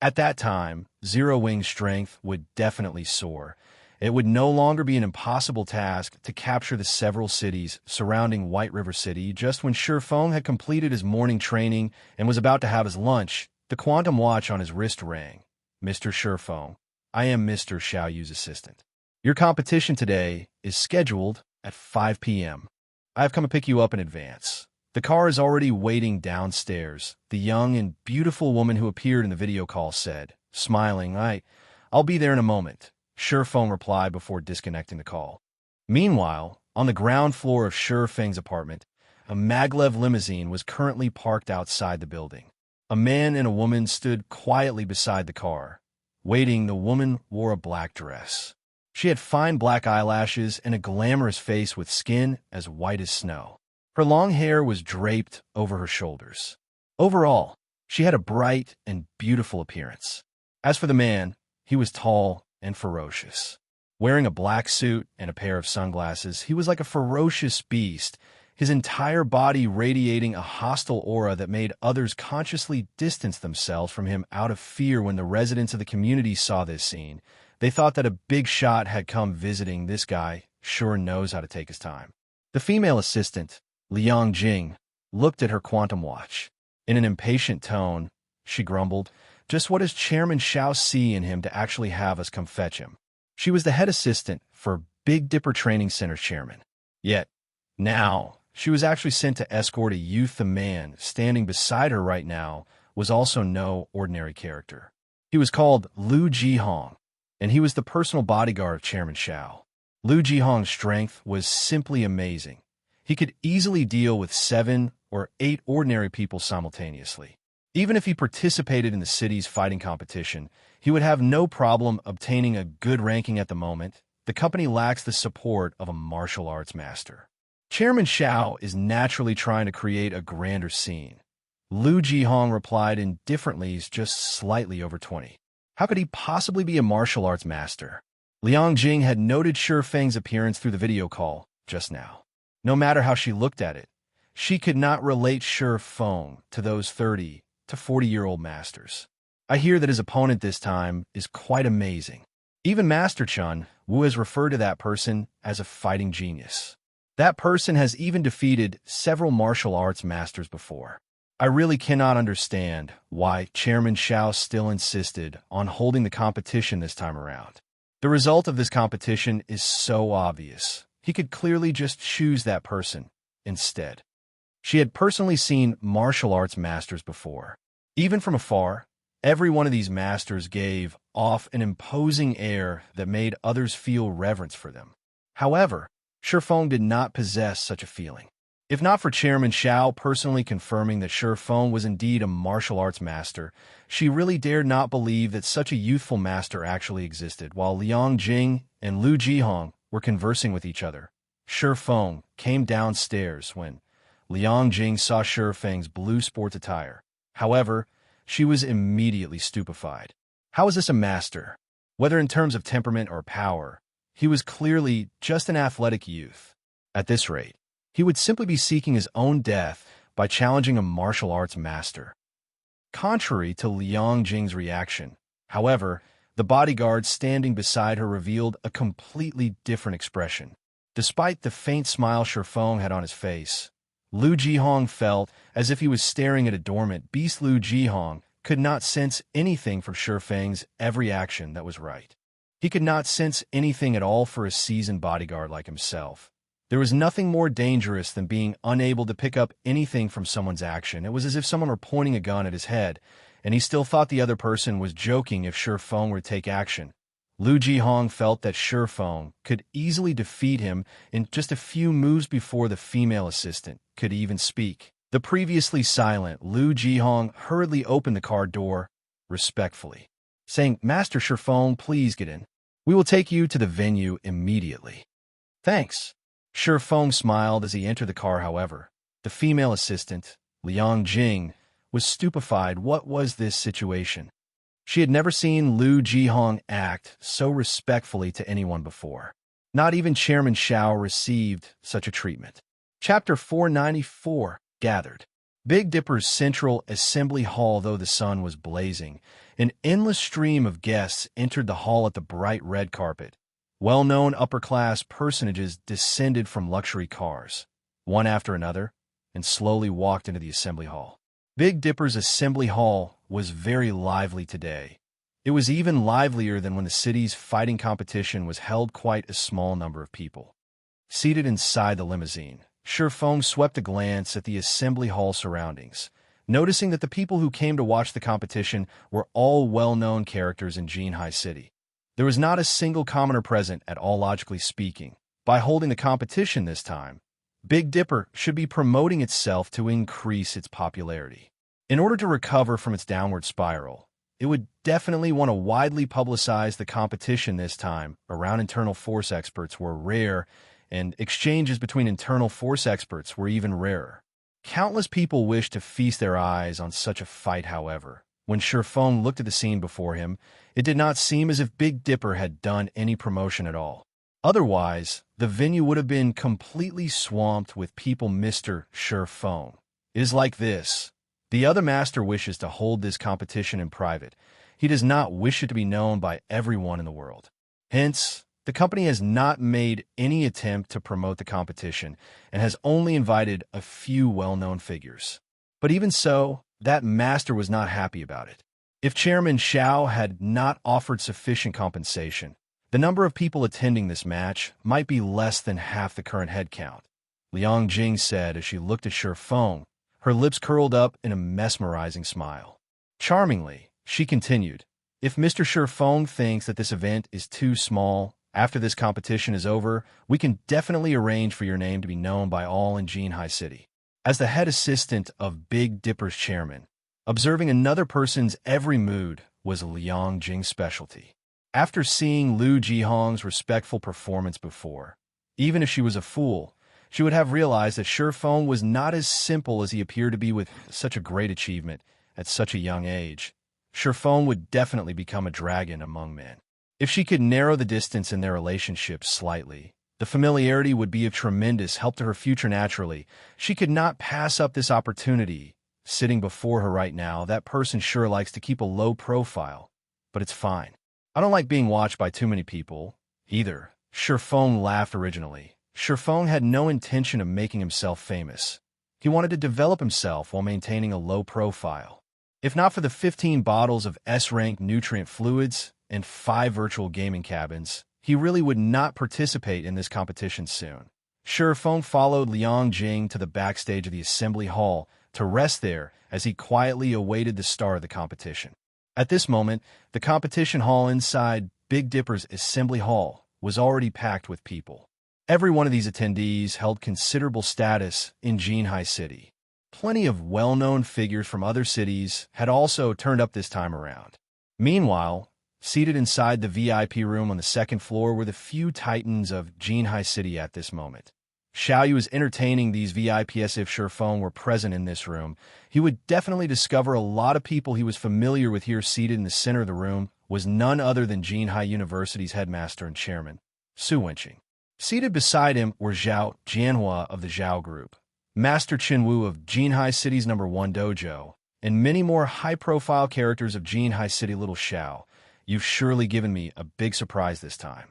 At that time, Zero Wing's strength would definitely soar. It would no longer be an impossible task to capture the several cities surrounding White River City. Just when Shifeng had completed his morning training and was about to have his lunch, the quantum watch on his wrist rang. Mr. Shifeng, I am Mr. Xiaoyu's assistant. Your competition today is scheduled at 5 p.m. I have come to pick you up in advance. The car is already waiting downstairs, the young and beautiful woman who appeared in the video call said, smiling. I'll be there in a moment, Shifeng replied before disconnecting the call. Meanwhile, on the ground floor of Shifeng's apartment, a maglev limousine was currently parked outside the building. A man and a woman stood quietly beside the car. Waiting, the woman wore a black dress. She had fine black eyelashes and a glamorous face with skin as white as snow. Her long hair was draped over her shoulders. Overall, she had a bright and beautiful appearance. As for the man, he was tall and ferocious. Wearing a black suit and a pair of sunglasses, he was like a ferocious beast, his entire body radiating a hostile aura that made others consciously distance themselves from him out of fear. When the residents of the community saw this scene, they thought that a big shot had come visiting. This guy sure knows how to take his time. The female assistant, Xianxia, looked at her quantum watch. In an impatient tone, she grumbled, "Just what does Chairman Xiao see in him to actually have us come fetch him?" She was the head assistant for Big Dipper Training Center's chairman. Yet, now, she was actually sent to escort a youth. The man standing beside her right now was also no ordinary character. He was called Lu Jihong, and he was the personal bodyguard of Chairman Xiao. Lu Jihong's strength was simply amazing. He could easily deal with 7 or 8 ordinary people simultaneously. Even if he participated in the city's fighting competition, he would have no problem obtaining a good ranking. At the moment, the company lacks the support of a martial arts master. Chairman Xiao is naturally trying to create a grander scene. Lu Jihong replied indifferently, "He's just slightly over 20. How could he possibly be a martial arts master?" Xianxia had noted Shifeng's appearance through the video call just now. No matter how she looked at it, she could not relate Shifeng to those 30 to 40-year-old masters. I hear that his opponent this time is quite amazing. Even Master Chun Wu has referred to that person as a fighting genius. That person has even defeated several martial arts masters before. I really cannot understand why Chairman Xiao still insisted on holding the competition this time around. The result of this competition is so obvious. He could clearly just choose that person instead. She had personally seen martial arts masters before. Even from afar, every one of these masters gave off an imposing air that made others feel reverence for them. However, Shifeng did not possess such a feeling. If not for Chairman Xiao personally confirming that Shifeng was indeed a martial arts master, she really dared not believe that such a youthful master actually existed. While Xianxia and Lu Jihong were conversing with each other, Shifeng came downstairs when Xianxia saw Shifeng's blue sports attire. However, she was immediately stupefied. How is this a master? Whether in terms of temperament or power, he was clearly just an athletic youth. At this rate, he would simply be seeking his own death by challenging a martial arts master. Contrary to Xianxia's reaction, however, the bodyguard standing beside her revealed a completely different expression. Despite the faint smile Shifeng had on his face, Lu Jihong felt as if he was staring at a dormant beast. Lu Jihong could not sense anything from Shifeng's every action that was right. He could not sense anything at all for a seasoned bodyguard like himself. There was nothing more dangerous than being unable to pick up anything from someone's action. It was as if someone were pointing a gun at his head, and he still thought the other person was joking if Shifeng were to take action. Lu Jihong felt that Shifeng could easily defeat him in just a few moves before the female assistant could even speak. The previously silent Lu Jihong hurriedly opened the car door respectfully, saying, "Master Shifeng, please get in. We will take you to the venue immediately." "Thanks." Shifeng smiled as he entered the car. However, the female assistant, Xianxia, was stupefied. What was this situation? She had never seen Lu Jihong act so respectfully to anyone before. Not even Chairman Xiao received such a treatment. Chapter 494, Gathered. Big Dipper's central assembly hall. Though the sun was blazing, an endless stream of guests entered the hall at the bright red carpet. Well-known upper-class personages descended from luxury cars, one after another, and slowly walked into the assembly hall. Big Dipper's assembly hall was very lively today. It was even livelier than when the city's fighting competition was held. Quite a small number of people seated inside the limousine. Shifeng swept a glance at the assembly hall surroundings, noticing that the people who came to watch the competition were all well-known characters in Jinhai City. There was not a single commoner present at all. Logically speaking, by holding the competition this time, Big Dipper should be promoting itself to increase its popularity. In order to recover from its downward spiral, it would definitely want to widely publicize the competition this time around. Internal force experts were rare, and exchanges between internal force experts were even rarer. Countless people wished to feast their eyes on such a fight. However, when Shifeng looked at the scene before him, it did not seem as if Big Dipper had done any promotion at all. Otherwise, the venue would have been completely swamped with people. Mr. Shifeng is like this. The other master wishes to hold this competition in private. He does not wish it to be known by everyone in the world. Hence, the company has not made any attempt to promote the competition and has only invited a few well-known figures. But even so, that master was not happy about it. If Chairman Xiao had not offered sufficient compensation, the number of people attending this match might be less than half the current headcount. Liang Jing said as she looked at Shifeng, her lips curled up in a mesmerizing smile. Charmingly, she continued, if Mr. Shifeng thinks that this event is too small, after this competition is over, we can definitely arrange for your name to be known by all in Jinhai City. As the head assistant of Big Dipper's chairman, observing another person's every mood was Liang Jing's specialty. After seeing Lu Jihong's respectful performance before, even if she was a fool, she would have realized that Shifeng was not as simple as he appeared to be. With such a great achievement at such a young age, Shifeng would definitely become a dragon among men. If she could narrow the distance in their relationship slightly, the familiarity would be of tremendous help to her future. Naturally, she could not pass up this opportunity. Sitting before her right now, that person sure likes to keep a low profile, but it's fine. I don't like being watched by too many people, either. Shifeng laughed originally. Shifeng had no intention of making himself famous. He wanted to develop himself while maintaining a low profile. If not for the 15 bottles of S-rank nutrient fluids and 5 virtual gaming cabins, he really would not participate in this competition soon. Shifeng followed Liang Jing to the backstage of the assembly hall to rest there as he quietly awaited the start of the competition. At this moment, the competition hall inside Big Dipper's assembly hall was already packed with people. Every one of these attendees held considerable status in Jinhai City. Plenty of well-known figures from other cities had also turned up this time around. Meanwhile, seated inside the VIP room on the second floor were the few titans of Jinhai City at this moment. Xiaoyu was entertaining these VIPs. If Shifeng were present in this room, he would definitely discover a lot of people he was familiar with here. Seated in the center of the room was none other than Jinhai University's headmaster and chairman, Su Wenqing. Seated beside him were Zhao Jianhua of the Zhao Group, Master Qinwu of Jinhai City's #1 dojo, and many more high-profile characters of Jinhai City. Little Xiao, you've surely given me a big surprise this time.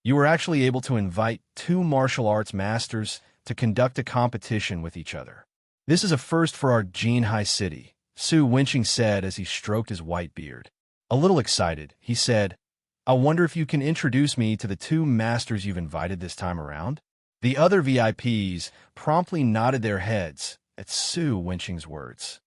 You were actually able to invite 2 martial arts masters to conduct a competition with each other. This is a first for our Jinhai City, Su Wenqing said as he stroked his white beard. A little excited, he said, I wonder if you can introduce me to the 2 masters you've invited this time around? The other VIPs promptly nodded their heads at Su Wenqing's words.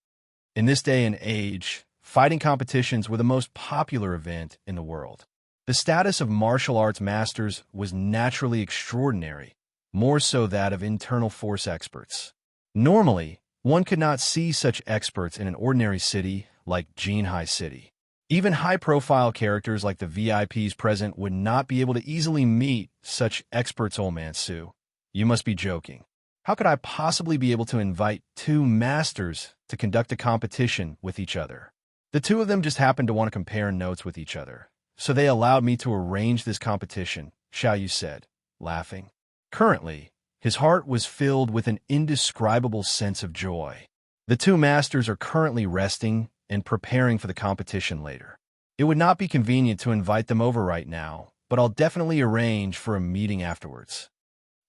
In this day and age, fighting competitions were the most popular event in the world. The status of martial arts masters was naturally extraordinary, more so that of internal force experts. Normally, one could not see such experts in an ordinary city like Jinhai City. Even high-profile characters like the VIPs present would not be able to easily meet such experts. Old man Su, you must be joking. How could I possibly be able to invite 2 masters to conduct a competition with each other? The 2 of them just happened to want to compare notes with each other, so they allowed me to arrange this competition, Xiaoyu said. laughing. Currently, his heart was filled with an indescribable sense of joy. The two masters are currently resting and preparing for the competition later. It would not be convenient to invite them over right now, but I'll definitely arrange for a meeting afterwards.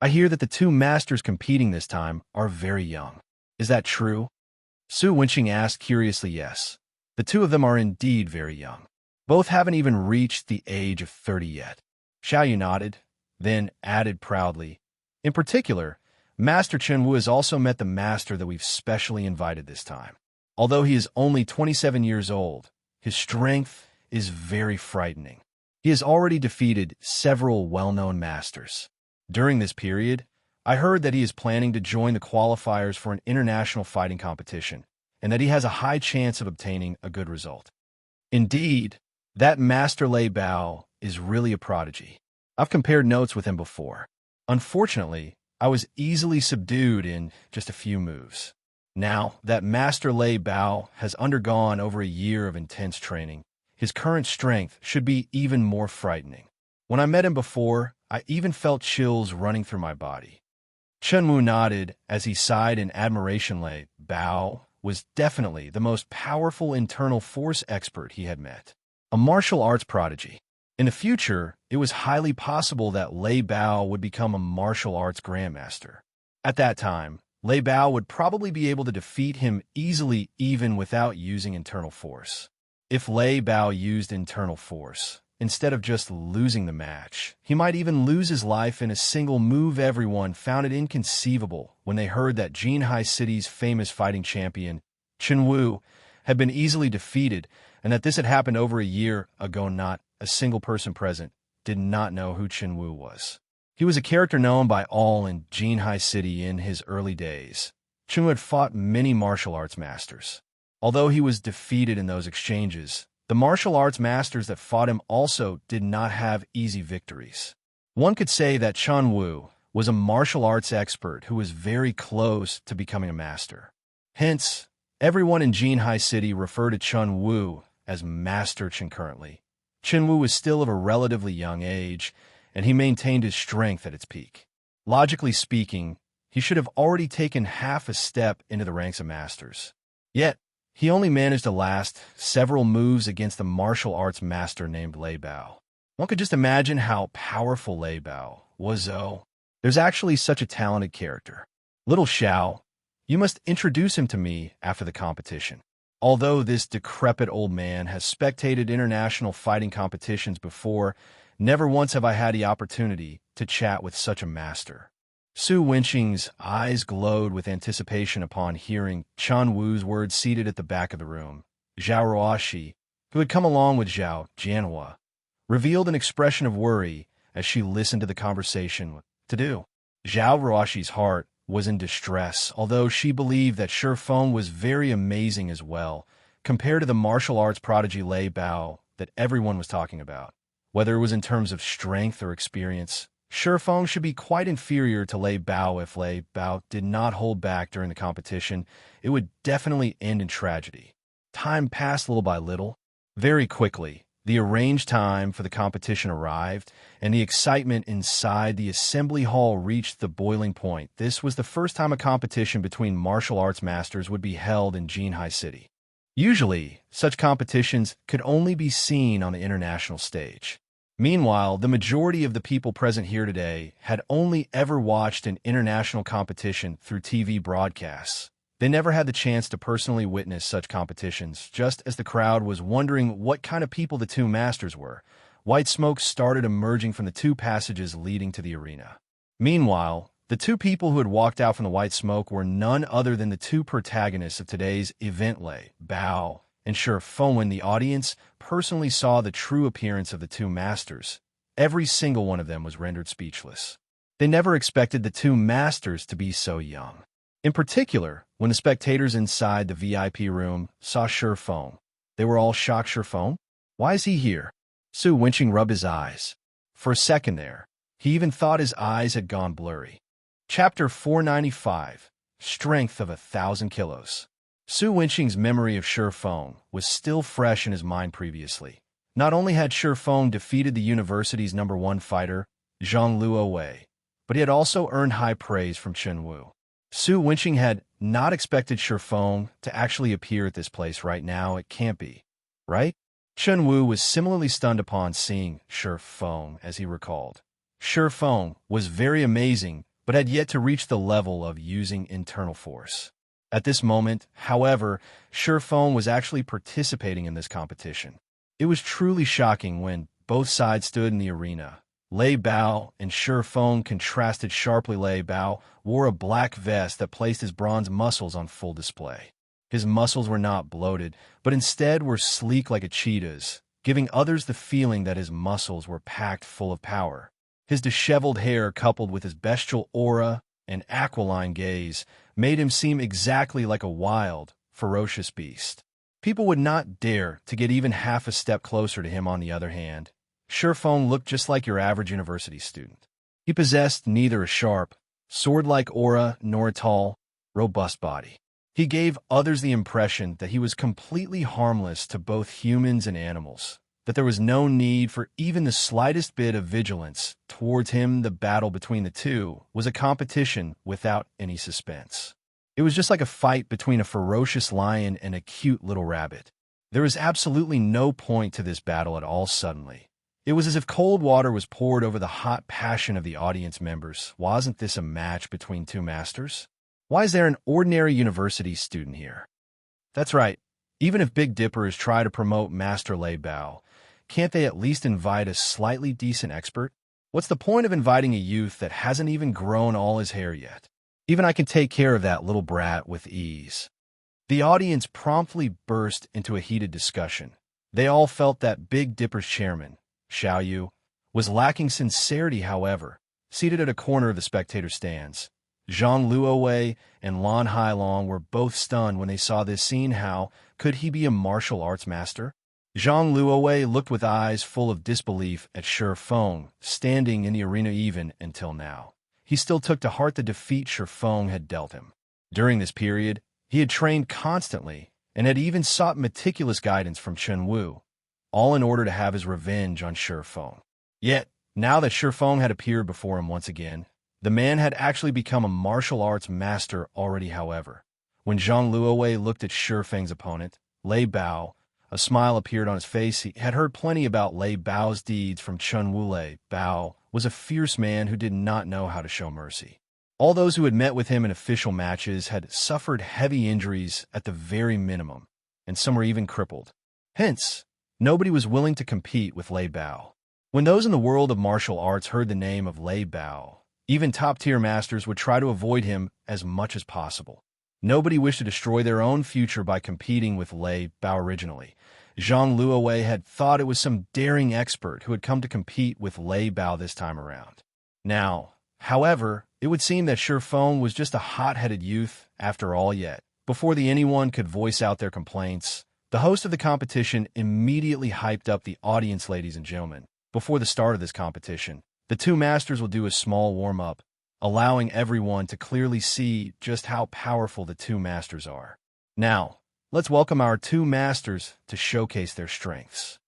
I hear that the two masters competing this time are very young. Is that true? Su Wenqing asked curiously. Yes. The two of them are indeed very young. Both haven't even reached the age of 30 yet. Xiaoyu nodded, then added proudly. In particular, Master Chenwu has also met the master that we've specially invited this time. Although he is only 27 years old, his strength is very frightening. He has already defeated several well-known masters. During this period, I heard that he is planning to join the qualifiers for an international fighting competition, and that he has a high chance of obtaining a good result. Indeed, that Master Lei Bao is really a prodigy. I've compared notes with him before. Unfortunately, I was easily subdued in just a few moves. Now that Master Lei Bao has undergone over a year of intense training, his current strength should be even more frightening. When I met him before, I even felt chills running through my body. Chenwu nodded as he sighed in admiration. Lei Bao was definitely the most powerful internal force expert he had met. A martial arts prodigy. In the future, it was highly possible that Lei Bao would become a martial arts grandmaster. At that time, Lei Bao would probably be able to defeat him easily even without using internal force. If Lei Bao used internal force, instead of just losing the match, he might even lose his life in a single move. Everyone found it inconceivable when they heard that Jinhai City's famous fighting champion, Chenwu, had been easily defeated, and that this had happened over a year ago. Not a single person present did not know who Chenwu was. He was a character known by all in Jinhai City in his early days. Chenwu had fought many martial arts masters. Although he was defeated in those exchanges, the martial arts masters that fought him also did not have easy victories. One could say that Chenwu was a martial arts expert who was very close to becoming a master. Hence, everyone in Jinhai City referred to Chenwu as Master Chen. Currently, Chenwu was still of a relatively young age, and he maintained his strength at its peak. Logically speaking, he should have already taken half a step into the ranks of masters. Yet, he only managed to last several moves against a martial arts master named Lei Bao. One could just imagine how powerful Lei Bao was, though. There's actually such a talented character. Little Xiao, you must introduce him to me after the competition. Although this decrepit old man has spectated international fighting competitions before, never once have I had the opportunity to chat with such a master. Su Wenqing's eyes glowed with anticipation upon hearing Chenwu's words. Seated at the back of the room, Zhao Ruoxi, who had come along with Zhao Jianhua, revealed an expression of worry as she listened to the conversation. What to do? Zhao Ruoxi's heart was in distress, although she believed that Shi Feng was very amazing as well, compared to the martial arts prodigy Lei Bao that everyone was talking about. Whether it was in terms of strength or experience, Shi Feng should be quite inferior to Lei Bao. If Lei Bao did not hold back during the competition, it would definitely end in tragedy. Time passed little by little. Very quickly, the arranged time for the competition arrived, and the excitement inside the assembly hall reached the boiling point. This was the first time a competition between martial arts masters would be held in Jinhai City. Usually, such competitions could only be seen on the international stage. Meanwhile, the majority of the people present here today had only ever watched an international competition through TV broadcasts. They never had the chance to personally witness such competitions. Just as the crowd was wondering what kind of people the two masters were, white smoke started emerging from the two passages leading to the arena. Meanwhile, the two people who had walked out from the white smoke were none other than the two protagonists of today's event, Lei Bao and Shi Feng. When the audience personally saw the true appearance of the two masters, every single one of them was rendered speechless. They never expected the two masters to be so young. In particular, when the spectators inside the VIP room saw Shi Feng, they were all shocked. Shi Feng? Why is he here? Su Wenqing rubbed his eyes. For a second there, he even thought his eyes had gone blurry. Chapter 495, Strength of 1,000 Kilos. Su Wenqing's memory of Shi Feng was still fresh in his mind previously. Not only had Shi Feng defeated the university's #1 fighter, Zhang Luowei, but he had also earned high praise from Chen Wu. Su Wenqing had not expected Shifeng to actually appear at this place right now. It can't be, right? Chen Wu was similarly stunned upon seeing Shifeng, as he recalled. Shifeng was very amazing, but had yet to reach the level of using internal force. At this moment, however, Shifeng was actually participating in this competition. It was truly shocking when both sides stood in the arena. Lei Bao and Shifeng contrasted sharply. Lei Bao wore a black vest that placed his bronze muscles on full display. His muscles were not bloated, but instead were sleek like a cheetah's, giving others the feeling that his muscles were packed full of power. His disheveled hair, coupled with his bestial aura and aquiline gaze, made him seem exactly like a wild, ferocious beast. People would not dare to get even half a step closer to him. On the other hand, Shifeng looked just like your average university student. He possessed neither a sharp, sword-like aura nor a tall, robust body. He gave others the impression that he was completely harmless to both humans and animals, that there was no need for even the slightest bit of vigilance towards him. The battle between the two was a competition without any suspense. It was just like a fight between a ferocious lion and a cute little rabbit. There was absolutely no point to this battle at all. Suddenly, it was as if cold water was poured over the hot passion of the audience members. Wasn't this a match between two masters? Why is there an ordinary university student here? That's right. Even if Big Dippers try to promote Master Lei Bao, can't they at least invite a slightly decent expert? What's the point of inviting a youth that hasn't even grown all his hair yet? Even I can take care of that little brat with ease. The audience promptly burst into a heated discussion. They all felt that Big Dipper's chairman, Xiaoyu, was lacking sincerity. However, seated at a corner of the spectator stands, Zhang Luowei and Lan Hailong were both stunned when they saw this scene. How could he be a martial arts master? Zhang Luowei looked with eyes full of disbelief at Shifeng, standing in the arena. Even until now, he still took to heart the defeat Shifeng had dealt him. During this period, he had trained constantly and had even sought meticulous guidance from Chen Wu, all in order to have his revenge on Shifeng. Yet, now that Shifeng had appeared before him once again, the man had actually become a martial arts master already. However, when Zhang Luowei looked at Shifeng's opponent, Lei Bao, a smile appeared on his face. He had heard plenty about Lei Bao's deeds from Chen Wu. Lei Bao was a fierce man who did not know how to show mercy. All those who had met with him in official matches had suffered heavy injuries at the very minimum, and some were even crippled. Hence, nobody was willing to compete with Lei Bao. When those in the world of martial arts heard the name of Lei Bao, even top-tier masters would try to avoid him as much as possible. Nobody wished to destroy their own future by competing with Lei Bao. Originally, Zhang Luowei had thought it was some daring expert who had come to compete with Lei Bao this time around. Now, however, it would seem that Shifeng was just a hot-headed youth after all. Yet, before anyone could voice out their complaints, the host of the competition immediately hyped up the audience. Ladies and gentlemen, before the start of this competition, the two masters will do a small warm-up, allowing everyone to clearly see just how powerful the two masters are. Now, let's welcome our two masters to showcase their strengths.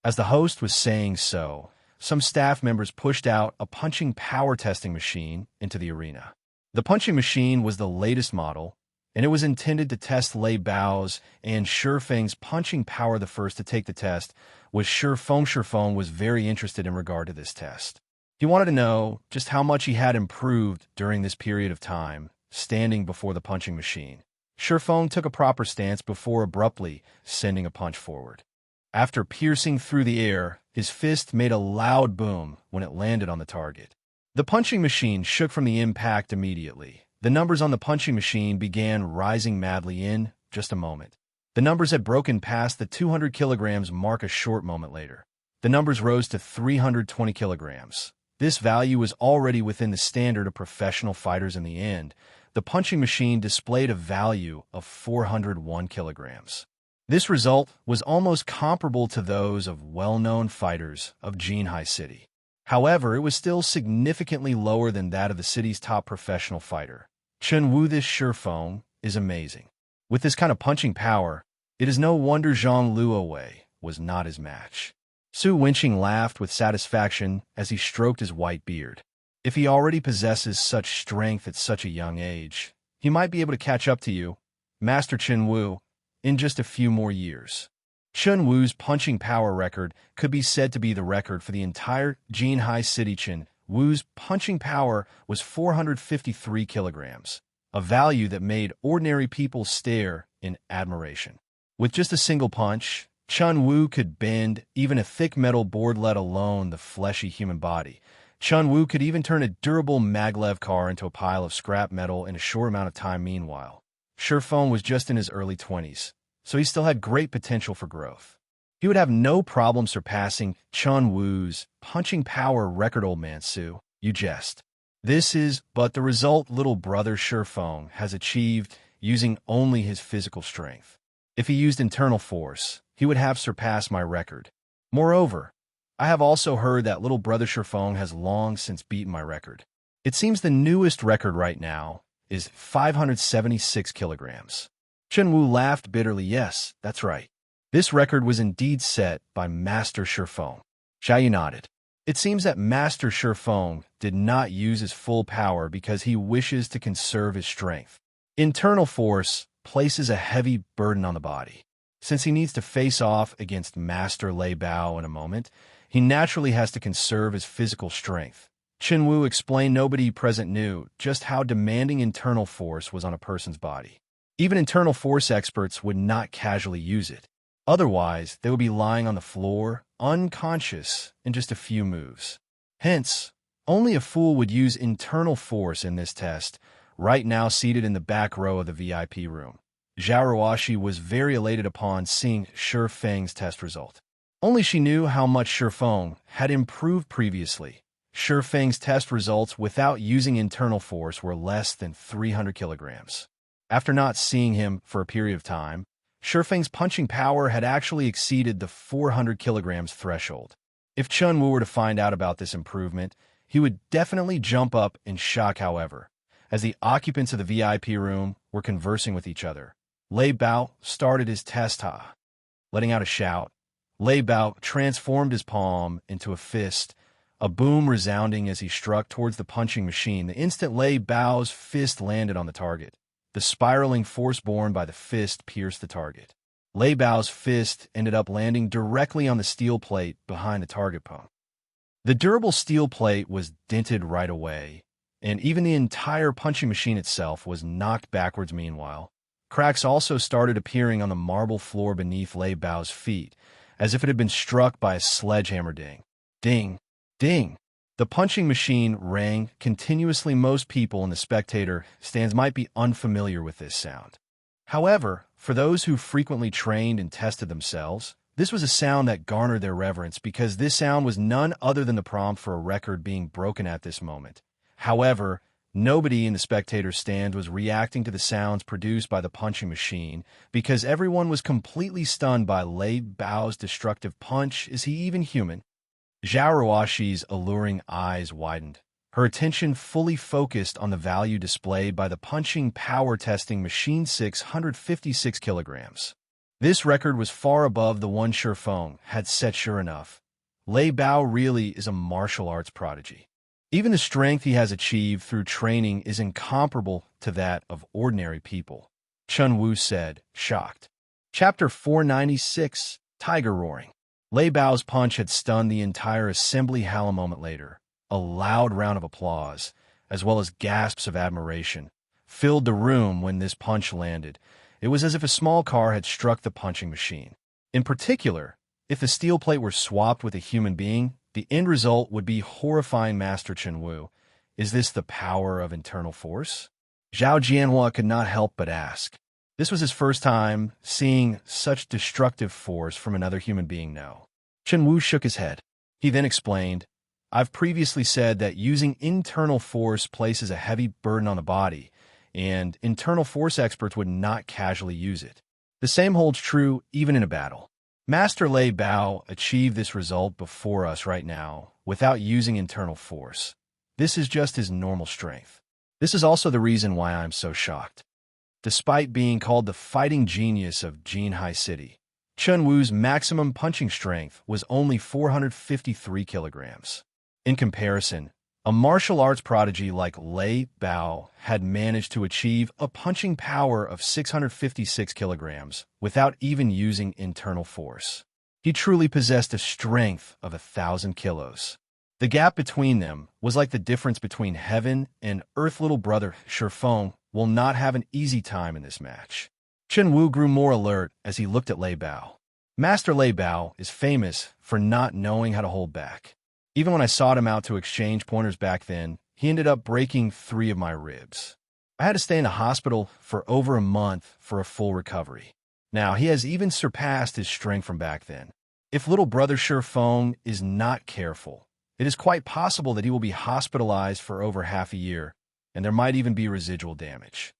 As the host was saying so, some staff members pushed out a punching power testing machine into the arena. The punching machine was the latest model, and it was intended to test Lei Bao's and Shifeng's punching power. The first to take the test was Shifeng. Shifeng was very interested in regard to this test. He wanted to know just how much he had improved during this period of time, standing before the punching machine. Shifeng took a proper stance before abruptly sending a punch forward. After piercing through the air, his fist made a loud boom when it landed on the target. The punching machine shook from the impact immediately. The numbers on the punching machine began rising madly in just a moment. The numbers had broken past the 200 kilograms mark a short moment later. The numbers rose to 320 kilograms. This value was already within the standard of professional fighters. In the end, the punching machine displayed a value of 401 kilograms. This result was almost comparable to those of well-known fighters of Jinhai City. However, it was still significantly lower than that of the city's top professional fighter. Chen Wu. This Shifeng is amazing. With this kind of punching power, it is no wonder Zhang Luowei was not his match. Su Wenqing laughed with satisfaction as he stroked his white beard. If he already possesses such strength at such a young age, he might be able to catch up to you, Master Chen Wu, in just a few more years. Chen Wu's punching power record could be said to be the record for the entire Jinhai city. Chen Wu's punching power was 453 kilograms, a value that made ordinary people stare in admiration. With just a single punch, Chen Wu could bend even a thick metal board, let alone the fleshy human body. Chen Wu could even turn a durable maglev car into a pile of scrap metal in a short amount of time. Meanwhile, Shifeng was just in his early 20s, so he still had great potential for growth. He would have no problem surpassing Chen Wu's punching power record. Old man Su, you jest. This is but the result little brother Shifeng has achieved using only his physical strength. If he used internal force, he would have surpassed my record. Moreover, I have also heard that little brother Shifeng has long since beaten my record. It seems the newest record right now is 576 kilograms. Chen Wu laughed bitterly. Yes, that's right. This record was indeed set by Master Shifeng. Xiaoyu nodded. It seems that Master Shifeng did not use his full power because he wishes to conserve his strength. Internal force places a heavy burden on the body. Since he needs to face off against Master Lei Bao in a moment, he naturally has to conserve his physical strength. Chen Wu explained nobody present knew just how demanding internal force was on a person's body. Even internal force experts would not casually use it. Otherwise, they would be lying on the floor, unconscious, in just a few moves. Hence, only a fool would use internal force in this test. Right now, seated in the back row of the VIP room, Zhao Ruoshi was very elated upon seeing Shifeng's test result. Only she knew how much Shifeng had improved previously. Shifeng's test results without using internal force were less than 300 kilograms. After not seeing him for a period of time, Shifeng's punching power had actually exceeded the 400 kilograms threshold. If Chen Wu were to find out about this improvement, he would definitely jump up in shock. However, as the occupants of the VIP room were conversing with each other, Lei Bao started his test. Letting out a shout, Lei Bao transformed his palm into a fist, a boom resounding as he struck towards the punching machine. The instant Lei Bao's fist landed on the target, the spiraling force borne by the fist pierced the target. Lei Bao's fist ended up landing directly on the steel plate behind the target pump. The durable steel plate was dented right away, and even the entire punching machine itself was knocked backwards. Meanwhile, cracks also started appearing on the marble floor beneath Lei Bao's feet, as if it had been struck by a sledgehammer. Ding, ding, ding. The punching machine rang continuously. Most people in the spectator stands might be unfamiliar with this sound. However, for those who frequently trained and tested themselves, this was a sound that garnered their reverence because this sound was none other than the prompt for a record being broken at this moment. However, nobody in the spectator stand was reacting to the sounds produced by the punching machine because everyone was completely stunned by Lei Bao's destructive punch. Is he even human? Zhao Ruoshi's alluring eyes widened, her attention fully focused on the value displayed by the punching power testing machine. 656 kilograms. This record was far above the one Shifeng had set. Sure enough, Lei Bao really is a martial arts prodigy. Even the strength he has achieved through training is incomparable to that of ordinary people, Chen Wu said, shocked. Chapter 496, Tiger Roaring. Lei Bao's punch had stunned the entire assembly. A moment later, a loud round of applause, as well as gasps of admiration, filled the room when this punch landed. It was as if a small car had struck the punching machine. In particular, if the steel plate were swapped with a human being, the end result would be horrifying. Master Chen Wu, is this the power of internal force? Zhao Jianhua could not help but ask. This was his first time seeing such destructive force from another human being. No. Chen Wu shook his head. He then explained, I've previously said that using internal force places a heavy burden on the body, and internal force experts would not casually use it. The same holds true even in a battle. Master Lei Bao achieved this result before us right now without using internal force. This is just his normal strength. This is also the reason why I'm so shocked. Despite being called the fighting genius of Jinhai City, Chun Wu's maximum punching strength was only 453 kilograms. In comparison, a martial arts prodigy like Lei Bao had managed to achieve a punching power of 656 kilograms without even using internal force. He truly possessed a strength of 1,000 kilos. The gap between them was like the difference between heaven and earth. Little brother Shifeng will not have an easy time in this match. Chun Wu grew more alert as he looked at Lei Bao. Master Lei Bao is famous for not knowing how to hold back. Even when I sought him out to exchange pointers back then, he ended up breaking 3 of my ribs. I had to stay in the hospital for over a month for a full recovery. Now, he has even surpassed his strength from back then. If little brother Shifeng is not careful, it is quite possible that he will be hospitalized for over half a year, and there might even be residual damage.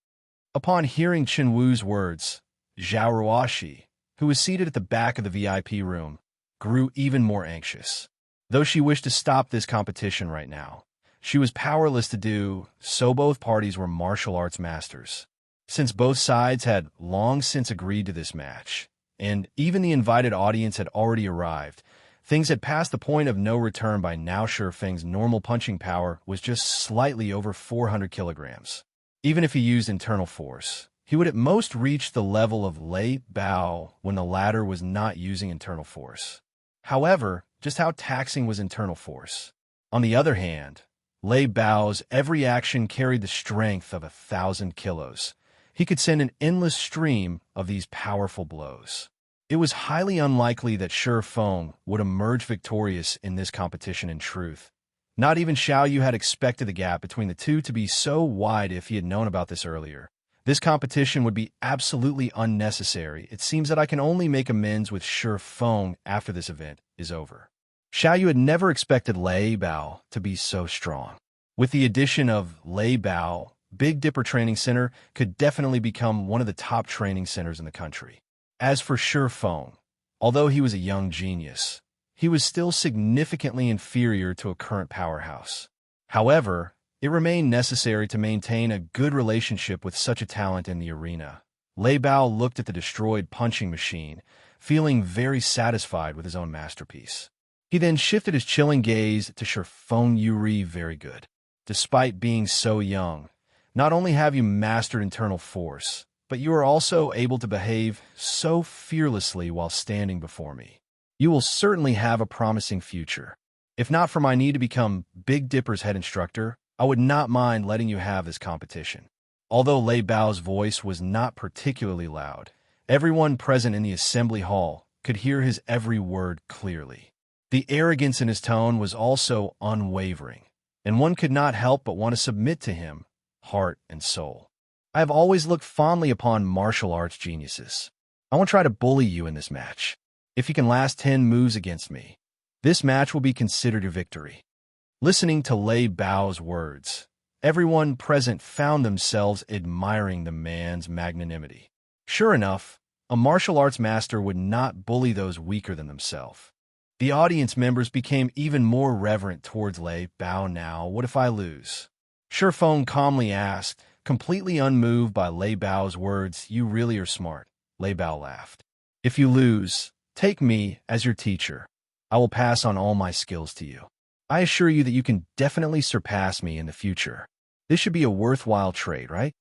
Upon hearing Chun Wu's words, Zhao Ruoshi, who was seated at the back of the VIP room, grew even more anxious. Though she wished to stop this competition right now, she was powerless to do so. Both parties were martial arts masters. Since both sides had long since agreed to this match, and even the invited audience had already arrived, things had passed the point of no return by now. Shifeng's normal punching power was just slightly over 400 kilograms. Even if he used internal force, he would at most reach the level of Lei Bao when the latter was not using internal force. However, just how taxing was internal force? On the other hand, Lei Bao's every action carried the strength of 1,000 kilos. He could send an endless stream of these powerful blows. It was highly unlikely that Shifeng would emerge victorious in this competition. In truth, not even Xiao Yu had expected the gap between the two to be so wide. If he had known about this earlier, this competition would be absolutely unnecessary. It seems that I can only make amends with Shifeng after this event is over. Xiao Yu had never expected Lei Bao to be so strong. With the addition of Lei Bao, Big Dipper Training Center could definitely become one of the top training centers in the country. As for Shifeng, although he was a young genius, he was still significantly inferior to a current powerhouse. However, it remained necessary to maintain a good relationship with such a talent in the arena. Lei Bao looked at the destroyed punching machine, feeling very satisfied with his own masterpiece. He then shifted his chilling gaze to Shifeng Yuri. Very good. Despite being so young, not only have you mastered internal force, but you are also able to behave so fearlessly while standing before me. You will certainly have a promising future. If not for my need to become Big Dipper's head instructor, I would not mind letting you have this competition. Although Lei Bao's voice was not particularly loud, everyone present in the assembly hall could hear his every word clearly. The arrogance in his tone was also unwavering, and one could not help but want to submit to him, heart and soul. I have always looked fondly upon martial arts geniuses. I won't try to bully you in this match. If you can last 10 moves against me, this match will be considered your victory. Listening to Lei Bao's words, everyone present found themselves admiring the man's magnanimity. Sure enough, a martial arts master would not bully those weaker than themselves. The audience members became even more reverent towards Lei Bao. Now, what if I lose? Shifeng calmly asked, completely unmoved by Lei Bao's words. You really are smart, Lei Bao laughed. If you lose, take me as your teacher. I will pass on all my skills to you. I assure you that you can definitely surpass me in the future. This should be a worthwhile trade, right?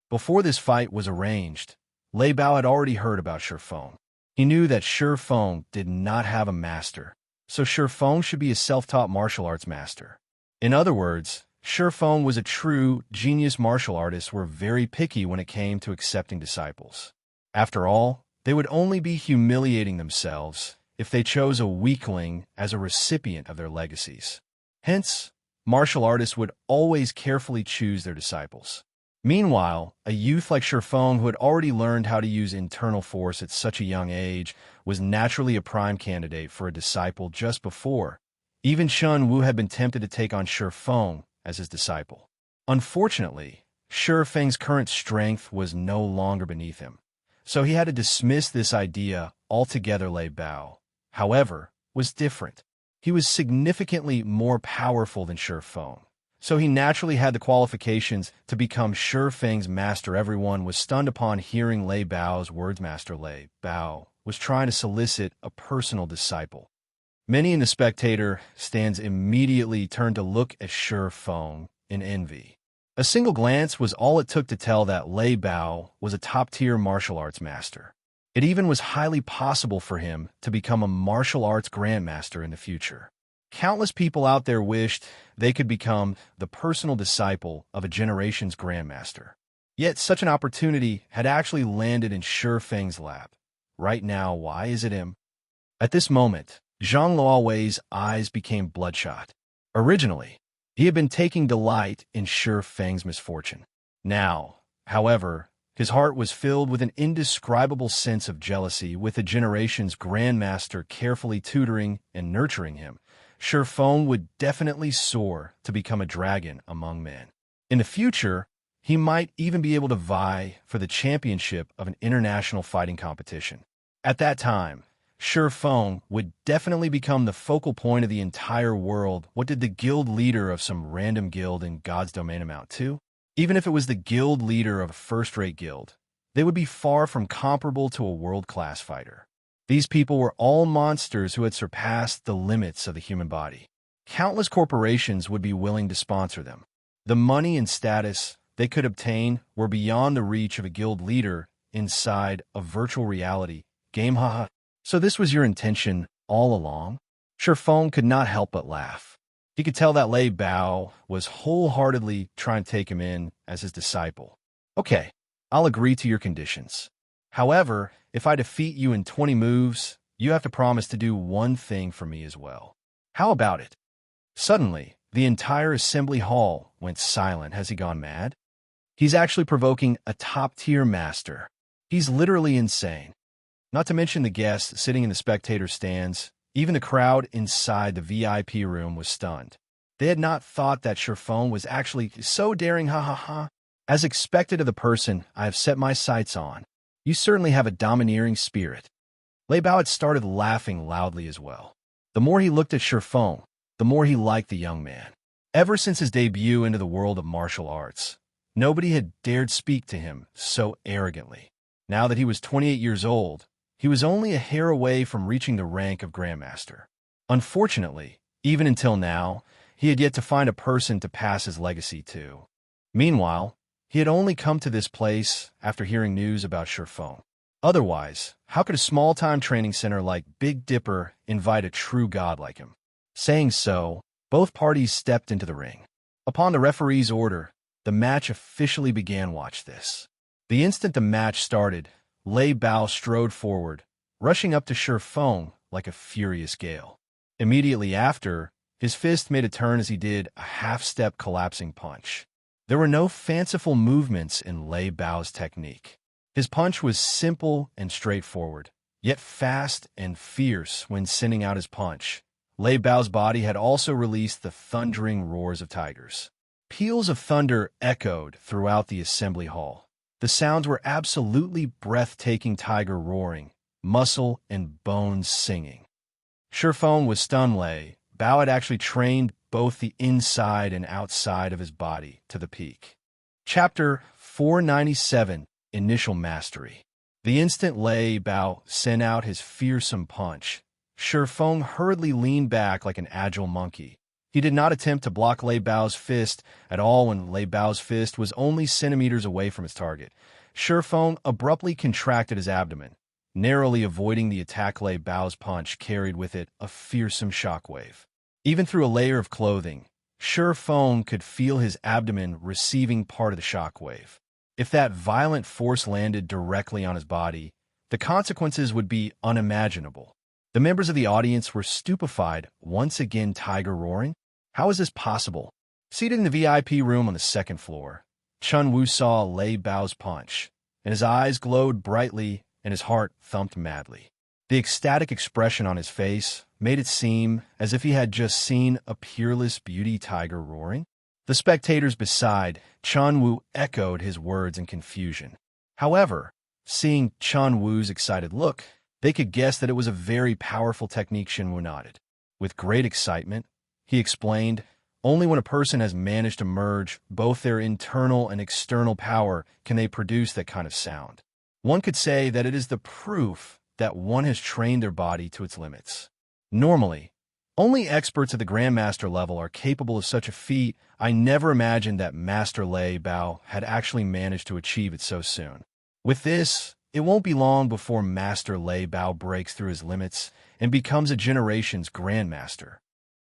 Before this fight was arranged, Lei Bao had already heard about Shifeng. He knew that Shifeng did not have a master, so Shifeng should be a self-taught martial arts master. In other words, Shifeng was a true genius. Martial artists were very picky when it came to accepting disciples. After all, they would only be humiliating themselves if they chose a weakling as a recipient of their legacies. Hence, martial artists would always carefully choose their disciples. Meanwhile, a youth like Shifeng, who had already learned how to use internal force at such a young age, was naturally a prime candidate for a disciple. Just before, even Chun Wu had been tempted to take on Shifeng as his disciple. Unfortunately, Shifeng's current strength was no longer beneath him, so he had to dismiss this idea altogether. Lei Bao, however, was different. He was significantly more powerful than Shifeng, so he naturally had the qualifications to become Shifeng's master. Everyone was stunned upon hearing Lei Bao's words. Master Lei Bao was trying to solicit a personal disciple. Many in the spectator stands immediately turned to look at Shi Feng in envy. A single glance was all it took to tell that Lei Bao was a top-tier martial arts master. It even was highly possible for him to become a martial arts grandmaster in the future. Countless people out there wished they could become the personal disciple of a generation's grandmaster. Yet such an opportunity had actually landed in Shi Feng's lap. Right now, why is it him? At this moment, Zhang Luowei's eyes became bloodshot. Originally, he had been taking delight in Shi Feng's misfortune. Now, however, his heart was filled with an indescribable sense of jealousy with a generation's grandmaster carefully tutoring and nurturing him. Shi Feng would definitely soar to become a dragon among men. In the future, he might even be able to vie for the championship of an international fighting competition. At that time, Shi Feng would definitely become the focal point of the entire world. What did the guild leader of some random guild in God's domain amount to? Even if it was the guild leader of a first-rate guild, they would be far from comparable to a world-class fighter. These people were all monsters who had surpassed the limits of the human body. Countless corporations would be willing to sponsor them. The money and status they could obtain were beyond the reach of a guild leader inside a virtual reality game. Haha. So this was your intention all along? Shi Feng could not help but laugh. He could tell that Lei Bao was wholeheartedly trying to take him in as his disciple. Okay, I'll agree to your conditions. However, if I defeat you in 20 moves, you have to promise to do one thing for me as well. How about it? Suddenly, the entire assembly hall went silent. Has he gone mad? He's actually provoking a top-tier master. He's literally insane. Not to mention the guests sitting in the spectator stands. Even the crowd inside the VIP room was stunned. They had not thought that Shi Feng was actually so daring. Ha ha ha. As expected of the person I have set my sights on, you certainly have a domineering spirit. Lei Bao had started laughing loudly as well. The more he looked at Shi Feng, the more he liked the young man. Ever since his debut into the world of martial arts, nobody had dared speak to him so arrogantly. Now that he was 28 years old, he was only a hair away from reaching the rank of Grandmaster. Unfortunately, even until now, he had yet to find a person to pass his legacy to. Meanwhile, he had only come to this place after hearing news about Shi Feng. Otherwise, how could a small-time training center like Big Dipper invite a true god like him? Saying so, both parties stepped into the ring. Upon the referee's order, the match officially began. Watch this. The instant the match started, Lei Bao strode forward, rushing up to Shi Feng like a furious gale. Immediately after, his fist made a turn as he did a half-step collapsing punch. There were no fanciful movements in Lei Bao's technique. His punch was simple and straightforward, yet fast and fierce when sending out his punch. Lei Bao's body had also released the thundering roars of tigers. Peals of thunder echoed throughout the assembly hall. The sounds were absolutely breathtaking: tiger roaring, muscle and bones singing. Shi Feng was stunned. Lei Bao had actually trained both the inside and outside of his body to the peak. Chapter 497, Initial Mastery. The instant Lei Bao sent out his fearsome punch, Shi Feng hurriedly leaned back like an agile monkey. He did not attempt to block Lei Bao's fist at all when Lei Bao's fist was only centimeters away from his target. Shi Feng abruptly contracted his abdomen, narrowly avoiding the attack. Lei Bao's punch carried with it a fearsome shockwave. Even through a layer of clothing, Shi Feng could feel his abdomen receiving part of the shockwave. If that violent force landed directly on his body, the consequences would be unimaginable. The members of the audience were stupefied. Once again, tiger roaring? How is this possible? Seated in the VIP room on the second floor, Chun Wu saw Lei Bao's punch, and his eyes glowed brightly and his heart thumped madly. The ecstatic expression on his face made it seem as if he had just seen a peerless beauty tiger roaring. The spectators beside Chun Wu echoed his words in confusion. However, seeing Chun Wu's excited look, they could guess that it was a very powerful technique. Chun Wu nodded. With great excitement, he explained, only when a person has managed to merge both their internal and external power can they produce that kind of sound. One could say that it is the proof that one has trained their body to its limits. Normally, only experts at the Grandmaster level are capable of such a feat. I never imagined that Master Lei Bao had actually managed to achieve it so soon. With this, it won't be long before Master Lei Bao breaks through his limits and becomes a generation's Grandmaster.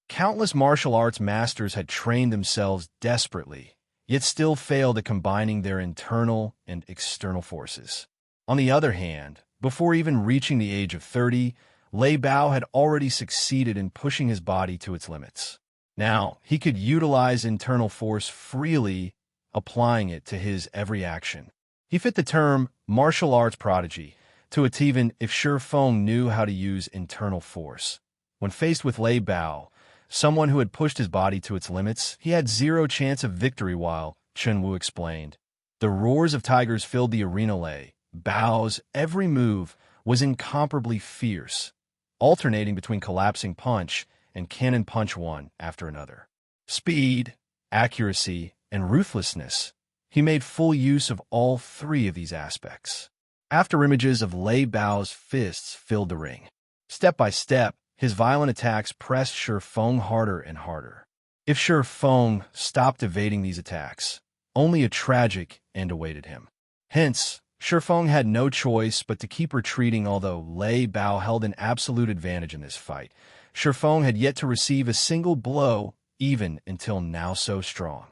Countless martial arts masters had trained themselves desperately, yet still failed at combining their internal and external forces. On the other hand, before even reaching the age of 30, Lei Bao had already succeeded in pushing his body to its limits. Now, he could utilize internal force freely, applying it to his every action. He fit the term martial arts prodigy to it even if Shi Feng knew how to use internal force. When faced with Lei Bao, someone who had pushed his body to its limits, he had zero chance of victory while, Chen Wu explained. The roars of tigers filled the arena. Lei Bao's every move was incomparably fierce, alternating between collapsing punch and cannon punch one after another. Speed, accuracy, and ruthlessness. He made full use of all three of these aspects. After images of Lei Bao's fists filled the ring. Step by step, his violent attacks pressed Shi Feng harder and harder. If Shi Feng stopped evading these attacks, only a tragic end awaited him. Hence, Shi Feng had no choice but to keep retreating. Although Lei Bao held an absolute advantage in this fight, Shi Feng had yet to receive a single blow, even until now so strong.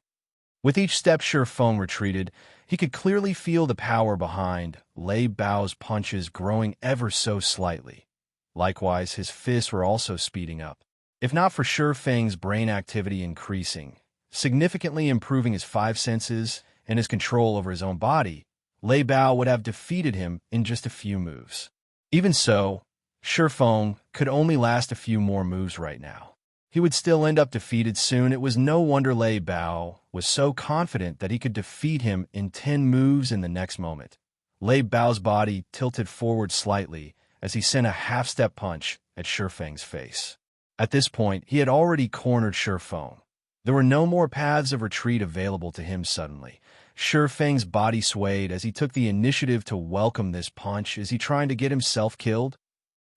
With each step Shi Feng retreated, he could clearly feel the power behind Lei Bao's punches growing ever so slightly. Likewise, his fists were also speeding up. If not for Shi Feng's brain activity increasing, significantly improving his five senses and his control over his own body, Lei Bao would have defeated him in just a few moves. Even so, Shi Feng could only last a few more moves right now. He would still end up defeated soon. It was no wonder Lei Bao was so confident that he could defeat him in 10 moves in the next moment. Lei Bao's body tilted forward slightly as he sent a half-step punch at Shi Feng's face. At this point, he had already cornered Shi Feng. There were no more paths of retreat available to him suddenly. Shi Feng's body swayed as he took the initiative to welcome this punch. Is he trying to get himself killed?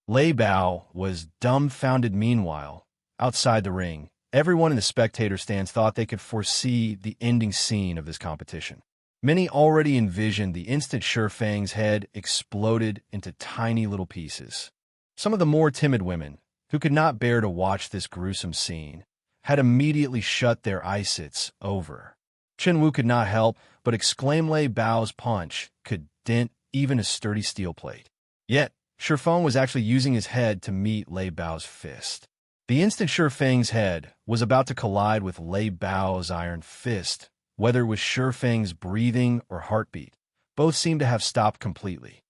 Lei Bao was dumbfounded. Meanwhile, outside the ring, everyone in the spectator stands thought they could foresee the ending scene of this competition. Many already envisioned the instant Shi Feng's head exploded into tiny little pieces. Some of the more timid women, who could not bear to watch this gruesome scene, had immediately shut their eyesights over. Chen Wu could not help but exclaim Lei Bao's punch could dent even a sturdy steel plate. Yet, Shi Feng was actually using his head to meet Lei Bao's fist. The instant Shi Feng's head was about to collide with Lei Bao's iron fist, whether it was Shi Feng's breathing or heartbeat, both seemed to have stopped completely.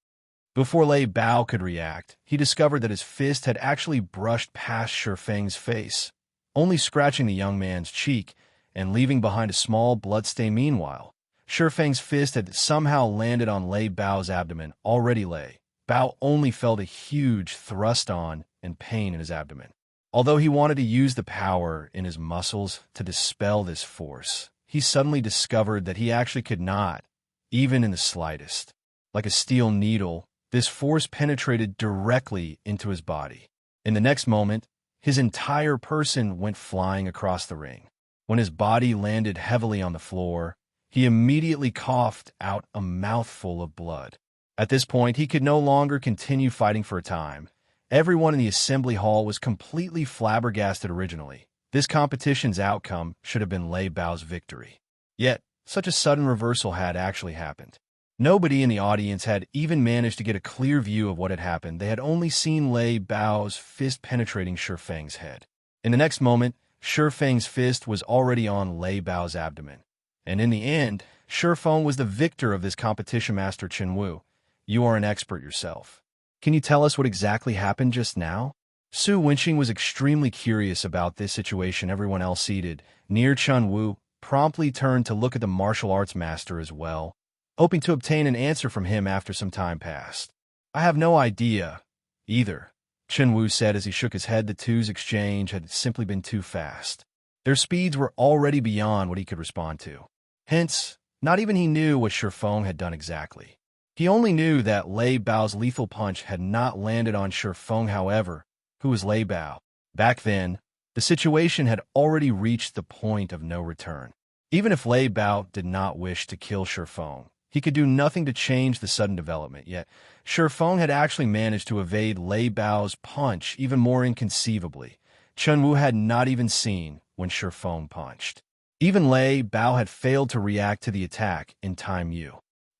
Before Lei Bao could react, he discovered that his fist had actually brushed past Shi Feng's face, only scratching the young man's cheek and leaving behind a small bloodstain. Meanwhile, Shi Feng's fist had somehow landed on Lei Bao's abdomen. Already Lei Bao only felt a huge thrust on and pain in his abdomen. Although he wanted to use the power in his muscles to dispel this force, he suddenly discovered that he actually could not, even in the slightest. Like a steel needle, this force penetrated directly into his body. In the next moment, his entire person went flying across the ring. When his body landed heavily on the floor, he immediately coughed out a mouthful of blood. At this point, he could no longer continue fighting for a time. Everyone in the assembly hall was completely flabbergasted. Originally, this competition's outcome should have been Lei Bao's victory. Yet, such a sudden reversal had actually happened. Nobody in the audience had even managed to get a clear view of what had happened. They had only seen Lei Bao's fist penetrating Shi Feng's head. In the next moment, Shi Feng's fist was already on Lei Bao's abdomen. And in the end, Shi Feng was the victor of this competition. Master Chen Wu, you are an expert yourself. Can you tell us what exactly happened just now? Su Wenxing was extremely curious about this situation. Everyone else seated near Chen Wu promptly turned to look at the martial arts master as well, hoping to obtain an answer from him after some time passed. I have no idea, either, Chen Wu said as he shook his head. The two's exchange had simply been too fast. Their speeds were already beyond what he could respond to. Hence, not even he knew what Shi Feng had done exactly. He only knew that Lei Bao's lethal punch had not landed on Shi Feng, however, who was Lei Bao. Back then, the situation had already reached the point of no return. Even if Lei Bao did not wish to kill Shi Feng, he could do nothing to change the sudden development, yet Shi Feng had actually managed to evade Lei Bao's punch even more inconceivably. Chen Wu had not even seen when Shi Feng punched. Even Lei Bao had failed to react to the attack in time.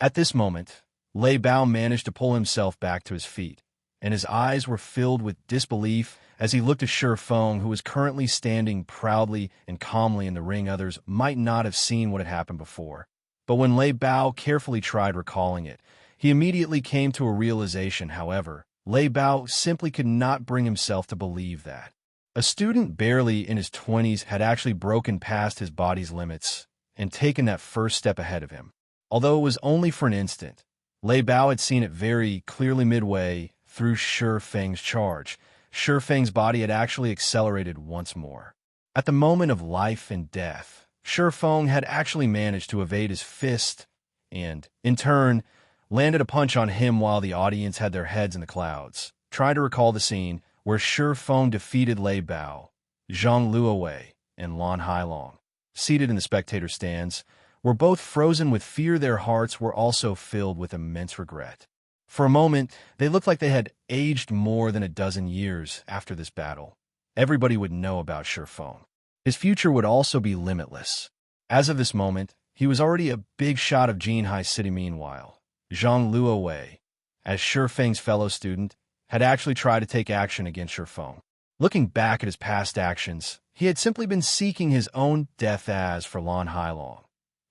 At this moment, Lei Bao managed to pull himself back to his feet, and his eyes were filled with disbelief as he looked at Shi Feng, who was currently standing proudly and calmly in the ring. Others might not have seen what had happened before, but when Lei Bao carefully tried recalling it, he immediately came to a realization. However, Lei Bao simply could not bring himself to believe that a student barely in his 20s had actually broken past his body's limits and taken that first step ahead of him. Although it was only for an instant, Lei Bao had seen it very clearly midway through Shi Feng's charge. Shi Feng's body had actually accelerated once more. At the moment of life and death, Shi Feng had actually managed to evade his fist and, in turn, landed a punch on him while the audience had their heads in the clouds, trying to recall the scene where Shi Feng defeated Lei Bao. Zhang Luowei and Lan Hailong, seated in the spectator stands, were both frozen with fear. Their hearts were also filled with immense regret. For a moment, they looked like they had aged more than a dozen years after this battle. Everybody would know about Shi Feng. His future would also be limitless. As of this moment, he was already a big shot of Jinhai City. Meanwhile, Zhang Luowei, as Shi Feng's fellow student, had actually tried to take action against Shi Feng. Looking back at his past actions, he had simply been seeking his own death. As for Lan Hailong,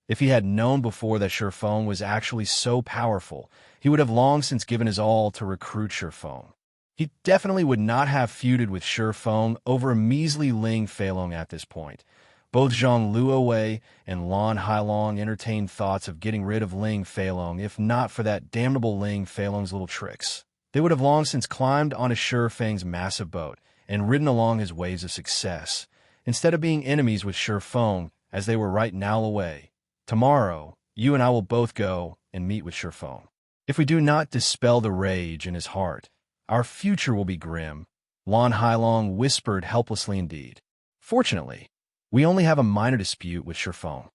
if he had known before that Shi Feng was actually so powerful, he would have long since given his all to recruit Shi Feng. He definitely would not have feuded with Shi Feng over a measly Ling Feilong at this point. Both Zhang Luowei and Lan Hailong entertained thoughts of getting rid of Ling Feilong. If not for that damnable Ling Feilong's little tricks, they would have long since climbed onto Shi Feng's massive boat and ridden along his waves of success, instead of being enemies with Shi Feng as they were right now away. Tomorrow, you and I will both go and meet with Shi Feng. If we do not dispel the rage in his heart, our future will be grim, Lan Hailong whispered helplessly indeed. Fortunately, we only have a minor dispute with Shi Feng.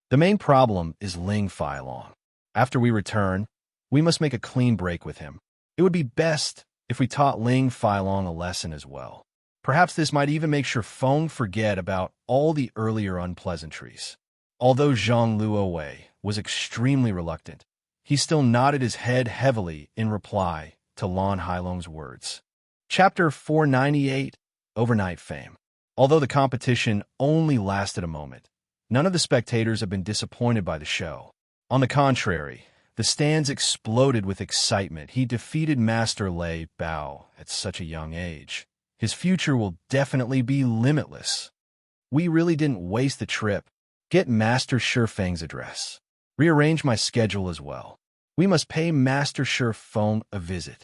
The main problem is Ling Feilong. After we return, we must make a clean break with him. It would be best if we taught Ling Feilong a lesson as well. Perhaps this might even make Shi Feng forget about all the earlier unpleasantries. Although Zhang Luowei was extremely reluctant, he still nodded his head heavily in reply to Lan Hailong's words. Chapter 498, Overnight Fame. Although the competition only lasted a moment, none of the spectators have been disappointed by the show. On the contrary, the stands exploded with excitement. He defeated Master Lei Bao at such a young age. His future will definitely be limitless. We really didn't waste the trip. Get Master Shi Feng's address. Rearrange my schedule as well. We must pay Master Shi Feng a visit.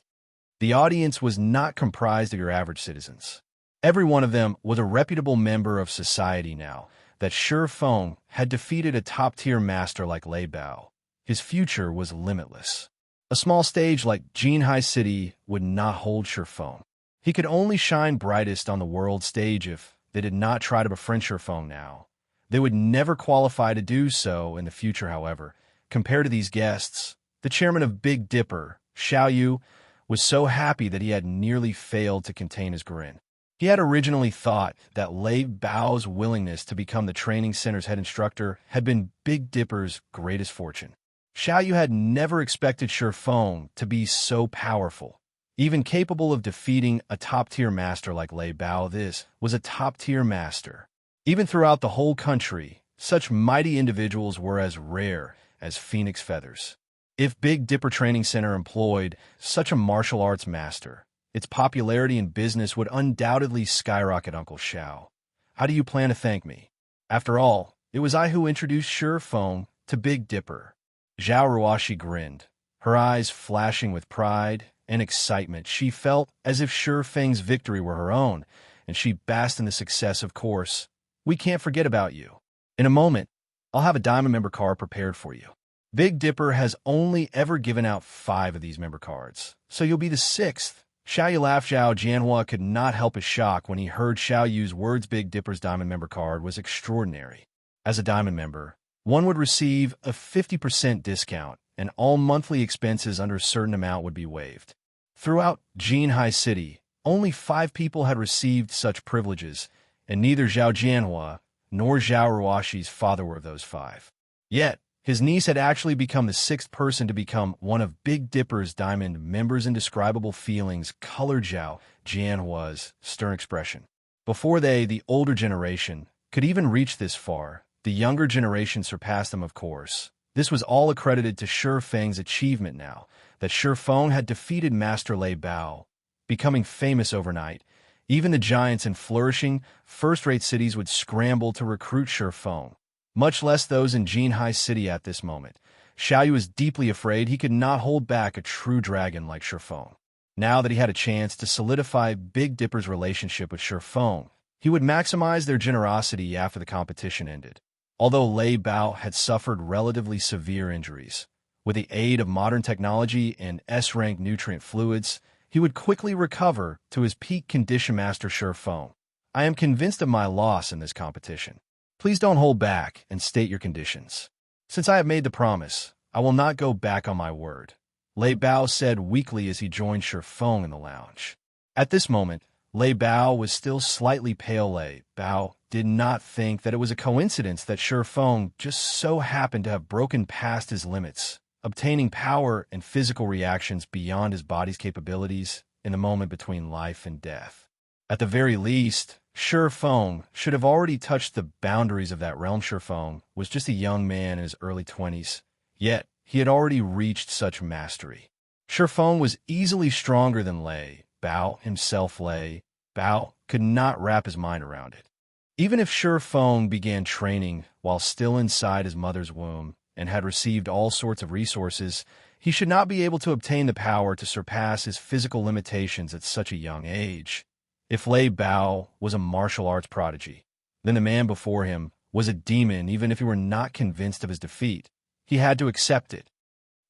The audience was not comprised of your average citizens. Every one of them was a reputable member of society now that Shi Feng had defeated a top-tier master like Lei Bao. His future was limitless. A small stage like Jinhai City would not hold Shi Feng. He could only shine brightest on the world stage if they did not try to befriend Shi Feng now. They would never qualify to do so in the future, however. Compared to these guests, the chairman of Big Dipper, Xiaoyu, was so happy that he had nearly failed to contain his grin. He had originally thought that Lei Bao's willingness to become the training center's head instructor had been Big Dipper's greatest fortune. Xiaoyu had never expected Shi Feng to be so powerful, even capable of defeating a top-tier master like Lei Bao. This was a top-tier master. Even throughout the whole country, such mighty individuals were as rare as phoenix feathers. If Big Dipper Training Center employed such a martial arts master, its popularity in business would undoubtedly skyrocket. Uncle Xiao, how do you plan to thank me? After all, it was I who introduced Shi Feng to Big Dipper. Zhao Ruoshi grinned, her eyes flashing with pride and excitement. She felt as if Shi Feng's victory were her own, and she basked in the success. Of course, we can't forget about you. In a moment, I'll have a diamond member card prepared for you. Big Dipper has only ever given out 5 of these member cards, so you'll be the 6th. Xiao laughed. Xianxia could not help his shock when he heard Xiao Yu's words. Big Dipper's diamond member card was extraordinary. As a diamond member, one would receive a 50% discount, and all monthly expenses under a certain amount would be waived. Throughout Jinhai City, only 5 people had received such privileges, and neither Zhao Jianhua nor Zhao Ruoshi's father were of those 5. Yet, his niece had actually become the 6th person to become one of Big Dipper's diamond members. Indescribable feelings colored Zhao Jianhua's stern expression. Before they, the older generation, could even reach this far, the younger generation surpassed them, of course. This was all accredited to Shi Feng's achievement now that Shi Feng had defeated Master Lei Bao. Becoming famous overnight, even the giants in flourishing, first-rate cities would scramble to recruit Shi Feng, much less those in Jinhai City at this moment. Xiaoyu was deeply afraid he could not hold back a true dragon like Shi Feng. Now that he had a chance to solidify Big Dipper's relationship with Shi Feng, he would maximize their generosity after the competition ended. Although Lei Bao had suffered relatively severe injuries, with the aid of modern technology and S-rank nutrient fluids, he would quickly recover to his peak condition. Master Shi Feng, I am convinced of my loss in this competition. Please don't hold back and state your conditions. Since I have made the promise, I will not go back on my word, Lei Bao said weakly as he joined Shi Feng in the lounge. At this moment, Lei Bao was still slightly pale. Lei Bao did not think that it was a coincidence that Shi Feng just so happened to have broken past his limits, obtaining power and physical reactions beyond his body's capabilities in the moment between life and death. At the very least, Shi Feng should have already touched the boundaries of that realm. Shi Feng was just a young man in his early 20s, yet he had already reached such mastery. Shi Feng was easily stronger than Lei Bao himself. Lei Bao could not wrap his mind around it. Even if Shi Feng began training while still inside his mother's womb and had received all sorts of resources, he should not be able to obtain the power to surpass his physical limitations at such a young age. If Lei Bao was a martial arts prodigy, then the man before him was a demon. Even if he were not convinced of his defeat, he had to accept it.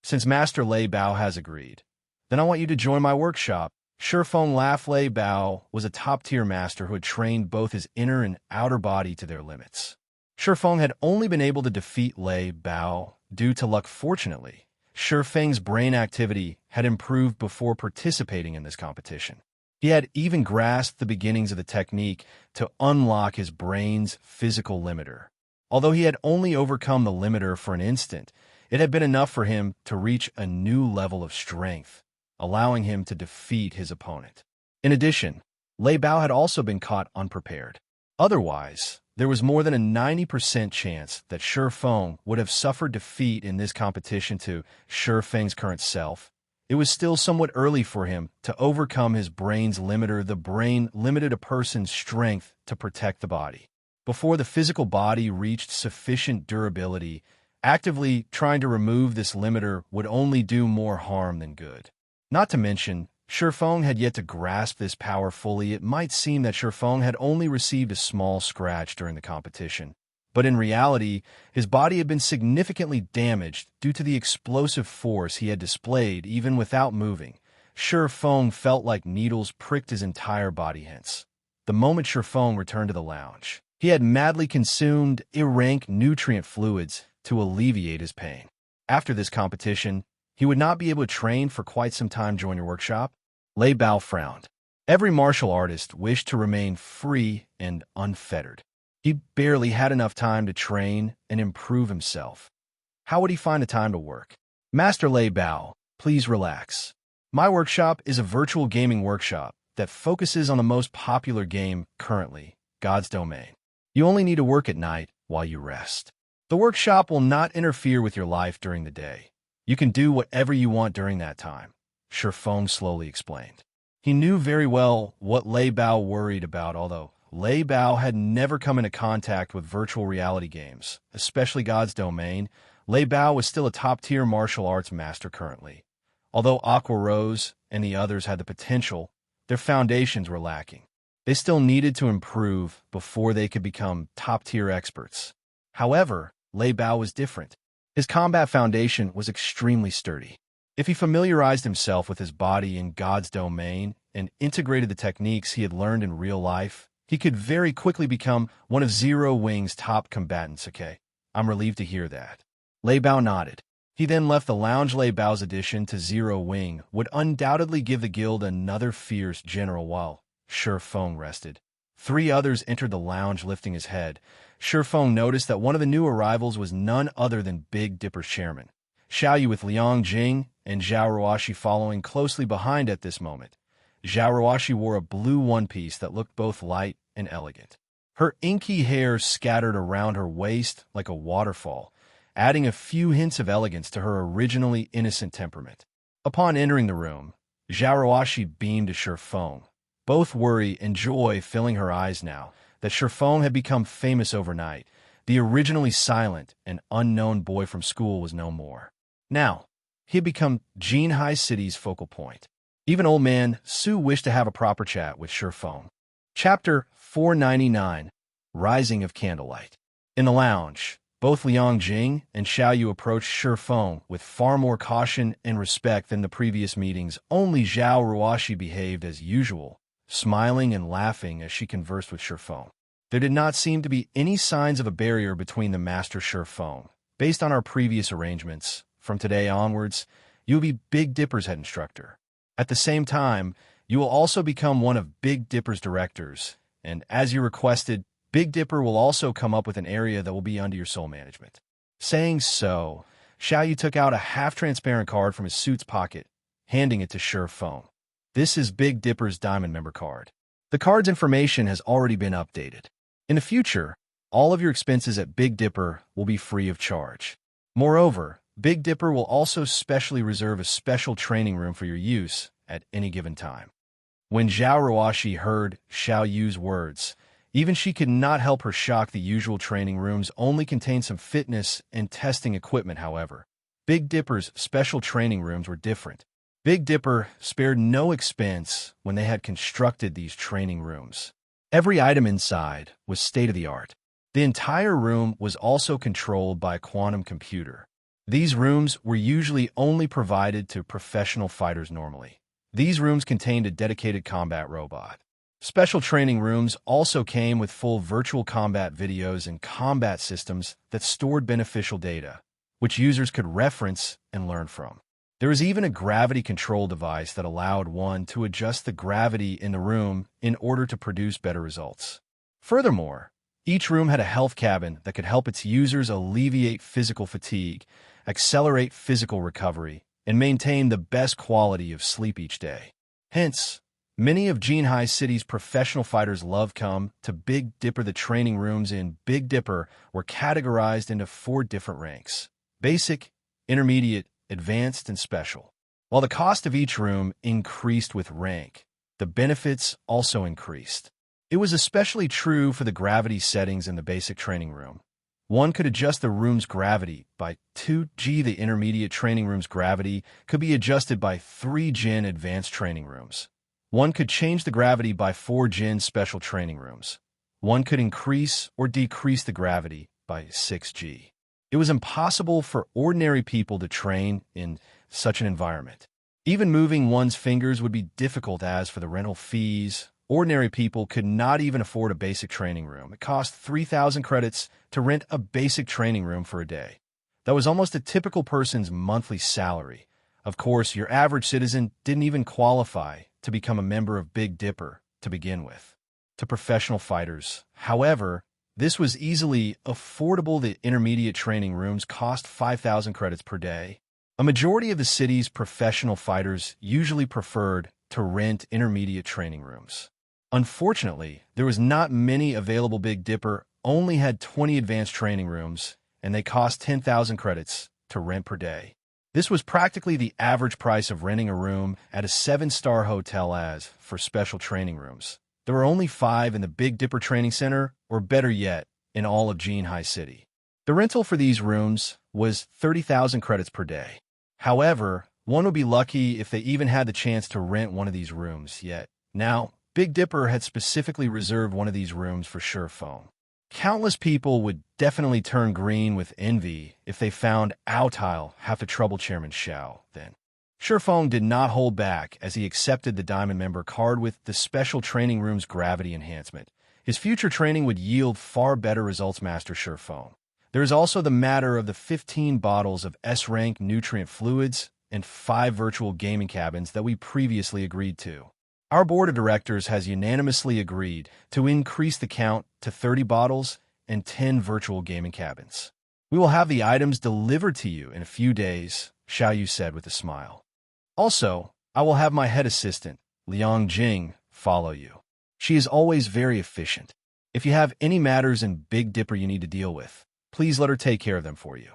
Since Master Lei Bao has agreed, then I want you to join my workshop. Shi Feng laughed. Lei Bao was a top-tier master who had trained both his inner and outer body to their limits. Shi Feng had only been able to defeat Lei Bao due to luck. Fortunately, Shi Feng's brain activity had improved before participating in this competition. He had even grasped the beginnings of the technique to unlock his brain's physical limiter. Although he had only overcome the limiter for an instant, it had been enough for him to reach a new level of strength, allowing him to defeat his opponent. In addition, Lei Bao had also been caught unprepared. Otherwise, there was more than a 90% chance that Shi Feng would have suffered defeat in this competition to Shi Feng's current self. It was still somewhat early for him to overcome his brain's limiter. The brain limited a person's strength to protect the body. Before the physical body reached sufficient durability, actively trying to remove this limiter would only do more harm than good. Not to mention, Shi Feng had yet to grasp this power fully. It might seem that Shi Feng had only received a small scratch during the competition, but in reality, his body had been significantly damaged due to the explosive force he had displayed even without moving. Shi Feng felt like needles pricked his entire body. Hence, the moment Shi Feng returned to the lounge, he had madly consumed rank nutrient fluids to alleviate his pain. After this competition, he would not be able to train for quite some time. Join your workshop? Lei Bao frowned. Every martial artist wished to remain free and unfettered. He barely had enough time to train and improve himself. How would he find the time to work? Master Lei Bao, please relax. My workshop is a virtual gaming workshop that focuses on the most popular game currently, God's Domain. You only need to work at night while you rest. The workshop will not interfere with your life during the day. You can do whatever you want during that time, Shi Feng slowly explained. He knew very well what Lei Bao worried about. Although Lei Bao had never come into contact with virtual reality games, especially God's Domain, Lei Bao was still a top-tier martial arts master currently. Although Aqua Rose and the others had the potential, their foundations were lacking. They still needed to improve before they could become top-tier experts. However, Lei Bao was different. His combat foundation was extremely sturdy. If he familiarized himself with his body in God's domain and integrated the techniques he had learned in real life, he could very quickly become one of Zero Wing's top combatants. Okay, I'm relieved to hear that. Lei Bao nodded. He then left the lounge. Lei Bao's addition to Zero Wing would undoubtedly give the guild another fierce general while Shifeng rested. 3 others entered the lounge lifting his head. Shifeng noticed that one of the new arrivals was none other than Big Dipper's chairman, Xiaoyu, with Liang Jing and Zhao Ruoxi following closely behind at this moment. Zhao Ruoxi wore a blue one-piece that looked both light and elegant. Her inky hair scattered around her waist like a waterfall, adding a few hints of elegance to her originally innocent temperament. Upon entering the room, Zhao Ruoxi beamed to Shifeng, both worry and joy filling her eyes now that Shifeng had become famous overnight. The originally silent and unknown boy from school was no more. Now, he had become Jinhai City's focal point. Even old man Su wished to have a proper chat with Shifeng. Chapter 499, Rising of Candlelight. In the lounge, both Liang Jing and Xiaoyu approached Shifeng with far more caution and respect than the previous meetings. Only Zhao Ruoxi behaved as usual, smiling and laughing as she conversed with Shifeng. There did not seem to be any signs of a barrier between the Master Shifeng. Based on our previous arrangements, from today onwards, you will be Big Dipper's head instructor. At the same time, you will also become one of Big Dipper's directors, and as you requested, Big Dipper will also come up with an area that will be under your sole management. Saying so, Xiaoyu took out a half-transparent card from his suit's pocket, handing it to Shifeng. This is Big Dipper's Diamond Member card. The card's information has already been updated. In the future, all of your expenses at Big Dipper will be free of charge. Moreover, Big Dipper will also specially reserve a special training room for your use at any given time. When Zhao Ruoxi heard Xiaoyu's words, even she could not help her shock. The usual training rooms only contained some fitness and testing equipment. However, Big Dipper's special training rooms were different. Big Dipper spared no expense when they had constructed these training rooms. Every item inside was state-of-the-art. The entire room was also controlled by a quantum computer. These rooms were usually only provided to professional fighters normally. These rooms contained a dedicated combat robot. Special training rooms also came with full virtual combat videos and combat systems that stored beneficial data, which users could reference and learn from. There was even a gravity control device that allowed one to adjust the gravity in the room in order to produce better results. Furthermore, each room had a health cabin that could help its users alleviate physical fatigue, accelerate physical recovery, and maintain the best quality of sleep each day. Hence, many of Jinhai City's professional fighters loved come to Big Dipper. The training rooms in Big Dipper were categorized into 4 different ranks: basic, intermediate, advanced, and special. While the cost of each room increased with rank, the benefits also increased. It was especially true for the gravity settings in the basic training room. One could adjust the room's gravity by 2G. The intermediate training room's gravity could be adjusted by 3G. In advanced training rooms, one could change the gravity by 4G. In special training rooms, one could increase or decrease the gravity by 6G. It was impossible for ordinary people to train in such an environment. Even moving one's fingers would be difficult. As for the rental fees, ordinary people could not even afford a basic training room. It cost 3,000 credits to rent a basic training room for a day. That was almost a typical person's monthly salary. Of course, your average citizen didn't even qualify to become a member of Big Dipper to begin with. To professional fighters, however, this was easily affordable. The intermediate training rooms cost 5,000 credits per day. A majority of the city's professional fighters usually preferred to rent intermediate training rooms. Unfortunately, there was not many available. Big Dipper only had 20 advanced training rooms, and they cost 10,000 credits to rent per day. This was practically the average price of renting a room at a 7-star hotel. As for special training rooms, there were only 5 in the Big Dipper Training Center, or better yet, in all of Jinhai City. The rental for these rooms was 30,000 credits per day. However, one would be lucky if they even had the chance to rent one of these rooms yet. Now, Big Dipper had specifically reserved one of these rooms for Shifeng. Countless people would definitely turn green with envy if they found Autile half the trouble Chairman Xiao then. Shifeng did not hold back as he accepted the Diamond Member card with the special training room's gravity enhancement. His future training would yield far better results, Master Shifeng. There is also the matter of the 15 bottles of S-rank nutrient fluids and 5 virtual gaming cabins that we previously agreed to. Our board of directors has unanimously agreed to increase the count to 30 bottles and 10 virtual gaming cabins. We will have the items delivered to you in a few days, Xiaoyu said with a smile. Also, I will have my head assistant, Liang Jing, follow you. She is always very efficient. If you have any matters in Big Dipper you need to deal with, please let her take care of them for you.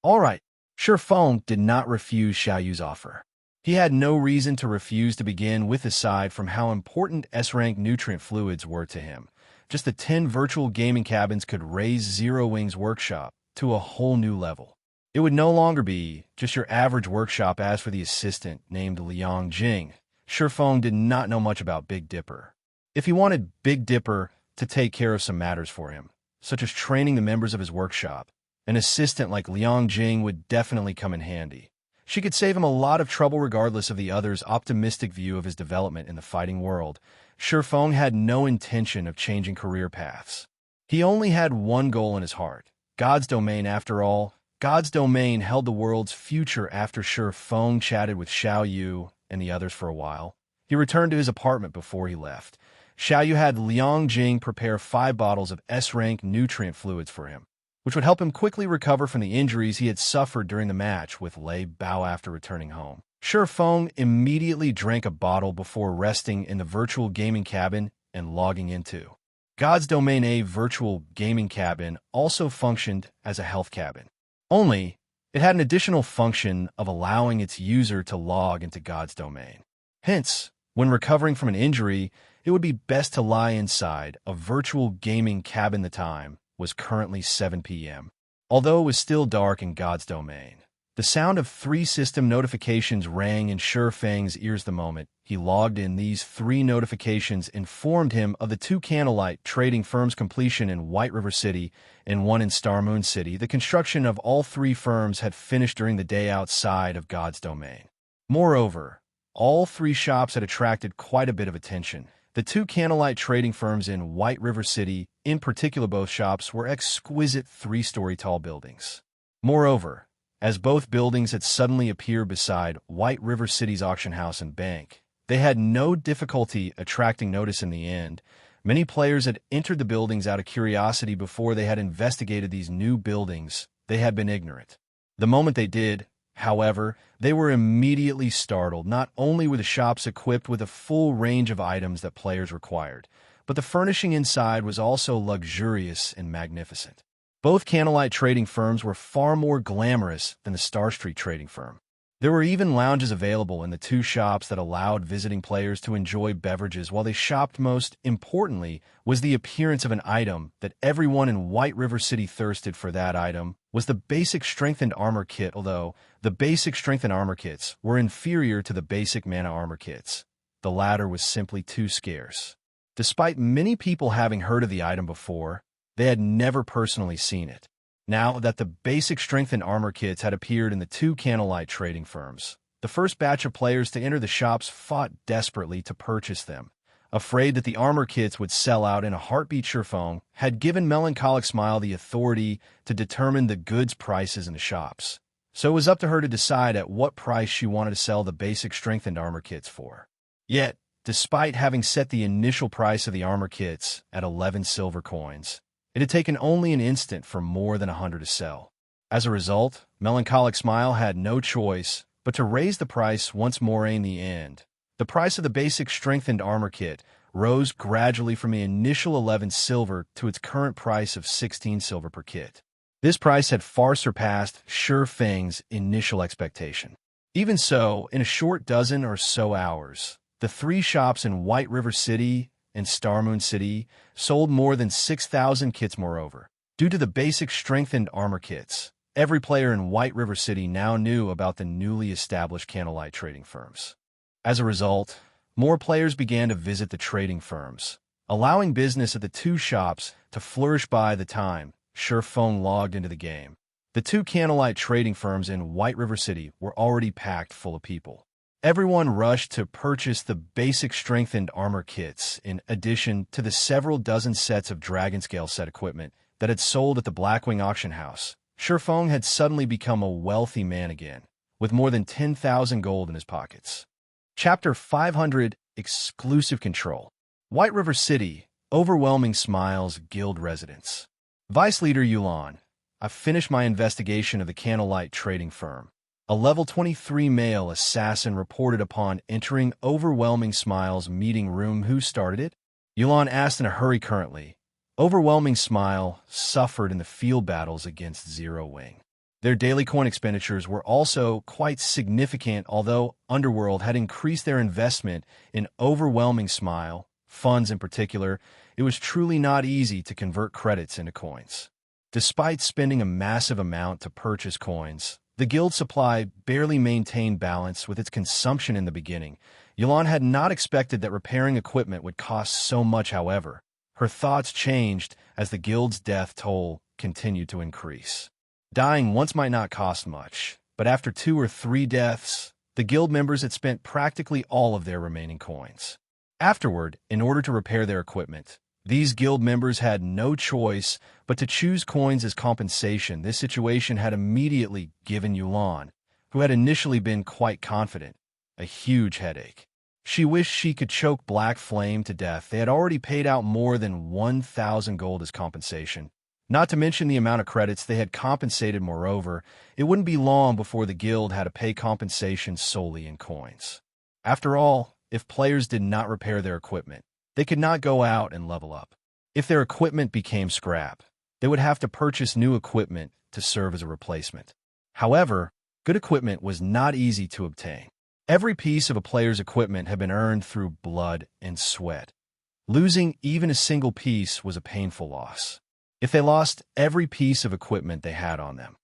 All right. Shifeng did not refuse Xiaoyu's offer. He had no reason to refuse to begin with aside from how important S-rank nutrient fluids were to him. Just the 10 virtual gaming cabins could raise Zero Wing's workshop to a whole new level. It would no longer be just your average workshop. As for the assistant named Liang Jing, Shifeng did not know much about Big Dipper. If he wanted Big Dipper to take care of some matters for him, such as training the members of his workshop, an assistant like Liang Jing would definitely come in handy. She could save him a lot of trouble regardless of the other's optimistic view of his development in the fighting world. Shifeng had no intention of changing career paths. He only had one goal in his heart, God's domain. After all, God's domain held the world's future. After Shifeng chatted with Xiaoyu and the others for a while, he returned to his apartment. Before he left, Xiaoyu had Liang Jing prepare 5 bottles of S-rank nutrient fluids for him, which would help him quickly recover from the injuries he had suffered during the match with Lei Bao after returning home. Shifeng immediately drank a bottle before resting in the virtual gaming cabin and logging into God's Domain. A virtual gaming cabin also functioned as a health cabin. Only, it had an additional function of allowing its user to log into God's Domain. Hence, when recovering from an injury, it would be best to lie inside a virtual gaming cabin. The time was currently 7 p.m. Although it was still dark in God's Domain, the sound of 3 system notifications rang in Shifeng's ears the moment he logged in. These 3 notifications informed him of the 2 Candlelight trading firms' completion in White River City and 1 in Star Moon City. The construction of all 3 firms had finished during the day outside of God's Domain. Moreover, all 3 shops had attracted quite a bit of attention. The 2 Candlelight trading firms in White River City, in particular, both shops were exquisite 3-story tall buildings. Moreover, as both buildings had suddenly appeared beside White River City's auction house and bank, they had no difficulty attracting notice in the end. Many players had entered the buildings out of curiosity before they had investigated these new buildings. They had been ignorant. The moment they did, however, they were immediately startled. Not only were the shops equipped with a full range of items that players required, but the furnishing inside was also luxurious and magnificent. Both Candlelight trading firms were far more glamorous than the Star Street trading firm. There were even lounges available in the 2 shops that allowed visiting players to enjoy beverages while they shopped. Most importantly was the appearance of an item that everyone in White River City thirsted for. That item was the basic strengthened armor kit. Although the basic strengthened armor kits were inferior to the basic mana armor kits, the latter was simply too scarce. Despite many people having heard of the item before, they had never personally seen it. Now that the basic strengthened armor kits had appeared in the 2 Candlelight trading firms, the first batch of players to enter the shops fought desperately to purchase them. Afraid that the armor kits would sell out in a heartbeat, Shifeng had given Melancholic Smile the authority to determine the goods prices in the shops. So it was up to her to decide at what price she wanted to sell the basic strengthened armor kits for. Yet, despite having set the initial price of the armor kits at 11 silver coins, it had taken only an instant for more than 100 to sell. As a result, Melancholic Smile had no choice but to raise the price once more. In the end, the price of the basic strengthened armor kit rose gradually from the initial 11 silver to its current price of 16 silver per kit. This price had far surpassed Shifeng's initial expectation. Even so, in a short dozen or so hours, the 3 shops in White River City and Star Moon City sold more than 6,000 kits. Moreover, due to the basic strengthened armor kits, every player in White River City now knew about the newly established Candlelight trading firms. As a result, more players began to visit the trading firms. allowing business at the two shops to flourish. By the time Sherphone logged into the game, the two Candlelight trading firms in White River City were already packed full of people. Everyone rushed to purchase the basic strengthened armor kits, in addition to the several dozen sets of Dragonscale set equipment that had sold at the Blackwing auction house. Sherphone had suddenly become a wealthy man again, with more than 10,000 gold in his pockets. Chapter 500 Exclusive Control. White River City, Overwhelming Smiles Guild Residence. Vice Leader Youlan, I've finished my investigation of the Candlelight trading firm. A level 23 male assassin reported upon entering Overwhelming Smile's meeting room. Who started it? Youlan asked in a hurry. Currently, Overwhelming Smile suffered in the field battles against Zero Wing. Their daily coin expenditures were also quite significant, although Underworld had increased their investment in Overwhelming Smile, funds in particular. It was truly not easy to convert credits into coins. Despite spending a massive amount to purchase coins, the guild supply barely maintained balance with its consumption in the beginning. Youlan had not expected that repairing equipment would cost so much. However, her thoughts changed as the guild's death toll continued to increase. Dying once might not cost much, but after 2 or 3 deaths, the guild members had spent practically all of their remaining coins. Afterward, in order to repair their equipment, these guild members had no choice but to choose coins as compensation. This situation had immediately given Youlan, who had initially been quite confident, a huge headache. She wished she could choke Black Flame to death. They had already paid out more than 1,000 gold as compensation, not to mention the amount of credits they had compensated. Moreover, it wouldn't be long before the guild had to pay compensation solely in coins. After all, if players did not repair their equipment, they could not go out and level up. If their equipment became scrap, they would have to purchase new equipment to serve as a replacement. However, good equipment was not easy to obtain. Every piece of a player's equipment had been earned through blood and sweat. Losing even a single piece was a painful loss. If they lost every piece of equipment they had on them.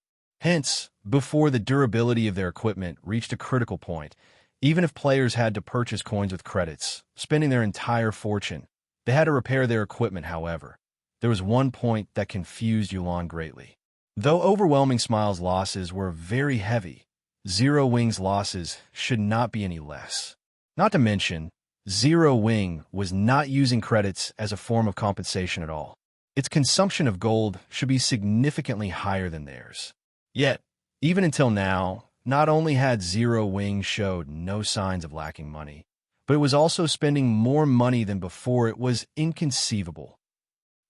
Hence, before the durability of their equipment reached a critical point, even if players had to purchase coins with credits, spending their entire fortune, they had to repair their equipment. However, there was one point that confused Youlan greatly. Though Overwhelming Smile's losses were very heavy, Zero Wing's losses should not be any less. Not to mention, Zero Wing was not using credits as a form of compensation at all. Its consumption of gold should be significantly higher than theirs. Yet, even until now, not only had Zero Wing showed no signs of lacking money, but it was also spending more money than before. It was inconceivable.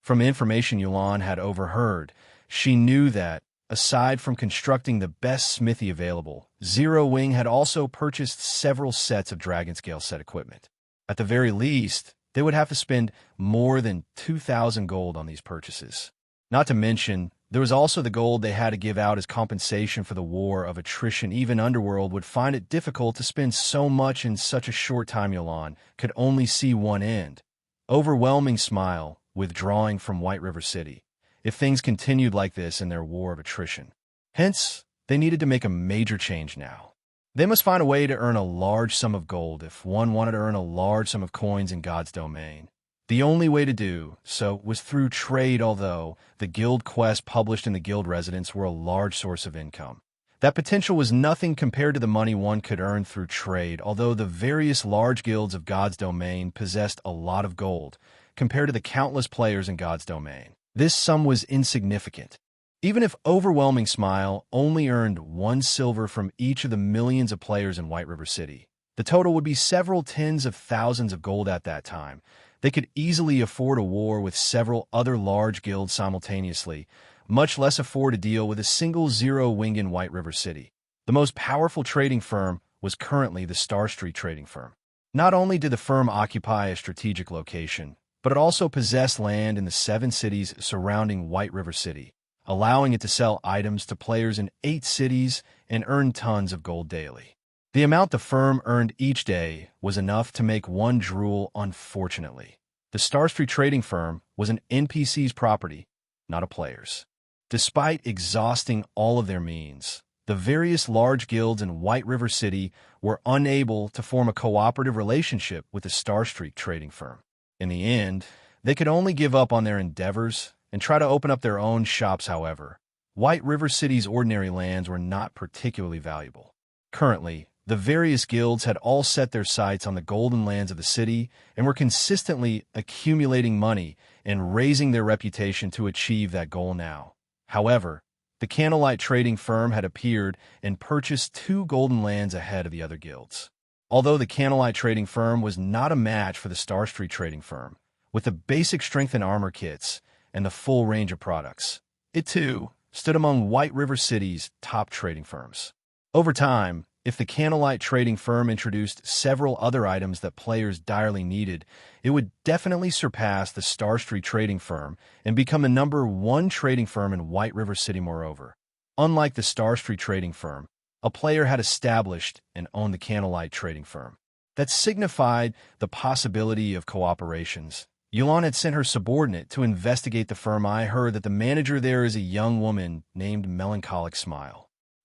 From information Youlan had overheard, she knew that, aside from constructing the best smithy available, Zero Wing had also purchased several sets of Dragonscale set equipment. At the very least, they would have to spend more than 2,000 gold on these purchases. Not to mention, there was also the gold they had to give out as compensation for the war of attrition. Even Underworld would find it difficult to spend so much in such a short time. Youlan could only see one end. Overwhelming Smile, withdrawing from White River City, if things continued like this in their war of attrition. Hence, they needed to make a major change now. They must find a way to earn a large sum of gold if one wanted to earn a large sum of coins in God's domain. The only way to do so was through trade, although the guild quests published in the guild residence were a large source of income. That potential was nothing compared to the money one could earn through trade, although the various large guilds of God's domain possessed a lot of gold compared to the countless players in God's domain. This sum was insignificant. Even if Overwhelming Smile only earned 1 silver from each of the millions of players in White River City, the total would be several tens of thousands of gold at that time. They could easily afford a war with several other large guilds simultaneously, much less afford to deal with a single Zero Wing in White River City. The most powerful trading firm was currently the Star Street trading firm. Not only did the firm occupy a strategic location, but it also possessed land in the 7 cities surrounding White River City, allowing it to sell items to players in 8 cities and earn tons of gold daily. The amount the firm earned each day was enough to make one drool. Unfortunately, the Star Street trading firm was an NPC's property, not a player's. Despite exhausting all of their means, the various large guilds in White River City were unable to form a cooperative relationship with the Star Street trading firm. In the end, they could only give up on their endeavors and try to open up their own shops. However, White River City's ordinary lands were not particularly valuable. Currently, the various guilds had all set their sights on the golden lands of the city and were consistently accumulating money and raising their reputation to achieve that goal now. However, the Candlelight trading firm had appeared and purchased 2 golden lands ahead of the other guilds. Although the Candlelight trading firm was not a match for the Star Street trading firm, with the basic strength and armor kits and the full range of products, it too stood among White River City's top trading firms. Over time, if the Candlelight trading firm introduced several other items that players direly needed, it would definitely surpass the Star Street trading firm and become the #1 trading firm in White River City. Moreover, unlike the Star Street trading firm, a player had established and owned the Candlelight trading firm. That signified the possibility of cooperations. Youlan had sent her subordinate to investigate the firm. I heard that the manager there is a young woman named Melancholic.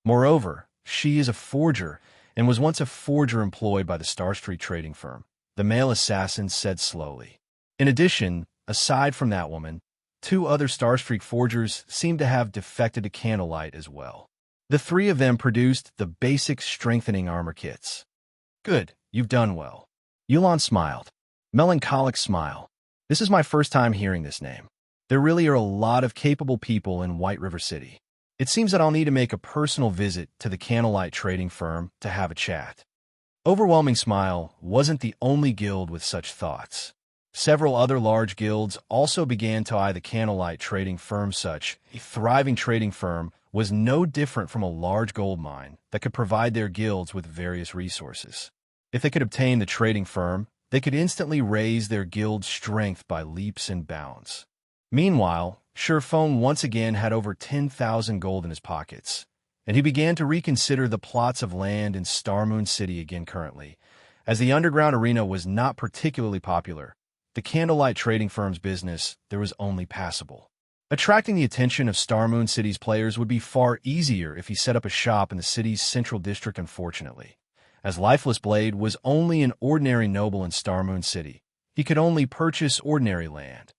Moreover, she is a forger and was once a forger employed by the Star Street trading firm, the male assassin said slowly. In addition, aside from that woman, 2 other Star Street forgers seemed to have defected to Candlelight as well. The 3 of them produced the basic strengthening armor kits. Good, you've done well. Youlan smiled. Melancholic smile. This is my first time hearing this name. There really are a lot of capable people in White River City. It seems that I'll need to make a personal visit to the Candlelight trading firm to have a chat. Overwhelming Smile wasn't the only guild with such thoughts. Several other large guilds also began to eye the Candlelight trading firm. Such a thriving trading firm was no different from a large gold mine that could provide their guilds with various resources. If they could obtain the trading firm, they could instantly raise their guild's strength by leaps and bounds. Meanwhile, Sherphone once again had over 10,000 gold in his pockets, and he began to reconsider the plots of land in Starmoon City again. Currently, as the underground arena was not particularly popular, the Candlelight trading firm's business there was only passable. Attracting the attention of Starmoon City's players would be far easier if he set up a shop in the city's central district. Unfortunately, as Lifeless Blade was only an ordinary noble in Starmoon City, he could only purchase ordinary land.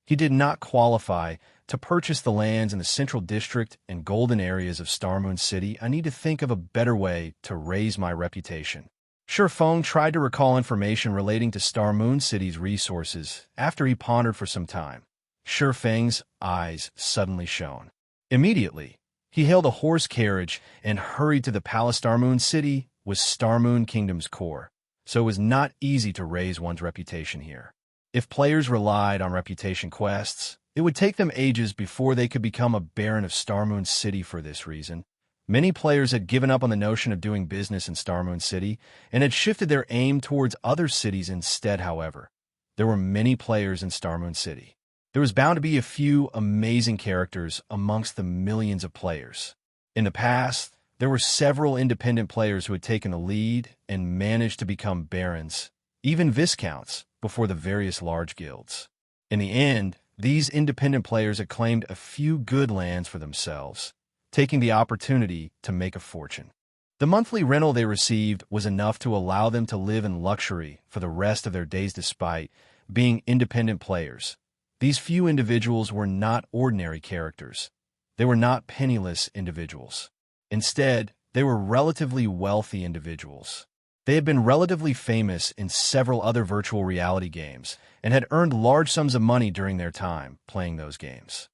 He did not qualify to purchase the lands in the central district and golden areas of Starmoon City. I need to think of a better way to raise my reputation. Sherphone tried to recall information relating to Starmoon City's resources after he pondered for some time. Sherfang's eyes suddenly shone. Immediately, he hailed a horse carriage and hurried to the palace. Starmoon City was Starmoon Kingdom's core, so it was not easy to raise one's reputation here. If players relied on reputation quests, it would take them ages before they could become a Baron of Starmoon City. For this reason, many players had given up on the notion of doing business in Starmoon City and had shifted their aim towards other cities instead. However, there were many players in Starmoon City. There was bound to be a few amazing characters amongst the millions of players. In the past, there were several independent players who had taken the lead and managed to become barons, even viscounts, before the various large guilds. In the end, these independent players had claimed a few good lands for themselves, taking the opportunity to make a fortune. The monthly rental they received was enough to allow them to live in luxury for the rest of their days despite being independent players. These few individuals were not ordinary characters. They were not penniless individuals. Instead, they were relatively wealthy individuals. They had been relatively famous in several other virtual reality games and had earned large sums of money during their time playing those games.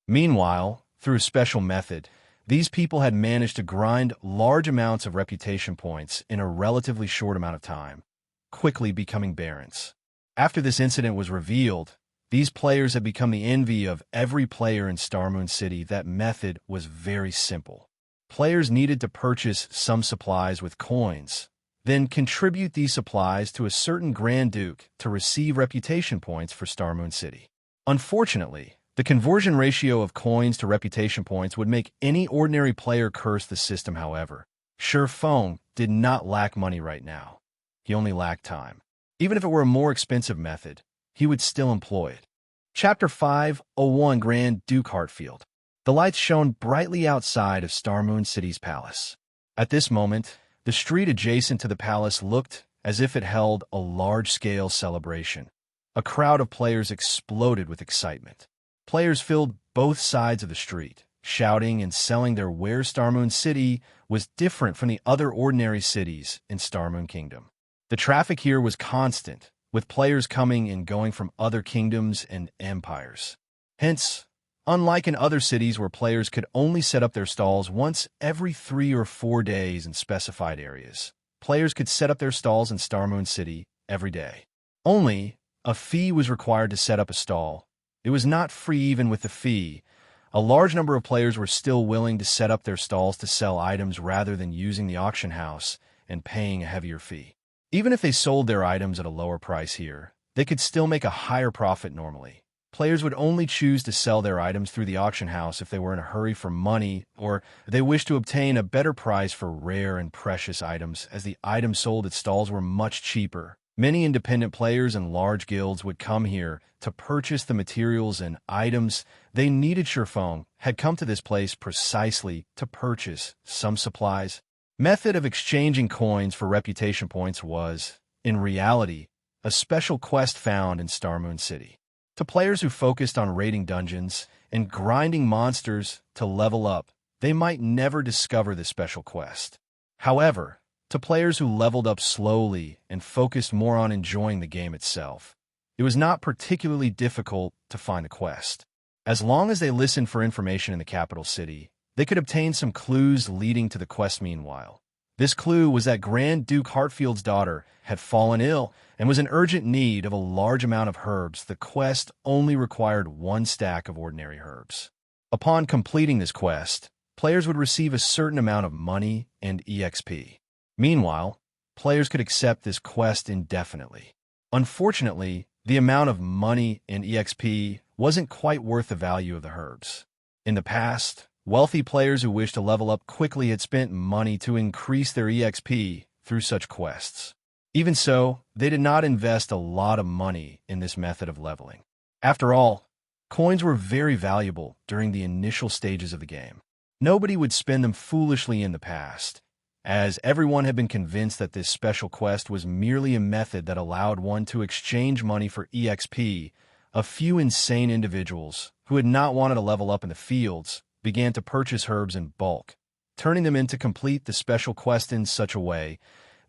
Meanwhile, through a special method, these people had managed to grind large amounts of reputation points in a relatively short amount of time, quickly becoming barons. After this incident was revealed, these players had become the envy of every player in Starmoon City. That method was very simple. Players needed to purchase some supplies with coins, then contribute these supplies to a certain Grand Duke to receive reputation points for Starmoon City. Unfortunately, the conversion ratio of coins to reputation points would make any ordinary player curse the system. However, Sherphone did not lack money right now. He only lacked time. Even if it were a more expensive method, he would still employ it. Chapter 501 Grand Duke Hartfield. The lights shone brightly outside of Starmoon City's palace. At this moment, the street adjacent to the palace looked as if it held a large-scale celebration. A crowd of players exploded with excitement. Players filled both sides of the street, shouting and selling their wares. Starmoon City was different from the other ordinary cities in Starmoon Kingdom. The traffic here was constant, with players coming and going from other kingdoms and empires. Hence, unlike in other cities where players could only set up their stalls once every 3 or 4 days in specified areas, players could set up their stalls in Starmoon City every day. Only, a fee was required to set up a stall. It was not free even with the fee. A large number of players were still willing to set up their stalls to sell items rather than using the auction house and paying a heavier fee. Even if they sold their items at a lower price here, they could still make a higher profit normally. Players would only choose to sell their items through the auction house if they were in a hurry for money or they wished to obtain a better price for rare and precious items, as the items sold at stalls were much cheaper. Many independent players and large guilds would come here to purchase the materials and items they needed. Shurfeng had come to this place precisely to purchase some supplies. Method of exchanging coins for reputation points was, in reality, a special quest found in Starmoon City. To players who focused on raiding dungeons and grinding monsters to level up, they might never discover this special quest. However, to players who leveled up slowly and focused more on enjoying the game itself, it was not particularly difficult to find the quest. As long as they listened for information in the capital city, they could obtain some clues leading to the quest. Meanwhile, this clue was that Grand Duke Hartfield's daughter had fallen ill and was in urgent need of a large amount of herbs. The quest only required 1 stack of ordinary herbs. Upon completing this quest, players would receive a certain amount of money and EXP. Meanwhile, players could accept this quest indefinitely. Unfortunately, the amount of money and EXP wasn't quite worth the value of the herbs. In the past, wealthy players who wished to level up quickly had spent money to increase their EXP through such quests. Even so, they did not invest a lot of money in this method of leveling. After all, coins were very valuable during the initial stages of the game. Nobody would spend them foolishly in the past, as everyone had been convinced that this special quest was merely a method that allowed one to exchange money for EXP. A few insane individuals, who had not wanted to level up in the fields, began to purchase herbs in bulk, turning them in to complete the special quest in such a way.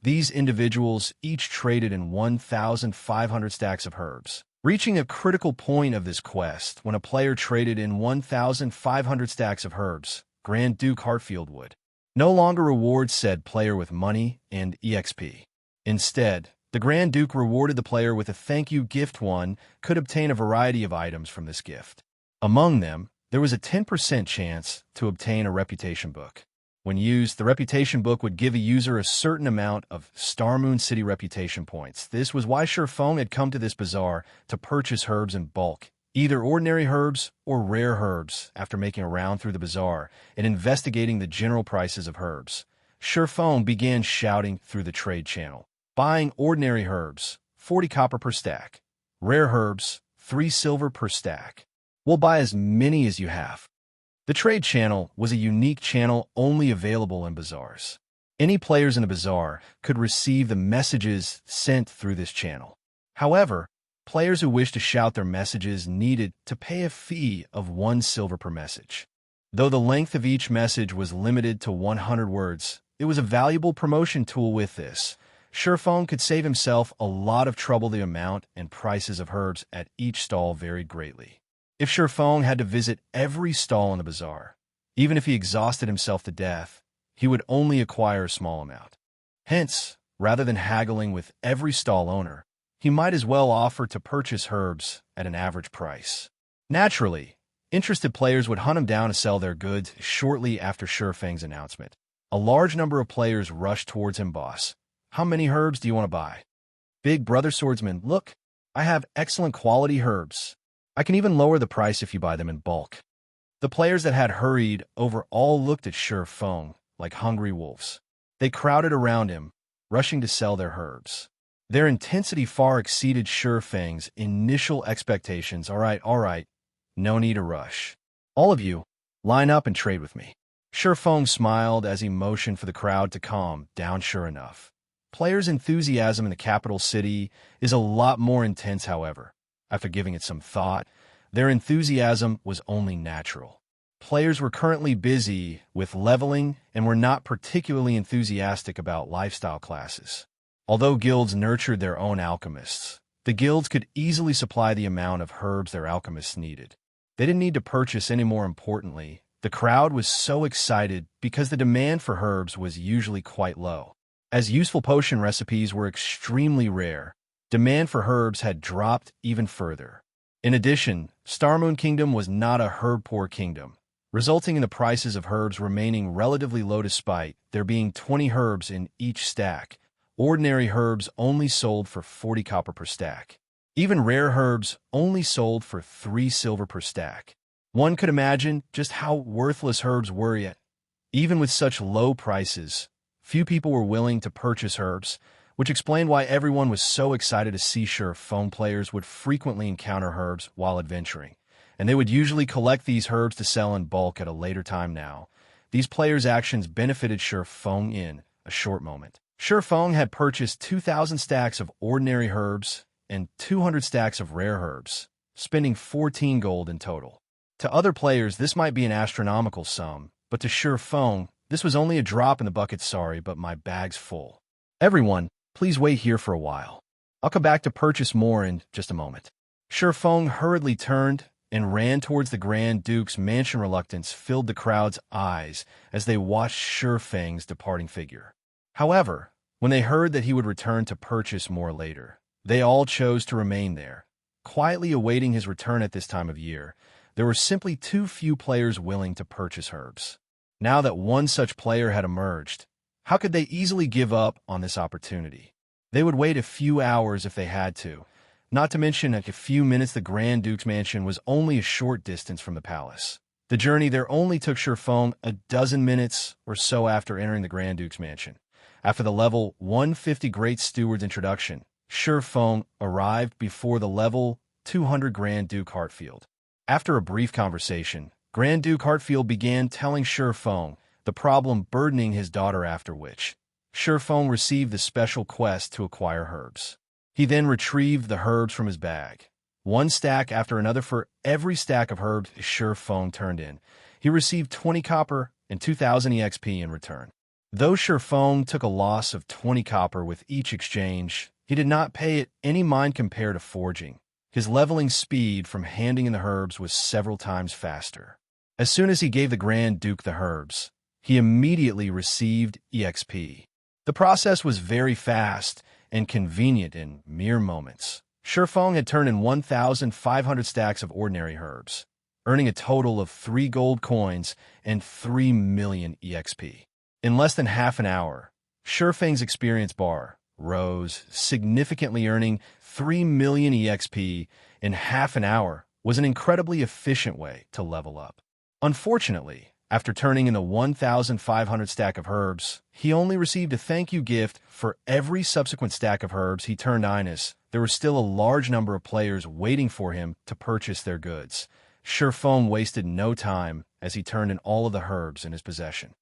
These individuals each traded in 1,500 stacks of herbs, reaching a critical point of this quest when a player traded in 1,500 stacks of herbs. Grand Duke Hartfield would no longer reward said player with money and EXP. Instead, the Grand Duke rewarded the player with a thank you gift. One could obtain a variety of items from this gift. Among them, there was a 10% chance to obtain a reputation book. When used, the reputation book would give a user a certain amount of Starmoon City reputation points. This was why Shurfeng had come to this bazaar to purchase herbs in bulk, either ordinary herbs or rare herbs. After making a round through the bazaar and investigating the general prices of herbs, Shurfeng began shouting through the trade channel, buying ordinary herbs, 40 copper per stack. Rare herbs, 3 silver per stack. We'll buy as many as you have. The trade channel was a unique channel only available in bazaars. Any players in a bazaar could receive the messages sent through this channel. However, players who wished to shout their messages needed to pay a fee of 1 silver per message. Though the length of each message was limited to 100 words, it was a valuable promotion tool. With this, Shurfeng could save himself a lot of trouble. The amount and prices of herbs at each stall varied greatly. If Shurfeng had to visit every stall in the bazaar, even if he exhausted himself to death, he would only acquire a small amount. Hence, rather than haggling with every stall owner, he might as well offer to purchase herbs at an average price. Naturally, interested players would hunt him down to sell their goods. Shortly after Shurfeng's announcement, a large number of players rushed towards him. Boss, how many herbs do you want to buy? Big brother swordsman, look, I have excellent quality herbs. I can even lower the price if you buy them in bulk. The players that had hurried over all looked at Shurfeng like hungry wolves. They crowded around him, rushing to sell their herbs. Their intensity far exceeded Shurfeng's initial expectations. All right, no need to rush. All of you, line up and trade with me. Shurfeng smiled as he motioned for the crowd to calm down. Sure enough, players' enthusiasm in the capital city is a lot more intense. However, After giving it some thought, their enthusiasm was only natural. Players were currently busy with leveling and were not particularly enthusiastic about lifestyle classes. Although guilds nurtured their own alchemists, the guilds could easily supply the amount of herbs their alchemists needed. They didn't need to purchase any more. Importantly, the crowd was so excited because the demand for herbs was usually quite low. As useful potion recipes were extremely rare, demand for herbs had dropped even further. In addition, Starmoon Kingdom was not a herb-poor kingdom, resulting in the prices of herbs remaining relatively low despite there being 20 herbs in each stack. Ordinary herbs only sold for 40 copper per stack. Even rare herbs only sold for 3 silver per stack. One could imagine just how worthless herbs were yet. Even with such low prices, few people were willing to purchase herbs, which explained why everyone was so excited to see phone players would frequently encounter herbs while adventuring, and they would usually collect these herbs to sell in bulk at a later time. Now, these players' actions benefited phone in a short moment. phone had purchased 2,000 stacks of ordinary herbs and 200 stacks of rare herbs, spending 14 gold in total. To other players, this might be an astronomical sum, but to phone, this was only a drop in the bucket. Sorry, but my bag's full. Everyone, please wait here for a while. I'll come back to purchase more in just a moment. phone hurriedly turned and ran towards the Grand Duke's mansion. Reluctance filled the crowd's eyes as they watched Feng's departing figure. However, when they heard that he would return to purchase more later, they all chose to remain there, quietly awaiting his return. At this time of year, there were simply too few players willing to purchase herbs. Now that one such player had emerged, how could they easily give up on this opportunity? They would wait a few hours if they had to, not to mention a few minutes. The Grand Duke's mansion was only a short distance from the palace. The journey there only took phone a dozen minutes or so after entering the Grand Duke's mansion. After the level 150 Great Steward's introduction, phone arrived before the level 200 Grand Duke Hartfield. After a brief conversation, Grand Duke Hartfield began telling phone the problem burdening his daughter, after which phone received the special quest to acquire herbs. He then retrieved the herbs from his bag, one stack after another. For every stack of herbs phone turned in, he received 20 copper and 2,000 EXP in return. Though phone took a loss of 20 copper with each exchange, he did not pay it any mind compared to forging. His leveling speed from handing in the herbs was several times faster. As soon as he gave the Grand Duke the herbs, he immediately received EXP. The process was very fast and convenient. In mere moments, phone had turned in 1,500 stacks of ordinary herbs, earning a total of 3 gold coins and 3 million EXP. In less than half an hour, Feng's experience bar rose significantly. Earning 3 million EXP in half an hour was an incredibly efficient way to level up. Unfortunately, after turning in a 1,500 stack of herbs, he only received a thank you gift for every subsequent stack of herbs he turned in. As there was still a large number of players waiting for him to purchase their goods, phone wasted no time as he turned in all of the herbs in his possession.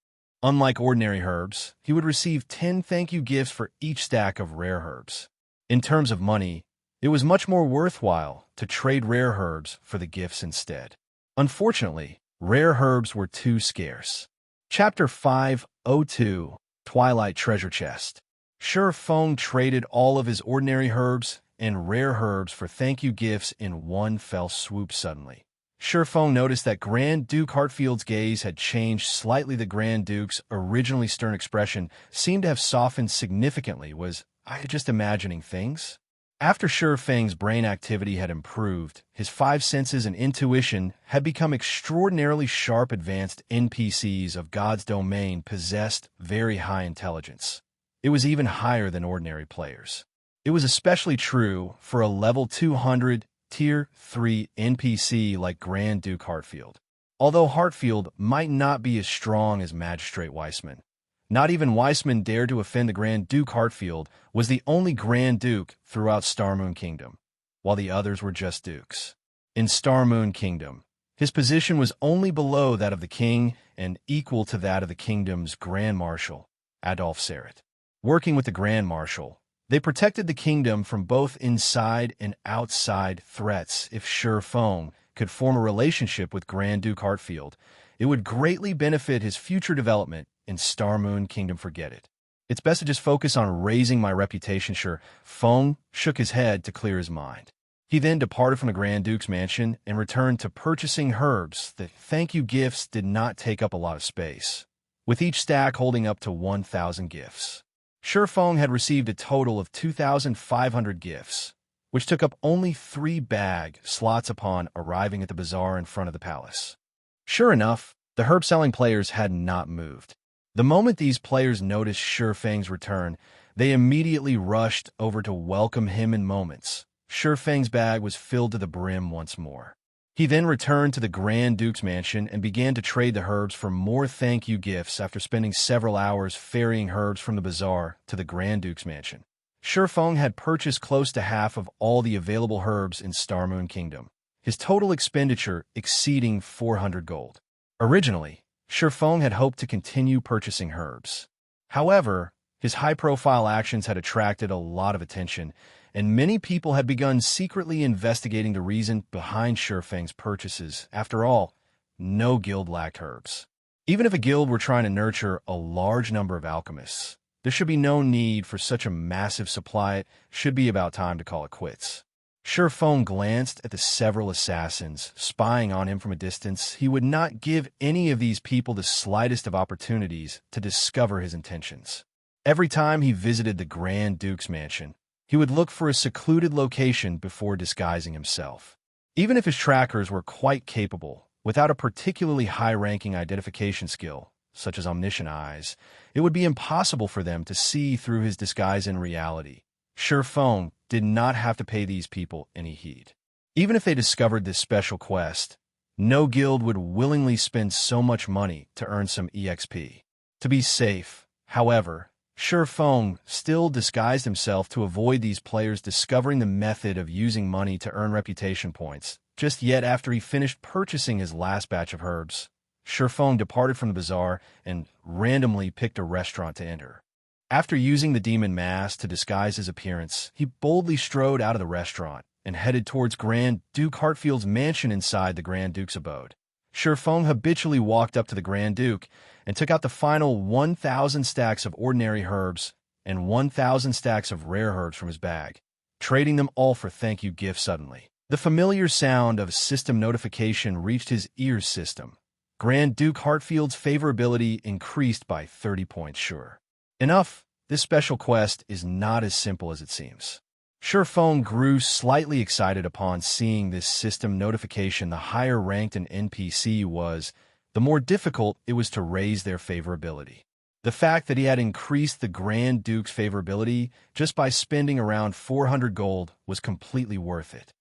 Unlike ordinary herbs, he would receive 10 thank you gifts for each stack of rare herbs. In terms of money, it was much more worthwhile to trade rare herbs for the gifts instead. Unfortunately, rare herbs were too scarce. Chapter 502, Twilight Treasure Chest. phone traded all of his ordinary herbs and rare herbs for thank you gifts in one fell swoop. Suddenly, phone noticed that Grand Duke Hartfield's gaze had changed slightly. The Grand Duke's originally stern expression seemed to have softened significantly. Was I just imagining things? After Feng's brain activity had improved, his 5 senses and intuition had become extraordinarily sharp. Advanced NPCs of God's domain possessed very high intelligence. It was even higher than ordinary players. It was especially true for a level 200 Tier 3 NPC like Grand Duke Hartfield. Although Hartfield might not be as strong as Magistrate Weissman, not even Weissman dared to offend the Grand Duke. Hartfield was the only Grand Duke throughout Starmoon Kingdom, while the others were just dukes. In Starmoon Kingdom, his position was only below that of the king and equal to that of the kingdom's Grand Marshal, Adolf Serret. Working with the Grand Marshal, They protected the kingdom from both inside and outside threats. If Feng could form a relationship with Grand Duke Hartfield, it would greatly benefit his future development in Star Moon Kingdom. Forget it. It's best to just focus on raising my reputation. Feng shook his head to clear his mind. He then departed from the Grand Duke's mansion and returned to purchasing herbs. The thank you gifts did not take up a lot of space, with each stack holding up to 1,000 gifts. Feng had received a total of 2,500 gifts, which took up only 3 bag slots upon arriving at the bazaar in front of the palace. Sure enough, the herb-selling players had not moved. The moment these players noticed Feng's return, they immediately rushed over to welcome him. In moments, Feng's bag was filled to the brim once more. He then returned to the Grand Duke's mansion and began to trade the herbs for more thank you gifts after spending several hours ferrying herbs from the bazaar to the Grand Duke's mansion. Feng had purchased close to half of all the available herbs in Star Moon Kingdom, his total expenditure exceeding 400 gold. Originally, Feng had hoped to continue purchasing herbs. However, his high-profile actions had attracted a lot of attention, and many people had begun secretly investigating the reason behind Feng's purchases. After all, no guild lacked herbs. Even if a guild were trying to nurture a large number of alchemists, there should be no need for such a massive supply. It should be about time to call it quits. Feng glanced at the several assassins, spying on him from a distance. He would not give any of these people the slightest of opportunities to discover his intentions. Every time he visited the Grand Duke's mansion, he would look for a secluded location before disguising himself. Even if his trackers were quite capable, without a particularly high-ranking identification skill, such as omniscient eyes, it would be impossible for them to see through his disguise in reality. Feng did not have to pay these people any heed. Even if they discovered this special quest, no guild would willingly spend so much money to earn some EXP. To be safe, however, Feng still disguised himself to avoid these players discovering the method of using money to earn reputation points. Just yet after he finished purchasing his last batch of herbs, Feng departed from the bazaar and randomly picked a restaurant to enter. After using the demon mask to disguise his appearance, he boldly strode out of the restaurant and headed towards Grand Duke Hartfield's mansion inside the Grand Duke's abode. Feng habitually walked up to the Grand Duke and took out the final 1,000 stacks of ordinary herbs and 1,000 stacks of rare herbs from his bag, trading them all for thank you gifts. Suddenly, the familiar sound of system notification reached his ears. System. Grand Duke Hartfield's favorability increased by 30 points. Sure enough, this special quest is not as simple as it seems. Feng grew slightly excited upon seeing this system notification. The higher ranked an NPC was, the more difficult it was to raise their favorability. The fact that he had increased the Grand Duke's favorability just by spending around 400 gold was completely worth it.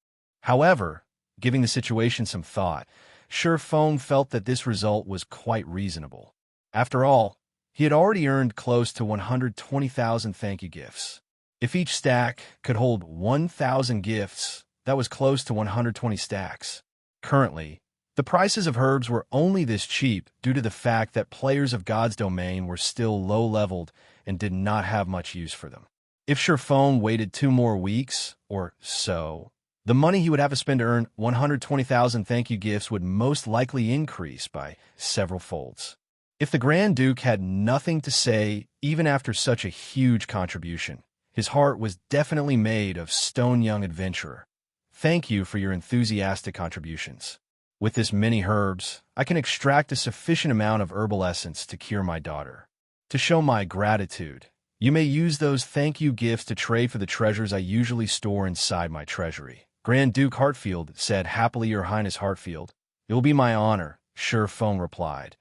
However, giving the situation some thought, Feng felt that this result was quite reasonable. After all, he had already earned close to 120,000 thank you gifts. If each stack could hold 1,000 gifts, that was close to 120 stacks. Currently, the prices of herbs were only this cheap due to the fact that players of God's domain were still low-leveled and did not have much use for them. If Feng waited 2 more weeks, or so, the money he would have to spend to earn 120,000 thank you gifts would most likely increase by several folds. If the Grand Duke had nothing to say even after such a huge contribution, his heart was definitely made of stone. Young adventurer, thank you for your enthusiastic contributions. With this many herbs, I can extract a sufficient amount of herbal essence to cure my daughter. To show my gratitude, you may use those thank you gifts to trade for the treasures I usually store inside my treasury. Grand Duke Hartfield said, happily, Your Highness Hartfield. It will be my honor, Feng replied,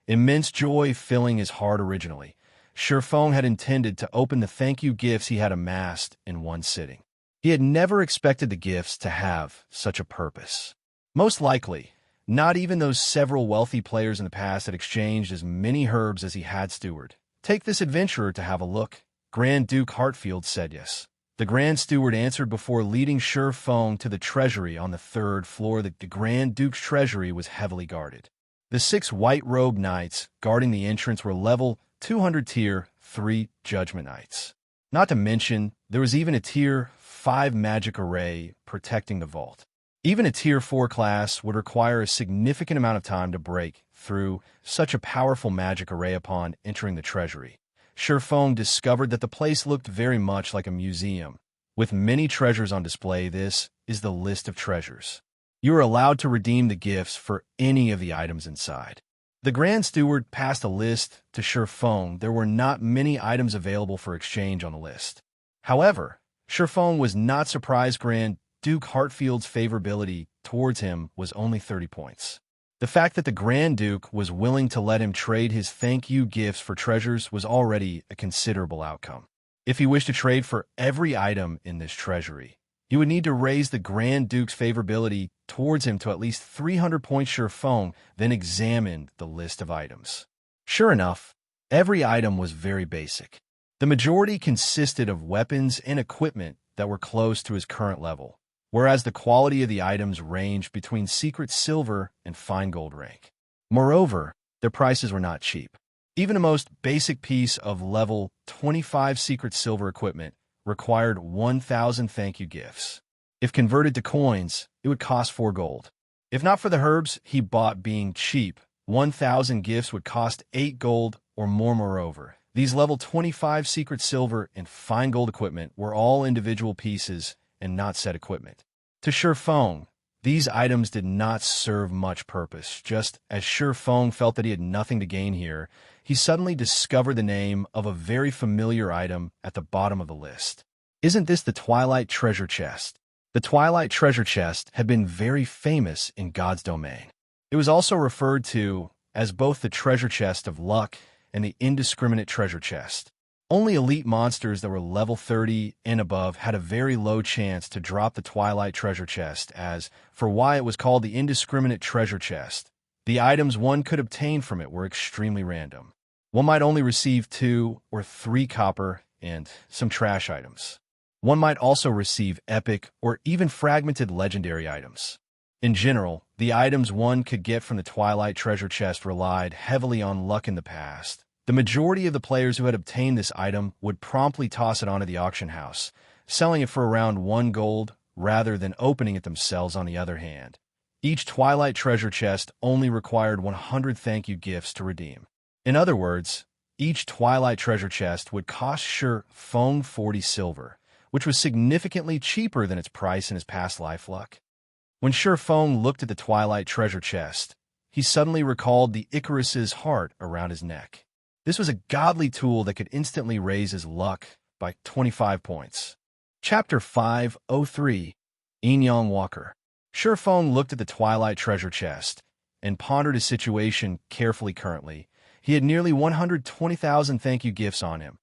immense joy filling his heart. Originally, Feng had intended to open the thank you gifts he had amassed in one sitting. He had never expected the gifts to have such a purpose. Most likely, not even those several wealthy players in the past had exchanged as many herbs as he had steward. Take this adventurer to have a look. Grand Duke Hartfield said yes. The Grand Steward answered before leading Feng to the treasury on the 3rd floor. The Grand Duke's treasury was heavily guarded. The 6 white-robed knights guarding the entrance were level 200 tier 3 judgment knights. Not to mention, there was even a Tier 5 magic array protecting the vault. Even a Tier 4 class would require a significant amount of time to break through such a powerful magic array upon entering the treasury. Shifeng discovered that the place looked very much like a museum. With many treasures on display, this is the list of treasures. You are allowed to redeem the gifts for any of the items inside. The Grand Steward passed a list to Shifeng. There were not many items available for exchange on the list. However, Shifeng was not surprised. Grand Duke Hartfield's favorability towards him was only 30 points. The fact that the Grand Duke was willing to let him trade his thank you gifts for treasures was already a considerable outcome. If he wished to trade for every item in this treasury, he would need to raise the Grand Duke's favorability towards him to at least 300 points. Shifeng then examined the list of items. Sure enough, every item was very basic. The majority consisted of weapons and equipment that were close to his current level, whereas the quality of the items ranged between secret silver and fine gold rank. Moreover, their prices were not cheap. Even the most basic piece of level 25 secret silver equipment required 1,000 thank you gifts. If converted to coins, it would cost 4 gold. If not for the herbs he bought being cheap, 1,000 gifts would cost 8 gold or more. Moreover, these level 25 secret silver and fine gold equipment were all individual pieces and not set equipment. To Shifeng, these items did not serve much purpose. Just as Shifeng felt that he had nothing to gain here, he suddenly discovered the name of a very familiar item at the bottom of the list. Isn't this the Twilight treasure chest? The Twilight treasure chest had been very famous in God's domain. It was also referred to as both the treasure chest of luck and the indiscriminate treasure chest. Only elite monsters that were level 30 and above had a very low chance to drop the Twilight treasure chest. As for why it was called the indiscriminate treasure chest, the items one could obtain from it were extremely random. One might only receive 2 or 3 copper and some trash items. One might also receive epic or even fragmented legendary items. In general, the items one could get from the Twilight treasure chest relied heavily on luck in the past. The majority of the players who had obtained this item would promptly toss it onto the auction house, selling it for around 1 gold rather than opening it themselves. On the other hand, each Twilight treasure chest only required 100 thank you gifts to redeem. In other words, each Twilight treasure chest would cost Shifeng 40 silver, which was significantly cheaper than its price in his past life luck. When Shifeng looked at the Twilight treasure chest, he suddenly recalled the Icarus's heart around his neck. This was a godly tool that could instantly raise his luck by 25 points. Chapter 503, Yin-Yang Walker. Shifeng looked at the Twilight treasure chest and pondered his situation carefully. Currently, he had nearly 120,000 thank you gifts on him.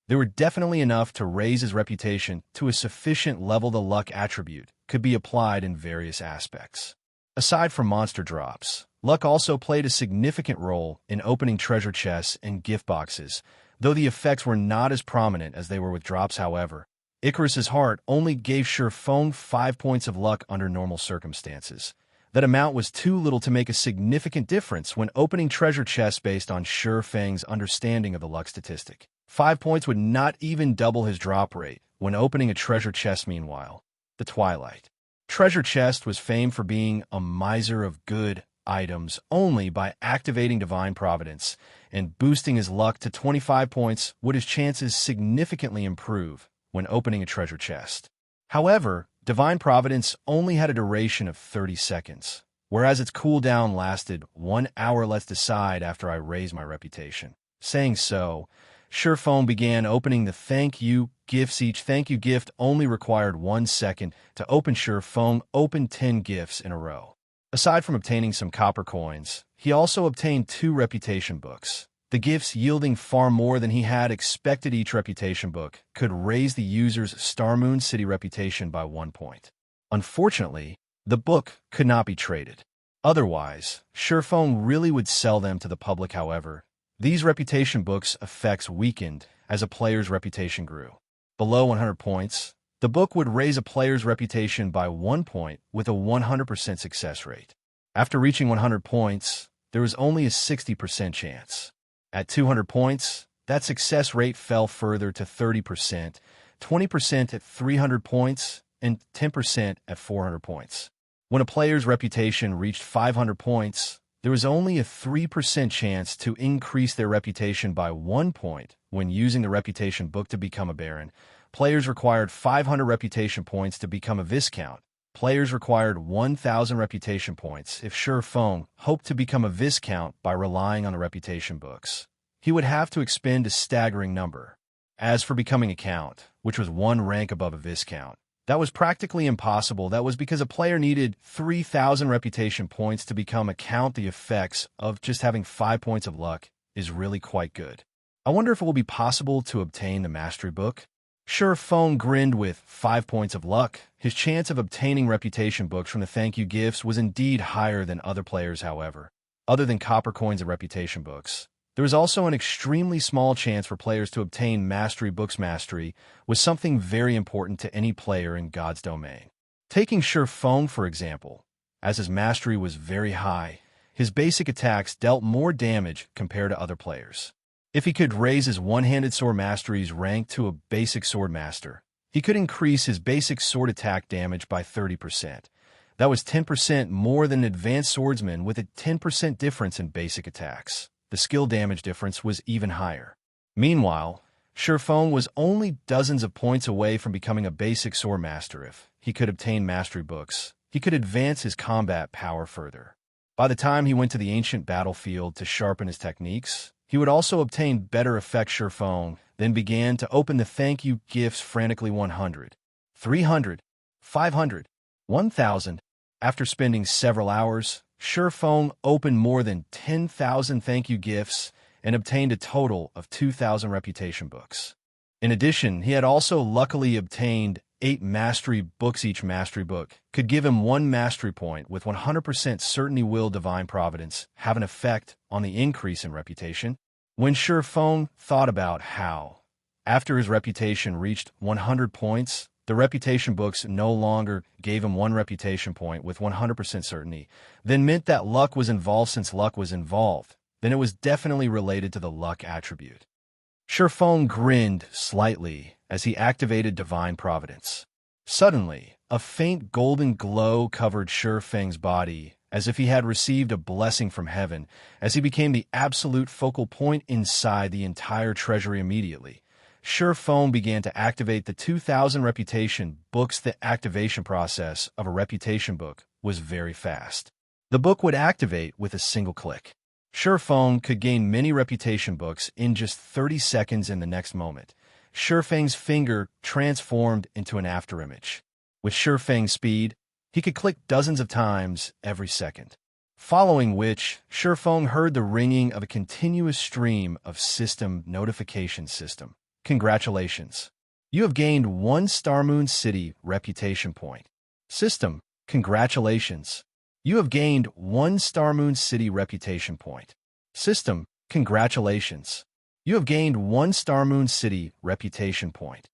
They were definitely enough to raise his reputation to a sufficient level. The luck attribute could be applied in various aspects. Aside from monster drops, luck also played a significant role in opening treasure chests and gift boxes, though the effects were not as prominent as they were with drops. However, Icarus's heart only gave Shifeng 5 points of luck under normal circumstances. That amount was too little to make a significant difference when opening treasure chests based on Shifeng's understanding of the luck statistic. 5 points would not even double his drop rate when opening a treasure chest. Meanwhile, the Twilight treasure chest was famed for being a miser of good items. Only by activating Divine Providence and boosting his luck to 25 points would his chances significantly improve when opening a treasure chest. However, Divine Providence only had a duration of 30 seconds, whereas its cooldown lasted 1 hour. Let's decide after I raise my reputation. Saying so, Shifeng began opening the thank you gifts. Each thank you gift only required 1 second to open. Shifeng opened 10 gifts in a row. Aside from obtaining some copper coins, he also obtained 2 reputation books, the gifts yielding far more than he had expected. Each reputation book could raise the user's Star Moon City reputation by 1 point. Unfortunately, the book could not be traded. Otherwise, Shifeng really would sell them to the public. However, these reputation books' effects weakened as a player's reputation grew. Below 100 points, the book would raise a player's reputation by 1 point with a 100% success rate. After reaching 100 points, there was only a 60% chance. At 200 points, that success rate fell further to 30%, 20% at 300 points, and 10% at 400 points. When a player's reputation reached 500 points, there was only a 3% chance to increase their reputation by 1 point when using the reputation book to become a Baron. Players required 500 reputation points to become a Viscount. Players required 1,000 reputation points if Shi Feng hoped to become a Viscount by relying on the reputation books. He would have to expend a staggering number. As for becoming a Count, which was one rank above a Viscount, that was practically impossible. That was because a player needed 3,000 reputation points to become a Count. The effects of just having 5 points of luck is really quite good. I wonder if it will be possible to obtain the Mastery Book. Shi Feng grinned with 5 points of luck. His chance of obtaining reputation books from the thank you gifts was indeed higher than other players, however. Other than copper coins and reputation books, there was also an extremely small chance for players to obtain Mastery Books. Mastery was something very important to any player in God's domain. Taking Shi Feng, for example, as his mastery was very high, his basic attacks dealt more damage compared to other players. If he could raise his one-handed sword mastery's rank to a basic sword master, he could increase his basic sword attack damage by 30%. That was 10% more than an advanced swordsman with a 10% difference in basic attacks. The skill damage difference was even higher. Meanwhile, Shi Feng was only dozens of points away from becoming a basic sword master. If he could obtain mastery books, he could advance his combat power further. By the time he went to the ancient battlefield to sharpen his techniques, he would also obtain better effects. Shi Feng then began to open the thank you gifts frantically. 100, 300, 500, 1,000. After spending several hours, Shi Feng opened more than 10,000 thank you gifts and obtained a total of 2,000 reputation books. In addition, he had also luckily obtained 8 mastery books. Each mastery book could give him 1 mastery point. With 100% certainty, will Divine Providence have an effect on the increase in reputation? When Shi Feng thought about how, after his reputation reached 100 points, the reputation books no longer gave him 1 reputation point with 100% certainty, then meant that luck was involved. Since luck was involved, then it was definitely related to the luck attribute. Shi Feng grinned slightly as he activated Divine Providence. Suddenly, a faint golden glow covered Shi Feng's body, as if he had received a blessing from heaven, as he became the absolute focal point inside the entire treasury. Immediately, Shi Feng began to activate the 2,000 reputation books. The activation process of a reputation book was very fast. The book would activate with a single click. Shi Feng could gain many reputation books in just 30 seconds. In the next moment, Shi Feng's finger transformed into an afterimage. With Shi Feng's speed, he could click dozens of times every second. Following which, Shi Feng heard the ringing of a continuous stream of system notification system. Congratulations. You have gained 1 Star Moon City reputation point. System, congratulations. You have gained 1 Star Moon City reputation point. System, congratulations. You have gained 1 Star Moon City reputation point.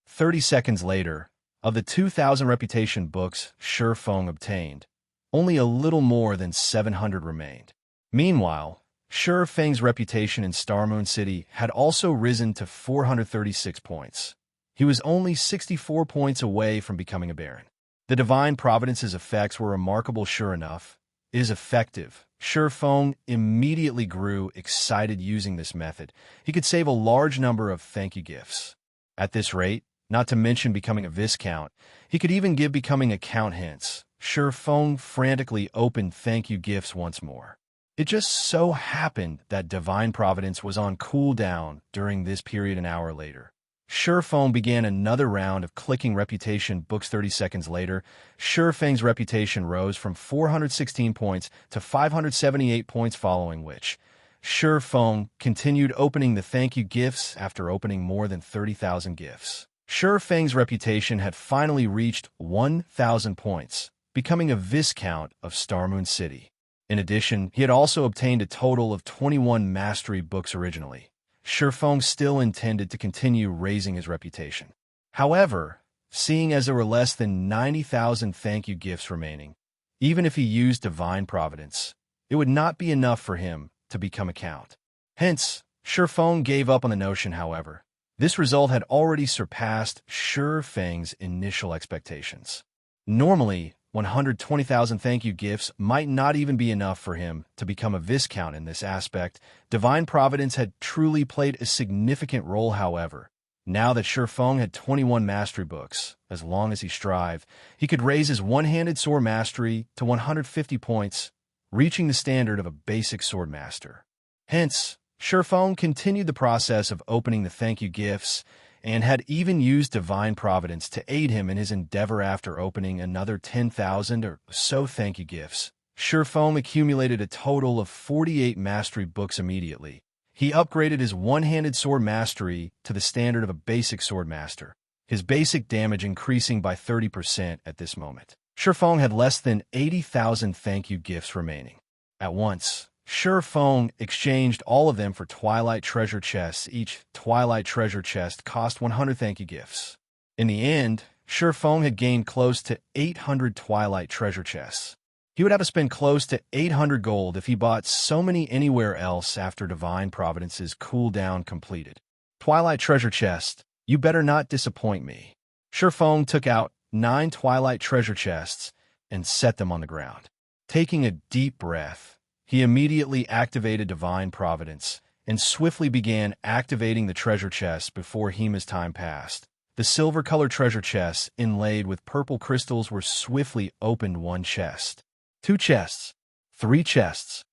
30 seconds later, of the 2,000 reputation books Shi Feng obtained, only a little more than 700 remained. Meanwhile, Shi Feng's reputation in Star Moon City had also risen to 436 points. He was only 64 points away from becoming a Baron. The Divine Providence's effects were remarkable. Sure enough, it is effective. Shi Feng immediately grew excited using this method. He could save a large number of thank you gifts. At this rate, not to mention becoming a Viscount, he could even give becoming a Count hints. Shi Feng frantically opened thank you gifts once more. It just so happened that Divine Providence was on cooldown during this period. An hour later, Shi Feng began another round of clicking reputation books. 30 seconds later, Shi Feng's reputation rose from 416 points to 578 points, following which Shi Feng continued opening the thank you gifts. After opening more than 30,000 gifts, Shi Feng's reputation had finally reached 1,000 points, becoming a Viscount of Star Moon City. In addition, he had also obtained a total of 21 mastery books originally. Shi Feng still intended to continue raising his reputation. However, seeing as there were less than 90,000 thank you gifts remaining, even if he used Divine Providence, it would not be enough for him to become a Count. Hence, Feng gave up on the notion, however. This result had already surpassed Feng's initial expectations. Normally, 120,000 thank you gifts might not even be enough for him to become a Viscount in this aspect. Divine Providence had truly played a significant role, however. Now that Feng had 21 mastery books, as long as he strived, he could raise his one-handed sword mastery to 150 points, reaching the standard of a basic sword master. Hence, Feng continued the process of opening the thank you gifts and had even used Divine Providence to aid him in his endeavor. After opening another 10,000 or so thank you gifts, Feng accumulated a total of 48 mastery books immediately. He upgraded his one-handed sword mastery to the standard of a basic sword master, his basic damage increasing by 30% at this moment. Feng had less than 80,000 thank you gifts remaining. At once, Feng exchanged all of them for Twilight treasure chests. Each Twilight treasure chest cost 100 thank you gifts. In the end, Feng had gained close to 800 Twilight treasure chests. He would have to spend close to 800 gold if he bought so many anywhere else after Divine Providence's cooldown completed. Twilight treasure chest, you better not disappoint me. Feng took out 9 Twilight treasure chests and set them on the ground. Taking a deep breath, he immediately activated Divine Providence and swiftly began activating the treasure chests before Hima's time passed. The silver-colored treasure chests inlaid with purple crystals were swiftly opened. 1 chest, 2 chests, 3 chests.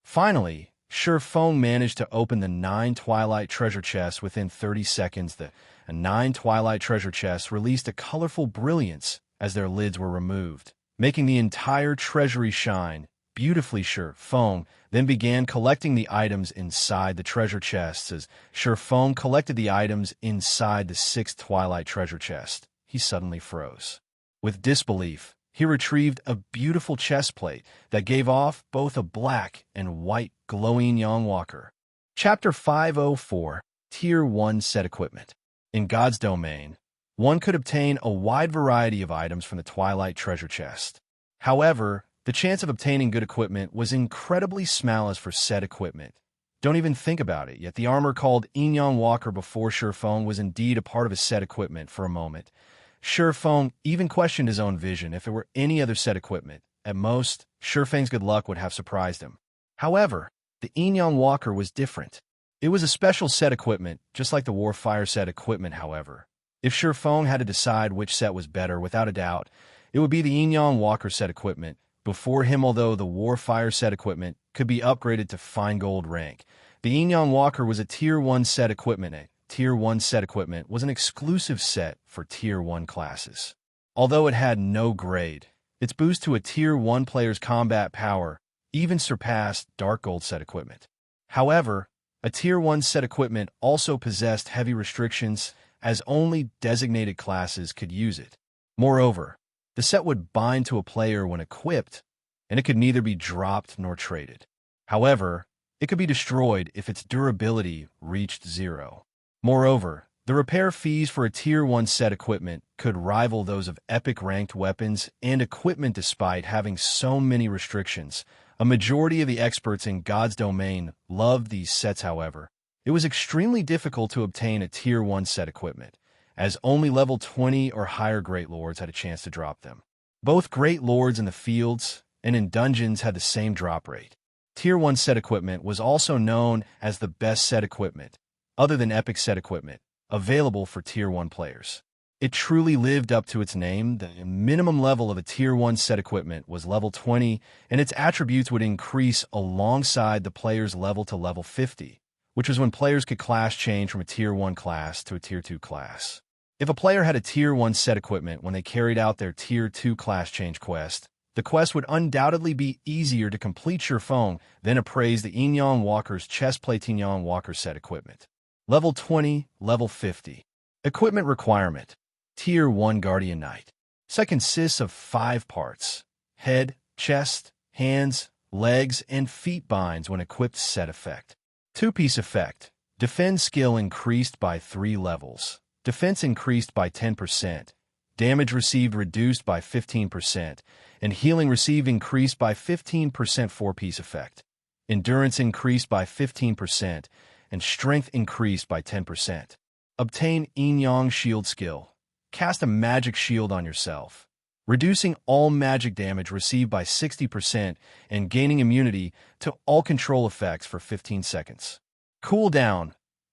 Finally, Feng managed to open the 9 Twilight treasure chests within 30 seconds. The 9 Twilight treasure chests released a colorful brilliance as their lids were removed, making the entire treasury shine beautifully. Feng then began collecting the items inside the treasure chests. As Feng collected the items inside the 6th Twilight treasure chest, he suddenly froze. With disbelief, he retrieved a beautiful chest plate that gave off both a black and white glowing Yin-Yang walker. Chapter 504, Tier 1 Set Equipment. In God's domain, one could obtain a wide variety of items from the Twilight treasure chest. However, the chance of obtaining good equipment was incredibly small. As for set equipment, don't even think about it. Yet the armor called Yin-Yang walker before Feng was indeed a part of his set equipment. For a moment, Feng even questioned his own vision. If it were any other set equipment, at most, Feng's good luck would have surprised him. However, the Yin-Yang walker was different. It was a special set equipment, just like the Warfire set equipment. However, if Feng had to decide which set was better, without a doubt, it would be the Yin-Yang walker set equipment. Before him, although the Warfire set equipment could be upgraded to fine gold rank, the Yin-Yang walker was a Tier 1 set equipment. A Tier 1 set equipment was an exclusive set for Tier 1 classes. Although it had no grade, its boost to a Tier 1 player's combat power even surpassed Dark Gold set equipment. However, a Tier 1 set equipment also possessed heavy restrictions, as only designated classes could use it. Moreover, the set would bind to a player when equipped, and it could neither be dropped nor traded. However, it could be destroyed if its durability reached 0. Moreover, the repair fees for a Tier 1 set equipment could rival those of epic ranked weapons and equipment. Despite having so many restrictions, a majority of the experts in God's domain loved these sets. However, it was extremely difficult to obtain a Tier 1 set equipment, as only level 20 or higher Great Lords had a chance to drop them. Both Great Lords in the fields and in dungeons had the same drop rate. Tier 1 set equipment was also known as the best set equipment, other than epic set equipment, available for Tier 1 players. It truly lived up to its name. The minimum level of a Tier 1 set equipment was level 20, and its attributes would increase alongside the player's level to level 50, which was when players could class change from a Tier 1 class to a Tier 2 class. If a player had a Tier 1 set equipment when they carried out their Tier 2 class change quest, the quest would undoubtedly be easier to complete. Feng then appraised the Yin-Yang walker's chestplate Yin-Yang walker set equipment. Level 20, level 50. Equipment requirement. Tier 1 Guardian Knight. Set consists of 5 parts: head, chest, hands, legs, and feet binds when equipped. Set effect. 2-piece effect. Defend skill increased by 3 levels. Defense increased by 10%. Damage received reduced by 15%. And healing received increased by 15%. 4-piece effect. Endurance increased by 15%. and strength increased by 10%. Obtain Yin-Yang shield skill. Cast a magic shield on yourself, reducing all magic damage received by 60% and gaining immunity to all control effects for 15 seconds. Cooldown,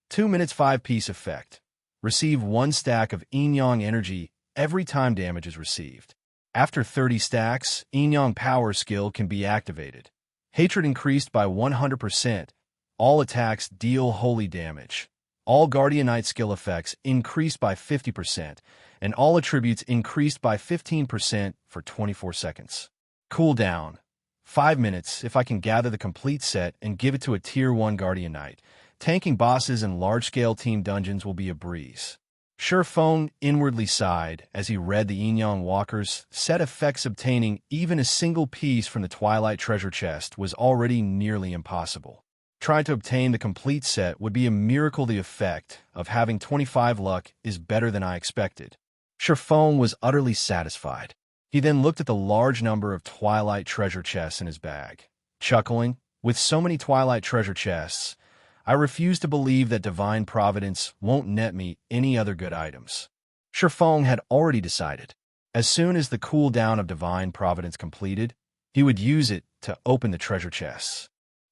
2 minutes 5-piece effect. Receive 1 stack of Yin-Yang energy every time damage is received. After 30 stacks, Yin-Yang power skill can be activated. Hatred increased by 100%. All attacks deal holy damage. All Guardian Knight skill effects increased by 50%, and all attributes increased by 15% for 24 seconds. Cooldown, 5 minutes if I can gather the complete set and give it to a Tier 1 Guardian Knight. Tanking bosses and large-scale team dungeons will be a breeze. Shurfeng inwardly sighed as he read the Yin-Yang Walker's set effects. Obtaining even a single piece from the Twilight treasure chest was already nearly impossible. Trying to obtain the complete set would be a miracle. The effect of having 25 luck is better than I expected. Shurfeng was utterly satisfied. He then looked at the large number of Twilight treasure chests in his bag, chuckling, with so many Twilight treasure chests, I refuse to believe that Divine Providence won't net me any other good items. Shurfeng had already decided. As soon as the cooldown of Divine Providence completed, he would use it to open the treasure chests.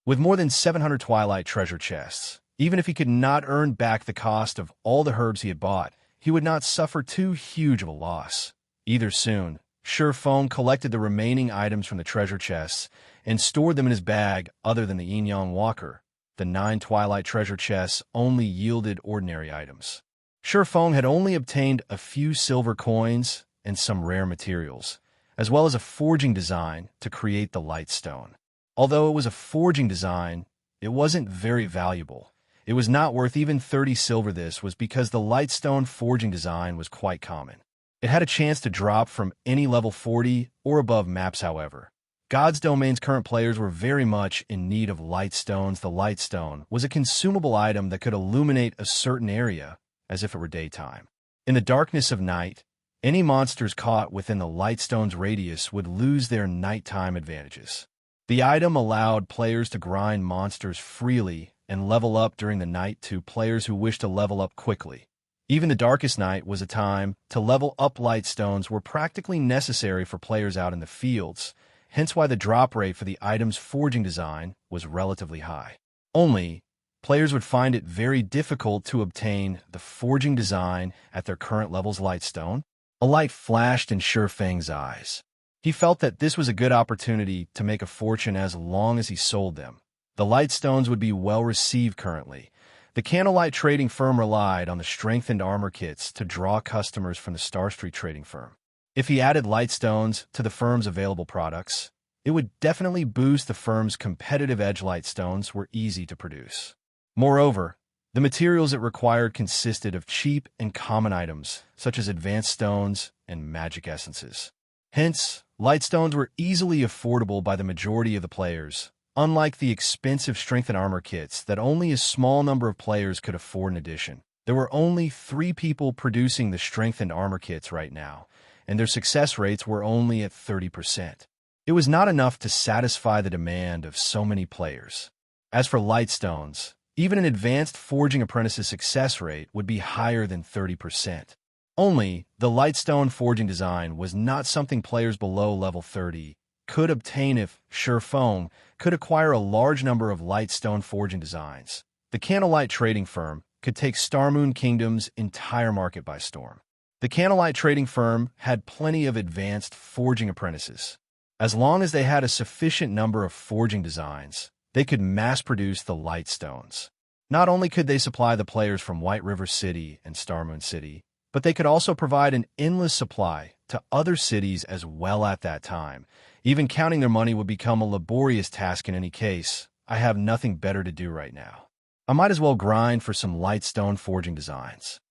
With more than 700 Twilight treasure chests, even if he could not earn back the cost of all the herbs he had bought, he would not suffer too huge of a loss. Either soon, Shurfeng collected the remaining items from the treasure chests and stored them in his bag. Other than the Yin-Yang Walker, the 9 Twilight treasure chests only yielded ordinary items. Shurfeng had only obtained a few silver coins and some rare materials, as well as a forging design to create the Lightstone. Although it was a forging design, it wasn't very valuable. It was not worth even 30 silver. This was because the Lightstone forging design was quite common. It had a chance to drop from any level 40 or above maps. However, God's Domain's current players were very much in need of Lightstones. The Lightstone was a consumable item that could illuminate a certain area as if it were daytime. In the darkness of night, any monsters caught within the Lightstone's radius would lose their nighttime advantages. The item allowed players to grind monsters freely and level up during the night to players who wished to level up quickly. Even the darkest night was a time to level up. Lightstones were practically necessary for players out in the fields, hence why the drop rate for the item's forging design was relatively high. Only, players would find it very difficult to obtain the forging design at their current level's Lightstone. A light flashed in Shurfeng's eyes. He felt that this was a good opportunity to make a fortune as long as he sold them. The Lightstones would be well received currently. The Candlelight trading firm relied on the strengthened armor kits to draw customers from the Star Street trading firm. If he added Lightstones to the firm's available products, it would definitely boost the firm's competitive edge. Lightstones were easy to produce. Moreover, the materials it required consisted of cheap and common items, such as advanced stones and magic essences. Hence, Lightstones were easily affordable by the majority of the players, unlike the expensive strengthened armor kits that only a small number of players could afford. In addition, there were only 3 people producing the strengthened armor kits right now, and their success rates were only at 30%. It was not enough to satisfy the demand of so many players. As for Lightstones, even an advanced forging apprentice's success rate would be higher than 30%. Only, the Lightstone forging design was not something players below level 30 could obtain. If Shurfeng could acquire a large number of Lightstone forging designs, the Candlelight trading firm could take Starmoon Kingdom's entire market by storm. The Candlelight trading firm had plenty of advanced forging apprentices. As long as they had a sufficient number of forging designs, they could mass-produce the Lightstones. Not only could they supply the players from White River City and Starmoon City, but they could also provide an endless supply to other cities as well. At that time, even counting their money would become a laborious task. In any case, I have nothing better to do right now. I might as well grind for some Lightstone forging designs.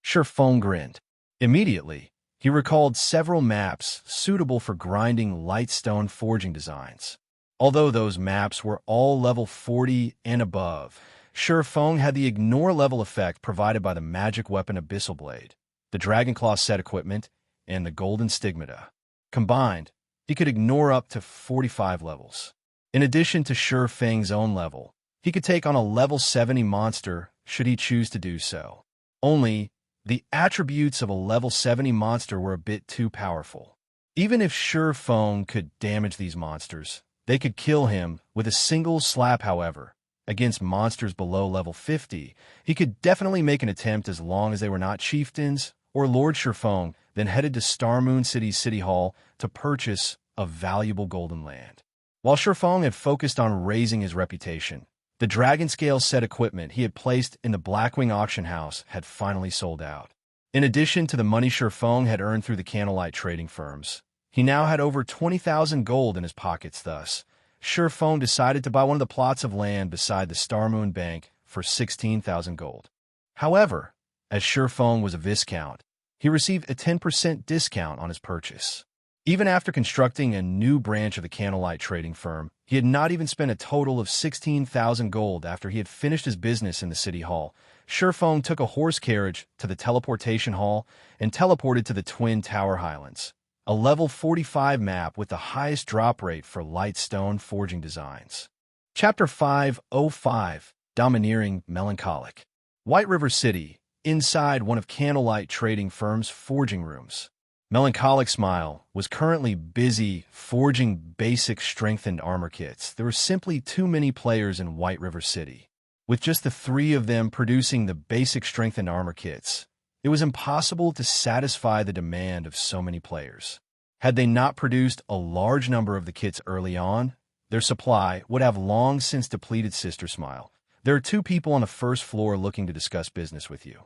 Shurfeng grinned. Immediately, he recalled several maps suitable for grinding Lightstone forging designs. Although those maps were all level 40 and above, Shurfeng had the ignore level effect provided by the magic weapon Abyssal Blade, the Dragonclaw set equipment, and the Golden Stigmata. Combined, he could ignore up to 45 levels. In addition to Shurfeng's own level, He could take on a level 70 monster should he choose to do so. Only, the attributes of a level 70 monster were a bit too powerful. Even if Sure Feng could damage these monsters, they could kill him with a single slap. However, against monsters below level 50, he could definitely make an attempt as long as they were not chieftains or Lord Sure Feng, then headed to Starmoon City's City Hall to purchase a valuable golden land. While Sure Feng had focused on raising his reputation, the dragon scale set equipment he had placed in the Blackwing auction house had finally sold out. In addition to the money Sure Feng had earned through the Candlelight trading firms, he now had over 20,000 gold in his pockets. Thus, Sure Feng decided to buy one of the plots of land beside the Starmoon Bank for 16,000 gold. However, as Sure Feng was a Viscount, he received a 10% discount on his purchase. Even after constructing a new branch of the Candlelight trading firm, he had not even spent a total of 16,000 gold after he had finished his business in the City Hall. Sure Feng took a horse carriage to the teleportation hall and teleported to the Twin Tower Highlands, a level 45 map with the highest drop rate for light stone forging designs. Chapter 505, Domineering, Melancholic. White River City, inside one of Candlelight trading firm's forging rooms. Melancholic Smile was currently busy forging basic strengthened armor kits. There were simply too many players in White River City. With just the three of them producing the basic strengthened armor kits, it was impossible to satisfy the demand of so many players. Had they not produced a large number of the kits early on, their supply would have long since depleted. Sister Smile, there are two people on the first floor looking to discuss business with you.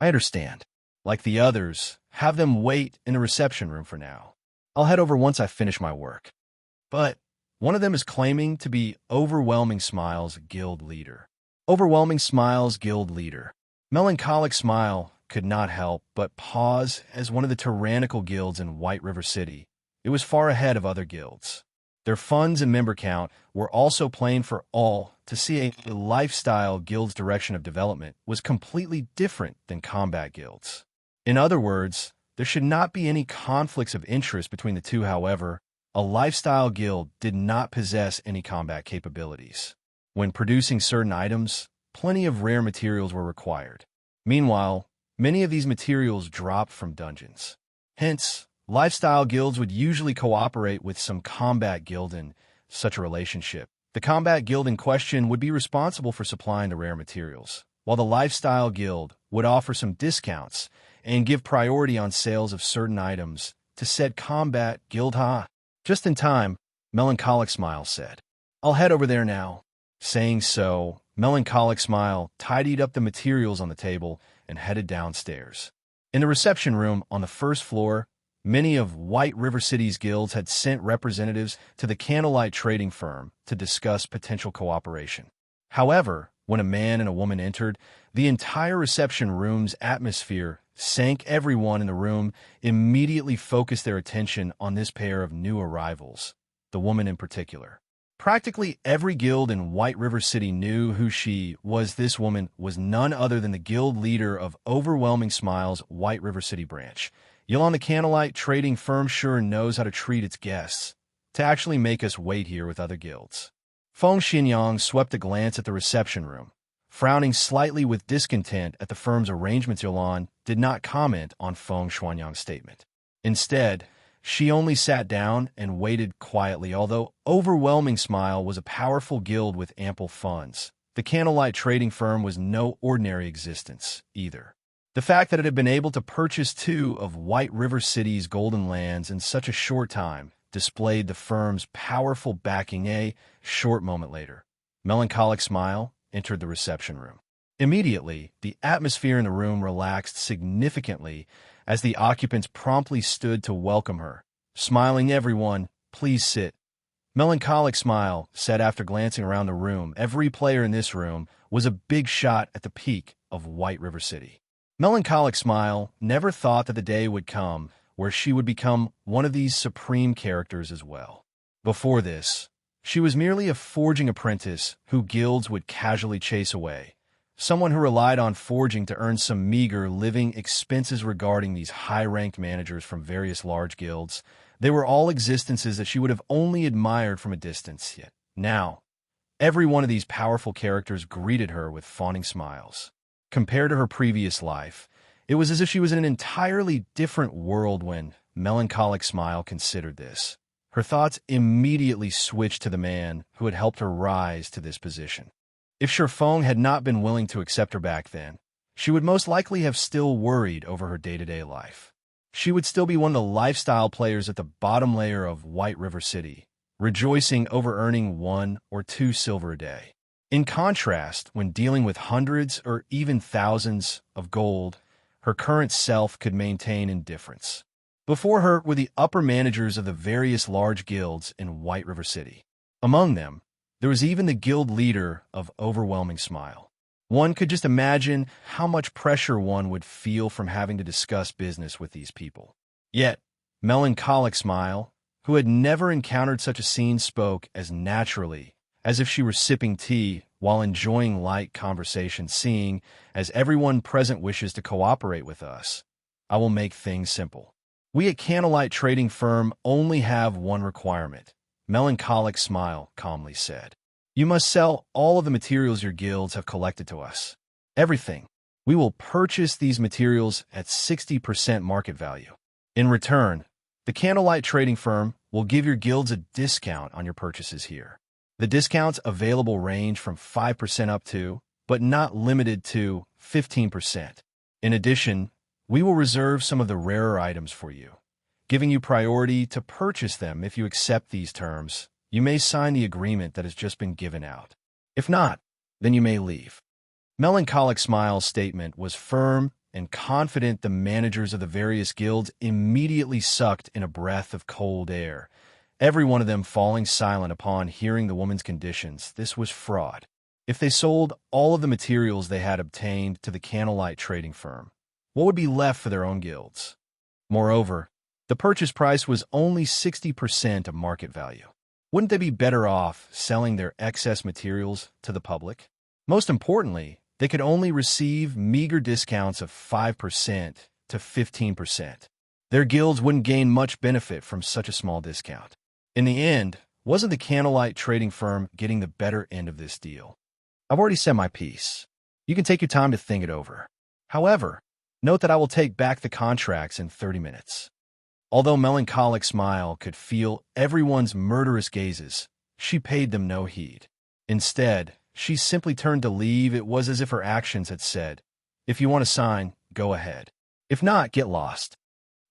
I understand. Like the others, have them wait in the reception room for now. I'll head over once I finish my work. But one of them is claiming to be Overwhelming Smile's guild leader. Overwhelming Smile's guild leader. Melancholic Smile could not help but pause as one of the tyrannical guilds in White River City. It was far ahead of other guilds. Their funds and member count were also plain for all to see. A lifestyle guild's direction of development was completely different than combat guilds. In other words, there should not be any conflicts of interest between the two. However, a lifestyle guild did not possess any combat capabilities. When producing certain items, plenty of rare materials were required. Meanwhile, many of these materials dropped from dungeons. Hence, lifestyle guilds would usually cooperate with some combat guild in such a relationship. The combat guild in question would be responsible for supplying the rare materials, while the lifestyle guild would offer some discounts and give priority on sales of certain items to said combat guild. Just in time, Melancholic Smile said, I'll head over there now. Saying so, Melancholic Smile tidied up the materials on the table and headed downstairs. In the reception room on the first floor, many of White River City's guilds had sent representatives to the Candlelight trading firm to discuss potential cooperation. However, when a man and a woman entered, the entire reception room's atmosphere sank. Everyone in the room immediately focused their attention on this pair of new arrivals, the woman in particular. Practically every guild in White River City knew who she was. This woman was none other than the guild leader of Overwhelming Smile's White River City branch. Youlan, the Candlelight trading firm, sure knows how to treat its guests, to actually make us wait here with other guilds. Feng Xianxia swept a glance at the reception room, frowning slightly with discontent at the firm's arrangements. Youlan did not comment on Feng Xianxia's statement. Instead, she only sat down and waited quietly. Although Overwhelming Smile was a powerful guild with ample funds, the Candlelight trading firm was no ordinary existence either. The fact that it had been able to purchase two of White River City's golden lands in such a short time displayed the firm's powerful backing. A short moment later, Melancholic Smile entered the reception room. Immediately, the atmosphere in the room relaxed significantly as the occupants promptly stood to welcome her. Smiling, everyone, please sit. Melancholic Smile said after glancing around the room. Every player in this room was a big shot at the peak of White River City. Melancholic Smile never thought that the day would come where she would become one of these supreme characters as well. Before this, she was merely a forging apprentice who guilds would casually chase away, someone who relied on forging to earn some meager living expenses. Regarding these high-ranked managers from various large guilds, they were all existences that she would have only admired from a distance. Yet now, Every one of these powerful characters greeted her with fawning smiles. Compared to her previous life, it was as if she was in an entirely different world when Melancholic Smile considered this. Her thoughts immediately switched to the man who had helped her rise to this position. If Shifeng had not been willing to accept her back then, she would most likely have still worried over her day-to-day life. She would still be one of the lifestyle players at the bottom layer of White River City, rejoicing over earning 1 or 2 silver a day. In contrast, when dealing with hundreds or even thousands of gold, her current self could maintain indifference. Before her were the upper managers of the various large guilds in White River City. Among them, there was even the guild leader of Overwhelming Smile. One could just imagine how much pressure one would feel from having to discuss business with these people. Yet, Melancholic Smile, who had never encountered such a scene, spoke as naturally as if she were sipping tea while enjoying light conversation, seeing as everyone present wishes to cooperate with us. I will make things simple. We at Candlelight Trading Firm only have one requirement, Melancholic Smile calmly said. You must sell all of the materials your guilds have collected to us. Everything. We will purchase these materials at 60% market value. In return, the Candlelight Trading Firm will give your guilds a discount on your purchases here. The discounts available range from 5% up to, but not limited to, 15%. In addition, we will reserve some of the rarer items for you, giving you priority to purchase them. If you accept these terms, you may sign the agreement that has just been given out. If not, then you may leave. Melancholic Smile's statement was firm and confident. The managers of the various guilds immediately sucked in a breath of cold air, every one of them falling silent upon hearing the woman's conditions. This was fraud. If they sold all of the materials they had obtained to the Candlelight Trading Firm, what would be left for their own guilds? Moreover, the purchase price was only 60% of market value. Wouldn't they be better off selling their excess materials to the public? Most importantly, they could only receive meager discounts of 5% to 15%. Their guilds wouldn't gain much benefit from such a small discount. In the end, wasn't the Candlelight Trading Firm getting the better end of this deal? I've already said my piece. You can take your time to think it over. However, note that I will take back the contracts in 30 minutes. Although Melancholic Smile could feel everyone's murderous gazes, she paid them no heed. Instead, she simply turned to leave. It was as if her actions had said, if you want to sign, go ahead. If not, get lost.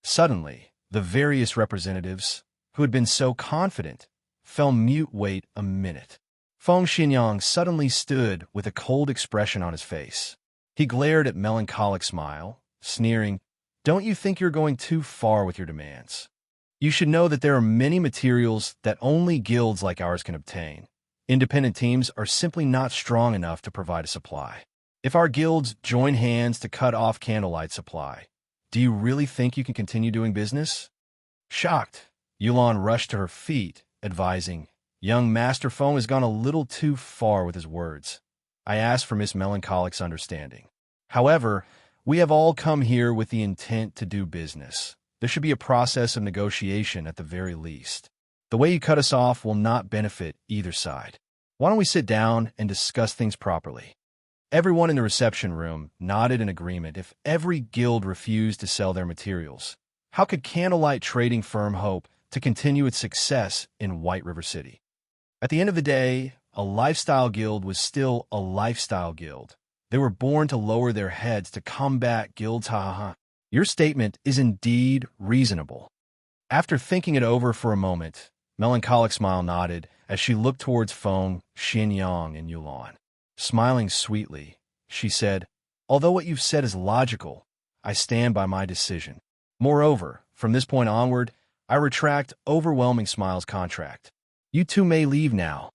Suddenly, the various representatives, who had been so confident, fell mute. Wait a minute. Xianxia suddenly stood with a cold expression on his face. He glared at Melancholic Smile, sneering, don't you think you're going too far with your demands? You should know that there are many materials that only guilds like ours can obtain. Independent teams are simply not strong enough to provide a supply. If our guilds join hands to cut off Candlelight's supply, do you really think you can continue doing business? Shocked, Youlan rushed to her feet, advising, young Master Foam has gone a little too far with his words. I asked for Miss Melancholic's understanding. However, we have all come here with the intent to do business. There should be a process of negotiation at the very least. The way you cut us off will not benefit either side. Why don't we sit down and discuss things properly? Everyone in the reception room nodded in agreement. If every guild refused to sell their materials, how could Candlelight Trading Firm hope to continue its success in White River City? At the end of the day, a lifestyle guild was still a lifestyle guild. They were born to lower their heads to combat guilds. Your statement is indeed reasonable. After thinking it over for a moment, Melancholic Smile nodded as she looked towards Feng, Xianxia, and Youlan. Smiling sweetly, she said, although what you've said is logical, I stand by my decision. Moreover, from this point onward, I retract Overwhelming Smile's contract. You two may leave now.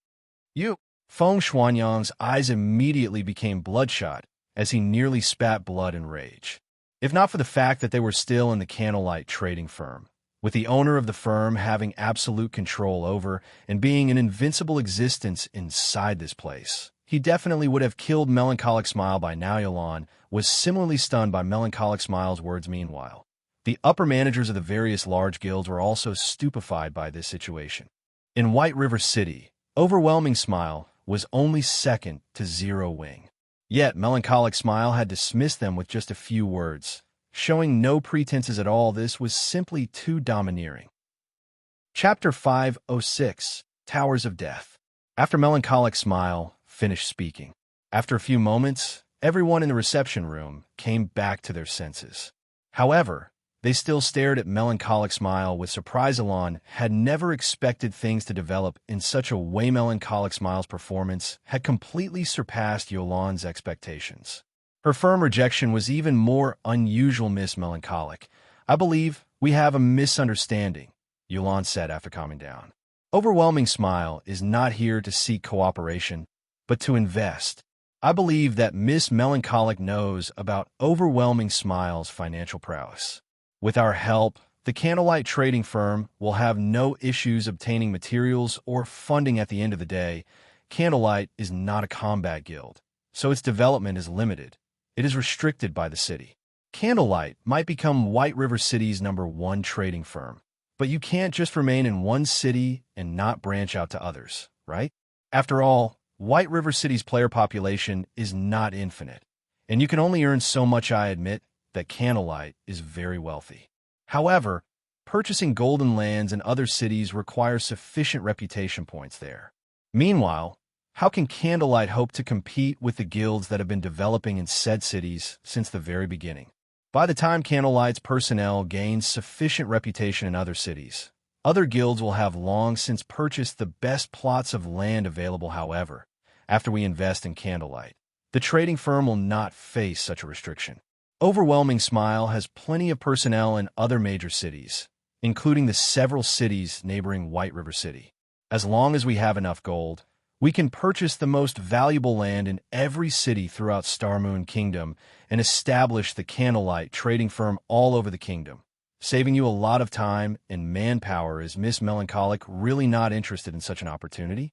You. Feng Xuanyang's eyes immediately became bloodshot as he nearly spat blood in rage. If not for the fact that they were still in the Candlelight Trading Firm, with the owner of the firm having absolute control over and being an invincible existence inside this place, he definitely would have killed Melancholic Smile by now. Youlan was similarly stunned by Melancholic Smile's words. Meanwhile, the upper managers of the various large guilds were also stupefied by this situation. In White River City, Overwhelming Smile was only second to Zero Wing. Yet Melancholic Smile had dismissed them with just a few words, showing no pretenses at all. This was simply too domineering. Chapter 506, Towers of Death. After Melancholic Smile finished speaking, after a few moments, everyone in the reception room came back to their senses. However, they still stared at Melancholic Smile with surprise. Youlan had never expected things to develop in such a way. Melancholic Smile's performance had completely surpassed Youlan's expectations. Her firm rejection was even more unusual. Miss Melancholic, I believe we have a misunderstanding, Youlan said after calming down. Overwhelming Smile is not here to seek cooperation, but to invest. I believe that Miss Melancholic knows about Overwhelming Smile's financial prowess. With our help, the Candlelight trading firm will have no issues obtaining materials or funding. At the end of the day, Candlelight is not a combat guild, so its development is limited. It is restricted by the city. Candlelight might become White River City's #1 trading firm, but you can't just remain in one city and not branch out to others, right? After all, White River City's player population is not infinite, and you can only earn so much. I admit that Candlelight is very wealthy. However, purchasing golden lands in other cities requires sufficient reputation points there. Meanwhile, how can Candlelight hope to compete with the guilds that have been developing in said cities since the very beginning? By the time Candlelight's personnel gains sufficient reputation in other cities, other guilds will have long since purchased the best plots of land available. However, after we invest in Candlelight, the trading firm will not face such a restriction. Overwhelming Smile has plenty of personnel in other major cities, including the several cities neighboring White River City. As long as we have enough gold, we can purchase the most valuable land in every city throughout Starmoon Kingdom and establish the Candlelight trading firm all over the kingdom, saving you a lot of time and manpower. Is Miss Melancholic really not interested in such an opportunity?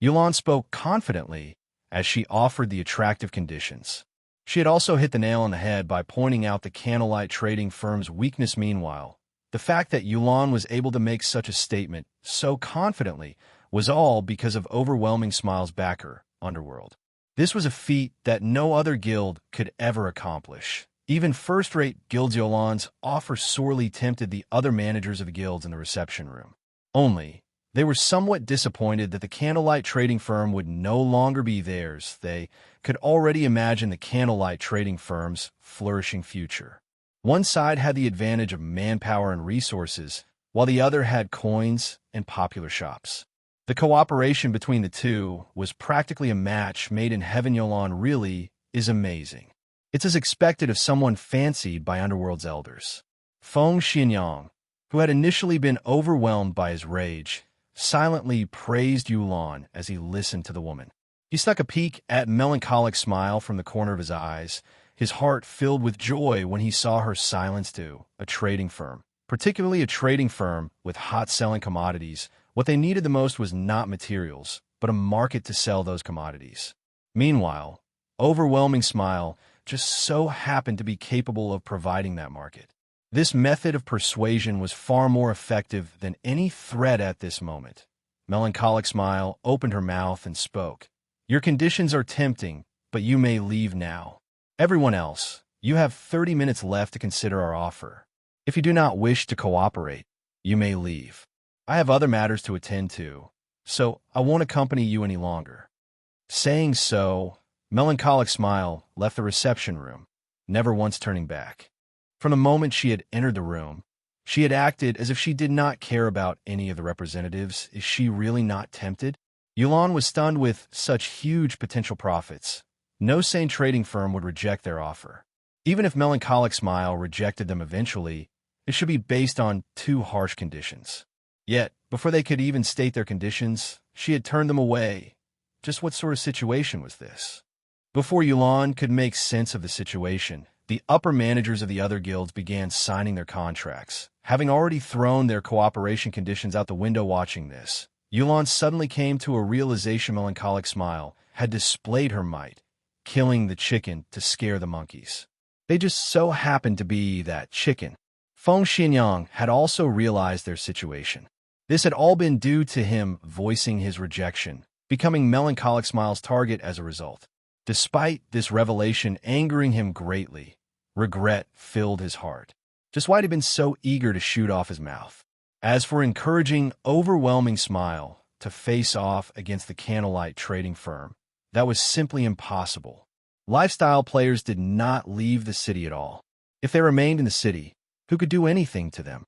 Youlan spoke confidently as she offered the attractive conditions. She had also hit the nail on the head by pointing out the Candlelight trading firm's weakness. Meanwhile, the fact that Youlan was able to make such a statement so confidently was all because of Overwhelming Smile's backer, Underworld. This was a feat that no other guild could ever accomplish. Even first-rate guilds. Youlan's offer sorely tempted the other managers of the guilds in the reception room. Only, they were somewhat disappointed that the Candlelight trading firm would no longer be theirs. They could already imagine the Candlelight trading firm's flourishing future. One side had the advantage of manpower and resources, while the other had coins and popular shops. The cooperation between the two was practically a match made in heaven. Youlan really is amazing. It's as expected of someone fancied by Underworld's elders. Feng Xianxia, who had initially been overwhelmed by his rage, silently praised Youlan as he listened to the woman. He stuck a peek at Melancholic Smile from the corner of his eyes, his heart filled with joy when he saw her silence to a trading firm, particularly a trading firm with hot-selling commodities. What they needed the most was not materials, but a market to sell those commodities. Meanwhile, Overwhelming Smile just so happened to be capable of providing that market. This method of persuasion was far more effective than any threat at this moment. Melancholic Smile opened her mouth and spoke. Your conditions are tempting, but you may leave now. Everyone else, you have 30 minutes left to consider our offer. If you do not wish to cooperate, you may leave. I have other matters to attend to, so I won't accompany you any longer. Saying so, Melancholic Smile left the reception room, never once turning back. From the moment she had entered the room, she had acted as if she did not care about any of the representatives. Is she really not tempted? Youlan was stunned with such huge potential profits. No sane trading firm would reject their offer. Even if Melancholic Smile rejected them eventually, it should be based on 2 harsh conditions. Yet, before they could even state their conditions, she had turned them away. Just what sort of situation was this? Before Youlan could make sense of the situation, the upper managers of the other guilds began signing their contracts, having already thrown their cooperation conditions out the window. Watching this, Youlan suddenly came to a realization. Melancholic Smile had displayed her might, killing the chicken to scare the monkeys. They just so happened to be that chicken. Feng Xianxia had also realized their situation. This had all been due to him voicing his rejection, becoming Melancholic Smile's target as a result. Despite this revelation angering him greatly, regret filled his heart. Just why he'd been so eager to shoot off his mouth. As for encouraging Overwhelming Smile to face off against the Candlelight trading firm, that was simply impossible. Lifestyle players did not leave the city at all. If they remained in the city, who could do anything to them?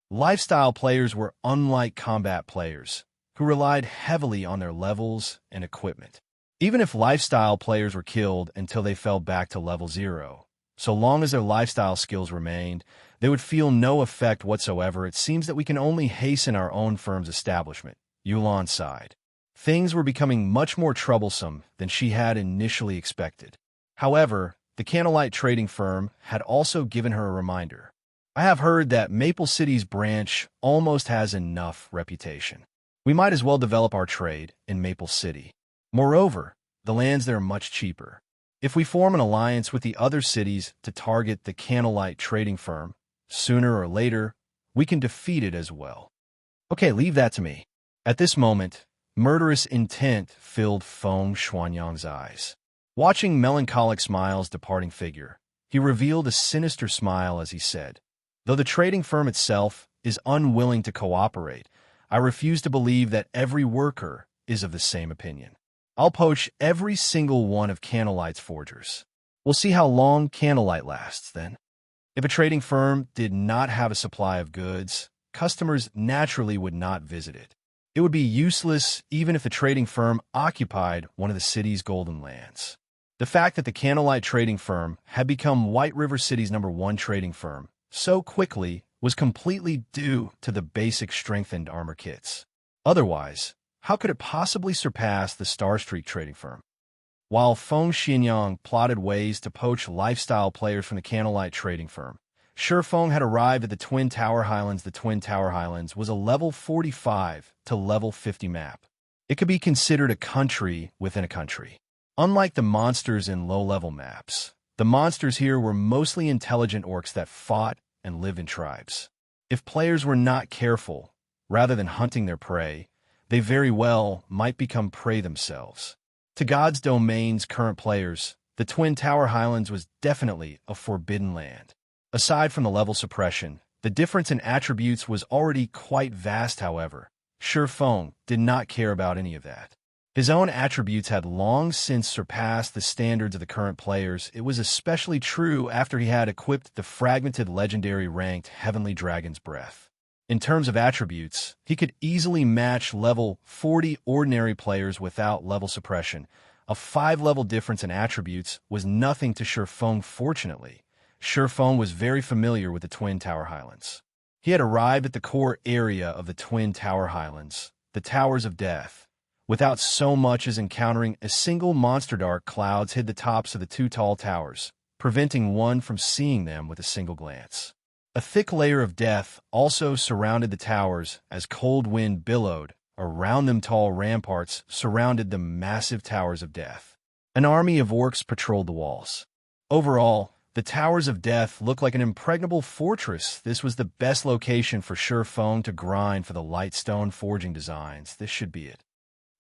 Lifestyle players were unlike combat players, who relied heavily on their levels and equipment. Even if lifestyle players were killed until they fell back to level 0, so long as their lifestyle skills remained, they would feel no effect whatsoever. It seems that we can only hasten our own firm's establishment. Youlan sighed. Things were becoming much more troublesome than she had initially expected. However, the Candlelight trading firm had also given her a reminder. I have heard that Maple City's branch almost has enough reputation. We might as well develop our trade in Maple City. Moreover, the lands there are much cheaper. If we form an alliance with the other cities to target the Candlelight trading firm, sooner or later, we can defeat it as well. Okay, leave that to me. At this moment, murderous intent filled Feng Xuanyang's eyes. Watching Melancholic Smile's departing figure, he revealed a sinister smile as he said, "Though the trading firm itself is unwilling to cooperate, I refuse to believe that every worker is of the same opinion. I'll poach every single one of Candlelight's forgers. We'll see how long Candlelight lasts then." If a trading firm did not have a supply of goods, customers naturally would not visit it. It would be useless even if the trading firm occupied one of the city's golden lands. The fact that the Candlelight trading firm had become White River City's #1 trading firm so quickly was completely due to the basic strengthened armor kits. Otherwise, how could it possibly surpass the Star Streak trading firm? While Feng Xianxia plotted ways to poach lifestyle players from the Candlelight trading firm, Feng had arrived at the Twin Tower Highlands. The Twin Tower Highlands was a level 45 to level 50 map. It could be considered a country within a country. Unlike the monsters in low-level maps, the monsters here were mostly intelligent orcs that fought and lived in tribes. If players were not careful, rather than hunting their prey, they very well might become prey themselves. To God's Domain's current players, the Twin Tower Highlands was definitely a forbidden land. Aside from the level suppression, the difference in attributes was already quite vast. However, Feng did not care about any of that. His own attributes had long since surpassed the standards of the current players. It was especially true after he had equipped the fragmented legendary ranked Heavenly Dragon's Breath. In terms of attributes, he could easily match level 40 ordinary players without level suppression. A 5-level difference in attributes was nothing to Feng. Fortunately, Feng was very familiar with the Twin Tower Highlands. He had arrived at the core area of the Twin Tower Highlands, the Towers of Death, without so much as encountering a single monster. Dark clouds hid the tops of the 2 tall towers, preventing one from seeing them with a single glance. A thick layer of death also surrounded the towers as cold wind billowed around them. Tall ramparts surrounded the massive Towers of Death. An army of orcs patrolled the walls. Overall, the Towers of Death looked like an impregnable fortress. This was the best location for Feng to grind for the Lightstone forging designs. This should be it.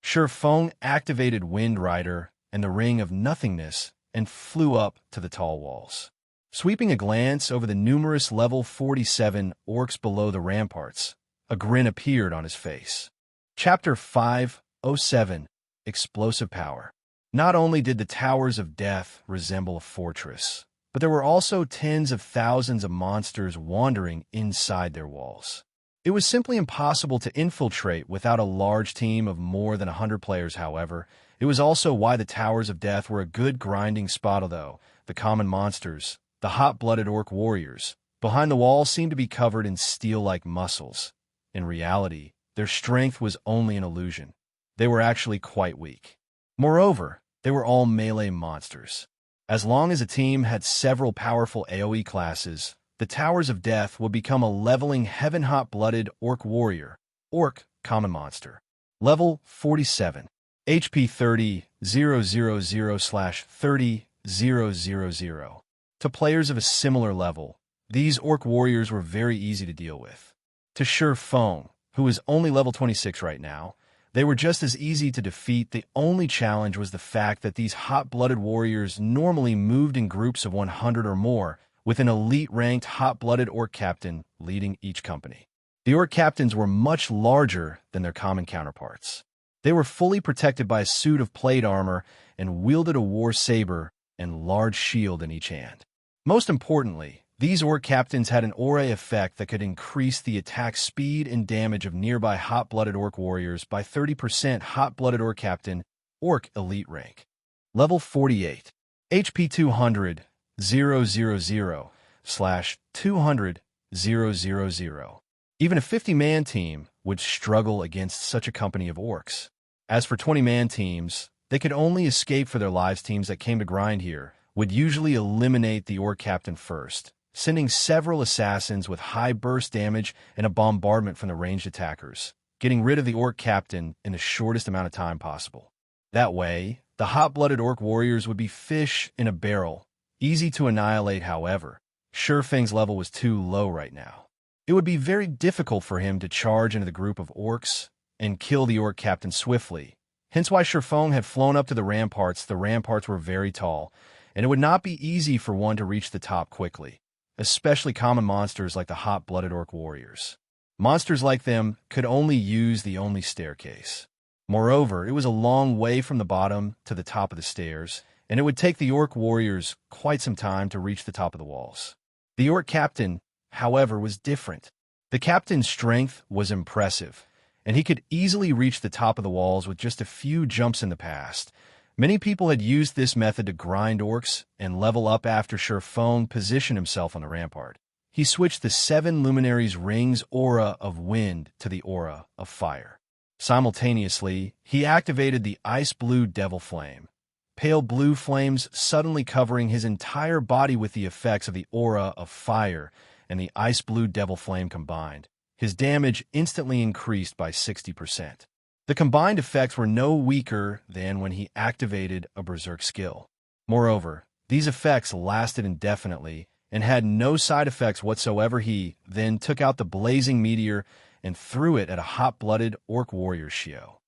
Feng activated Wind Rider and the Ring of Nothingness and flew up to the tall walls. Sweeping a glance over the numerous level 47 orcs below the ramparts, a grin appeared on his face. Chapter 507, Explosive Power. Not only did the Towers of Death resemble a fortress, but there were also tens of thousands of monsters wandering inside their walls. It was simply impossible to infiltrate without a large team of more than 100 players. However, it was also why the Towers of Death were a good grinding spot. Although the common monsters, the hot-blooded orc warriors, behind the wall seemed to be covered in steel-like muscles. In reality, their strength was only an illusion. They were actually quite weak. Moreover, they were all melee monsters. As long as a team had several powerful AoE classes, the Towers of Death would become a leveling heaven hot-blooded orc warrior, orc common monster. Level 47. HP 30,000/30,000. To players of a similar level, these orc warriors were very easy to deal with. To Feng, who is only level 26 right now, They were just as easy to defeat. The only challenge was the fact that these hot-blooded warriors normally moved in groups of 100 or more, with an elite-ranked hot-blooded orc captain leading each company. The orc captains were much larger than their common counterparts. They were fully protected by a suit of plate armor and wielded a war saber and large shield in each hand. Most importantly, these orc captains had an aura effect that could increase the attack speed and damage of nearby hot-blooded orc warriors by 30%. Hot-blooded orc captain, orc elite rank. Level 48. HP 200, 000/200, 000. Even a 50-man team would struggle against such a company of orcs. As for 20-man teams, they could only escape for their lives. Teams that came to grind here would usually eliminate the orc captain first, sending several assassins with high burst damage and a bombardment from the ranged attackers, getting rid of the orc captain in the shortest amount of time possible. That way, the hot-blooded orc warriors would be fish in a barrel, easy to annihilate. However, Shurfeng's level was too low right now. It would be very difficult for him to charge into the group of orcs and kill the orc captain swiftly, hence why Shurfeng had flown up to the ramparts. The ramparts were very tall, and it would not be easy for one to reach the top quickly, especially common monsters like the hot-blooded orc warriors. Monsters like them could only use the only staircase. Moreover, it was a long way from the bottom to the top of the stairs, and it would take the orc warriors quite some time to reach the top of the walls. The orc captain, however, was different. The captain's strength was impressive, and he could easily reach the top of the walls with just a few jumps in the past. Many people had used this method to grind orcs and level up after Shurfeng positioned himself on the rampart. He switched the 7 luminaries' rings aura of wind to the aura of fire. Simultaneously, he activated the ice-blue devil flame, pale blue flames suddenly covering his entire body with the effects of the aura of fire and the ice-blue devil flame combined. His damage instantly increased by 60%. The combined effects were no weaker than when he activated a berserk skill. Moreover, these effects lasted indefinitely and had no side effects whatsoever. He then took out the blazing meteor and threw it at a hot-blooded orc warrior Xiao.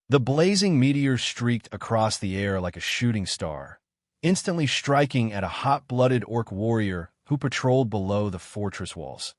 The blazing meteor streaked across the air like a shooting star, instantly striking at a hot-blooded orc warrior who patrolled below the fortress walls.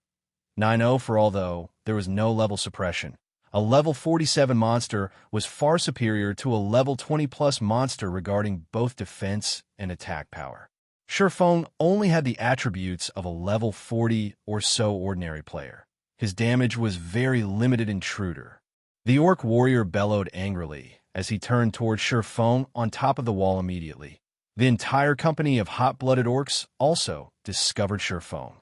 9-0 for although there was no level suppression. A level 47 monster was far superior to a level 20+ monster regarding both defense and attack power. Shurfeng only had the attributes of a level 40 or so ordinary player. His damage was very limited intruder. The orc warrior bellowed angrily as he turned towards Shurfeng on top of the wall immediately. The entire company of hot-blooded orcs also discovered Shurfeng.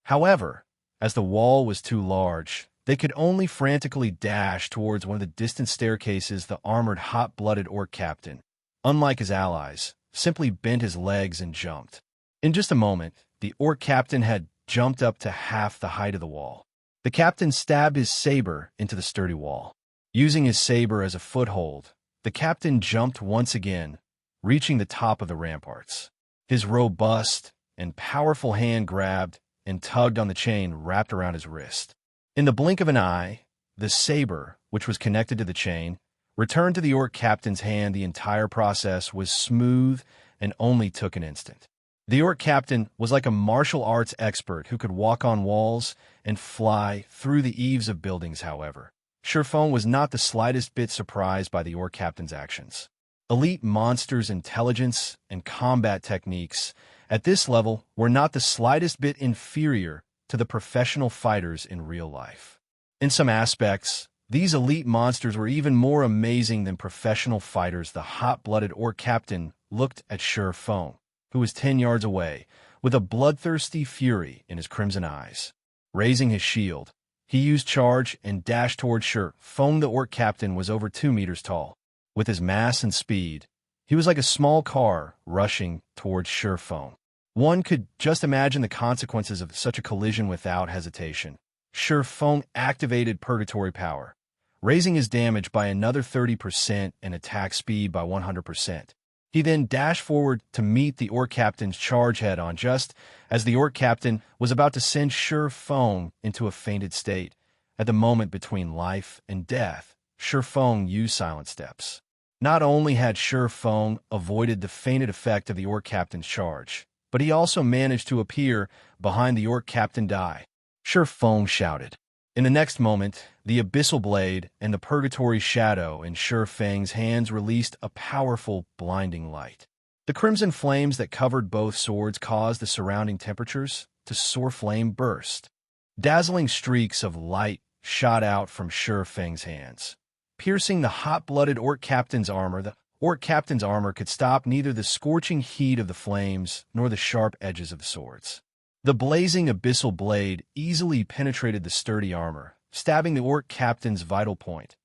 However, as the wall was too large, they could only frantically dash towards one of the distant staircases. The armored hot-blooded orc captain, unlike his allies, simply bent his legs and jumped. In just a moment, the orc captain had jumped up to half the height of the wall. The captain stabbed his saber into the sturdy wall. Using his saber as a foothold, the captain jumped once again, reaching the top of the ramparts. His robust and powerful hand grabbed and tugged on the chain wrapped around his wrist. In the blink of an eye, the saber, which was connected to the chain, returned to the orc captain's hand. The entire process was smooth and only took an instant. The orc captain was like a martial arts expert who could walk on walls and fly through the eaves of buildings. However, Shurfeng was not the slightest bit surprised by the orc captain's actions. Elite monsters' intelligence and combat techniques at this level were not the slightest bit inferior to the professional fighters in real life. In some aspects, these elite monsters were even more amazing than professional fighters. The hot-blooded orc captain looked at Shurfeng, who was 10 yards away, with a bloodthirsty fury in his crimson eyes. Raising his shield, he used charge and dashed toward Shurfeng. The orc captain was over 2 meters tall. With his mass and speed, he was like a small car rushing towards Shurfeng. One could just imagine the consequences of such a collision without hesitation. Shurfeng activated Purgatory Power, raising his damage by another 30% and attack speed by 100%. He then dashed forward to meet the orc captain's charge head-on. Just as the orc captain was about to send Shurfeng into a fainted state, at the moment between life and death, Feng used silent steps. Not only had Feng avoided the fainted effect of the Orc Captain's charge, but he also managed to appear behind the Orc Captain Die. Feng shouted. In the next moment, the Abyssal Blade and the Purgatory Shadow in Feng's hands released a powerful, blinding light. The crimson flames that covered both swords caused the surrounding temperatures to soar flame burst. Dazzling streaks of light shot out from Feng's hands, piercing the hot-blooded Orc Captain's armor. The Orc Captain's armor could stop neither the scorching heat of the flames nor the sharp edges of the swords. The blazing Abyssal Blade easily penetrated the sturdy armor, stabbing the Orc Captain's vital point.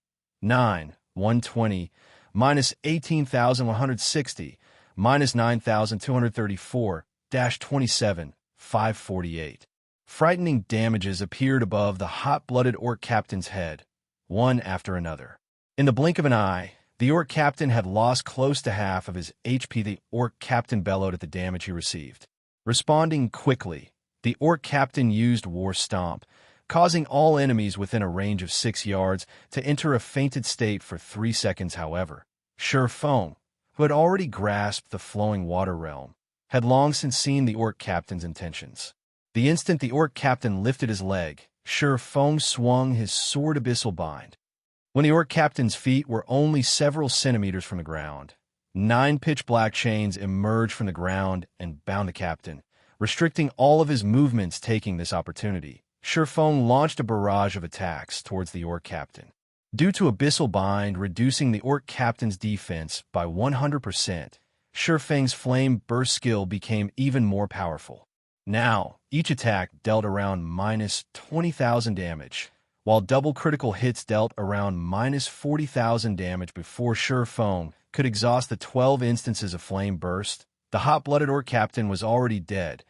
120, minus 18,160, minus 9,234, 27, 548. Frightening damages appeared above the hot-blooded Orc Captain's head, one after another. In the blink of an eye, the Orc Captain had lost close to half of his HP. The Orc Captain bellowed at the damage he received. Responding quickly, the Orc Captain used War Stomp, causing all enemies within a range of 6 yards to enter a fainted state for 3 seconds. However, Feng, who had already grasped the flowing water realm, had long since seen the Orc Captain's intentions. The instant the Orc Captain lifted his leg, Feng swung his sword Abyssal Bind. When the Orc Captain's feet were only several centimeters from the ground, 9 pitch-black chains emerged from the ground and bound the captain, restricting all of his movements. Taking this opportunity, Feng launched a barrage of attacks towards the Orc Captain. Due to Abyssal Bind reducing the Orc Captain's defense by 100%, Feng's Flame Burst skill became even more powerful. Now, each attack dealt around minus 20,000 damage, while double critical hits dealt around minus 40,000 damage. Before Feng could exhaust the 12 instances of Flame Burst, the hot-blooded Orc Captain was already dead,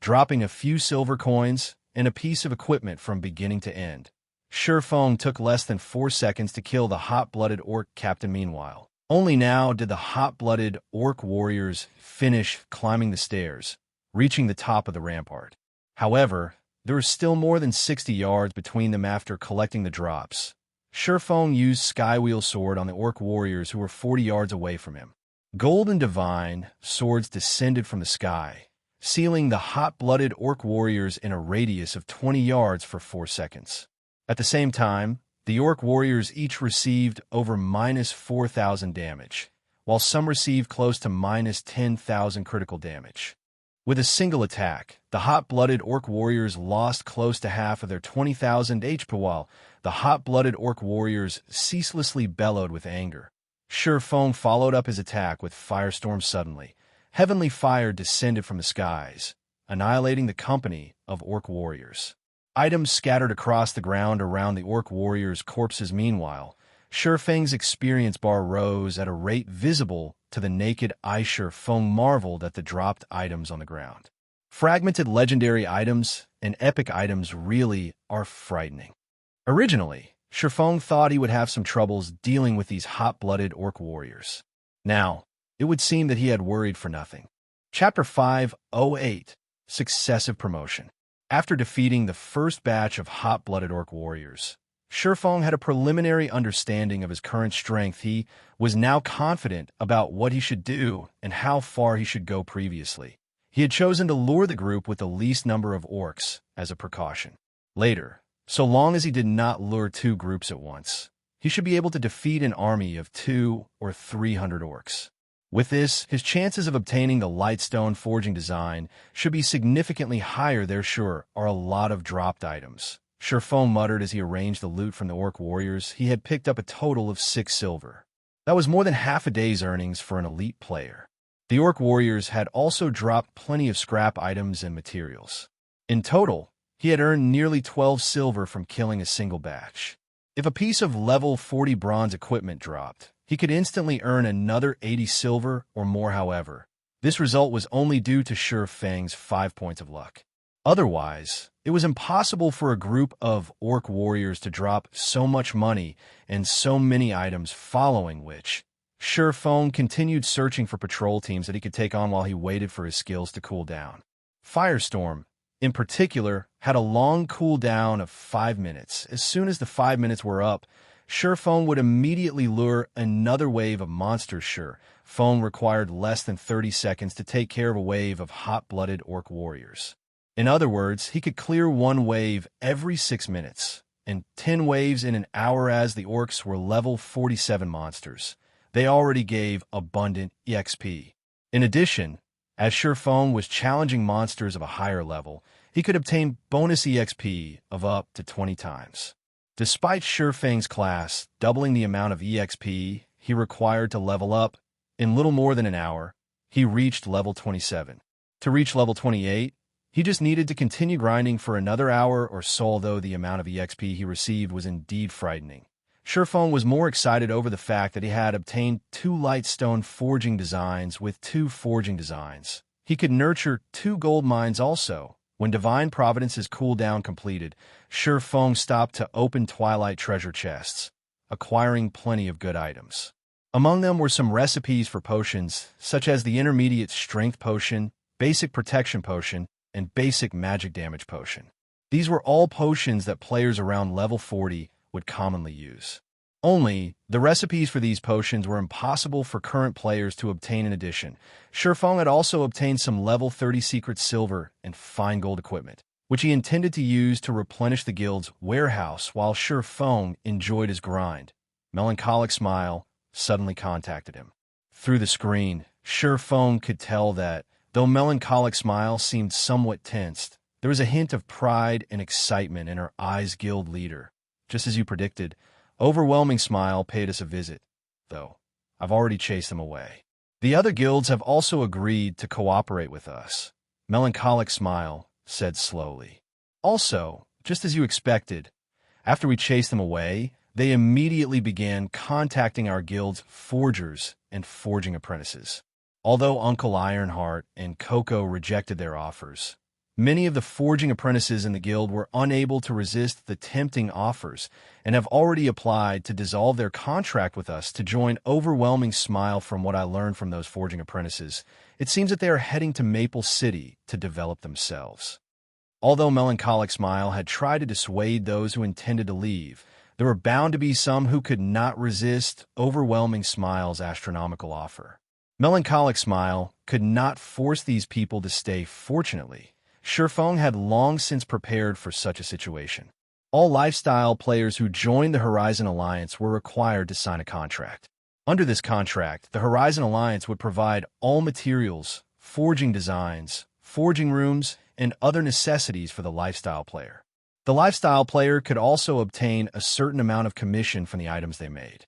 dropping a few silver coins and a piece of equipment from beginning to end. Feng took less than 4 seconds to kill the hot-blooded Orc Captain. Meanwhile, only now did the hot-blooded Orc warriors finish climbing the stairs, reaching the top of the rampart. However, there was still more than 60 yards between them after collecting the drops. Feng used Skywheel Sword on the Orc warriors who were 40 yards away from him. Golden Divine swords descended from the sky, sealing the hot-blooded Orc warriors in a radius of 20 yards for 4 seconds. At the same time, the Orc warriors each received over minus 4,000 damage, while some received close to minus 10,000 critical damage. With a single attack, the hot-blooded Orc warriors lost close to half of their 20,000 HP while the hot-blooded Orc warriors ceaselessly bellowed with anger. Feng followed up his attack with Firestorm. Suddenly, heavenly fire descended from the skies, annihilating the company of Orc warriors. Items scattered across the ground around the Orc warriors' corpses. Meanwhile, Feng's experience bar rose at a rate visible to the naked eye. Feng marveled at the dropped items on the ground. Fragmented legendary items and epic items really are frightening. Originally, Feng thought he would have some troubles dealing with these hot-blooded Orc warriors. Now, it would seem that he had worried for nothing. Chapter 508, Successive Promotion. After defeating the first batch of hot-blooded Orc warriors, Feng had a preliminary understanding of his current strength. He was now confident about what he should do and how far he should go. Previously, he had chosen to lure the group with the least number of orcs as a precaution. Later, so long as he did not lure 2 groups at once, he should be able to defeat an army of 200 or 300 orcs. With this, his chances of obtaining the Lightstone forging design should be significantly higher. There sure are a lot of dropped items. Feng muttered as he arranged the loot from the Orc warriors. He had picked up a total of 6 silver. That was more than half a day's earnings for an elite player. The Orc warriors had also dropped plenty of scrap items and materials. In total, he had earned nearly 12 silver from killing a single batch. If a piece of level 40 bronze equipment dropped, he could instantly earn another 80 silver or more. However, this result was only due to Feng's 5 points of luck. Otherwise, it was impossible for a group of Orc warriors to drop so much money and so many items, following which, Feng continued searching for patrol teams that he could take on while he waited for his skills to cool down. Firestorm, in particular, had a long cooldown of 5 minutes. As soon as the 5 minutes were up, Surephone would immediately lure another wave of monsters. Surephone required less than 30 seconds to take care of a wave of hot-blooded orc warriors. In other words, he could clear one wave every 6 minutes, and 10 waves in an hour. As the orcs were level 47 monsters, they already gave abundant EXP. In addition, as Surephone was challenging monsters of a higher level, he could obtain bonus EXP of up to 20 times. Despite Surefang's class doubling the amount of EXP he required to level up, in little more than an hour, he reached level 27. To reach level 28, he just needed to continue grinding for another hour or so, although the amount of EXP he received was indeed frightening. Surephone was more excited over the fact that he had obtained 2 lightstone forging designs. With 2 forging designs, he could nurture 2 gold mines also. When Divine Providence's cooldown completed, Surephone stopped to open Twilight treasure chests, acquiring plenty of good items. Among them were some recipes for potions, such as the Intermediate Strength Potion, Basic Protection Potion, and Basic Magic Damage Potion. These were all potions that players around level 40 would commonly use. Only, the recipes for these potions were impossible for current players to obtain. In addition, Surephone had also obtained some level 30 secret silver and fine gold equipment, which he intended to use to replenish the guild's warehouse. While Surephone enjoyed his grind, Melancholic Smile suddenly contacted him. Through the screen, Surephone could tell that, though Melancholic Smile seemed somewhat tensed, there was a hint of pride and excitement in her eyes. Guild leader, just as you predicted, Overwhelming Smile paid us a visit, though I've already chased them away. The other guilds have also agreed to cooperate with us, Melancholic Smile said slowly. Also, just as you expected, after we chased them away, they immediately began contacting our guild's forgers and forging apprentices. Although Uncle Ironheart and Coco rejected their offers, many of the forging apprentices in the guild were unable to resist the tempting offers and have already applied to dissolve their contract with us to join Overwhelming Smile. From what I learned from those forging apprentices, it seems that they are heading to Maple City to develop themselves. Although Melancholic Smile had tried to dissuade those who intended to leave, there were bound to be some who could not resist Overwhelming Smile's astronomical offer. Melancholic Smile could not force these people to stay. Fortunately, Surephone had long since prepared for such a situation. All lifestyle players who joined the Horizon Alliance were required to sign a contract. Under this contract, the Horizon Alliance would provide all materials, forging designs, forging rooms, and other necessities for the lifestyle player. The lifestyle player could also obtain a certain amount of commission from the items they made.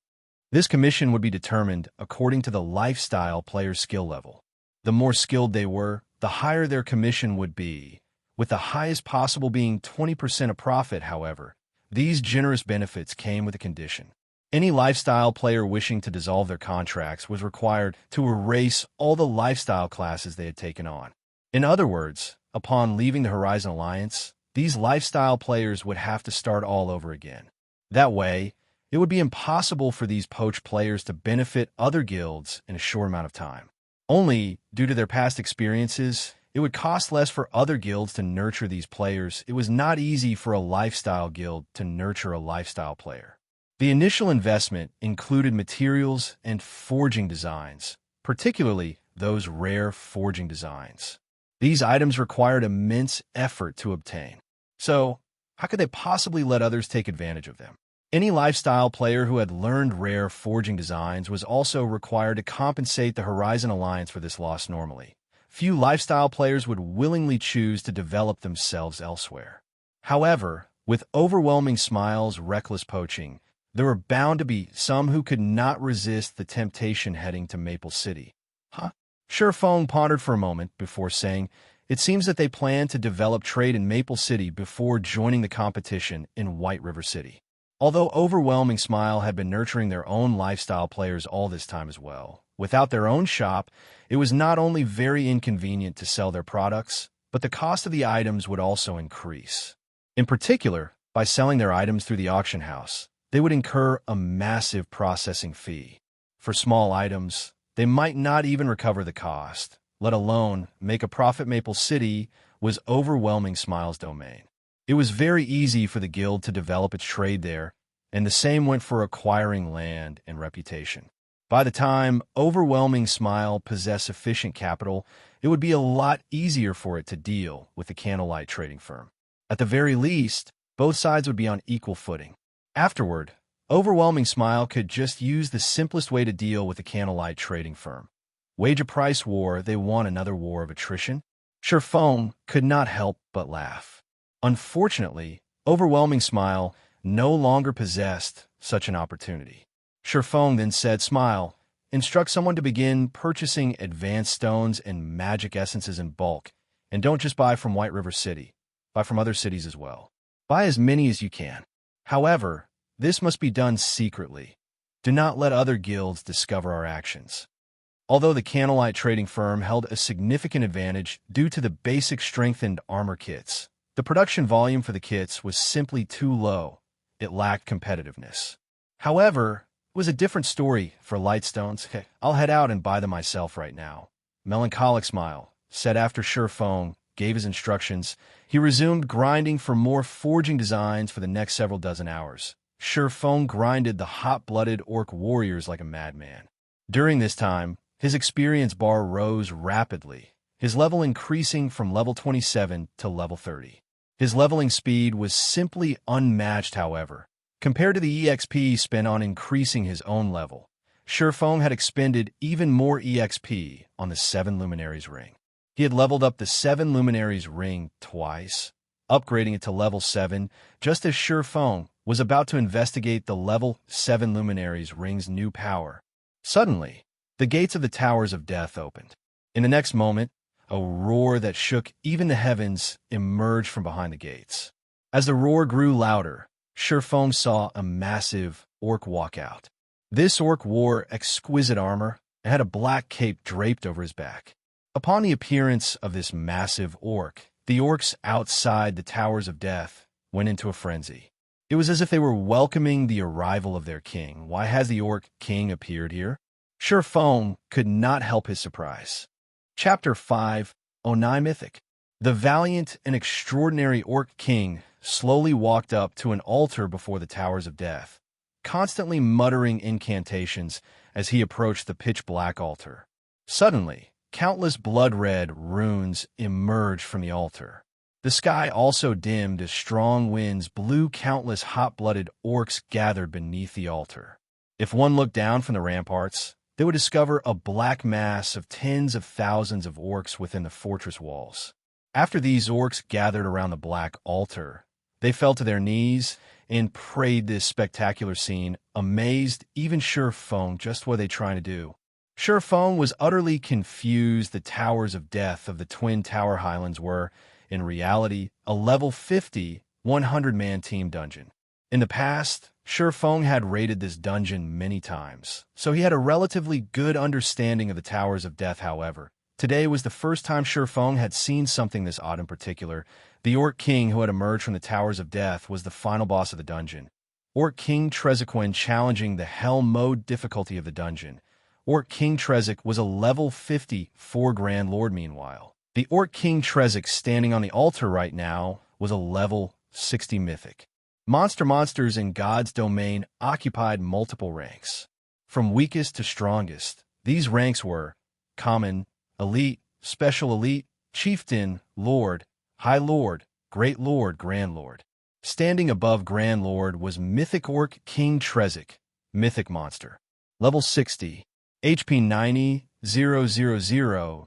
This commission would be determined according to the lifestyle player's skill level. The more skilled they were, the higher their commission would be, with the highest possible being 20% of profit. However, these generous benefits came with a condition. Any lifestyle player wishing to dissolve their contracts was required to erase all the lifestyle classes they had taken on. In other words, upon leaving the Horizon Alliance, these lifestyle players would have to start all over again. That way, it would be impossible for these poached players to benefit other guilds in a short amount of time. Only, due to their past experiences, it would cost less for other guilds to nurture these players. It was not easy for a lifestyle guild to nurture a lifestyle player. The initial investment included materials and forging designs, particularly those rare forging designs. These items required immense effort to obtain. So, how could they possibly let others take advantage of them? Any lifestyle player who had learned rare forging designs was also required to compensate the Horizon Alliance for this loss. Normally, few lifestyle players would willingly choose to develop themselves elsewhere. However, with Overwhelming Smile's reckless poaching, there were bound to be some who could not resist the temptation heading to Maple City. Surephone pondered for a moment before saying, it seems that they plan to develop trade in Maple City before joining the competition in White River City. Although Overwhelming Smile had been nurturing their own lifestyle players all this time as well, without their own shop, it was not only very inconvenient to sell their products, but the cost of the items would also increase. In particular, by selling their items through the auction house, they would incur a massive processing fee. For small items, they might not even recover the cost, let alone make a profit. Maple City was Overwhelming Smile's domain. It was very easy for the guild to develop its trade there, and the same went for acquiring land and reputation. By the time Overwhelming Smile possessed sufficient capital, it would be a lot easier for it to deal with the Candlelight trading firm. At the very least, both sides would be on equal footing. Afterward, Overwhelming Smile could just use the simplest way to deal with the Candlelight trading firm. Wage a price war, they won another war of attrition? Shifeng could not help but laugh. Unfortunately, Overwhelming Smile no longer possessed such an opportunity. Shifeng then said, "Smile, instruct someone to begin purchasing advanced stones and magic essences in bulk, and don't just buy from White River City. Buy from other cities as well. Buy as many as you can. However, this must be done secretly. Do not let other guilds discover our actions." Although the Candlelight trading firm held a significant advantage due to the basic strengthened armor kits, the production volume for the kits was simply too low. It lacked competitiveness. However, it was a different story for Lightstones. "I'll head out and buy them myself right now." Melancholic Smile said after Shifeng gave his instructions. He resumed grinding for more forging designs for the next several dozen hours. Shifeng grinded the hot-blooded orc warriors like a madman. During this time, his experience bar rose rapidly, his level increasing from level 27 to level 30. His leveling speed was simply unmatched, however. Compared to the EXP spent on increasing his own level, Shifeng had expended even more EXP on the 7 Luminaries ring. He had leveled up the 7 Luminaries ring twice, upgrading it to level 7, just as Shifeng was about to investigate the level 7 Luminaries ring's new power. Suddenly, the gates of the Towers of Death opened. In the next moment, a roar that shook even the heavens emerged from behind the gates. As the roar grew louder, Shifeng saw a massive orc walk out. This orc wore exquisite armor and had a black cape draped over his back. Upon the appearance of this massive orc, the orcs outside the Towers of Death went into a frenzy. It was as if they were welcoming the arrival of their king. Why has the orc king appeared here? Shifeng could not help his surprise. Chapter 5, Onai Mythic. The valiant and extraordinary orc king slowly walked up to an altar before the Towers of Death, constantly muttering incantations as he approached the pitch-black altar. Suddenly, countless blood-red runes emerged from the altar. The sky also dimmed as strong winds blew. Countless hot-blooded orcs gathered beneath the altar. If one looked down from the ramparts, they would discover a black mass of tens of thousands of orcs within the fortress walls. After these orcs gathered around the black altar, they fell to their knees and prayed. This spectacular scene amazed even Shifeng. Just what are they trying to do? Shifeng was utterly confused. The Towers of Death of the Twin Tower Highlands were, in reality, a level 50, 100-man team dungeon. In the past, Shifeng had raided this dungeon many times, so he had a relatively good understanding of the Towers of Death. However, today was the first time Shifeng had seen something this odd. In particular, the Orc King who had emerged from the Towers of Death was the final boss of the dungeon. Orc King Trezequin challenging the Hell mode difficulty of the dungeon. Orc King Trezek was a level 54 Grand Lord. Meanwhile, the Orc King Trezek standing on the altar right now was a level 60 Mythic. Monsters in God's domain occupied multiple ranks. From weakest to strongest, these ranks were Common, Elite, Special Elite, Chieftain, Lord, High Lord, Great Lord, Grand Lord. Standing above Grand Lord was Mythic Orc King Trezek, Mythic Monster. Level 60, HP 90, 000/90,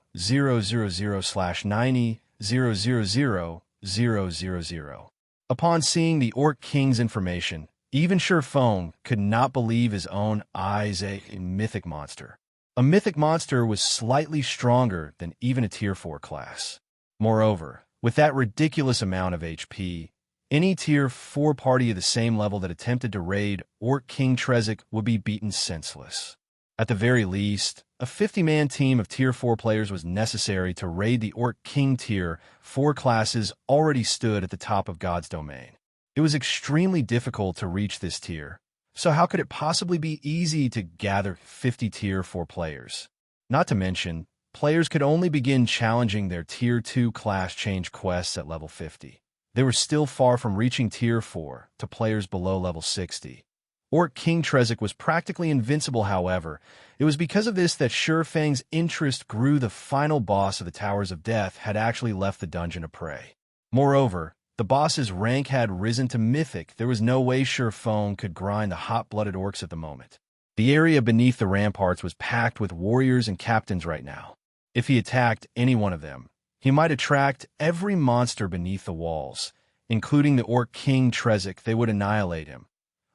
000/000. Upon seeing the Orc King's information, even Shifeng could not believe his own eyes. A Mythic Monster. A Mythic Monster was slightly stronger than even a Tier 4 class. Moreover, with that ridiculous amount of HP, any Tier 4 party of the same level that attempted to raid Orc King Trezek would be beaten senseless. At the very least, a 50-man team of Tier 4 players was necessary to raid the Orc King Tier 4 classes already stood at the top of God's domain. It was extremely difficult to reach this tier, so how could it possibly be easy to gather 50 Tier 4 players? Not to mention, players could only begin challenging their Tier 2 class change quests at level 50. They were still far from reaching Tier 4 to players below level 60. Orc King Trezek was practically invincible, however. It was because of this that Shurfang's interest grew. The final boss of the Towers of Death had actually left the dungeon of prey. Moreover, the boss's rank had risen to Mythic. There was no way Shurfang could grind the hot-blooded orcs at the moment. The area beneath the ramparts was packed with warriors and captains right now. If he attacked any one of them, he might attract every monster beneath the walls, including the Orc King Trezek. They would annihilate him,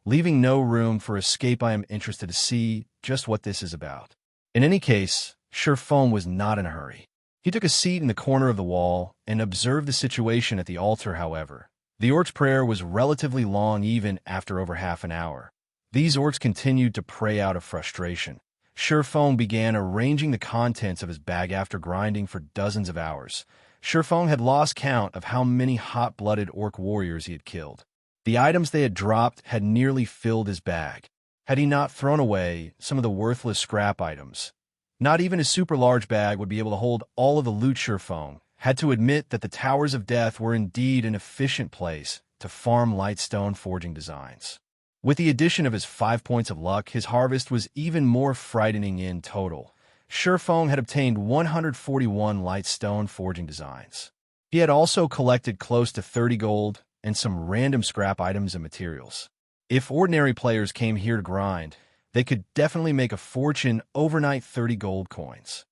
leaving no room for escape. I am interested to see just what this is about. In any case, Shurfang was not in a hurry. He took a seat in the corner of the wall and observed the situation at the altar. However, the orc's prayer was relatively long even after over half an hour. These orcs continued to pray out of frustration. Shurfang began arranging the contents of his bag after grinding for dozens of hours. Shurfang had lost count of how many hot-blooded orc warriors he had killed. The items they had dropped had nearly filled his bag. Had he not thrown away some of the worthless scrap items, not even his super-large bag would be able to hold all of the loot. Shurfang had to admit that the Towers of Death were indeed an efficient place to farm lightstone forging designs. With the addition of his 5 points of luck, his harvest was even more frightening in total. Shurfang had obtained 141 lightstone forging designs. He had also collected close to 30 gold and some random scrap items and materials. If ordinary players came here to grind, they could definitely make a fortune overnight. 30 gold coins.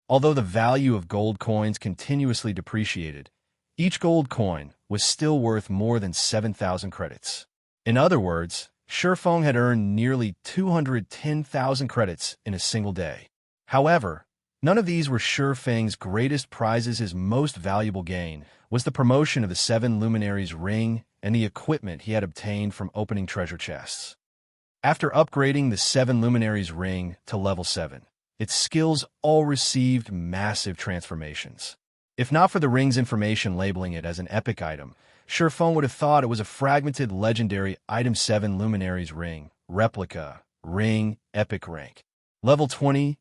Although the value of gold coins continuously depreciated, each gold coin was still worth more than 7,000 credits. In other words, Shurfang had earned nearly 210,000 credits in a single day. However, none of these were Shurfang's greatest prizes. His most valuable gain was the promotion of the 7 Luminaries ring and the equipment he had obtained from opening treasure chests. After upgrading the 7 Luminaries ring to level 7, its skills all received massive transformations. If not for the ring's information labeling it as an epic item, Shurfang would have thought it was a fragmented legendary item. 7 Luminaries ring, replica, ring, epic rank. Level 20,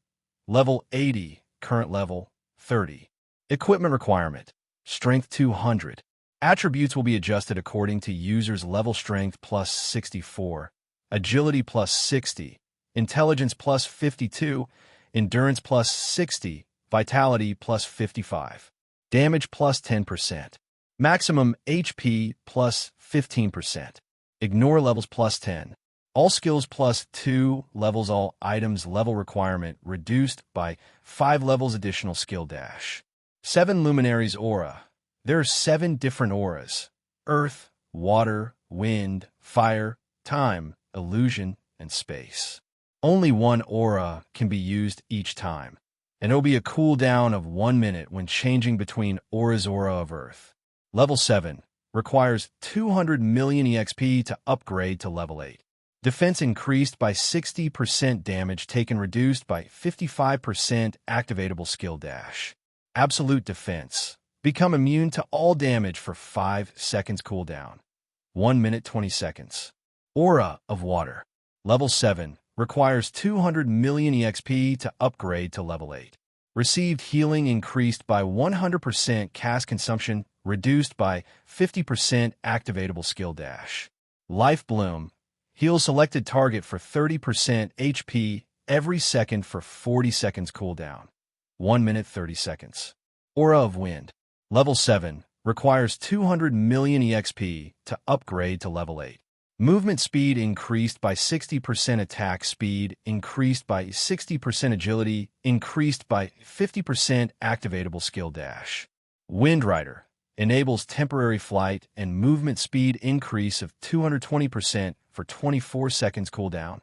level 80, current level 30. Equipment requirement, strength 200. Attributes will be adjusted according to user's level. Strength plus 64. Agility plus 60, intelligence plus 52, endurance plus 60, vitality plus 55, damage plus 10%, maximum HP plus 15%, ignore levels plus 10, all skills plus 2 levels, all items level requirement reduced by 5 levels, additional skill dash. 7 Luminaries aura. There are 7 different auras: earth, water, wind, fire, time, illusion, and space. Only one aura can be used each time, and it will be a cooldown of 1 minute when changing between auras. Aura of Earth. Level 7 requires 200 million EXP to upgrade to level 8. Defense increased by 60%, damage taken reduced by 55%, activatable skill dash. Absolute defense. Become immune to all damage for 5 seconds, cooldown 1 minute 20 seconds. Aura of Water. Level 7 requires 200 million EXP to upgrade to level 8. Received healing increased by 100%, cast consumption reduced by 50%, activatable skill dash. Life Bloom. Heal selected target for 30% HP every second for 40 seconds, cooldown 1 minute 30 seconds. Aura of Wind. Level 7 requires 200 million EXP to upgrade to level 8. Movement speed increased by 60%, attack speed increased by 60%, agility increased by 50%, activatable skill dash. Wind Rider enables temporary flight and movement speed increase of 220% for 24 seconds, cooldown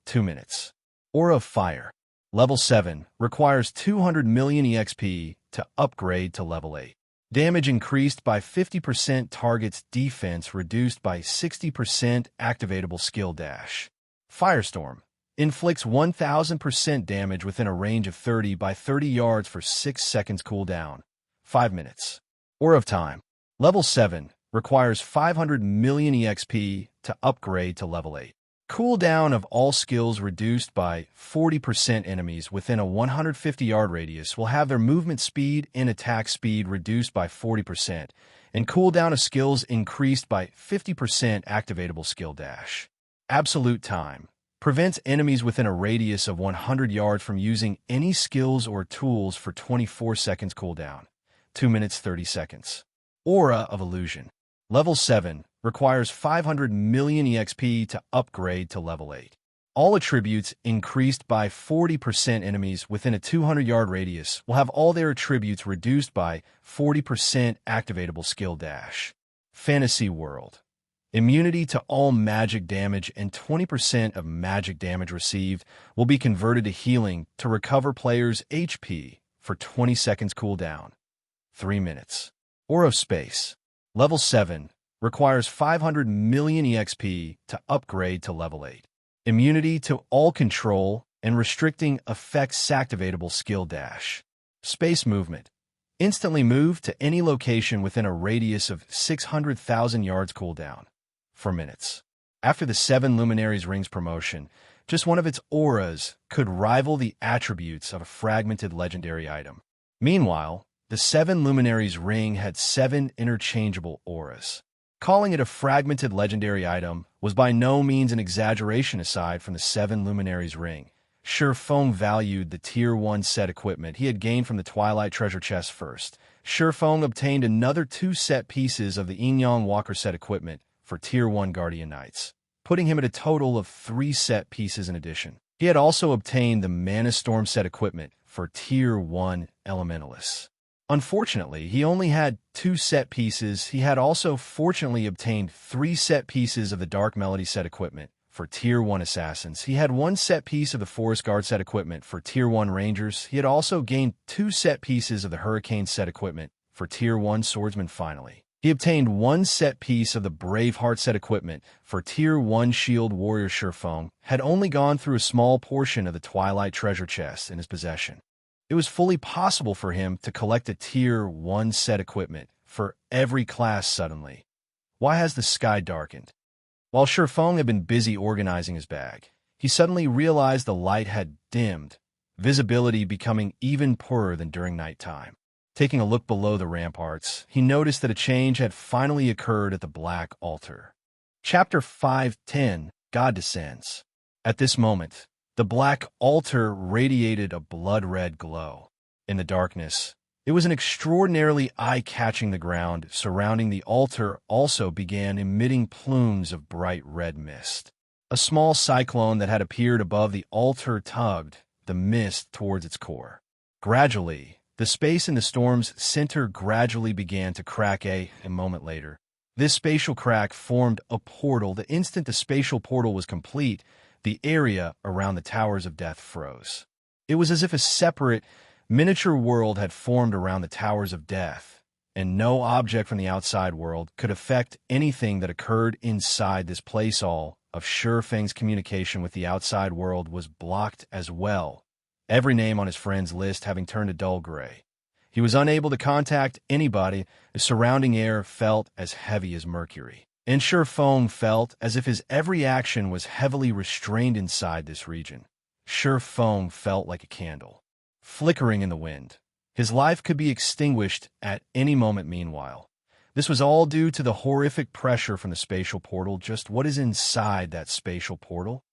2 minutes. Aura of Fire. Level 7 requires 200 million EXP to upgrade to level 8. Damage increased by 50%, target's defense reduced by 60%, activatable skill dash. Firestorm. Inflicts 1000% damage within a range of 30 by 30 yards for 6 seconds, cooldown 5 minutes. Aura of Time. Level 7 requires 500 million EXP to upgrade to level 8. Cooldown of all skills reduced by 40%. Enemies within a 150-yard radius will have their movement speed and attack speed reduced by 40%, and cooldown of skills increased by 50%, activatable skill dash. Absolute time. Prevents enemies within a radius of 100 yards from using any skills or tools for 24 seconds cooldown. 2 minutes 30 seconds. Aura of Illusion. Level 7. Requires 500 million EXP to upgrade to level 8. All attributes increased by 40%. Enemies within a 200-yard radius will have all their attributes reduced by 40%. Activatable skill dash. Fantasy World. Immunity to all magic damage and 20% of magic damage received will be converted to healing to recover players' HP for 20 seconds cooldown. 3 minutes. Aura of Space. Level 7. Requires 500 million EXP to upgrade to level 8. Immunity to all control and restricting effects. Activatable skill dash. Space Movement. Instantly move to any location within a radius of 600,000 yards cooldown. 4 minutes. After the 7 Luminaries Rings promotion, just one of its auras could rival the attributes of a fragmented legendary item. Meanwhile, the 7 Luminaries Ring had 7 interchangeable auras. Calling it a fragmented legendary item was by no means an exaggeration. Aside from the 7 Luminaries Ring, Shifeng valued the Tier 1 set equipment he had gained from the Twilight treasure chest first. Shifeng obtained another 2 set pieces of the Yin-Yang Walker set equipment for Tier 1 Guardian Knights, putting him at a total of 3 set pieces in addition. He had also obtained the Mana Storm set equipment for Tier 1 Elementalists. Unfortunately, he only had 2 set pieces. He had also fortunately obtained 3 set pieces of the Dark Melody set equipment for Tier 1 Assassins. He had 1 set piece of the Forest Guard set equipment for Tier 1 Rangers. He had also gained 2 set pieces of the Hurricane set equipment for Tier 1 Swordsmen. Finally, he obtained 1 set piece of the Braveheart set equipment for Tier 1 Shield Warrior. Shifeng had only gone through a small portion of the Twilight treasure chest in his possession. It was fully possible for him to collect a Tier 1 set equipment for every class suddenly. Why has the sky darkened? While Shifeng had been busy organizing his bag, he suddenly realized the light had dimmed, visibility becoming even poorer than during nighttime. Taking a look below the ramparts, he noticed that a change had finally occurred at the Black Altar. Chapter 5:10 God Descends. At this moment, the Black Altar radiated a blood-red glow. In the darkness, it was an extraordinarily eye-catching. The ground surrounding the altar also began emitting plumes of bright red mist. A small cyclone that had appeared above the altar tugged the mist towards its core. Gradually, the space in the storm's center gradually began to crack. A moment later, this spatial crack formed a portal. The instant the spatial portal was complete, the area around the Towers of Death froze. It was as if a separate, miniature world had formed around the Towers of Death, and no object from the outside world could affect anything that occurred inside this place. All of Shifeng's communication with the outside world was blocked as well, every name on his friend's list having turned a dull gray. He was unable to contact anybody. The surrounding air felt as heavy as mercury. And Shifeng felt as if his every action was heavily restrained inside this region. Shifeng felt like a candle, flickering in the wind. His life could be extinguished at any moment. Meanwhile, this was all due to the horrific pressure from the spatial portal. Just what is inside that spatial portal?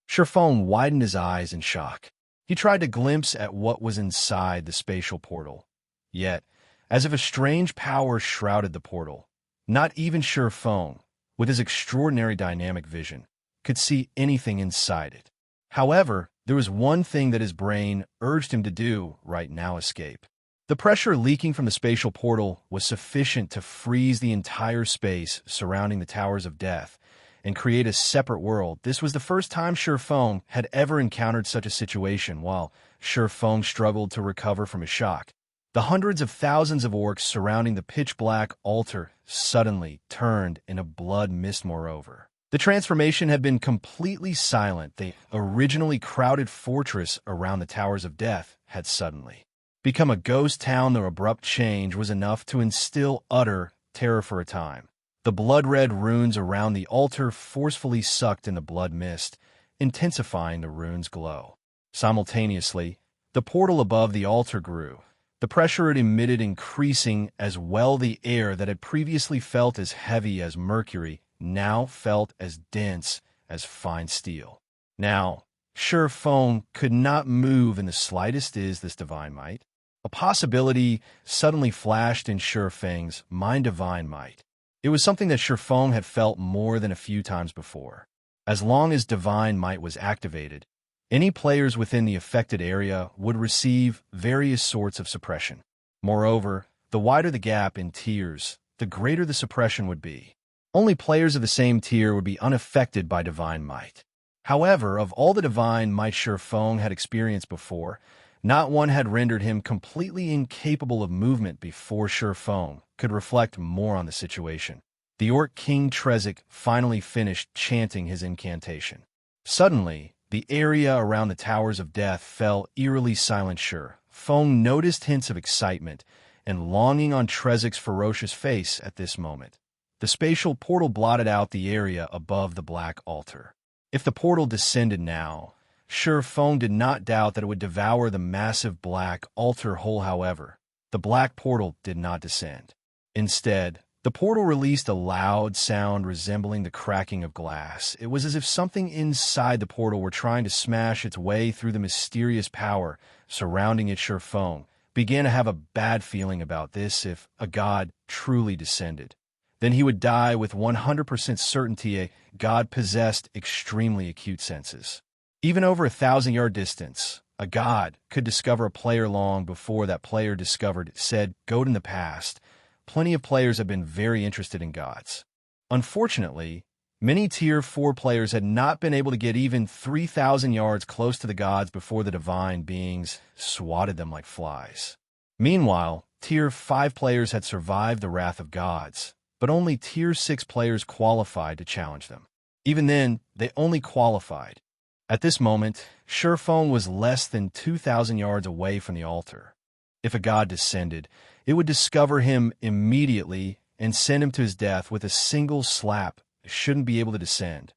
Shifeng widened his eyes in shock. He tried to glimpse at what was inside the spatial portal. Yet, as if a strange power shrouded the portal, not even Shifeng, with his extraordinary dynamic vision, could see anything inside it. However, there was one thing that his brain urged him to do right now: escape. The pressure leaking from the spatial portal was sufficient to freeze the entire space surrounding the Towers of Death and create a separate world. This was the first time Shifeng had ever encountered such a situation. While Shifeng struggled to recover from his shock, the hundreds of thousands of orcs surrounding the pitch-black altar suddenly turned into blood mist. Moreover, the transformation had been completely silent. The originally crowded fortress around the Towers of Death had suddenly become a ghost town. The abrupt change was enough to instill utter terror for a time. The blood-red runes around the altar forcefully sucked in the blood mist, intensifying the runes' glow. Simultaneously, the portal above the altar grew, the pressure it emitted increasing as well. The air that had previously felt as heavy as mercury now felt as dense as fine steel. Now, Sure Feng could not move in the slightest. Is this divine might? A possibility suddenly flashed in Sure Feng's mind. Divine might. It was something that Sure Feng had felt more than a few times before. As long as divine might was activated, any players within the affected area would receive various sorts of suppression. Moreover, the wider the gap in tiers, the greater the suppression would be. Only players of the same tier would be unaffected by divine might. However, of all the divine might Sure Feng had experienced before, not one had rendered him completely incapable of movement before Sure Feng could reflect more on the situation. The Orc King Trezek finally finished chanting his incantation. Suddenly, the area around the Towers of Death fell eerily silent. Sure Feng noticed hints of excitement and longing on Trezek's ferocious face at this moment. The spatial portal blotted out the area above the black altar. If the portal descended now, Sure Feng did not doubt that it would devour the massive black altar whole. However, the black portal did not descend. Instead, the portal released a loud sound resembling the cracking of glass. It was as if something inside the portal were trying to smash its way through the mysterious power surrounding it. Sure Feng began to have a bad feeling about this. If a god truly descended, then he would die with 100% certainty. A god possessed extremely acute senses. Even over 1,000-yard distance, a god could discover a player long before that player discovered said god. In the past, plenty of players have been very interested in gods. Unfortunately, many Tier 4 players had not been able to get even 3,000 yards close to the gods before the divine beings swatted them like flies. Meanwhile, Tier 5 players had survived the wrath of gods, but only Tier 6 players qualified to challenge them. Even then, they only qualified. At this moment, Sure Feng was less than 2,000 yards away from the altar. If a god descended, it would discover him immediately and send him to his death with a single slap. It shouldn't be able to descend,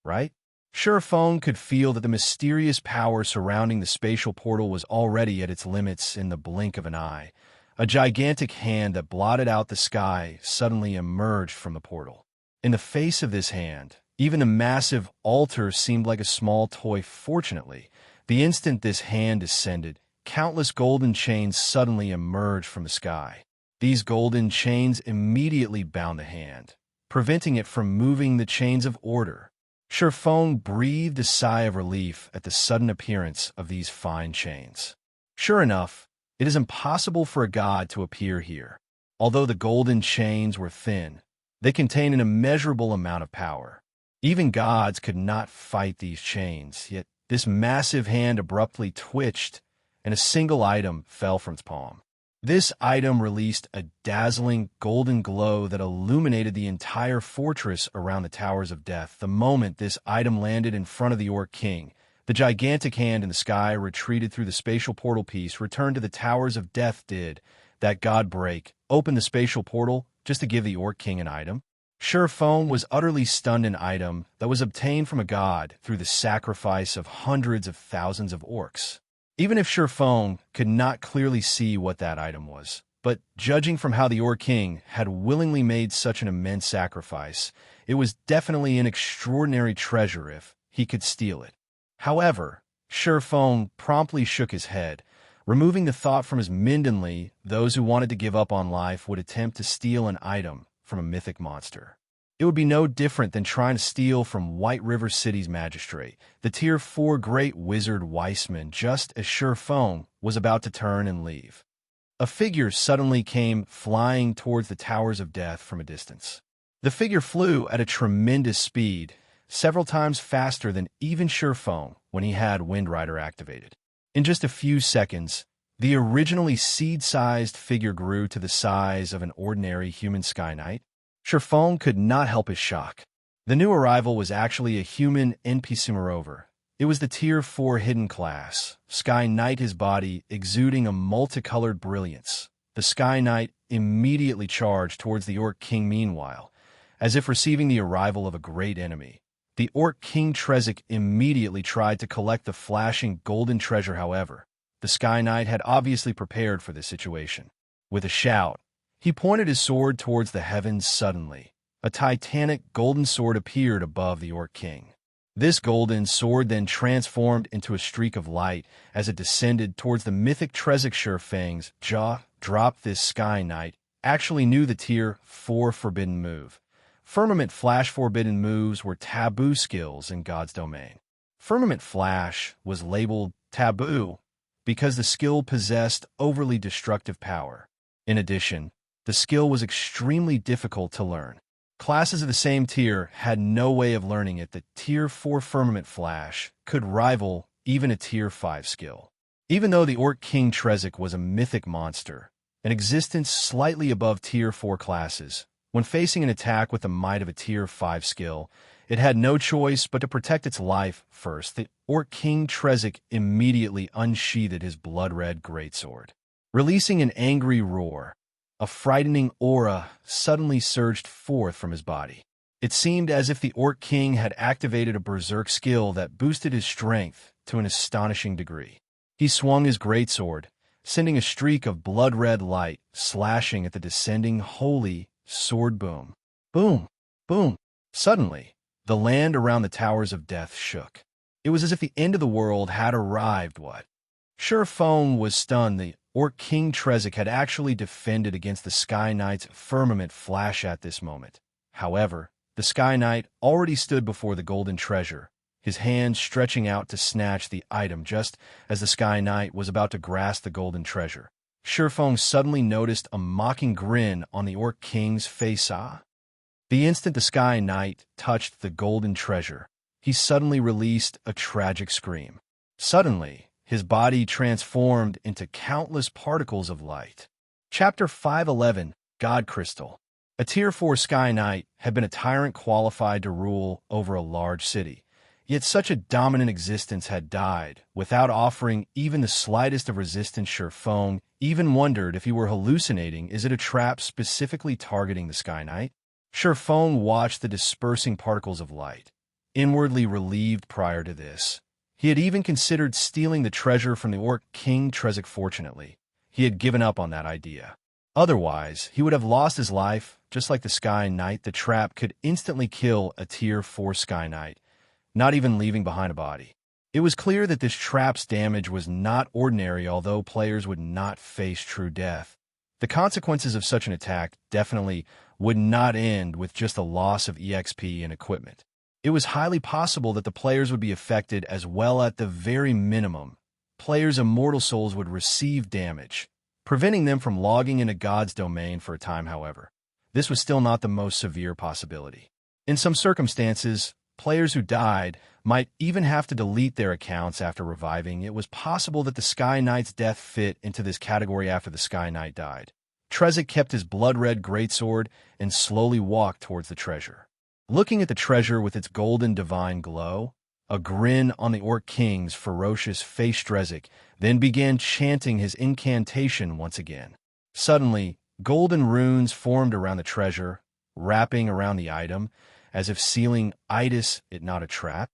right? Sure Feng could feel that the mysterious power surrounding the spatial portal was already at its limits. In the blink of an eye, a gigantic hand that blotted out the sky suddenly emerged from the portal. In the face of this hand, even a massive altar seemed like a small toy. Fortunately, the instant this hand descended, countless golden chains suddenly emerged from the sky. These golden chains immediately bound the hand, preventing it from moving. The chains of order. Sure Feng breathed a sigh of relief at the sudden appearance of these fine chains. Sure enough, it is impossible for a god to appear here. Although the golden chains were thin, they contain an immeasurable amount of power. Even gods could not fight these chains, yet this massive hand abruptly twitched, and a single item fell from its palm. This item released a dazzling golden glow that illuminated the entire fortress around the Towers of Death. The moment this item landed in front of the Orc King, the gigantic hand in the sky retreated through the spatial portal piece, returned to the Towers of Death. Did that god break open the spatial portal just to give the Orc King an item? Sure Feng was utterly stunned. An item that was obtained from a god through the sacrifice of hundreds of thousands of orcs. Even if Sure Feng could not clearly see what that item was, but judging from how the Orc King had willingly made such an immense sacrifice, it was definitely an extraordinary treasure if he could steal it. However, Sure Feng promptly shook his head, removing the thought from his mind. Those who wanted to give up on life would attempt to steal an item from a mythic monster. It would be no different than trying to steal from White River City's magistrate, the Tier 4 great wizard Weissman. Just as Sure Feng was about to turn and leave, a figure suddenly came flying towards the Towers of Death from a distance. The figure flew at a tremendous speed, several times faster than even Sure Feng when he had Wind Rider activated. In just a few seconds, the originally seed-sized figure grew to the size of an ordinary human Sky Knight. Sure Feng could not help his shock. The new arrival was actually a human NPC. Moreover, it was the Tier 4 hidden class, Sky Knight, his body exuding a multicolored brilliance. The Sky Knight immediately charged towards the Orc King. Meanwhile, as if receiving the arrival of a great enemy, the Orc King Trezek immediately tried to collect the flashing golden treasure. However, the Sky Knight had obviously prepared for this situation. With a shout, he pointed his sword towards the heavens. Suddenly, a titanic golden sword appeared above the Orc King. This golden sword then transformed into a streak of light as it descended towards the mythic Trezor. Fang's jaw dropped. This Sky Knight actually knew the Tier 4 forbidden move. Firmament Flash forbidden moves were taboo skills in God's domain. Firmament Flash was labeled taboo because the skill possessed overly destructive power. In addition, the skill was extremely difficult to learn. Classes of the same tier had no way of learning it. The Tier 4 Firmament Flash could rival even a Tier 5 skill. Even though the Orc King Trezor was a mythic monster, an existence slightly above Tier 4 classes, when facing an attack with the might of a Tier 5 skill, it had no choice but to protect its life first. The Orc King Trezor immediately unsheathed his blood-red greatsword. Releasing an angry roar, a frightening aura suddenly surged forth from his body. It seemed as if the Orc King had activated a berserk skill that boosted his strength to an astonishing degree. He swung his greatsword, sending a streak of blood-red light slashing at the descending holy sword. Boom, boom, boom. Suddenly, the land around the Towers of Death shook. It was as if the end of the world had arrived. What? Xianxia was stunned. The Orc King Trezor had actually defended against the Sky Knight's Firmament Flash at this moment. However, the Sky Knight already stood before the golden treasure, his hand stretching out to snatch the item just as the Sky Knight was about to grasp the golden treasure. Xianxia suddenly noticed a mocking grin on the Orc King's face. The instant the Sky Knight touched the golden treasure, he suddenly released a tragic scream. Suddenly, his body transformed into countless particles of light. Chapter 511, God Crystal. A Tier 4 Sky Knight had been a tyrant qualified to rule over a large city, yet such a dominant existence had died without offering even the slightest of resistance. Xianxia even wondered if he were hallucinating. Is it a trap specifically targeting the Sky Knight? Xianxia watched the dispersing particles of light, inwardly relieved. Prior to this, he had even considered stealing the treasure from the Orc King Trezor. Fortunately, he had given up on that idea. Otherwise, he would have lost his life, just like the Sky Knight. The trap could instantly kill a Tier 4 Sky Knight, not even leaving behind a body. It was clear that this trap's damage was not ordinary. Although players would not face true death, the consequences of such an attack definitely would not end with just a loss of EXP and equipment. It was highly possible that the players would be affected as well. At the very minimum, players' immortal souls would receive damage, preventing them from logging into God's domain for a time. However, this was still not the most severe possibility. In some circumstances, players who died might even have to delete their accounts after reviving. It was possible that the Sky Knight's death fit into this category. After the Sky Knight died, Trezor kept his blood-red greatsword and slowly walked towards the treasure. Looking at the treasure with its golden divine glow, a grin on the Orc King's ferocious face. Trezor then began chanting his incantation once again. Suddenly, golden runes formed around the treasure, wrapping around the item, as if sealing it not a trap.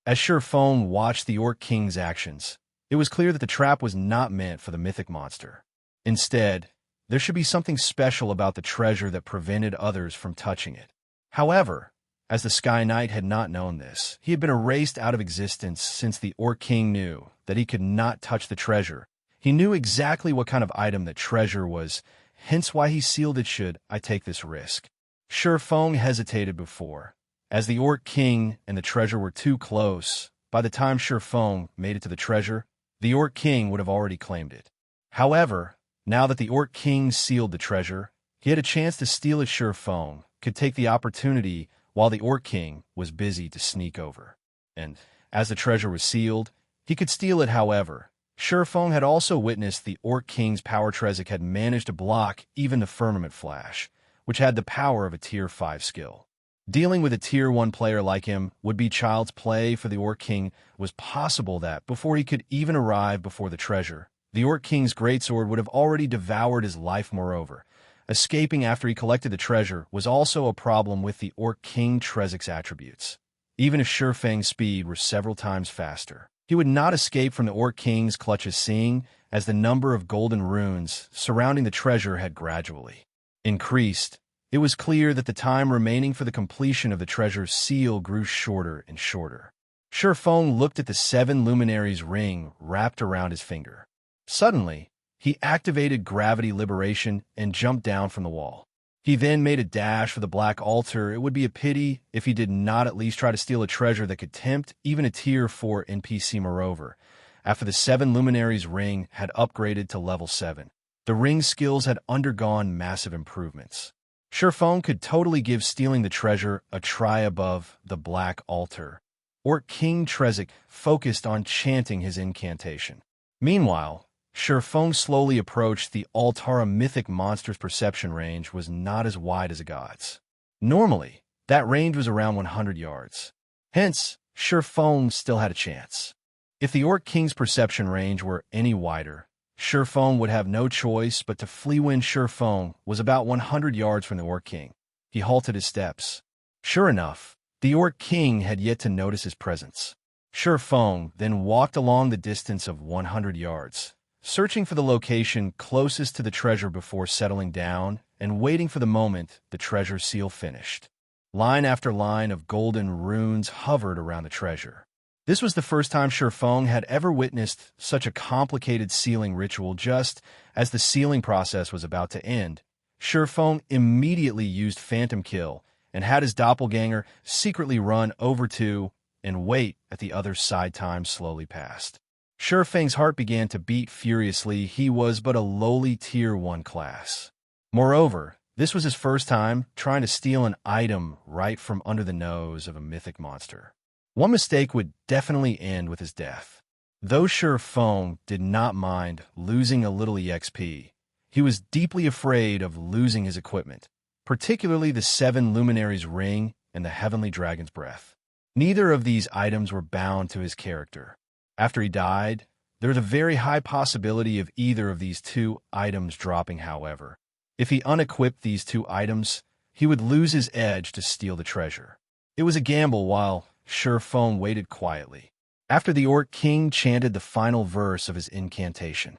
As Xianxia watched the Orc King's actions, it was clear that the trap was not meant for the mythic monster. Instead, there should be something special about the treasure that prevented others from touching it. However, as the Sky Knight had not known this, he had been erased out of existence since the Orc King knew that he could not touch the treasure. He knew exactly what kind of item the treasure was, hence why he sealed it. Should I take this risk? Xianxia hesitated before, as the Orc King and the treasure were too close. By the time Xianxia made it to the treasure, the Orc King would have already claimed it. However, now that the Orc King sealed the treasure, he had a chance to steal it. Xianxia could take the opportunity while the Orc King was busy to sneak over. And as the treasure was sealed, he could steal it. However, Xianxia had also witnessed the Orc King's power. Trezor had managed to block even the Firmament Flash, which had the power of a Tier 5 skill. Dealing with a Tier 1 player like him would be child's play for the Orc King. It was possible that, before he could even arrive before the treasure, the Orc King's greatsword would have already devoured his life. Moreover, escaping after he collected the treasure was also a problem with the Orc King Trezor's attributes. Even if Xianxia's speed were several times faster, he would not escape from the Orc King's clutches, seeing as the number of golden runes surrounding the treasure had gradually increased. It was clear that the time remaining for the completion of the treasure's seal grew shorter and shorter. Feng looked at the 7 luminaries ring wrapped around his finger. Suddenly, he activated gravity liberation and jumped down from the wall. He then made a dash for the black altar. It would be a pity if he did not at least try to steal a treasure that could tempt even a tier 4 NPC. Moreover, after the 7 luminaries ring had upgraded to level 7, the ring's skills had undergone massive improvements. Feng could totally give stealing the treasure a try above the black altar. Orc King Trezik focused on chanting his incantation. Meanwhile, Feng slowly approached the Altara mythic monster's perception range was not as wide as a god's. Normally, that range was around 100 yards. Hence, Feng still had a chance. If the Orc King's perception range were any wider, Feng would have no choice but to flee when Feng was about 100 yards from the Orc King. He halted his steps. Sure enough, the Orc King had yet to notice his presence. Feng then walked along the distance of 100 yards, searching for the location closest to the treasure before settling down and waiting for the moment the treasure seal finished. Line after line of golden runes hovered around the treasure. This was the first time Feng had ever witnessed such a complicated sealing ritual. Just as the sealing process was about to end, Feng immediately used Phantom Kill and had his doppelganger secretly run over to and wait at the other side. Time slowly passed. Feng's heart began to beat furiously. He was but a lowly tier 1 class. Moreover, this was his first time trying to steal an item right from under the nose of a mythic monster. One mistake would definitely end with his death. Though Feng did not mind losing a little EXP, he was deeply afraid of losing his equipment, particularly the 7 luminaries ring and the heavenly dragon's breath. Neither of these items were bound to his character. After he died, there was a very high possibility of either of these 2 items dropping. However, if he unequipped these 2 items, he would lose his edge to steal the treasure. It was a gamble while Feng waited quietly. After the Orc King chanted the final verse of his incantation,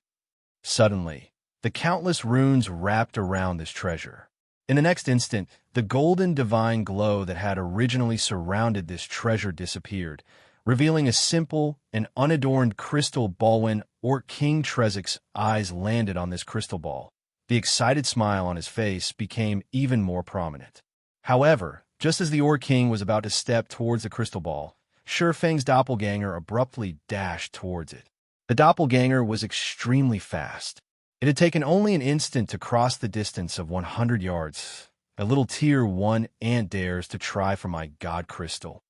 suddenly, the countless runes wrapped around this treasure. In the next instant, the golden divine glow that had originally surrounded this treasure disappeared, revealing a simple and unadorned crystal ball. When Orc King Trezik's eyes landed on this crystal ball, the excited smile on his face became even more prominent. However, just as the Orc King was about to step towards the crystal ball, Feng's doppelganger abruptly dashed towards it. The doppelganger was extremely fast. It had taken only an instant to cross the distance of 100 yards. A little tier 1 ant dares to try for my god crystal.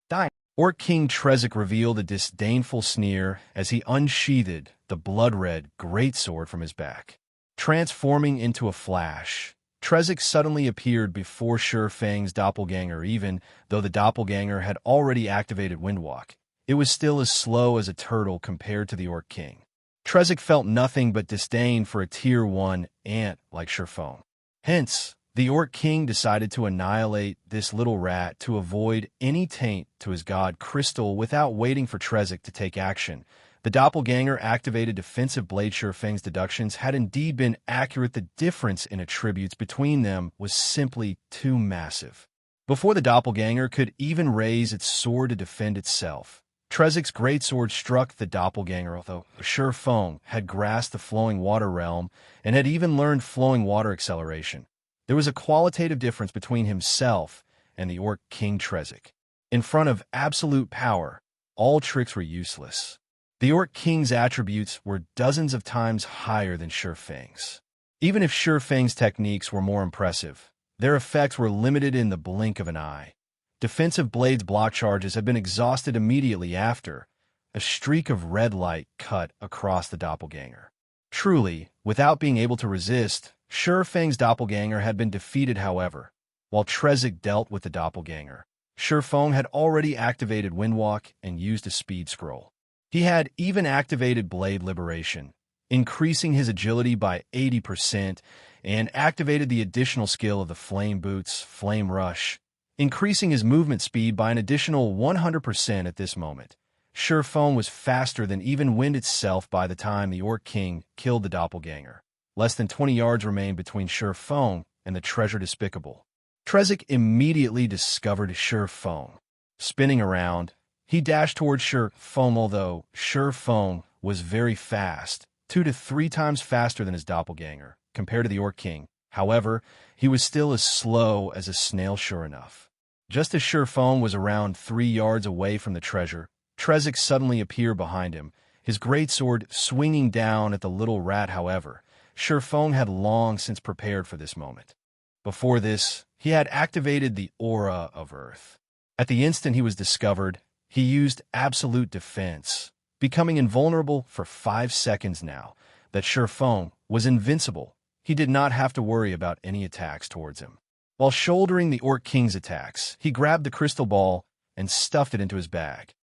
Die. Orc King Trezik revealed a disdainful sneer as he unsheathed the blood-red greatsword from his back. Transforming into a flash, Trezik suddenly appeared before Feng's doppelganger. Even though the doppelganger had already activated Windwalk, it was still as slow as a turtle compared to the Orc King. Trezik felt nothing but disdain for a tier 1 ant like Feng. Hence, the Orc King decided to annihilate this little rat to avoid any taint to his god crystal. Without waiting for Trezik to take action, the doppelganger activated defensive blade. Feng's deductions had indeed been accurate. The difference in attributes between them was simply too massive. Before the doppelganger could even raise its sword to defend itself, Trezik's greatsword struck the doppelganger. Although Feng had grasped the flowing water realm and had even learned flowing water acceleration, there was a qualitative difference between himself and the Orc King Trezik. In front of absolute power, all tricks were useless. The Orc King's attributes were dozens of times higher than Feng's. Even if Feng's techniques were more impressive, their effects were limited in the blink of an eye. Defensive Blade's block charges had been exhausted immediately after a streak of red light cut across the doppelganger. Truly, without being able to resist, Feng's doppelganger had been defeated. However, while Trezik dealt with the doppelganger, Feng had already activated Windwalk and used a speed scroll. He had even activated Blade Liberation, increasing his agility by 80%, and activated the additional skill of the Flame Boots, Flame Rush, increasing his movement speed by an additional 100%. At this moment, Feng was faster than even wind itself. By the time the Orc King killed the doppelganger, less than 20 yards remained between Feng and the treasure despicable. Trezik immediately discovered Feng. Spinning around, He dashed towards Sure Feng, although Sure Feng was very fast, 2 to 3 times faster than his doppelganger, compared to the Orc King. However, he was still as slow as a snail, sure enough. Just as Sure Feng was around 3 yards away from the treasure, Trezek suddenly appeared behind him, his greatsword swinging down at the little rat. However, Sure Feng had long since prepared for this moment. Before this, he had activated the Aura of Earth. At the instant he was discovered, he used absolute defense, becoming invulnerable for 5 seconds. Now that Sure Feng was invincible, he did not have to worry about any attacks towards him. While shouldering the Orc King's attacks, he grabbed the crystal ball and stuffed it into his bag.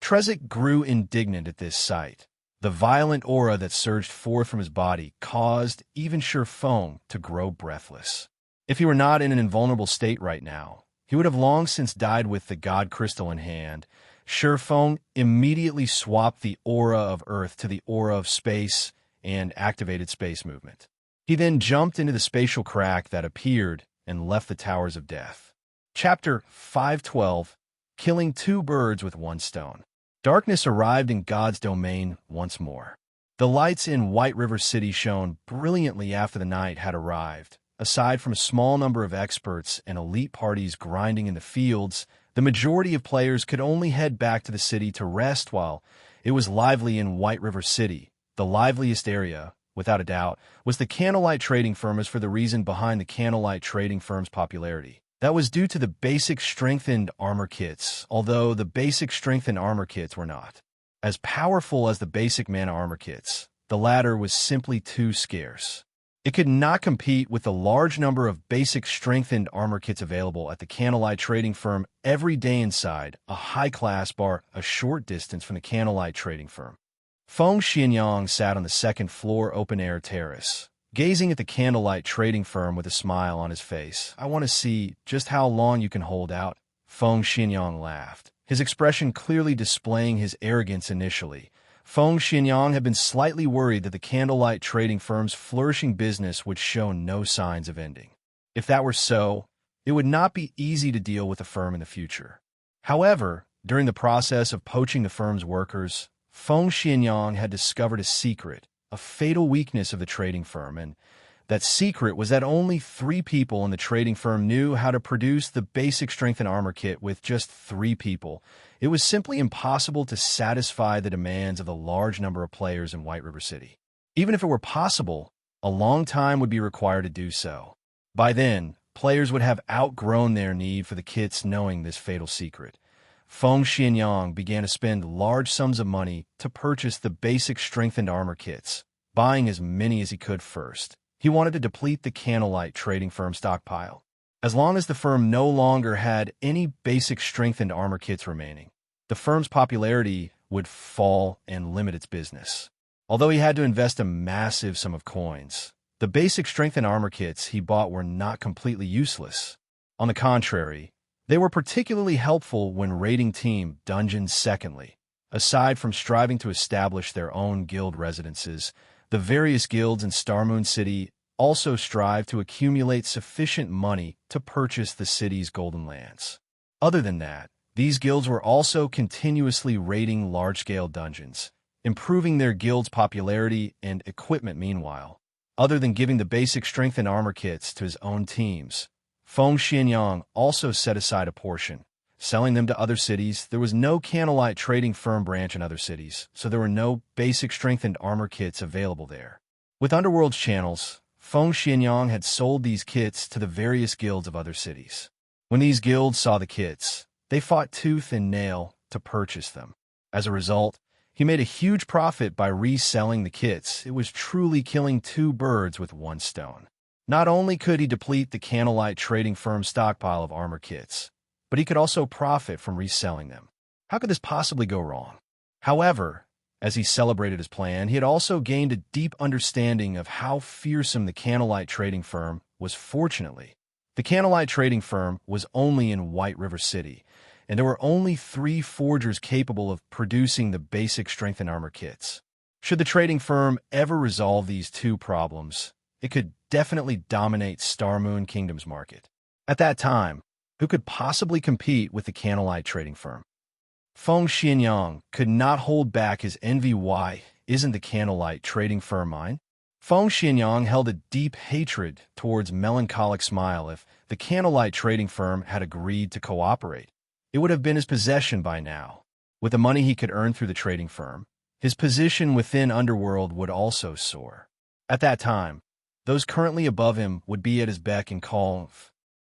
Trezek grew indignant at this sight. The violent aura that surged forth from his body caused even Sure Feng to grow breathless. If he were not in an invulnerable state right now, he would have long since died with the God Crystal in hand. Sure Feng immediately swapped the Aura of Earth to the Aura of Space and activated space movement. He then jumped into the spatial crack that appeared and left the Towers of Death. Chapter 512, Killing 2 Birds with 1 Stone. Darkness arrived in God's domain once more. The lights in White River City shone brilliantly after the night had arrived. Aside from a small number of experts and elite parties grinding in the fields, the majority of players could only head back to the city to rest. While it was lively in White River City, the liveliest area, without a doubt, was the Candlelight trading firm. As for the reason behind the Candlelight trading firm's popularity, that was due to the basic strengthened armor kits, although the basic strengthened armor kits were not as powerful as the basic mana armor kits. The latter was simply too scarce. It could not compete with the large number of basic strengthened armor kits available at the Candlelight trading firm every day inside a high-class bar a short distance from the Candlelight trading firm. Feng Xianxia sat on the second-floor open-air terrace, gazing at the Candlelight trading firm with a smile on his face. "I want to see just how long you can hold out." Feng Xianxia laughed, his expression clearly displaying his arrogance initially. Feng Xianxia had been slightly worried that the Candlelight trading firm's flourishing business would show no signs of ending. If that were so, it would not be easy to deal with the firm in the future. However, during the process of poaching the firm's workers, Feng Xianxia had discovered a secret, a fatal weakness of the trading firm, and that secret was that only 3 people in the trading firm knew how to produce the basic strength and armor kit. With just 3 people, it was simply impossible to satisfy the demands of the large number of players in White River City. Even if it were possible, a long time would be required to do so. By then, players would have outgrown their need for the kits. Knowing this fatal secret, Feng Xianxia began to spend large sums of money to purchase the basic strengthened armor kits, buying as many as he could first. He wanted to deplete the Candlelight trading firm stockpile. As long as the firm no longer had any basic strengthened armor kits remaining, the firm's popularity would fall and limit its business. Although he had to invest a massive sum of coins, the basic strengthened armor kits he bought were not completely useless. On the contrary, they were particularly helpful when raiding team dungeons. Secondly, aside from striving to establish their own guild residences, the various guilds in Starmoon City also strive to accumulate sufficient money to purchase the city's golden lands. Other than that, these guilds were also continuously raiding large-scale dungeons, improving their guild's popularity and equipment. Meanwhile, other than giving the basic strength and armor kits to his own teams, Feng Xianxia also set aside a portion, selling them to other cities. There was no Candlelight trading firm branch in other cities, so there were no basic strengthened armor kits available there. With Underworld's channels, Feng Xianxia had sold these kits to the various guilds of other cities. When these guilds saw the kits, they fought tooth and nail to purchase them. As a result, he made a huge profit by reselling the kits. It was truly killing 2 birds with 1 stone. Not only could he deplete the Candlelight trading firm's stockpile of armor kits, but he could also profit from reselling them. How could this possibly go wrong? However, as he celebrated his plan, he had also gained a deep understanding of how fearsome the Candlelight trading firm was. Fortunately, the Candlelight trading firm was only in White River City, and there were only 3 forgers capable of producing the basic strength and armor kits. Should the trading firm ever resolve these 2 problems, it could definitely dominate Starmoon Kingdom's market. At that time, who could possibly compete with the Candlelight trading firm? Feng Xianxia could not hold back his envy. Why isn't the Candlelight trading firm mine? Feng Xianxia held a deep hatred towards Melancholic Smile. If the Candlelight trading firm had agreed to cooperate, it would have been his possession by now. With the money he could earn through the trading firm, his position within Underworld would also soar. At that time, those currently above him would be at his beck and call.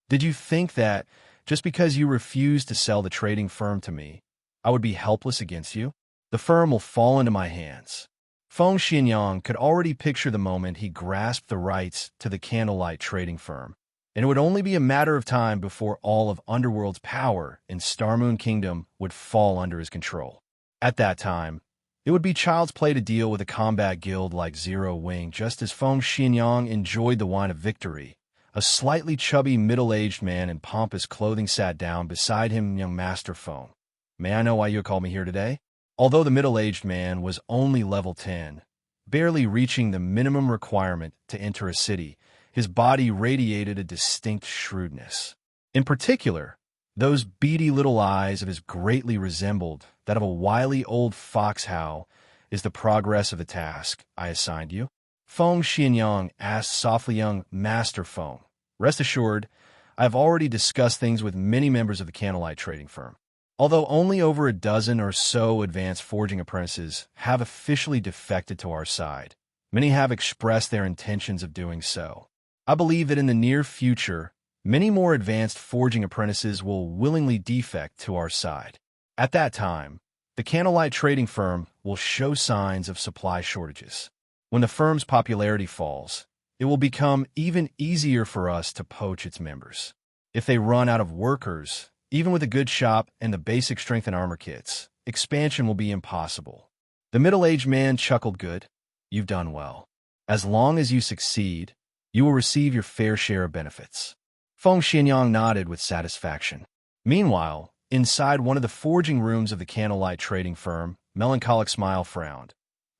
Did you think that, just because you refused to sell the trading firm to me, I would be helpless against you? The firm will fall into my hands. Feng Xianxia could already picture the moment he grasped the rights to the Candlelight trading firm, and it would only be a matter of time before all of Underworld's power in Starmoon Kingdom would fall under his control. At that time, it would be child's play to deal with a combat guild like Zero Wing. Just as Feng Xianxia enjoyed the wine of victory, a slightly chubby middle-aged man in pompous clothing sat down beside him. Young Master Feng, may I know why you called me here today? Although the middle-aged man was only level 10, barely reaching the minimum requirement to enter a city, his body radiated a distinct shrewdness. In particular, those beady little eyes of his greatly resembled that of a wily old fox. How is the progress of the task I assigned you? Feng Xianxia asked softly. Young Master Feng, rest assured, I have already discussed things with many members of the Candlelight trading firm. Although only over a dozen or so advanced forging apprentices have officially defected to our side, many have expressed their intentions of doing so. I believe that in the near future, many more advanced forging apprentices will willingly defect to our side. At that time, the Candlelight trading firm will show signs of supply shortages. When the firm's popularity falls, it will become even easier for us to poach its members. If they run out of workers, even with a good shop and the basic strength and armor kits, expansion will be impossible. The middle-aged man chuckled. Good. You've done well. As long as you succeed, you will receive your fair share of benefits. Feng Xianxia nodded with satisfaction. Meanwhile, inside one of the forging rooms of the Candlelight trading firm, Melancholic Smile frowned.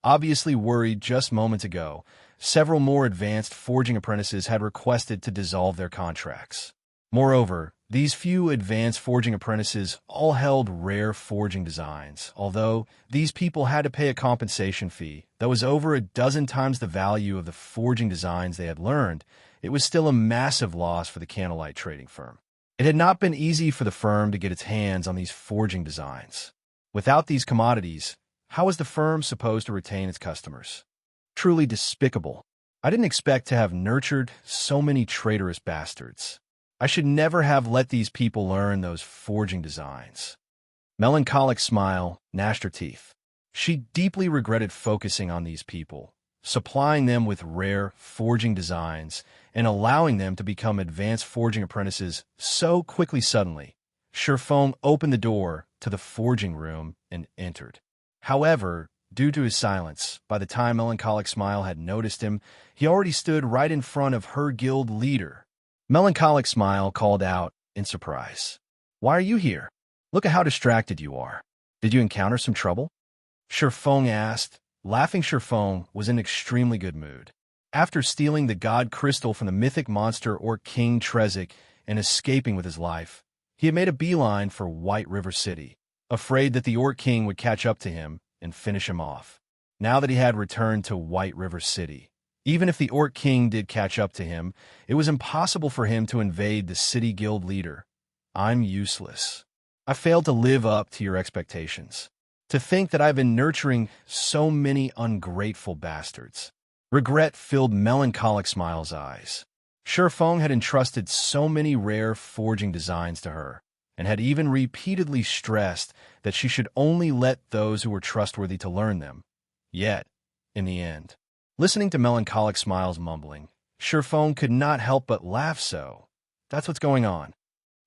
Obviously worried. Just moments ago, several more advanced forging apprentices had requested to dissolve their contracts. Moreover, these few advanced forging apprentices all held rare forging designs, although these people had to pay a compensation fee that was over a dozen times the value of the forging designs they had learned. It was still a massive loss for the Candlelight trading firm. It had not been easy for the firm to get its hands on these forging designs. Without these commodities, how was the firm supposed to retain its customers? Truly despicable. I didn't expect to have nurtured so many traitorous bastards. I should never have let these people learn those forging designs. Melancholic Smile gnashed her teeth. She deeply regretted focusing on these people, supplying them with rare forging designs, and allowing them to become advanced forging apprentices so quickly. Suddenly, Feng opened the door to the forging room and entered. However, due to his silence, by the time Melancholic Smile had noticed him, he already stood right in front of her guild leader. Melancholic Smile called out in surprise. Why are you here? Look at how distracted you are. Did you encounter some trouble? Feng asked. Laughing, Feng was in extremely good mood. After stealing the god crystal from the mythic monster Orc King Trezek and escaping with his life, he had made a beeline for White River City, afraid that the Orc King would catch up to him and finish him off. Now that he had returned to White River City, even if the Orc King did catch up to him, it was impossible for him to invade the city guild leader. I'm useless. I failed to live up to your expectations. To think that I've been nurturing so many ungrateful bastards. Regret filled Melancholic Smile's eyes. Feng had entrusted so many rare forging designs to her, and had even repeatedly stressed that she should only let those who were trustworthy to learn them. Yet, in the end, listening to Melancholic Smile's mumbling, Feng could not help but laugh. So, that's what's going on.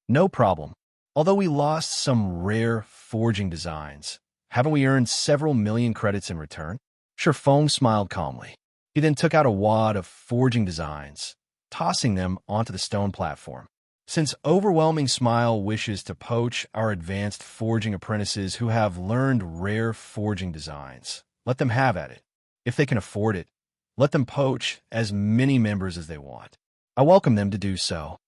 No problem. Although we lost some rare forging designs, haven't we earned several million credits in return? Feng smiled calmly. He then took out a wad of forging designs, tossing them onto the stone platform. Since Overwhelming Smile wishes to poach our advanced forging apprentices who have learned rare forging designs, let them have at it. If they can afford it, let them poach as many members as they want. I welcome them to do so.